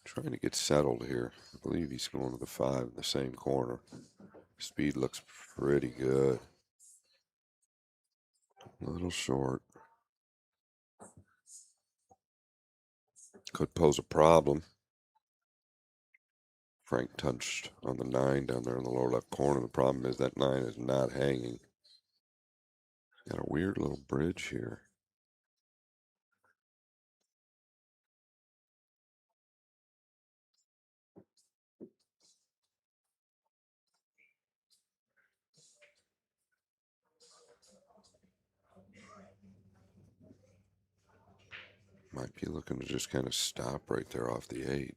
Trying to get settled here. I believe he's going to the 5 in the same corner. Speed looks pretty good. A little short. Could pose a problem. Frank touched on the 9 down there in the lower left corner. The problem is that 9 is not hanging. Got a weird little bridge here. Might be looking to just kind of stop right there off the 8.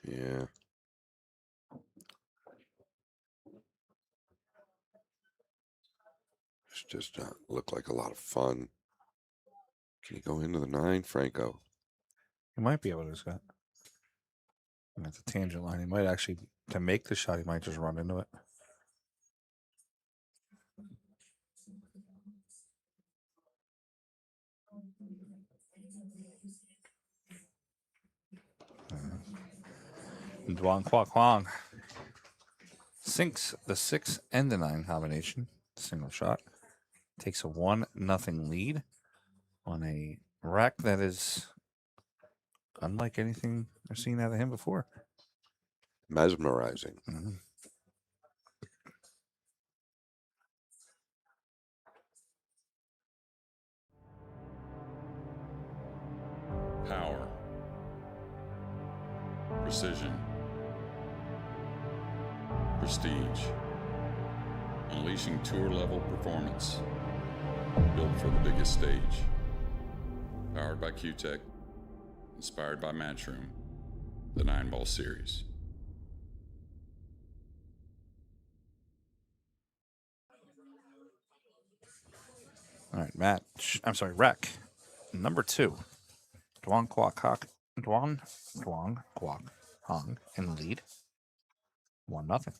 Yeah. This just not look like a lot of fun. Can he go into the 9, Franco? He might be able to just got at the tangent line. He might actually, to make the shot, he might just run into it. Duan Kwa Kwang sinks the 6 and the 9 combination. Single shot. Takes a 1-0 lead on a rack that is unlike anything I've seen out of him before. Mesmerizing. Power, precision, prestige, unleashing tour-level performance, built for the biggest stage. Powered by Q-Tech, inspired by Matchroom, the Nineball series. All right, match. I'm sorry, rack number 2. Duan Kwak Hong in the lead. 1-0.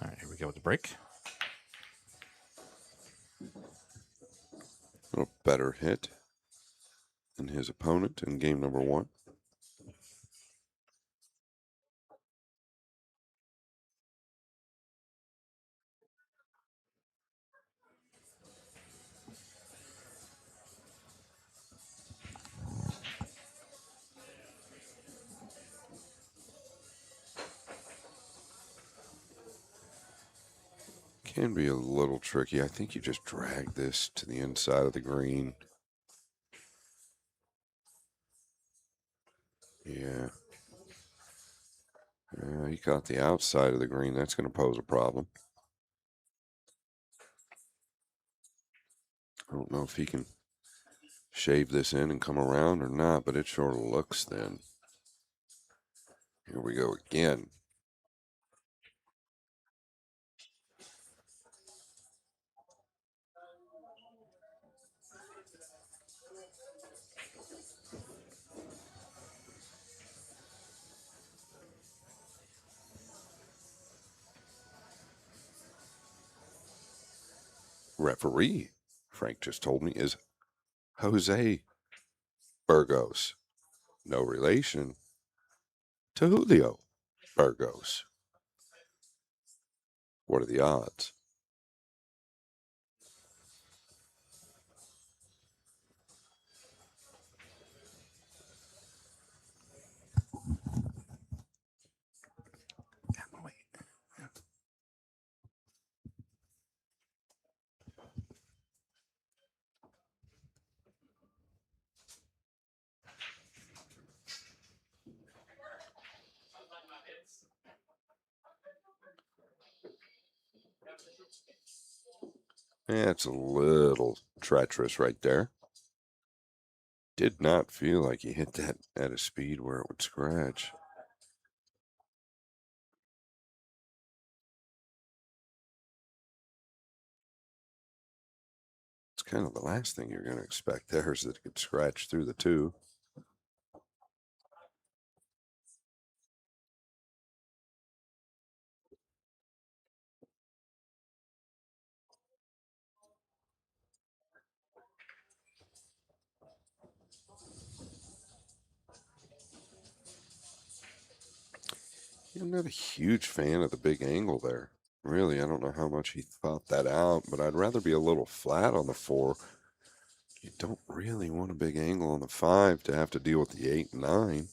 All right, here we go with the break. A little better hit than his opponent in game number 1. Can be a little tricky. I think you just drag this to the inside of the green. Yeah. Yeah, he caught the outside of the green. That's going to pose a problem. I don't know if he can shave this in and come around or not, but it sure looks thin. Here we go again. Referee, Frank just told me, is Jose Burgos. No relation to Julio Burgos. What are the odds? Yeah, it's a little treacherous right there. Did not feel like he hit that at a speed where it would scratch. It's kind of the last thing you're going to expect there is that it could scratch through the two. I'm not a huge fan of the big angle there. Really, I don't know how much he thought that out, but I'd rather be a little flat on the 4. You don't really want a big angle on the 5 to have to deal with the 8 and 9.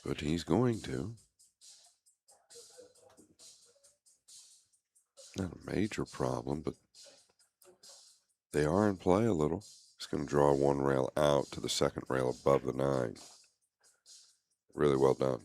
But he's going to. Not a major problem, but they are in play a little. He's going to draw one rail out to the second rail above the 9. Really well done.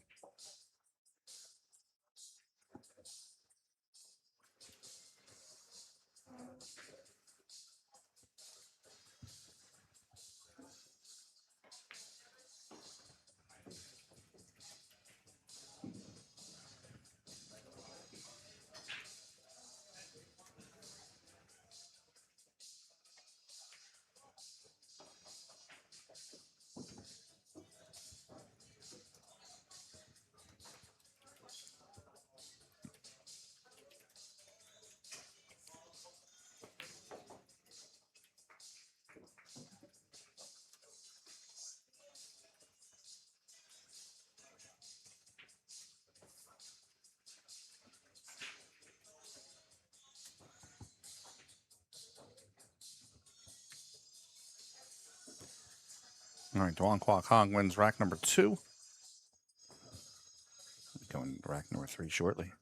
All right, Duan Kwok Hong wins rack number 2. Going to rack number 3 shortly.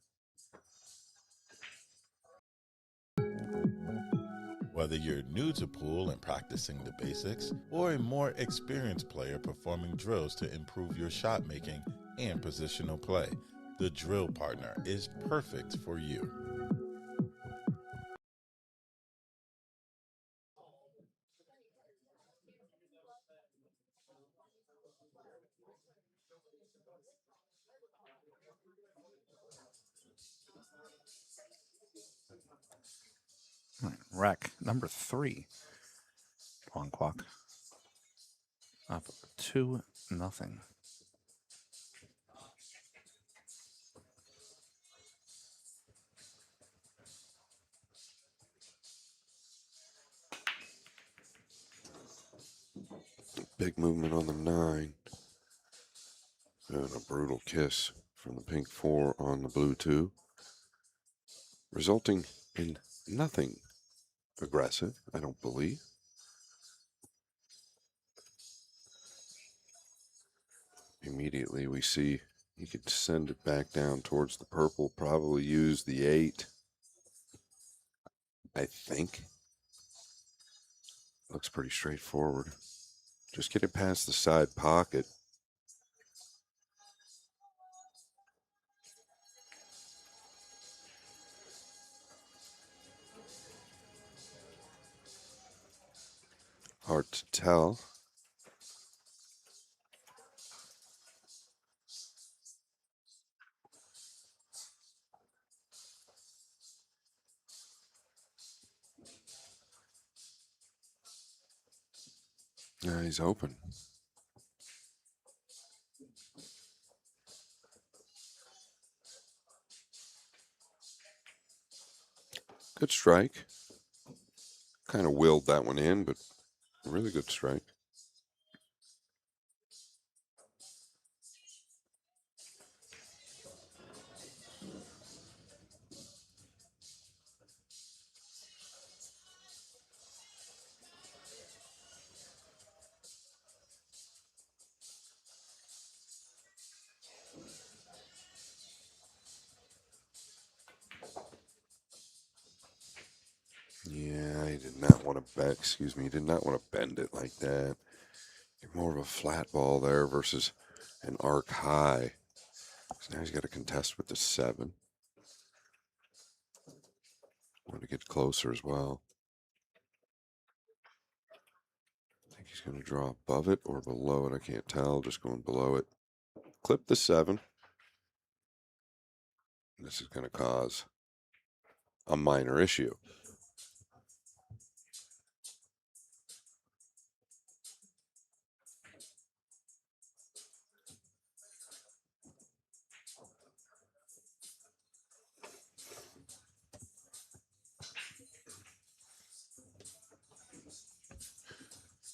Whether you're new to pool and practicing the basics, or a more experienced player performing drills to improve your shot making and positional play, the drill partner is perfect for you. All right, rack number 3. Duan Kwok up 2-0. Big movement on the 9. And a brutal kiss from the pink 4 on the blue 2. Resulting in nothing aggressive, I don't believe. Immediately we see he could send it back down towards the purple, probably use the 8. I think. Looks pretty straightforward. Just get it past the side pocket. Hard to tell. Yeah, he's open. Good strike. Kind of willed that one in, but really good strike. Yeah, he did not want to bend. Excuse me, he did not want to bend it like that. You're more of a flat ball there versus an arc high. So now he's got to contest with the 7. Want to get closer as well. I think he's going to draw above it or below it. I can't tell. Just going below it. Clip the 7. This is going to cause a minor issue.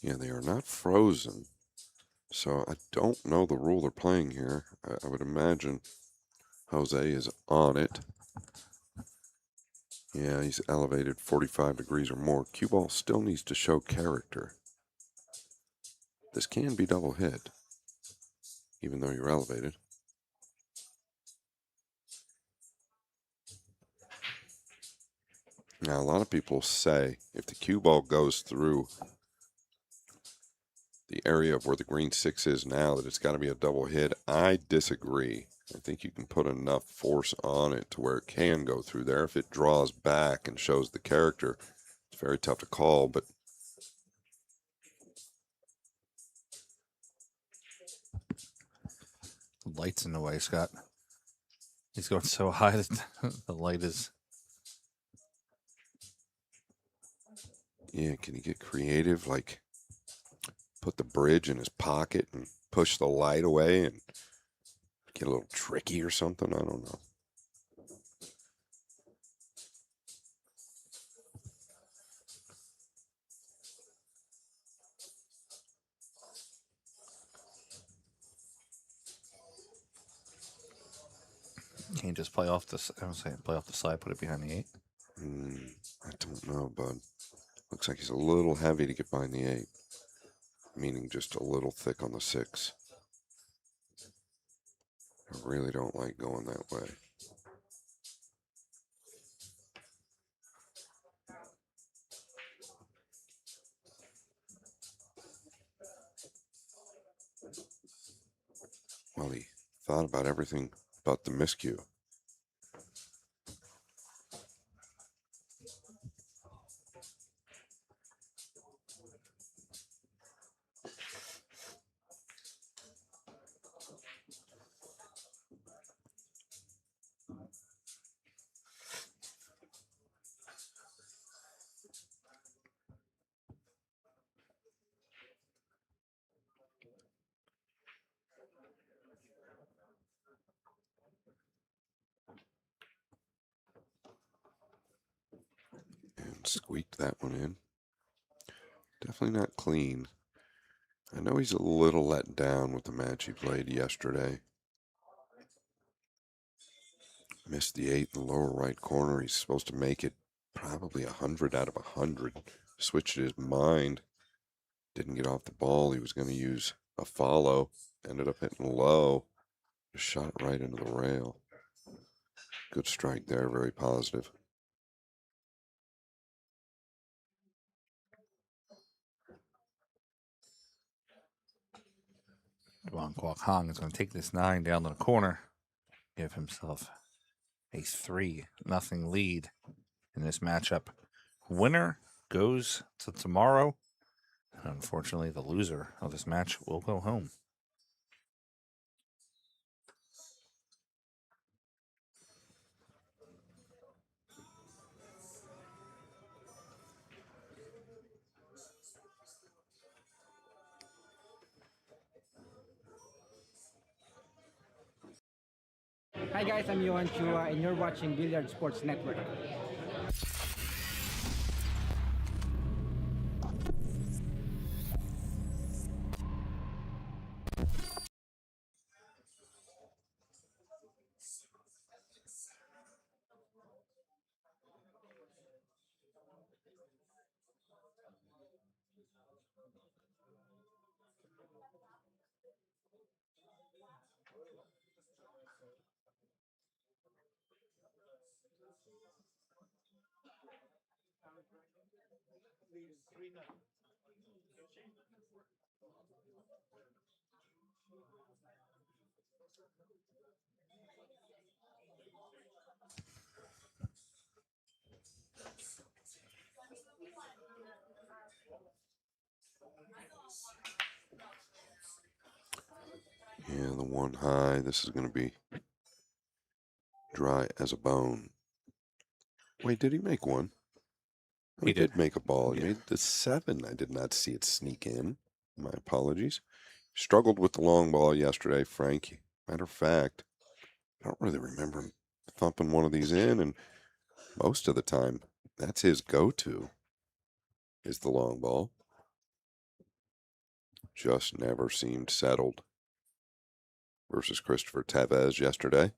Yeah, they are not frozen. So I don't know the rule they're playing here. I would imagine Jose is on it. Yeah, he's elevated 45 degrees or more. Cue ball still needs to show character. This can be double hit, even though you're elevated. Now, a lot of people say if the cue ball goes through the area of where the green 6 is now, that it's got to be a double hit. I disagree. I think you can put enough force on it to where it can go through there. If it draws back and shows the character, it's very tough to call, but The light's in the way, Scott. He's going so high that the light is. yeah, can he get creative? Like put the bridge in his pocket and push the light away and get a little tricky or something? I don't know. Can't just play off this. I was saying play off the side, put it behind the 8. I don't know, bud. Looks like he's a little heavy to get behind the 8, meaning just a little thick on the 6. I really don't like going that way. Well, he thought about everything but the miscue. And squeaked that one in. Definitely not clean. I know he's a little let down with the match he played yesterday. Missed the 8 in the lower right corner. He's supposed to make it probably 100 out of 100. Switched his mind. Didn't get off the ball. He was going to use a follow. Ended up hitting low. Just shot it right into the rail. Good strike there. Very positive. Duan Kwok Hong is going to take this 9 down to the corner, give himself a 3-0 lead in this matchup. Winner goes to tomorrow. And unfortunately, the loser of this match will go home. Hi guys, I'm Johan Chua and you're watching Billiard Sports Network. Yeah, the one high. This is going to be dry as a bone. Wait, did he make one? Oh, He he did did. make a ball. He Yeah. made the 7. I did not see it sneak in. My apologies. Struggled with the long ball yesterday, Frank. Matter of fact, I don't really remember him thumping one of these in, and most of the time, that's his go-to, is the long ball. Just never seemed settled versus Christopher Tevez yesterday.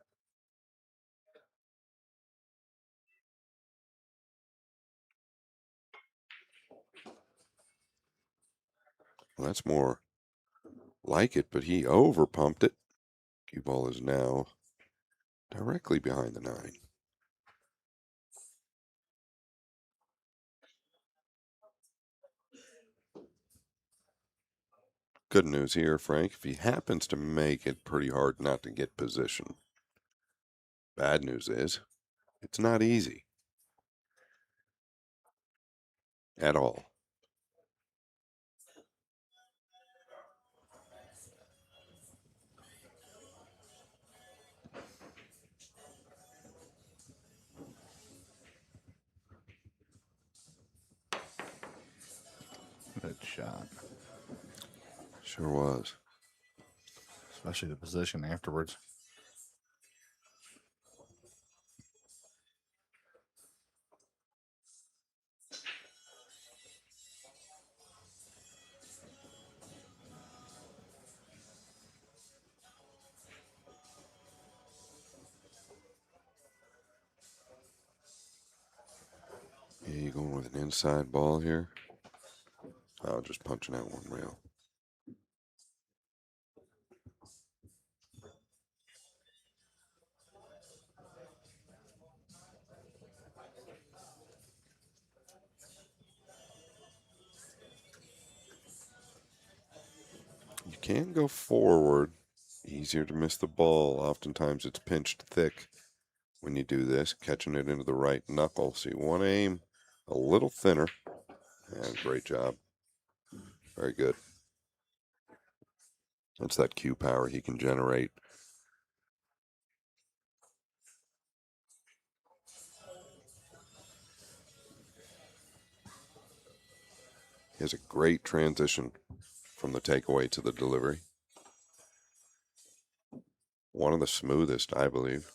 Well, that's more like it, but he over-pumped it. Cue ball is now directly behind the 9. Good news here, Frank. If he happens to make it, pretty hard not to get position. Bad news is, it's not easy. At all. Good shot. Sure was. Especially the position afterwards. Yeah, you going with an inside ball here? Oh, just punching out one rail. You can go forward. Easier to miss the ball. Oftentimes it's pinched thick when you do this, catching it into the right knuckle. So you want to aim a little thinner. Yeah, great job. Very good. That's that cue power he can generate. He has a great transition from the takeaway to the delivery. One of the smoothest, I believe.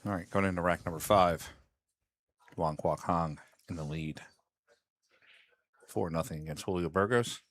All right, going into rack number 5. Wong Kwok Hong in the lead. 4-0 against Julio Burgos.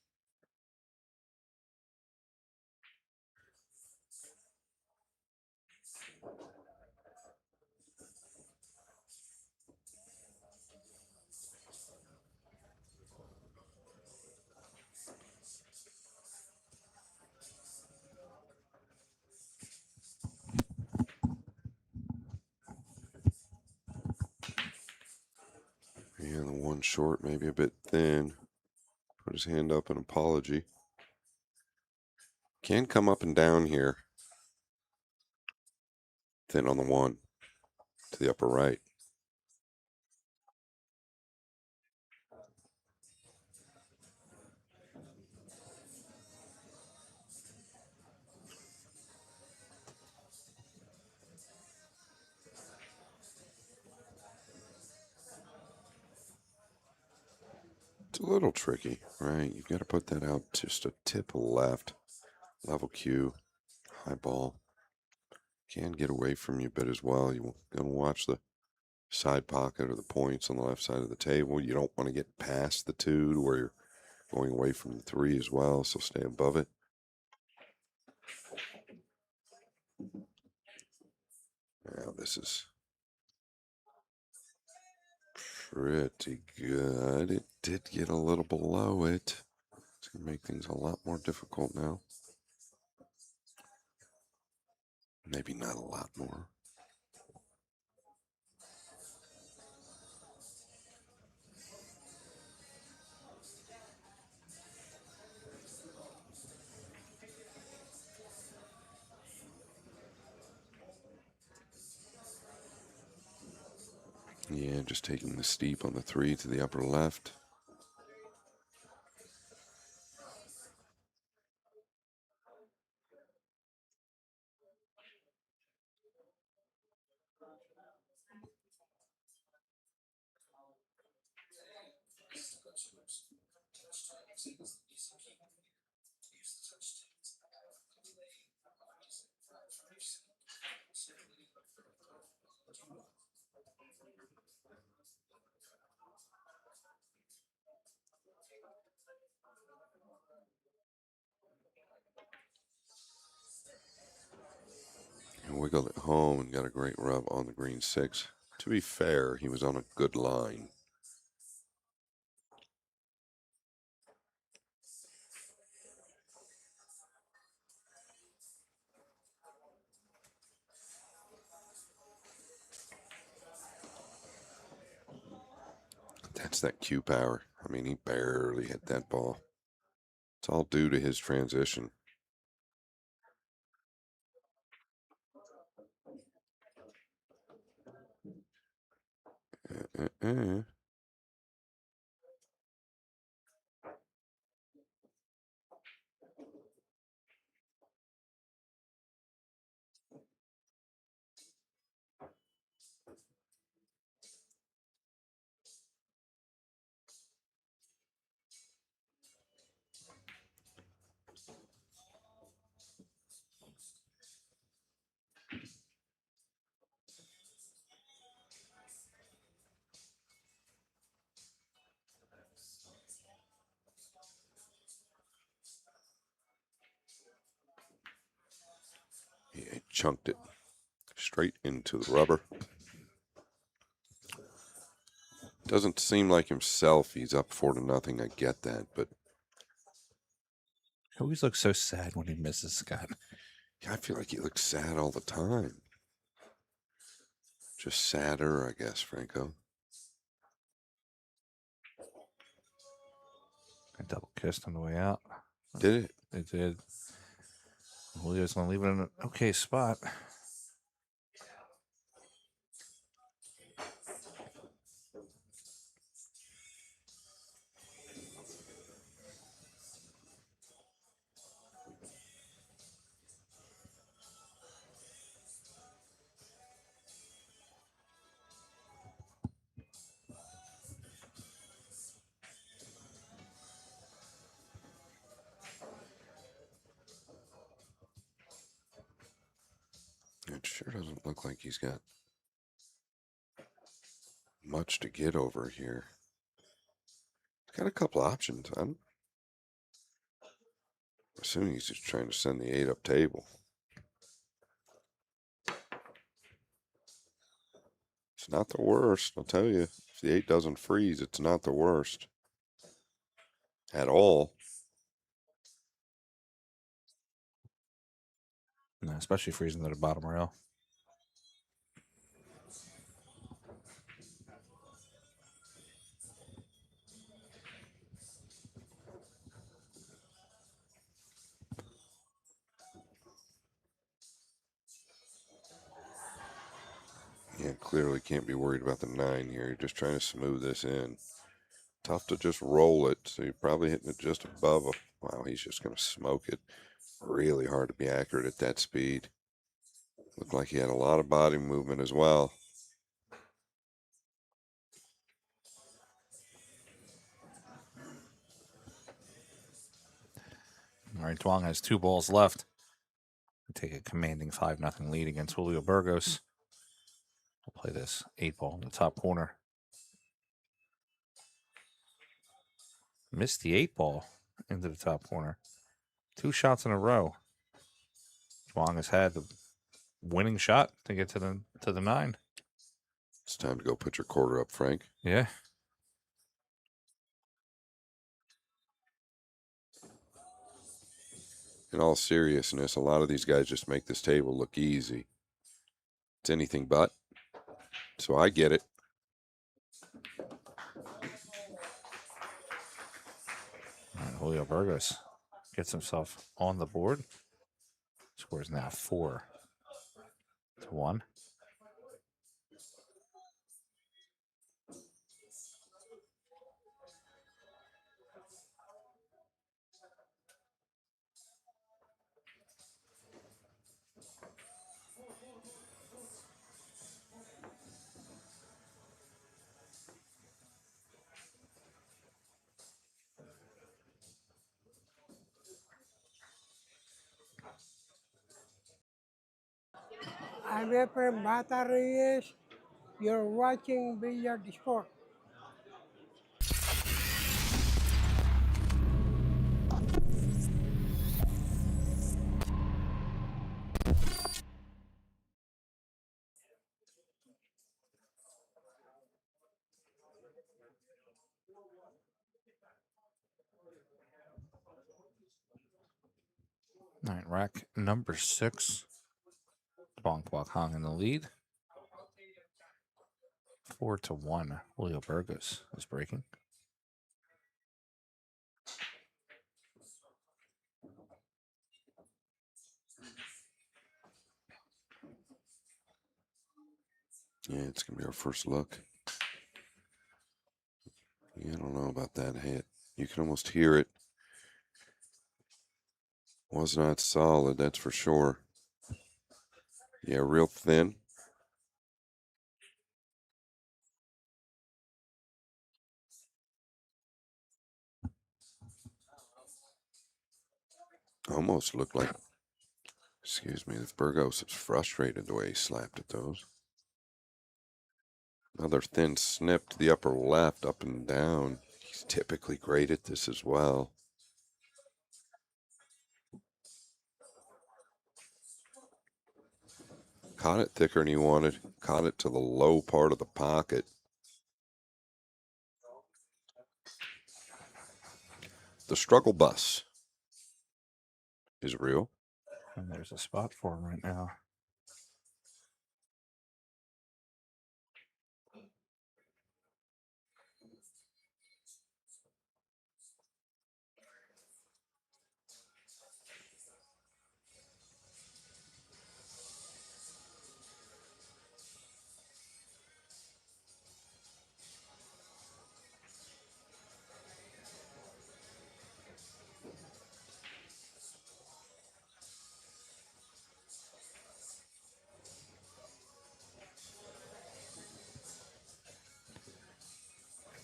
Yeah, the one short, maybe a bit thin. Put his hand up in apology. Can come up and down here. Thin on the one to the upper right. It's a little tricky, right? You've got to put that out just a tip left. Level Q, high ball. Can get away from you a bit as well. You're going to watch the side pocket or the points on the left side of the table. You don't want to get past the 2 to where you're going away from the 3 as well, so stay above it. Now this is pretty good. It did get a little below it. It's going to make things a lot more difficult now. Maybe not a lot more. Yeah, just taking the steep on the 3 to the upper left. And wiggled it home and got a great rub on the green 6. To be fair, he was on a good line. That's that Q power. I mean, he barely hit that ball. It's all due to his transition. Uh. He chunked it straight into the rubber. Doesn't seem like himself. He's up 4-0. I get that, but He always looks so sad when he misses, Scott. yeah, I feel like he looks sad all the time. Just sadder, I guess, Franco. I double kissed on the way out. Did it? It did. Julio's going to leave it in an okay spot. It sure doesn't look like he's got much to get over here. Got a couple options. I'm assuming he's just trying to send the 8 up table. It's not the worst, I'll tell you. If the 8 doesn't freeze, it's not the worst at all. No, especially freezing to the bottom rail. Yeah, clearly can't be worried about the 9 here. You're just trying to smooth this in. Tough to just roll it, so you're probably hitting it just above. Wow, he's just going to smoke it. Really hard to be accurate at that speed. Looked like he had a lot of body movement as well. All right, Duong has 2 balls left. Take a commanding 5-0 lead against Julio Burgos. We'll play this 8 ball in the top corner. Missed the 8 ball into the top corner. 2 shots in a row. Duong has had the winning shot to get to the 9. It's time to go put your quarter up, Frank. Yeah. In all seriousness, a lot of these guys just make this table look easy. It's anything but. So I get it. And Julio Burgos gets himself on the board. Scores now 4-1. I'm Efrem Bata Reyes. You're watching Billiard Sport. All right, rack number 6. Bong Kwok Hong in the lead. 4-1. Julio Burgos is breaking. Yeah, it's going to be our first look. Yeah, I don't know about that hit. You can almost hear it. Was not solid, that's for sure. Yeah, real thin. Almost looked like, excuse me, if Burgos is frustrated the way he slapped at those. Another thin snip to the upper left, up and down. He's typically great at this as well. Caught it thicker than he wanted. Caught it to the low part of the pocket. The struggle bus is real. And there's a spot for him right now.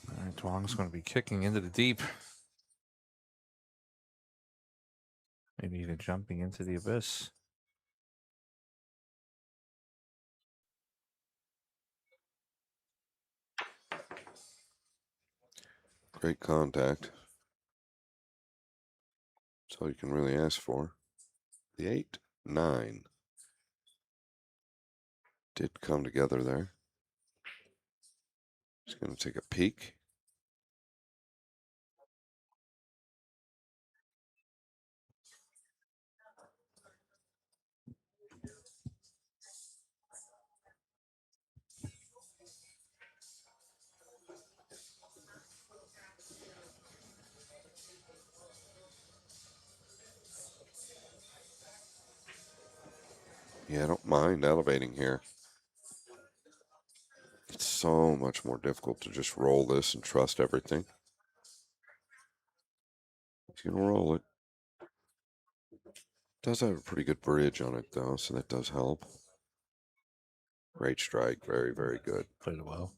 All right, Duong's going to be kicking into the deep. Maybe even jumping into the abyss. Great contact. That's all you can really ask for. The 8-9 did come together there. Just going to take a peek. Yeah, I don't mind elevating here. It's so much more difficult to just roll this and trust everything. He's going to roll it. Does have a pretty good bridge on it, though, so that does help. Great strike. Very, very good. Played it well.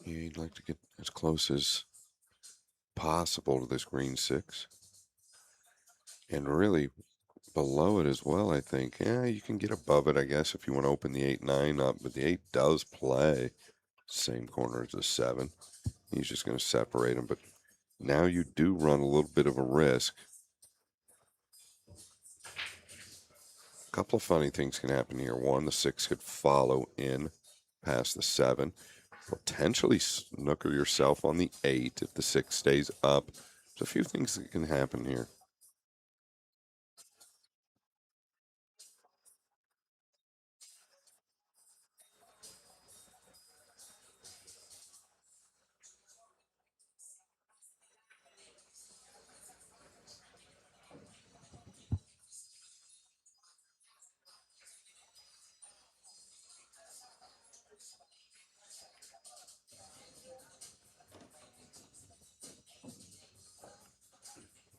Yeah, you'd like to get as close as possible to this green 6. And really below it as well, I think. Yeah, you can get above it, I guess, if you want to open the 8-9 up. But the 8 does play same corner as the 7. He's just going to separate them. But now you do run a little bit of a risk. A couple of funny things can happen here. One, the 6 could follow in past the 7. Potentially snooker yourself on the 8 if the 6 stays up. There's a few things that can happen here.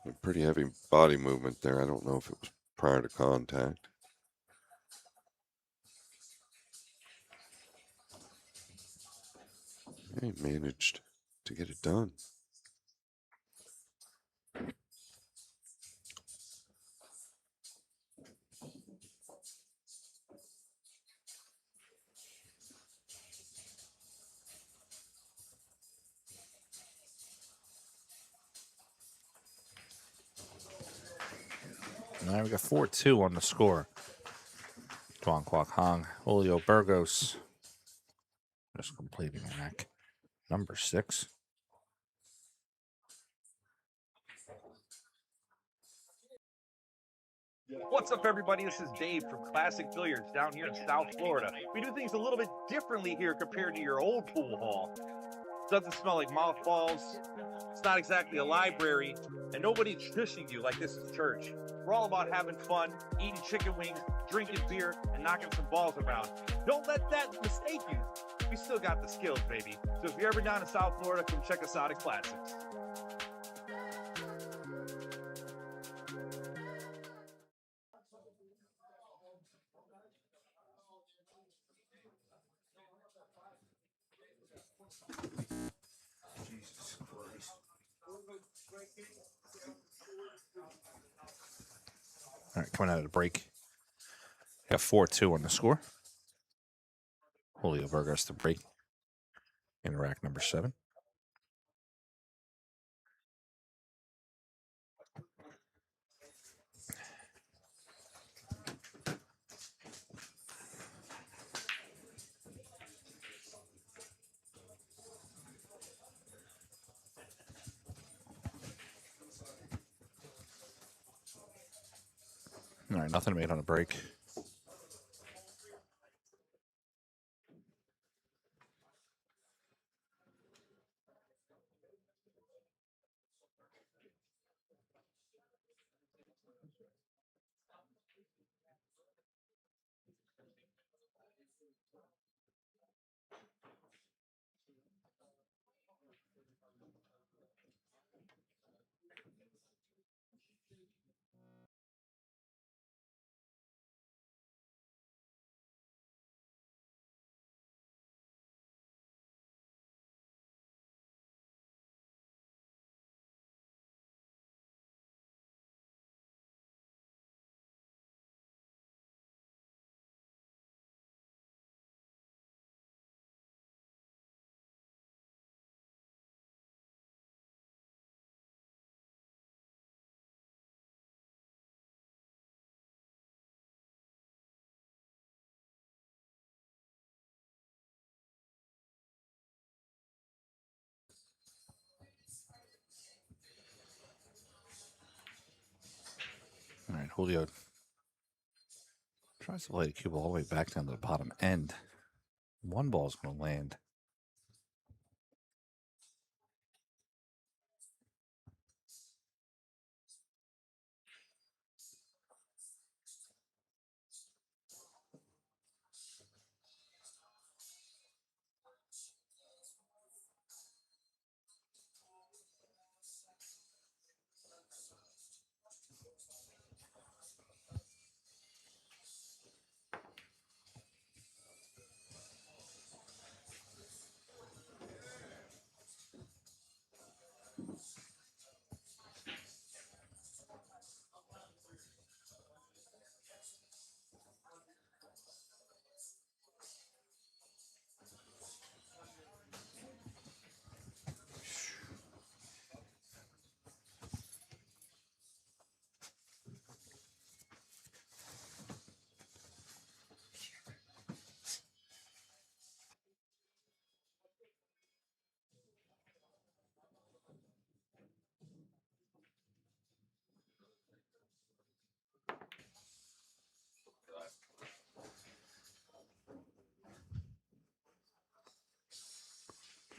A pretty heavy body movement there. I don't know if it was prior to contact. He managed to get it done. Now we got 4-2 on the score. Tuan Quoc Hong, Julio Burgos. Just completing rack number 6. What's up, everybody? This is Dave from Classic Billiards down here in South Florida. We do things a little bit differently here compared to your old pool hall. Doesn't smell like mothballs. It's not exactly a library, and nobody's shushing you like this is church. We're all about having fun, eating chicken wings, drinking beer, and knocking some balls around. Don't let that mistake you. We still got the skills, baby. So if you're ever down in South Florida, come check us out at Classics. All right, coming out of the break. Got 4-2 on the score. Julio Burgos to break in rack number 7. All right, nothing made on a break. Julio tries to play the cue ball all the way back down to the bottom end. One ball is going to land.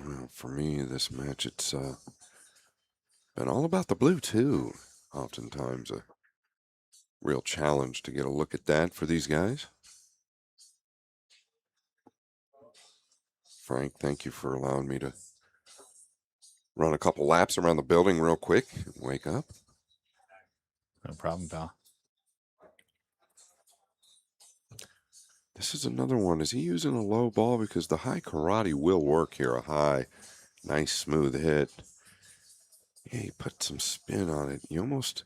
Well, for me, this match, it's been all about the blue, too. Oftentimes a real challenge to get a look at that for these guys. Frank, thank you for allowing me to run a couple laps around the building real quick and wake up. No problem, pal. This is another one. Is he using a low ball? Because the high karate will work here. A high, nice, smooth hit. Yeah, he put some spin on it. You almost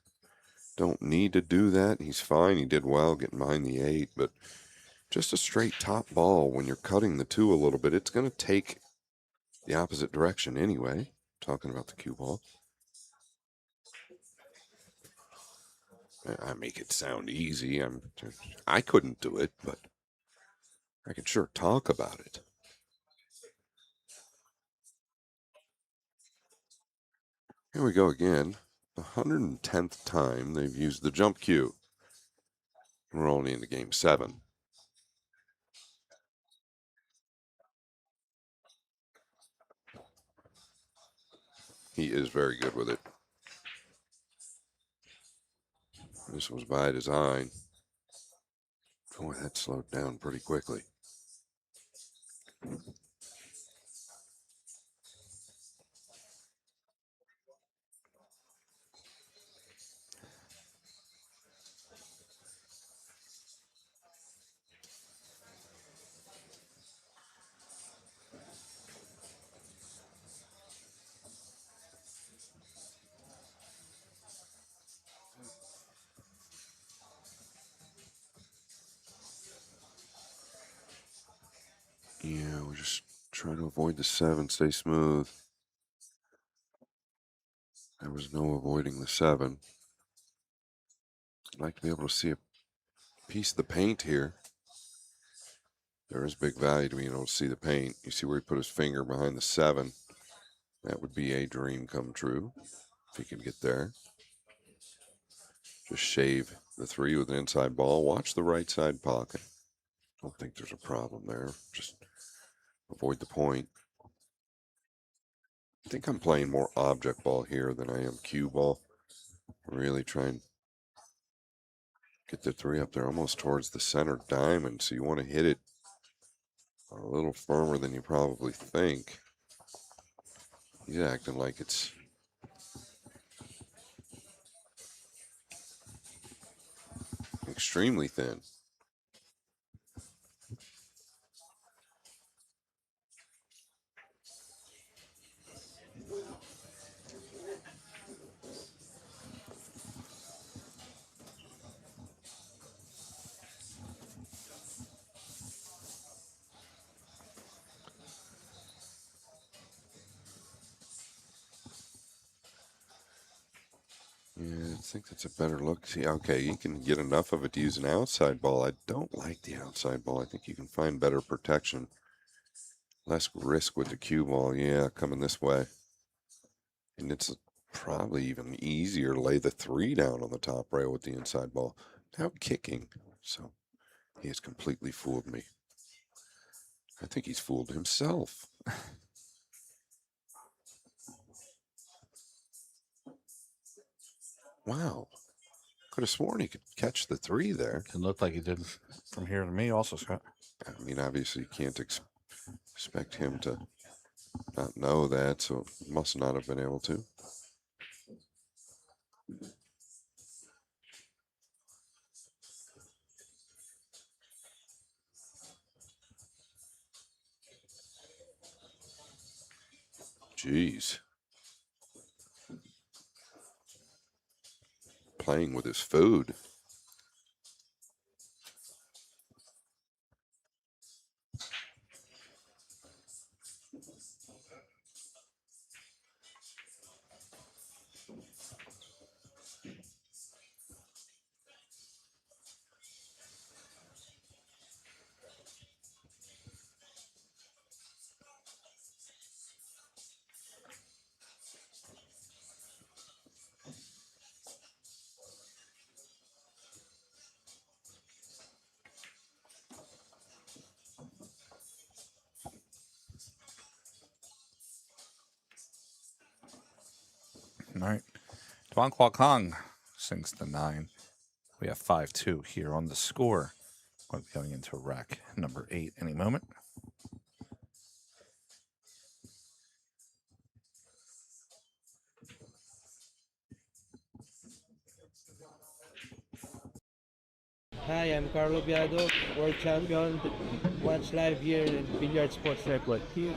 don't need to do that. He's fine. He did well getting behind the 8, but just a straight top ball when you're cutting the 2 a little bit, it's going to take the opposite direction anyway. Talking about the cue ball. I make it sound easy. I couldn't do it, but I can sure talk about it. Here we go again. The 110th time they've used the jump cue. We're only into game 7. He is very good with it. This was by design. Boy, that slowed down pretty quickly. Yeah, we're just trying to avoid the 7, stay smooth. There was no avoiding the 7. I'd like to be able to see a piece of the paint here. There is big value to being able to see the paint. You see where he put his finger behind the 7. That would be a dream come true if he can get there. Just shave the 3 with an inside ball. Watch the right side pocket. Don't think there's a problem there. Just avoid the point. I think I'm playing more object ball here than I am cue ball. Really try and get the 3 up there almost towards the center diamond. So you want to hit it a little firmer than you probably think. He's acting like it's extremely thin. Yeah, I think that's a better look. See, okay, you can get enough of it to use an outside ball. I don't like the outside ball. I think you can find better protection. Less risk with the cue ball. Yeah, coming this way. And it's Probably even easier to lay the 3 down on the top rail with the inside ball. Now kicking. So he has completely fooled me. I think he's fooled himself. Wow. Could have sworn he could catch the 3 there. It looked like he did from here to me also, Scott. I mean, obviously you can't expect him to not know that, so must not have been able to. Jeez. Playing with his food. All right. Tuan Kwa Kong sinks the 9. We have 5-2 here on the score. Going to be going into rack number 8 any moment. Hi, I'm Carlo Biado, world champion. Watch live here in Billiard Sports Network. Here.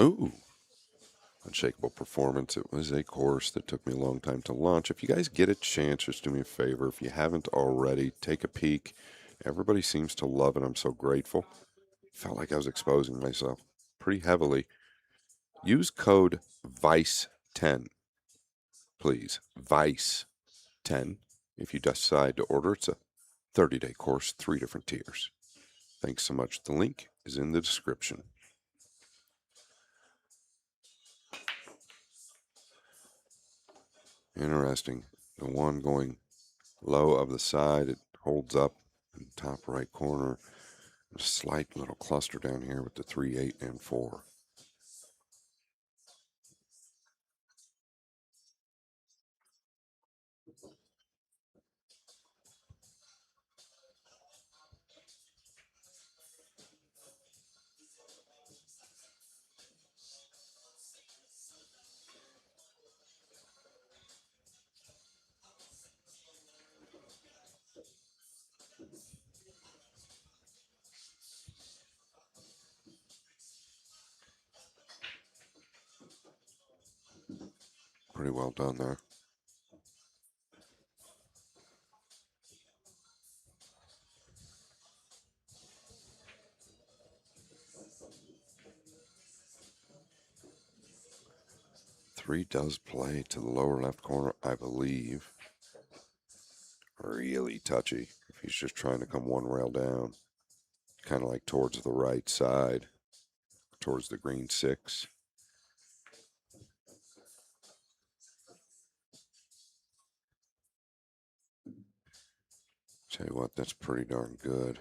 Ooh. Unshakable performance. It was a course that took me a long time to launch. If you guys get a chance, just do me a favor. If you haven't already, take a peek. Everybody seems to love it. I'm so grateful. Felt like I was exposing myself pretty heavily. Use code VICE10, please. VICE10. If you decide to order, it's a 30-day course, 3 different tiers. Thanks so much. The link is in the description. Interesting. The one going low of the side, it holds up in the top right corner. A slight little cluster down here with the 3, 8, and 4. Pretty well done there. Three does play to the lower left corner, I believe. Really touchy if he's just trying to come one rail down. Kind of like towards the right side, towards the green 6. Tell you what, that's pretty darn good.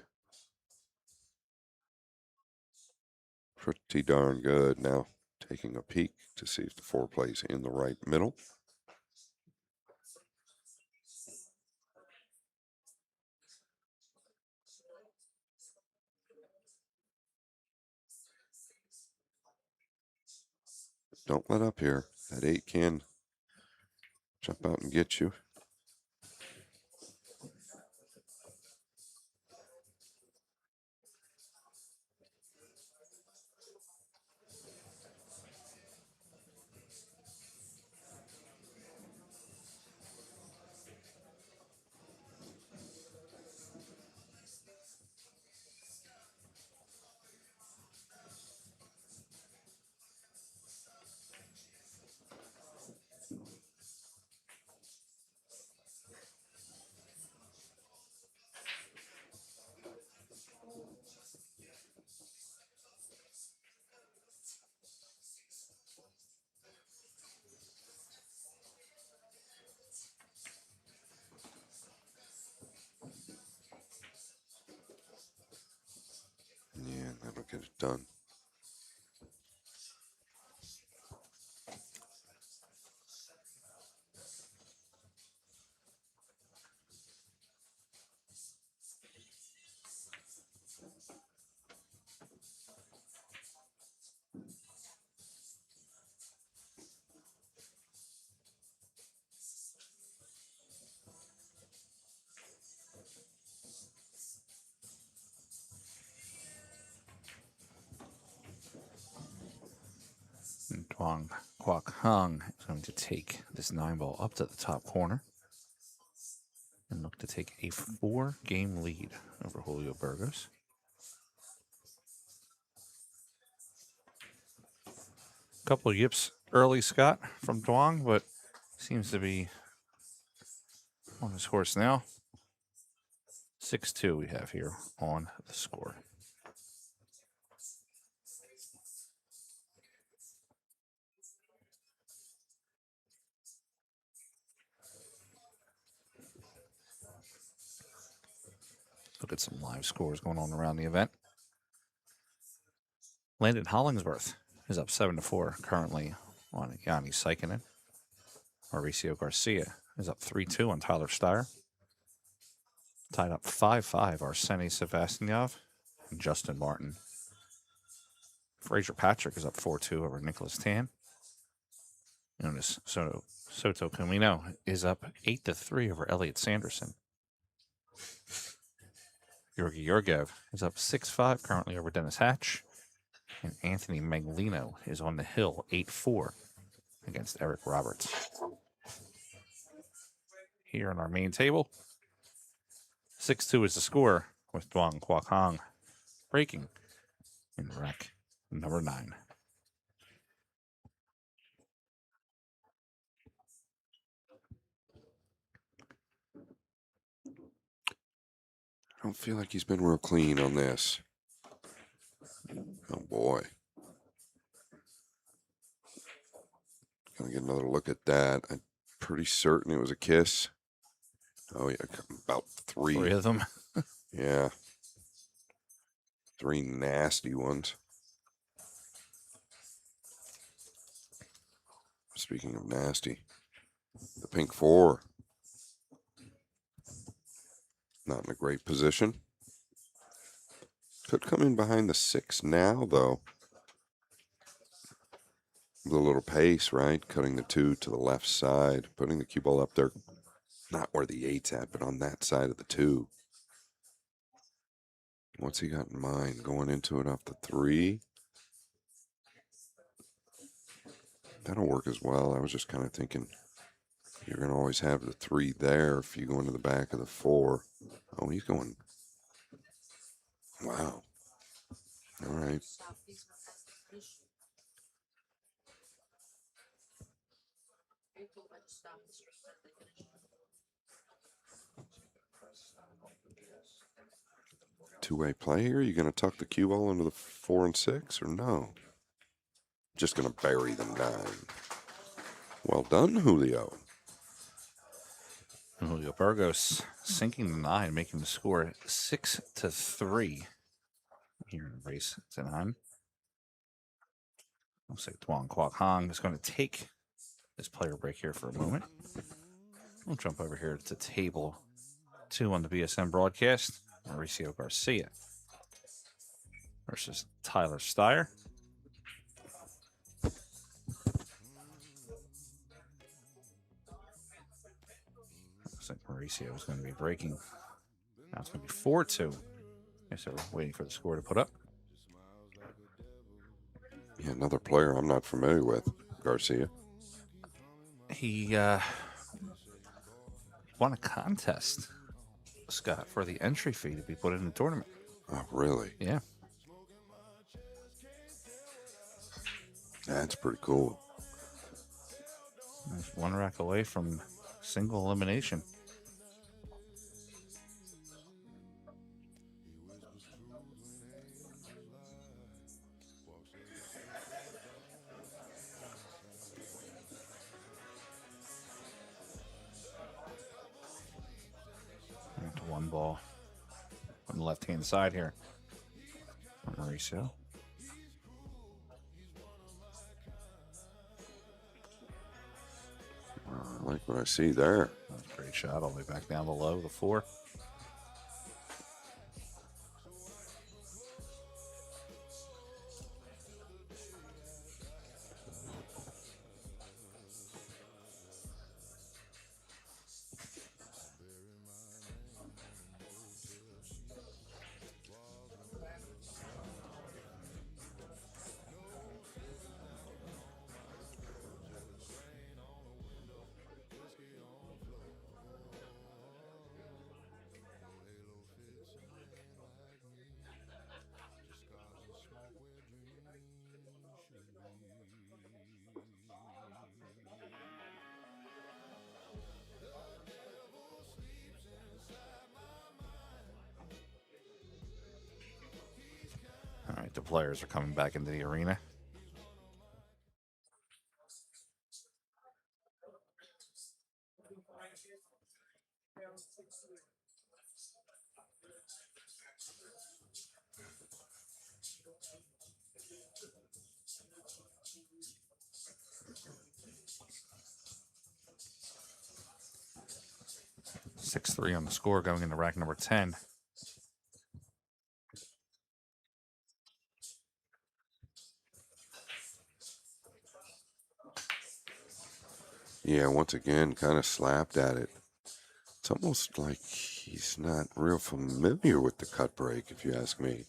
Pretty darn good. Now, taking a peek to see if the 4 plays in the right middle. Don't let up here. That 8 can jump out and get you. get it done. And Duong Kwok Hung is going to take this 9-ball up to the top corner and look to take a 4-game lead over Julio Burgos. Couple of yips early, Scott, from Duong, but seems to be on his horse now. 6-2 we have here on the score. Look at some live scores going on around the event. Landon Hollingsworth is up 7-4 currently on Yanni Saikinen. Mauricio Garcia is up 3-2 on Tyler Steyer. Tied up 5-5 Arseny Sebastianov and Justin Martin. Fraser Patrick is up 4-2 over Nicholas Tan. Jonas Soto Camino is up 8-3 over Elliot Sanderson. Georgi Georgiev is up 6-5 currently over Dennis Hatch. And Anthony Maglino is on the hill 8-4 against Eric Roberts. Here on our main table, 6-2 is the score with Duong Kwok Hong breaking in rack number 9. I don't feel like he's been real clean on this. Oh boy. Gonna get another look at that. I'm pretty certain it was a kiss. Oh yeah, about 3. 3 of them. Yeah. 3 nasty ones. Speaking of nasty, the pink 4. Not in a great position. Could come in behind the 6 now, though. With a little pace, right? Cutting the 2 to the left side. Putting the cue ball up there. Not where the 8's at, but on that side of the 2. What's he got in mind? Going into it off the 3? That'll work as well. I was just kind of thinking you're going to always have the 3 there if you go into the back of the 4. Oh, he's going. Wow. All right. Two-way play here? You going to tuck the cue ball into the 4 and 6 or no? Just going to bury them 9. Well done, Julio. Julio Burgos sinking the 9, making the score 6-3 here in race to 9. Looks like Duong Kwok Hong is going to take this player break here for a moment. We'll jump over here to table 2 on the BSN broadcast. Mauricio Garcia versus Tyler Steyer. Looks like Mauricio is going to be breaking. Now it's going to be 4-2. Guess they're waiting for the score to put up. Yeah, another player I'm not familiar with, Garcia. He won a contest, Scott, for the entry fee to be put in the tournament. Oh, really? Yeah. That's pretty cool. He's 1 rack away from single elimination. And 1 ball on the left-hand side here. Mauricio I like what I see there. That's a great shot all the way back down below the 4. All right, the players are coming back into the arena. Six 3 on the score going into rack number 10. Yeah, once again, kind of slapped at it. It's almost like he's not real familiar with the cut break, if you ask me.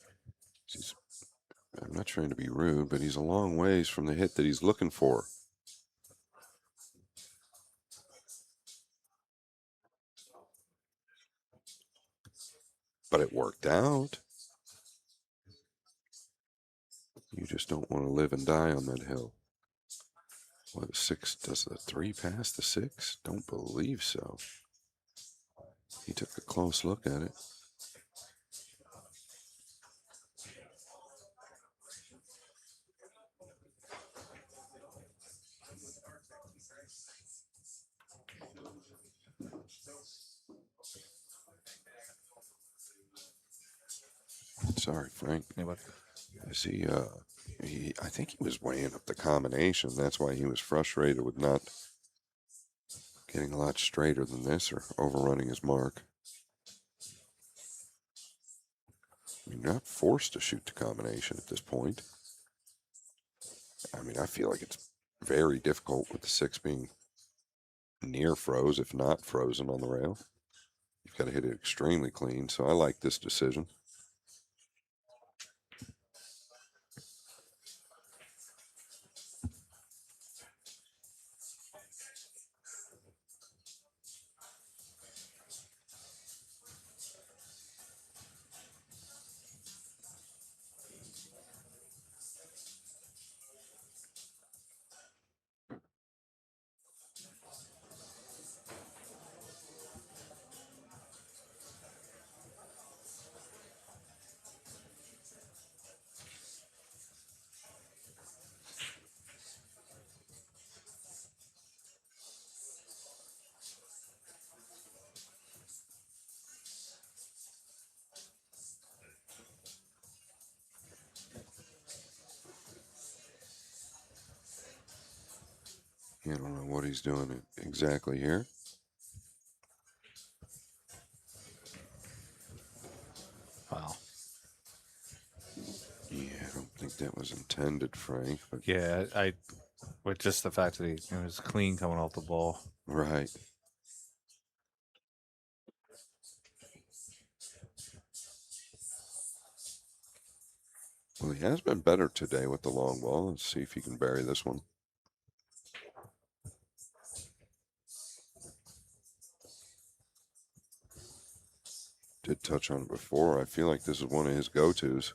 I'm not trying to be rude, but he's a long ways from the hit that he's looking for. But it worked out. You just don't want to live and die on that hill. What, a 6? Does the 3 pass the 6? Don't believe so. He took a close look at it. Sorry, Frank. Is he, I think he was weighing up the combination. That's why he was frustrated with not getting a lot straighter than this or overrunning his mark. You're not forced to shoot the combination at this point. I mean, I feel like it's very difficult with the 6 being near froze, if not frozen on the rail. You've got to hit it extremely clean, so I like this decision. I don't know what he's doing exactly here. Wow. Yeah, I don't think that was intended, Frank. But Yeah, with just the fact that it was clean coming off the ball. Right. Well, he has been better today with the long ball. Let's see if he can bury this one. Did touch on it before. I feel like this is one of his go-tos.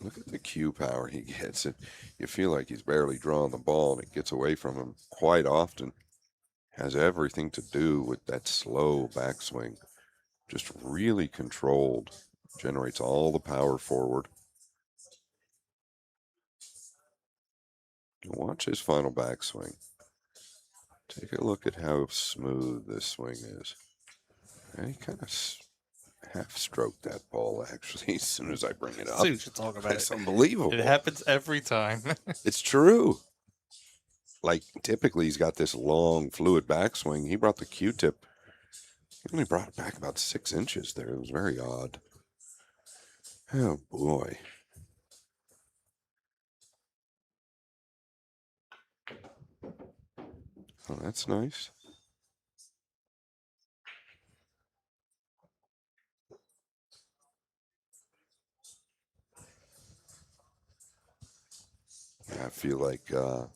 Look at the cue power he gets. You feel like he's barely drawing the ball, and it gets away from him quite often. Has everything to do with that slow backswing. Just really controlled. Generates all the power forward. Watch his final backswing. Take a look at how smooth this swing is. And he kind of half stroke that ball actually as soon as I bring it up. So you should talk about It's it. unbelievable. It happens every time. It's true. Like, typically he's got this long fluid backswing. He brought the Q-tip. He only brought it back about 6 inches there. It was very odd. Oh, boy. Oh, that's nice. Yeah, I feel like that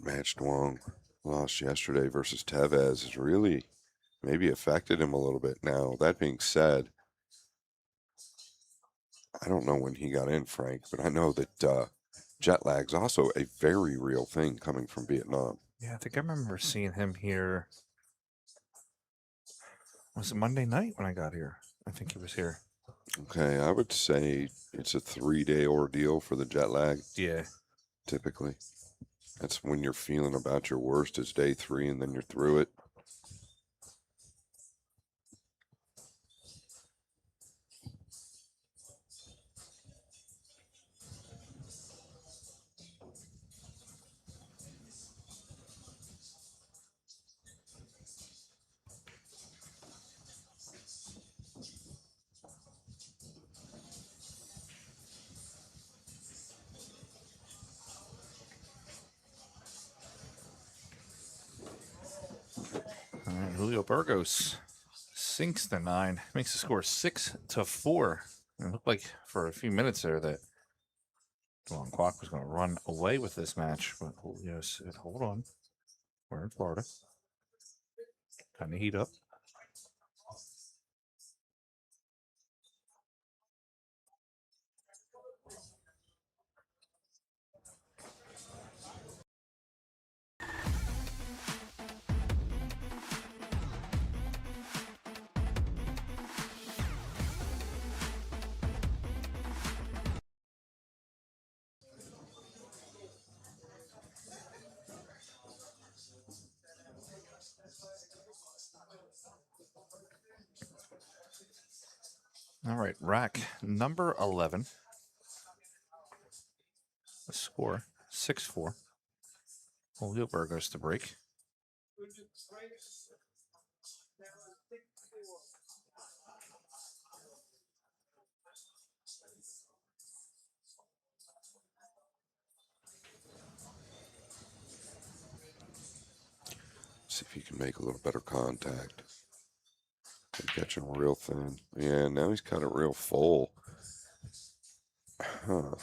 match Duong lost yesterday versus Tevez has really maybe affected him a little bit. Now, that being said, I don't know when he got in, Frank, but I know that jet lag's also a very real thing coming from Vietnam. Yeah, I think I remember seeing him here. Was it Monday night when I got here? I think he was here. Okay, I would say it's a 3-day ordeal for the jet lag. Yeah. Typically. That's when you're feeling about your worst is day 3 and then you're through it. All right, Julio Burgos sinks the 9, makes the score 6-4. It looked like for a few minutes there that Duong Quoc was going to run away with this match, but Julio said, "Hold on, we're in Florida. Time to heat up." All right, rack number 11. The score 6-4. Julio Burgos to break. See if you can make a little better contact. Catching real thin. Yeah, now he's cut it real full. Huh.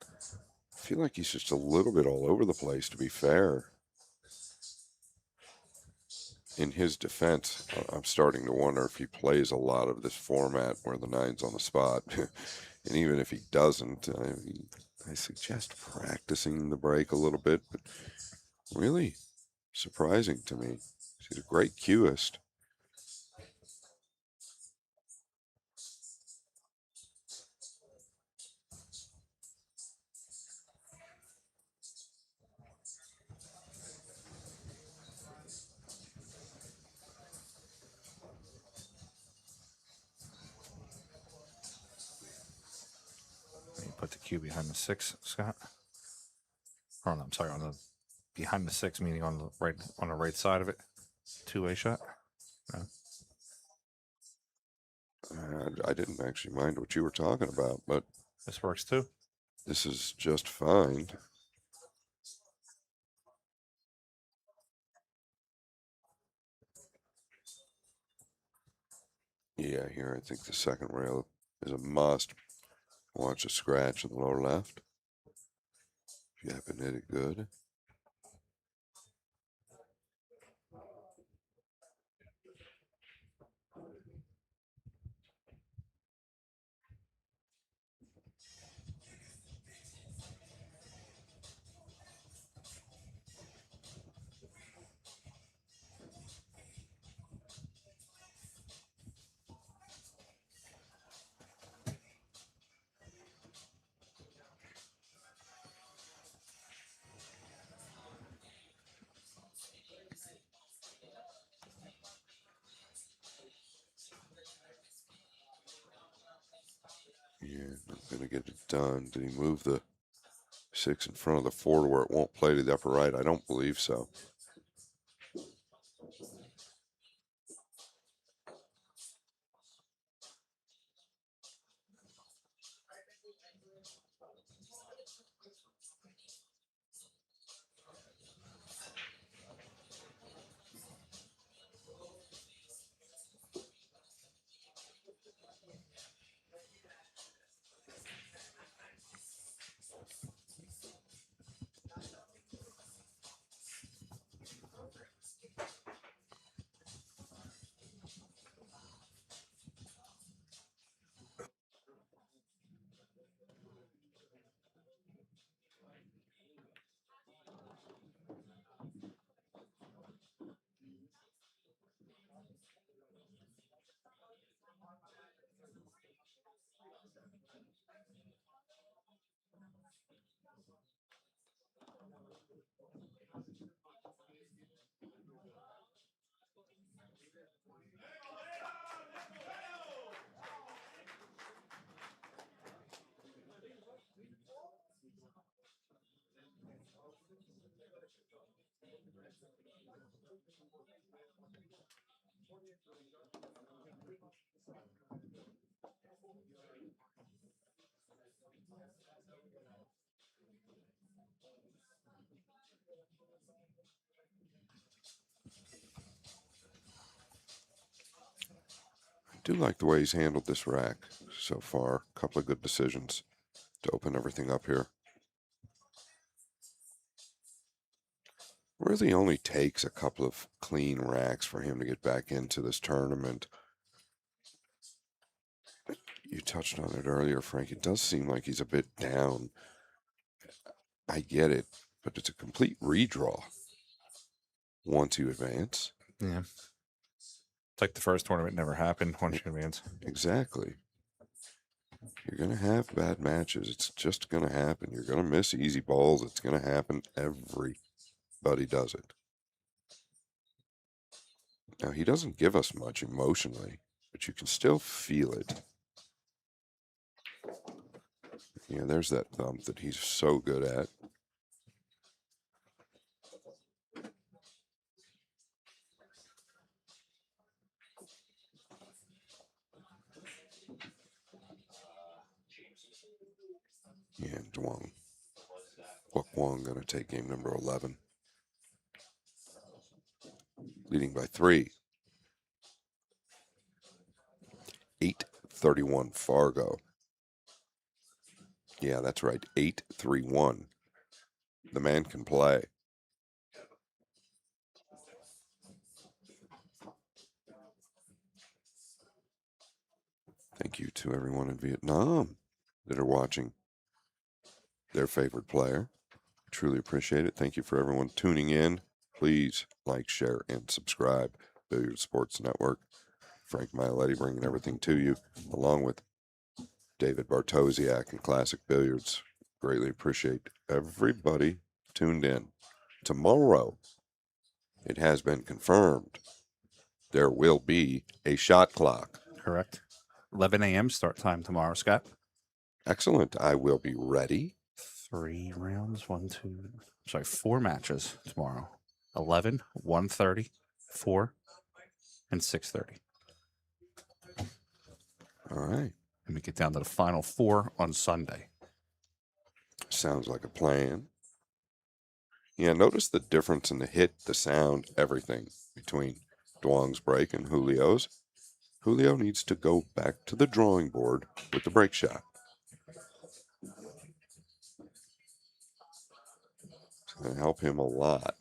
I feel like he's just a little bit all over the place, to be fair. In his defense, I'm starting to wonder if he plays a lot of this format where the 9's on the spot. And even if he doesn't, I suggest practicing the break a little bit, but really surprising to me. He's a great cueist. You put the cue behind the 6, Scott. Oh, no, I'm sorry, on the behind the 6, meaning on the right side of it. 2-way shot. No. I didn't actually mind what you were talking about, but this works too. This is just fine. Yeah, here I think the second rail is a must. Watch a scratch in the lower left. If you happen to hit it good. to get it done. Did he move the 6 in front of the 4 to where it won't play to the upper right? I don't believe so. I do like the way he's handled this rack so far. A couple of good decisions to open everything up here. Really only takes a couple of clean racks for him to get back into this tournament. You touched on it earlier, Frank. It does seem like he's a bit down. I get it, but it's a complete redraw once you advance. Yeah. It's like the first tournament never happened once you advance. Exactly. You're going to have bad matches. It's just going to happen. You're going to miss easy balls. It's going to happen. Everybody does it. Now, he doesn't give us much emotionally, but you can still feel it. Yeah, there's that thump that he's so good at. Yeah, Duong. Wang going to take game number 11. Leading by 3. 8-31 Fargo. Yeah, that's right. 8-3-1. The man can play. Thank you to everyone in Vietnam that are watching their favorite player. Truly appreciate it. Thank you for everyone tuning in. Please like, share, and subscribe. Billiard Sports Network. Frank Miletti bringing everything to you, along with David Bartosiak and Classic Billiards. Greatly appreciate everybody tuned in. Tomorrow, it has been confirmed, there will be a shot clock. Correct. 11 a.m. start time tomorrow, Scott. Excellent. I will be ready. 3 rounds, 4 matches tomorrow. 11, 1:30, 4, and 6:30. All right. And we get down to the final 4 on Sunday. Sounds like a plan. Yeah, notice the difference in the hit, the sound, everything between Duong's break and Julio's. Julio needs to go back to the drawing board with the break shot. It's going to help him a lot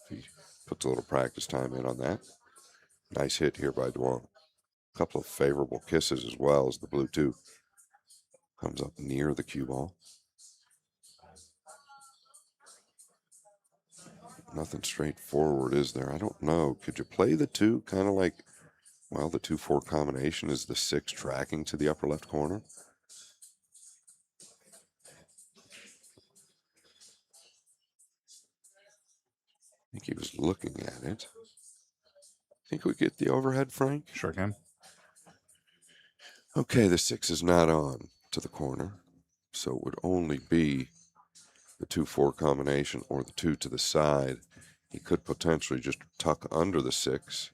if he puts a little practice time in on that. Nice hit here by Duong. A couple of favorable kisses as well as the blue 2 comes up near the cue ball. Nothing straightforward, is there? I don't know. Could you play the 2 kind of like, well, the 2-4 combination is the 6 tracking to the upper left corner? I think he was looking at it. Think we get the overhead, Frank? Sure can. Okay, the 6 is not on to the corner. So it would only be the 2-4 combination or the 2 to the side. He could potentially just tuck under the 6.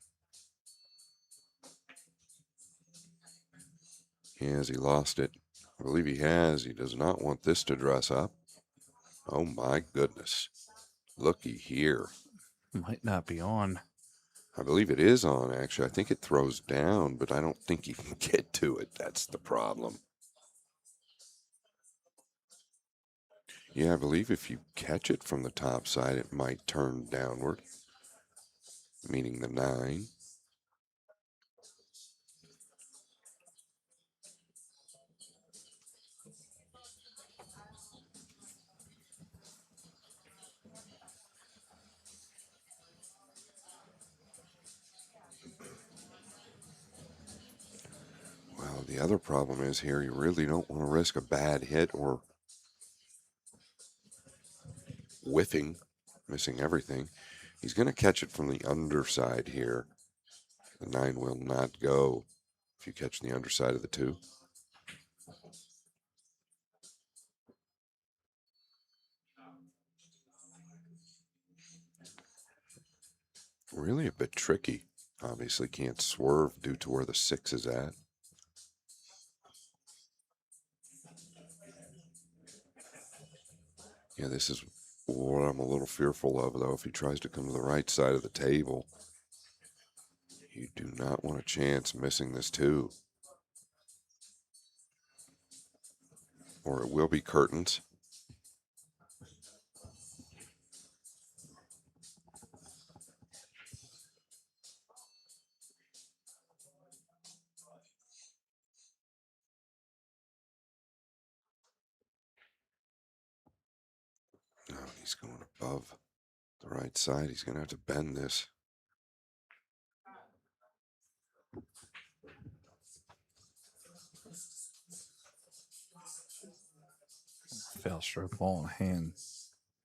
Has he lost it? I believe he has. He does not want this to dress up. Oh my goodness. Looky here. Might not be on. I believe it is on, actually. I think it throws down, but I don't think he can get to it. That's the problem. Yeah, I believe if you catch it from the top side, it might turn downward, meaning the 9. Well, the other problem is here, you really don't want to risk a bad hit or whiffing, missing everything. He's going to catch it from the underside here. The 9 will not go if you catch the underside of the 2. Really a bit tricky. Obviously can't swerve due to where the 6 is at. Yeah, this is what I'm a little fearful of, though. If he tries to come to the right side of the table, you do not want a chance missing this 2. Or it will be curtains. No, he's going above the right side. He's going to have to bend this. Fail stroke ball in hand.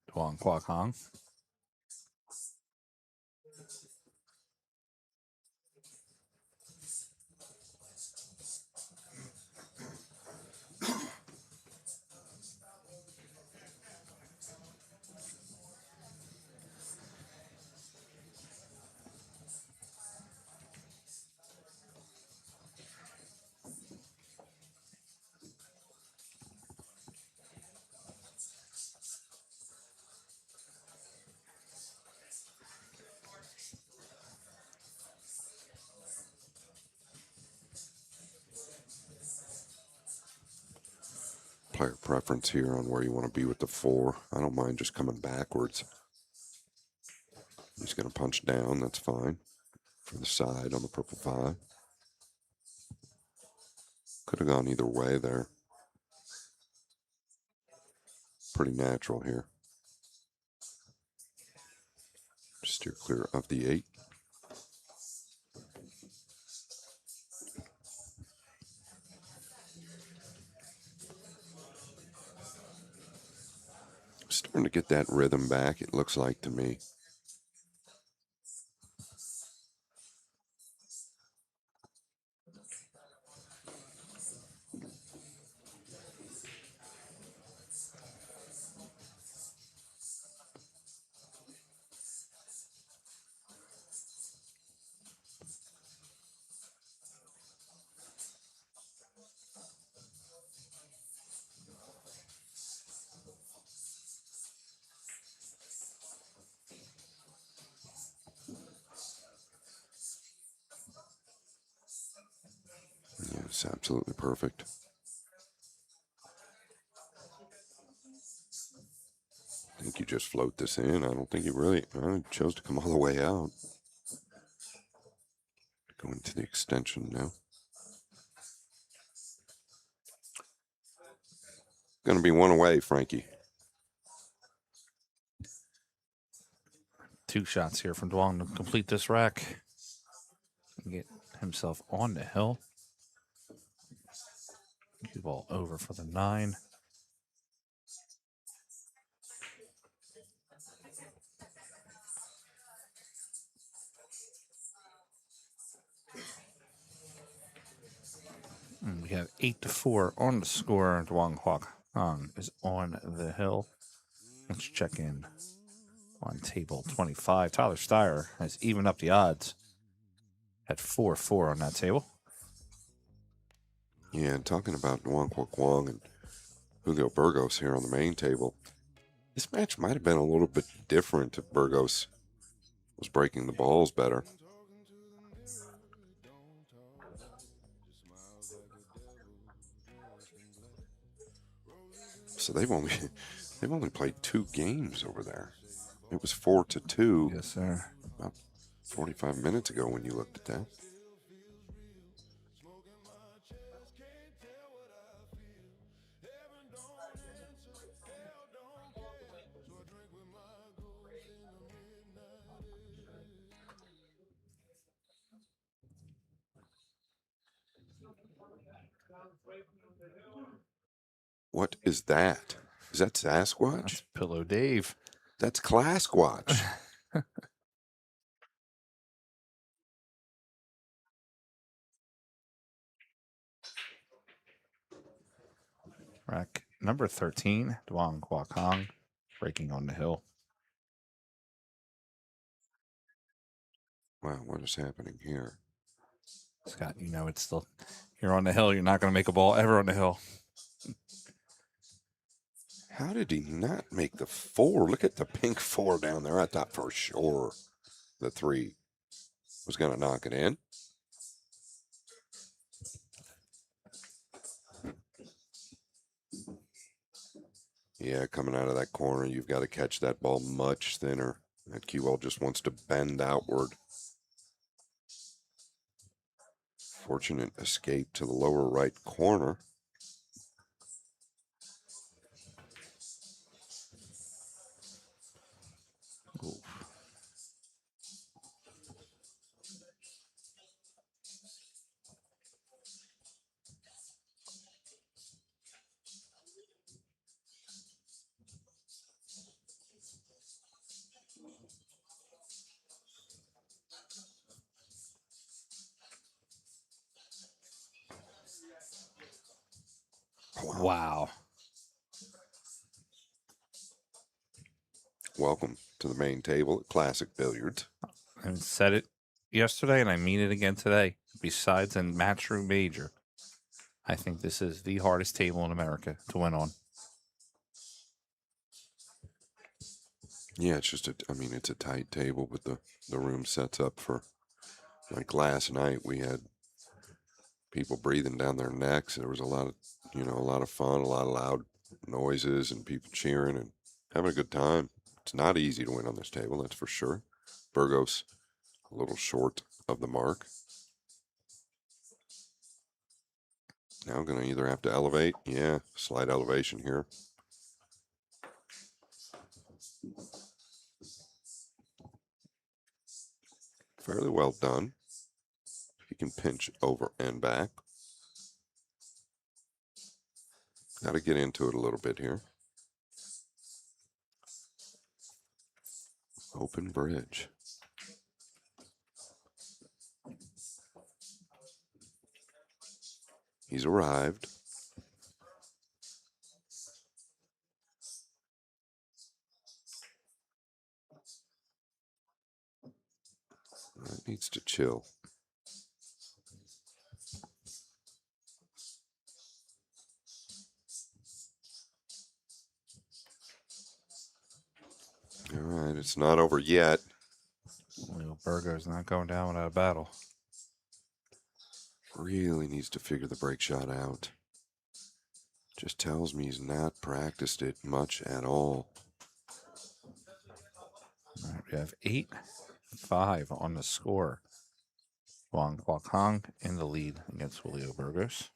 Duan Kwok Hong. Player preference here on where you want to be with the 4. I don't mind just coming backwards. He's going to punch down. That's fine. For the side on the purple 5. Could have gone either way there. Pretty natural here. Steer clear of the 8. Starting to get that rhythm back, it looks like to me. Yeah, it's absolutely perfect. I think you just float this in. I don't think you really chose to come all the way out. Going to the extension now. Going to be one away, Frankie. 2 shots here from Duan to complete this rack. Get himself on the hill. Cue ball over for the 9. And we have 8-4 on the score. Duan Kwok is on the hill. Let's check in on table 25. Tyler Steyer has evened up the odds at 4-4 on that table. Yeah, and talking about Duan Kwok and Julio Burgos here on the main table, this match might have been a little bit different if Burgos was breaking the balls better. So they've only played 2 games over there. It was 4-2. Yes, sir. About 45 minutes ago when you looked at that. What is that? Is that Sasquatch? That's Pillow Dave. That's Class Squatch. Rack number 13, Duan Kwok breaking on the hill. Wow, what is happening here? Scott, you know it's still, you're on the hill. You're not going to make a ball ever on the hill. How did he not make the 4? Look at the pink 4 down there. I thought for sure the 3 was going to knock it in. Yeah, coming out of that corner, you've got to catch that ball much thinner. That cue ball just wants to bend outward. Fortunate escape to the lower right corner. Ooh. Wow. Welcome to the main table at Classic Billiards. I said it yesterday, and I mean it again today. Besides a Matchroom Major, I think this is the hardest table in America to win on. Yeah, it's just it's a tight table, but the room sets up for, like last night, we had people breathing down their necks. There was a lot of fun, a lot of loud noises and people cheering and having a good time. It's not easy to win on this table, that's for sure. Burgos a little short of the mark. Now I'm going to either have to elevate. Yeah, slight elevation here. Fairly well done. He can pinch over and back. Got to get into it a little bit here. Open bridge. He's arrived. That needs to chill. All right, it's not over yet. Leo Burgo's not going down without a battle. Really needs to figure the break shot out. Just tells me he's not practiced it much at all. All right, we have 8-5 on the score. Duan Kwok in the lead against Julio Burgos.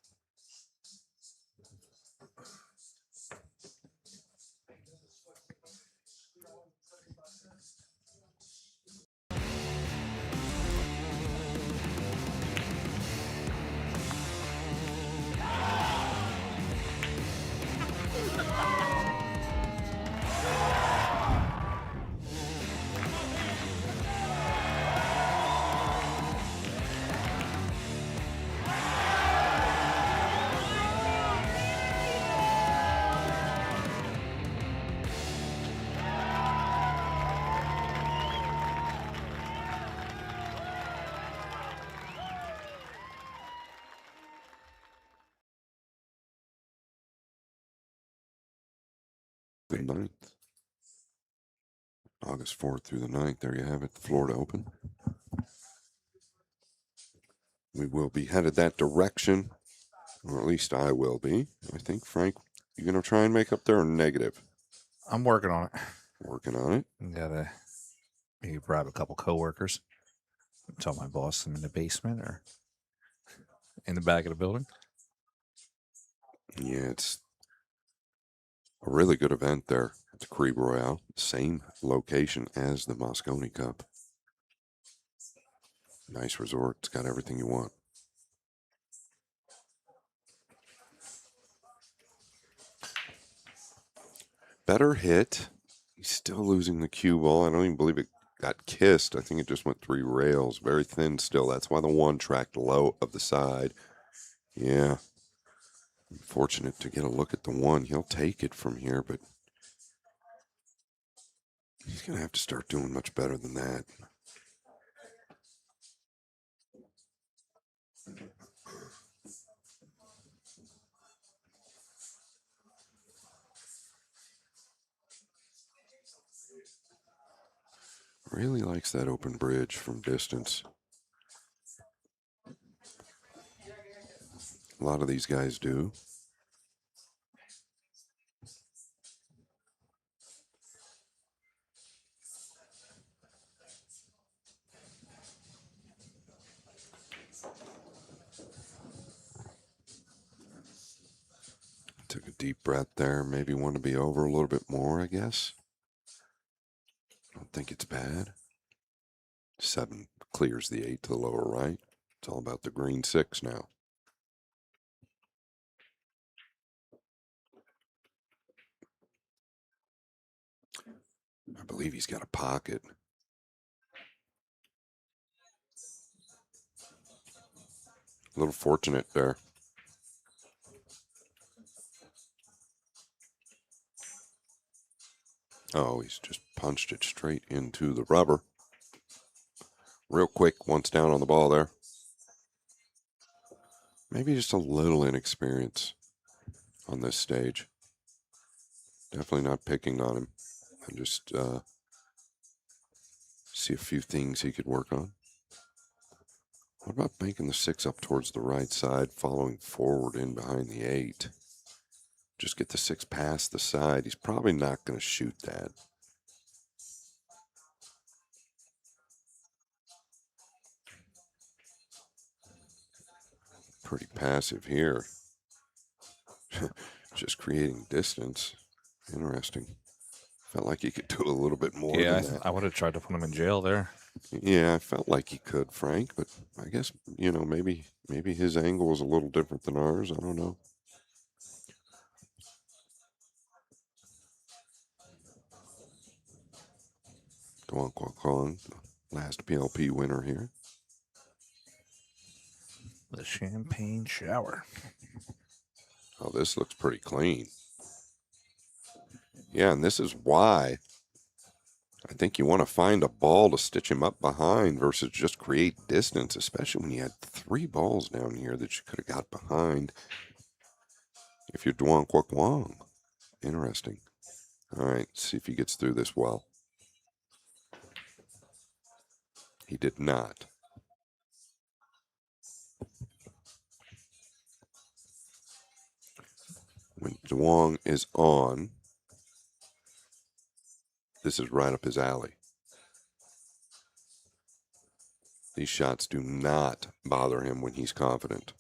the 9th. August 4th through the 9th. There you have it, the Florida Open. We will be headed that direction, or at least I will be. I think, Frank, you going to try and make up there or negative? I'm working on it. Working on it. Gotta maybe bribe a couple coworkers. Tell my boss I'm in the basement or in the back of the building. Yeah, it's a really good event there at the Caribe Royale. Same location as the Moscone Cup. Nice resort. It's got everything you want. Better hit. He's still losing the cue ball. I don't even believe it got kissed. I think it just went 3 rails. Very thin still. That's why the 1 tracked low of the side. Yeah. Fortunate to get a look at the 1. He'll take it from here, but he's going to have to start doing much better than that. Really likes that open bridge from distance. A lot of these guys do. Took a deep breath there. Maybe want to be over a little bit more, I guess. Don't think it's bad. 7 clears the 8 to the lower right. It's all about the green 6 now. I believe he's got a pocket. A little fortunate there. Oh, he's just punched it straight into the rubber. Real quick, once down on the ball there. Maybe just a little inexperience on this stage. Definitely not picking on him. I just see a few things he could work on. What about banking the 6 up towards the right side, following forward in behind the 8? Just get the 6 past the side. He's probably not going to shoot that. Pretty passive here. Just creating distance. Interesting. Felt like he could do a little bit more than that. I would have tried to put him in jail there. Yeah, I felt like he could, Frank, but I guess, you know, maybe his angle was a little different than ours. I don't know. Duan Kwok, last PLP winner here. The champagne shower. Oh, this looks pretty clean. Yeah, and this is why I think you want to find a ball to stitch him up behind versus just create distance, especially when you had 3 balls down here that you could have got behind if you're Duan Kwok Wong. Interesting. All right, see if he gets through this well. He did not. When Duong is on, this is right up his alley. These shots do not bother him when he's confident.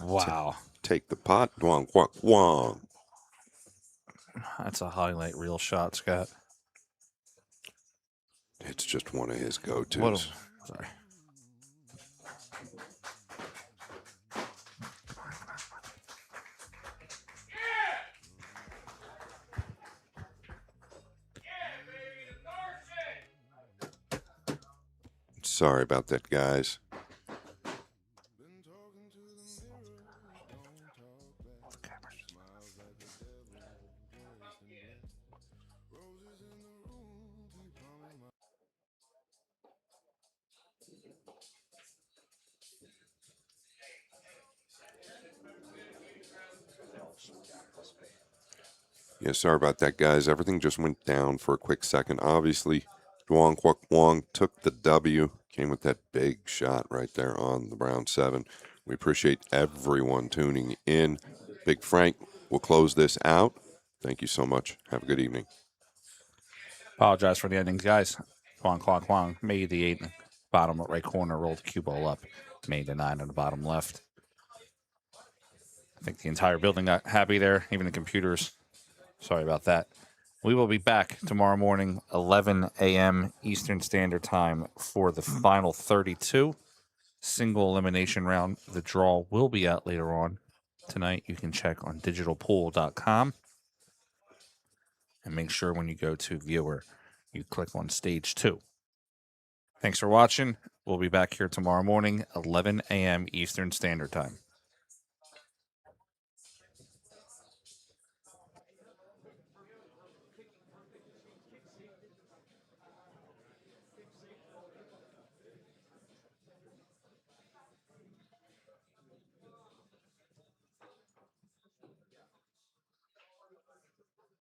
Wow. Take the pot, Duong Kwok Wong. That's a highlight reel shot, Scott. It's just one of his go-tos. Sorry. Sorry about that, guys. Yeah, sorry about that, guys. Everything just went down for a quick second. Obviously, Duong Quoc Wong took the W, came with that big shot right there on the Brown 7. We appreciate everyone tuning in. Big Frank will close this out. Thank you so much. Have a good evening. Apologize for the endings, guys. Kwong made the 8 bottom right corner, rolled the cue ball up, made the 9 on the bottom left. I think the entire building got happy there, even the computers. Sorry about that. We will be back tomorrow morning, 11 a.m. Eastern Standard Time, for the final 32 single elimination round. The draw will be out later on tonight. You can check on digitalpool.com. And make sure when you go to viewer, you click on stage 2. Thanks for watching. We'll be back here tomorrow morning, 11 a.m. Eastern Standard Time.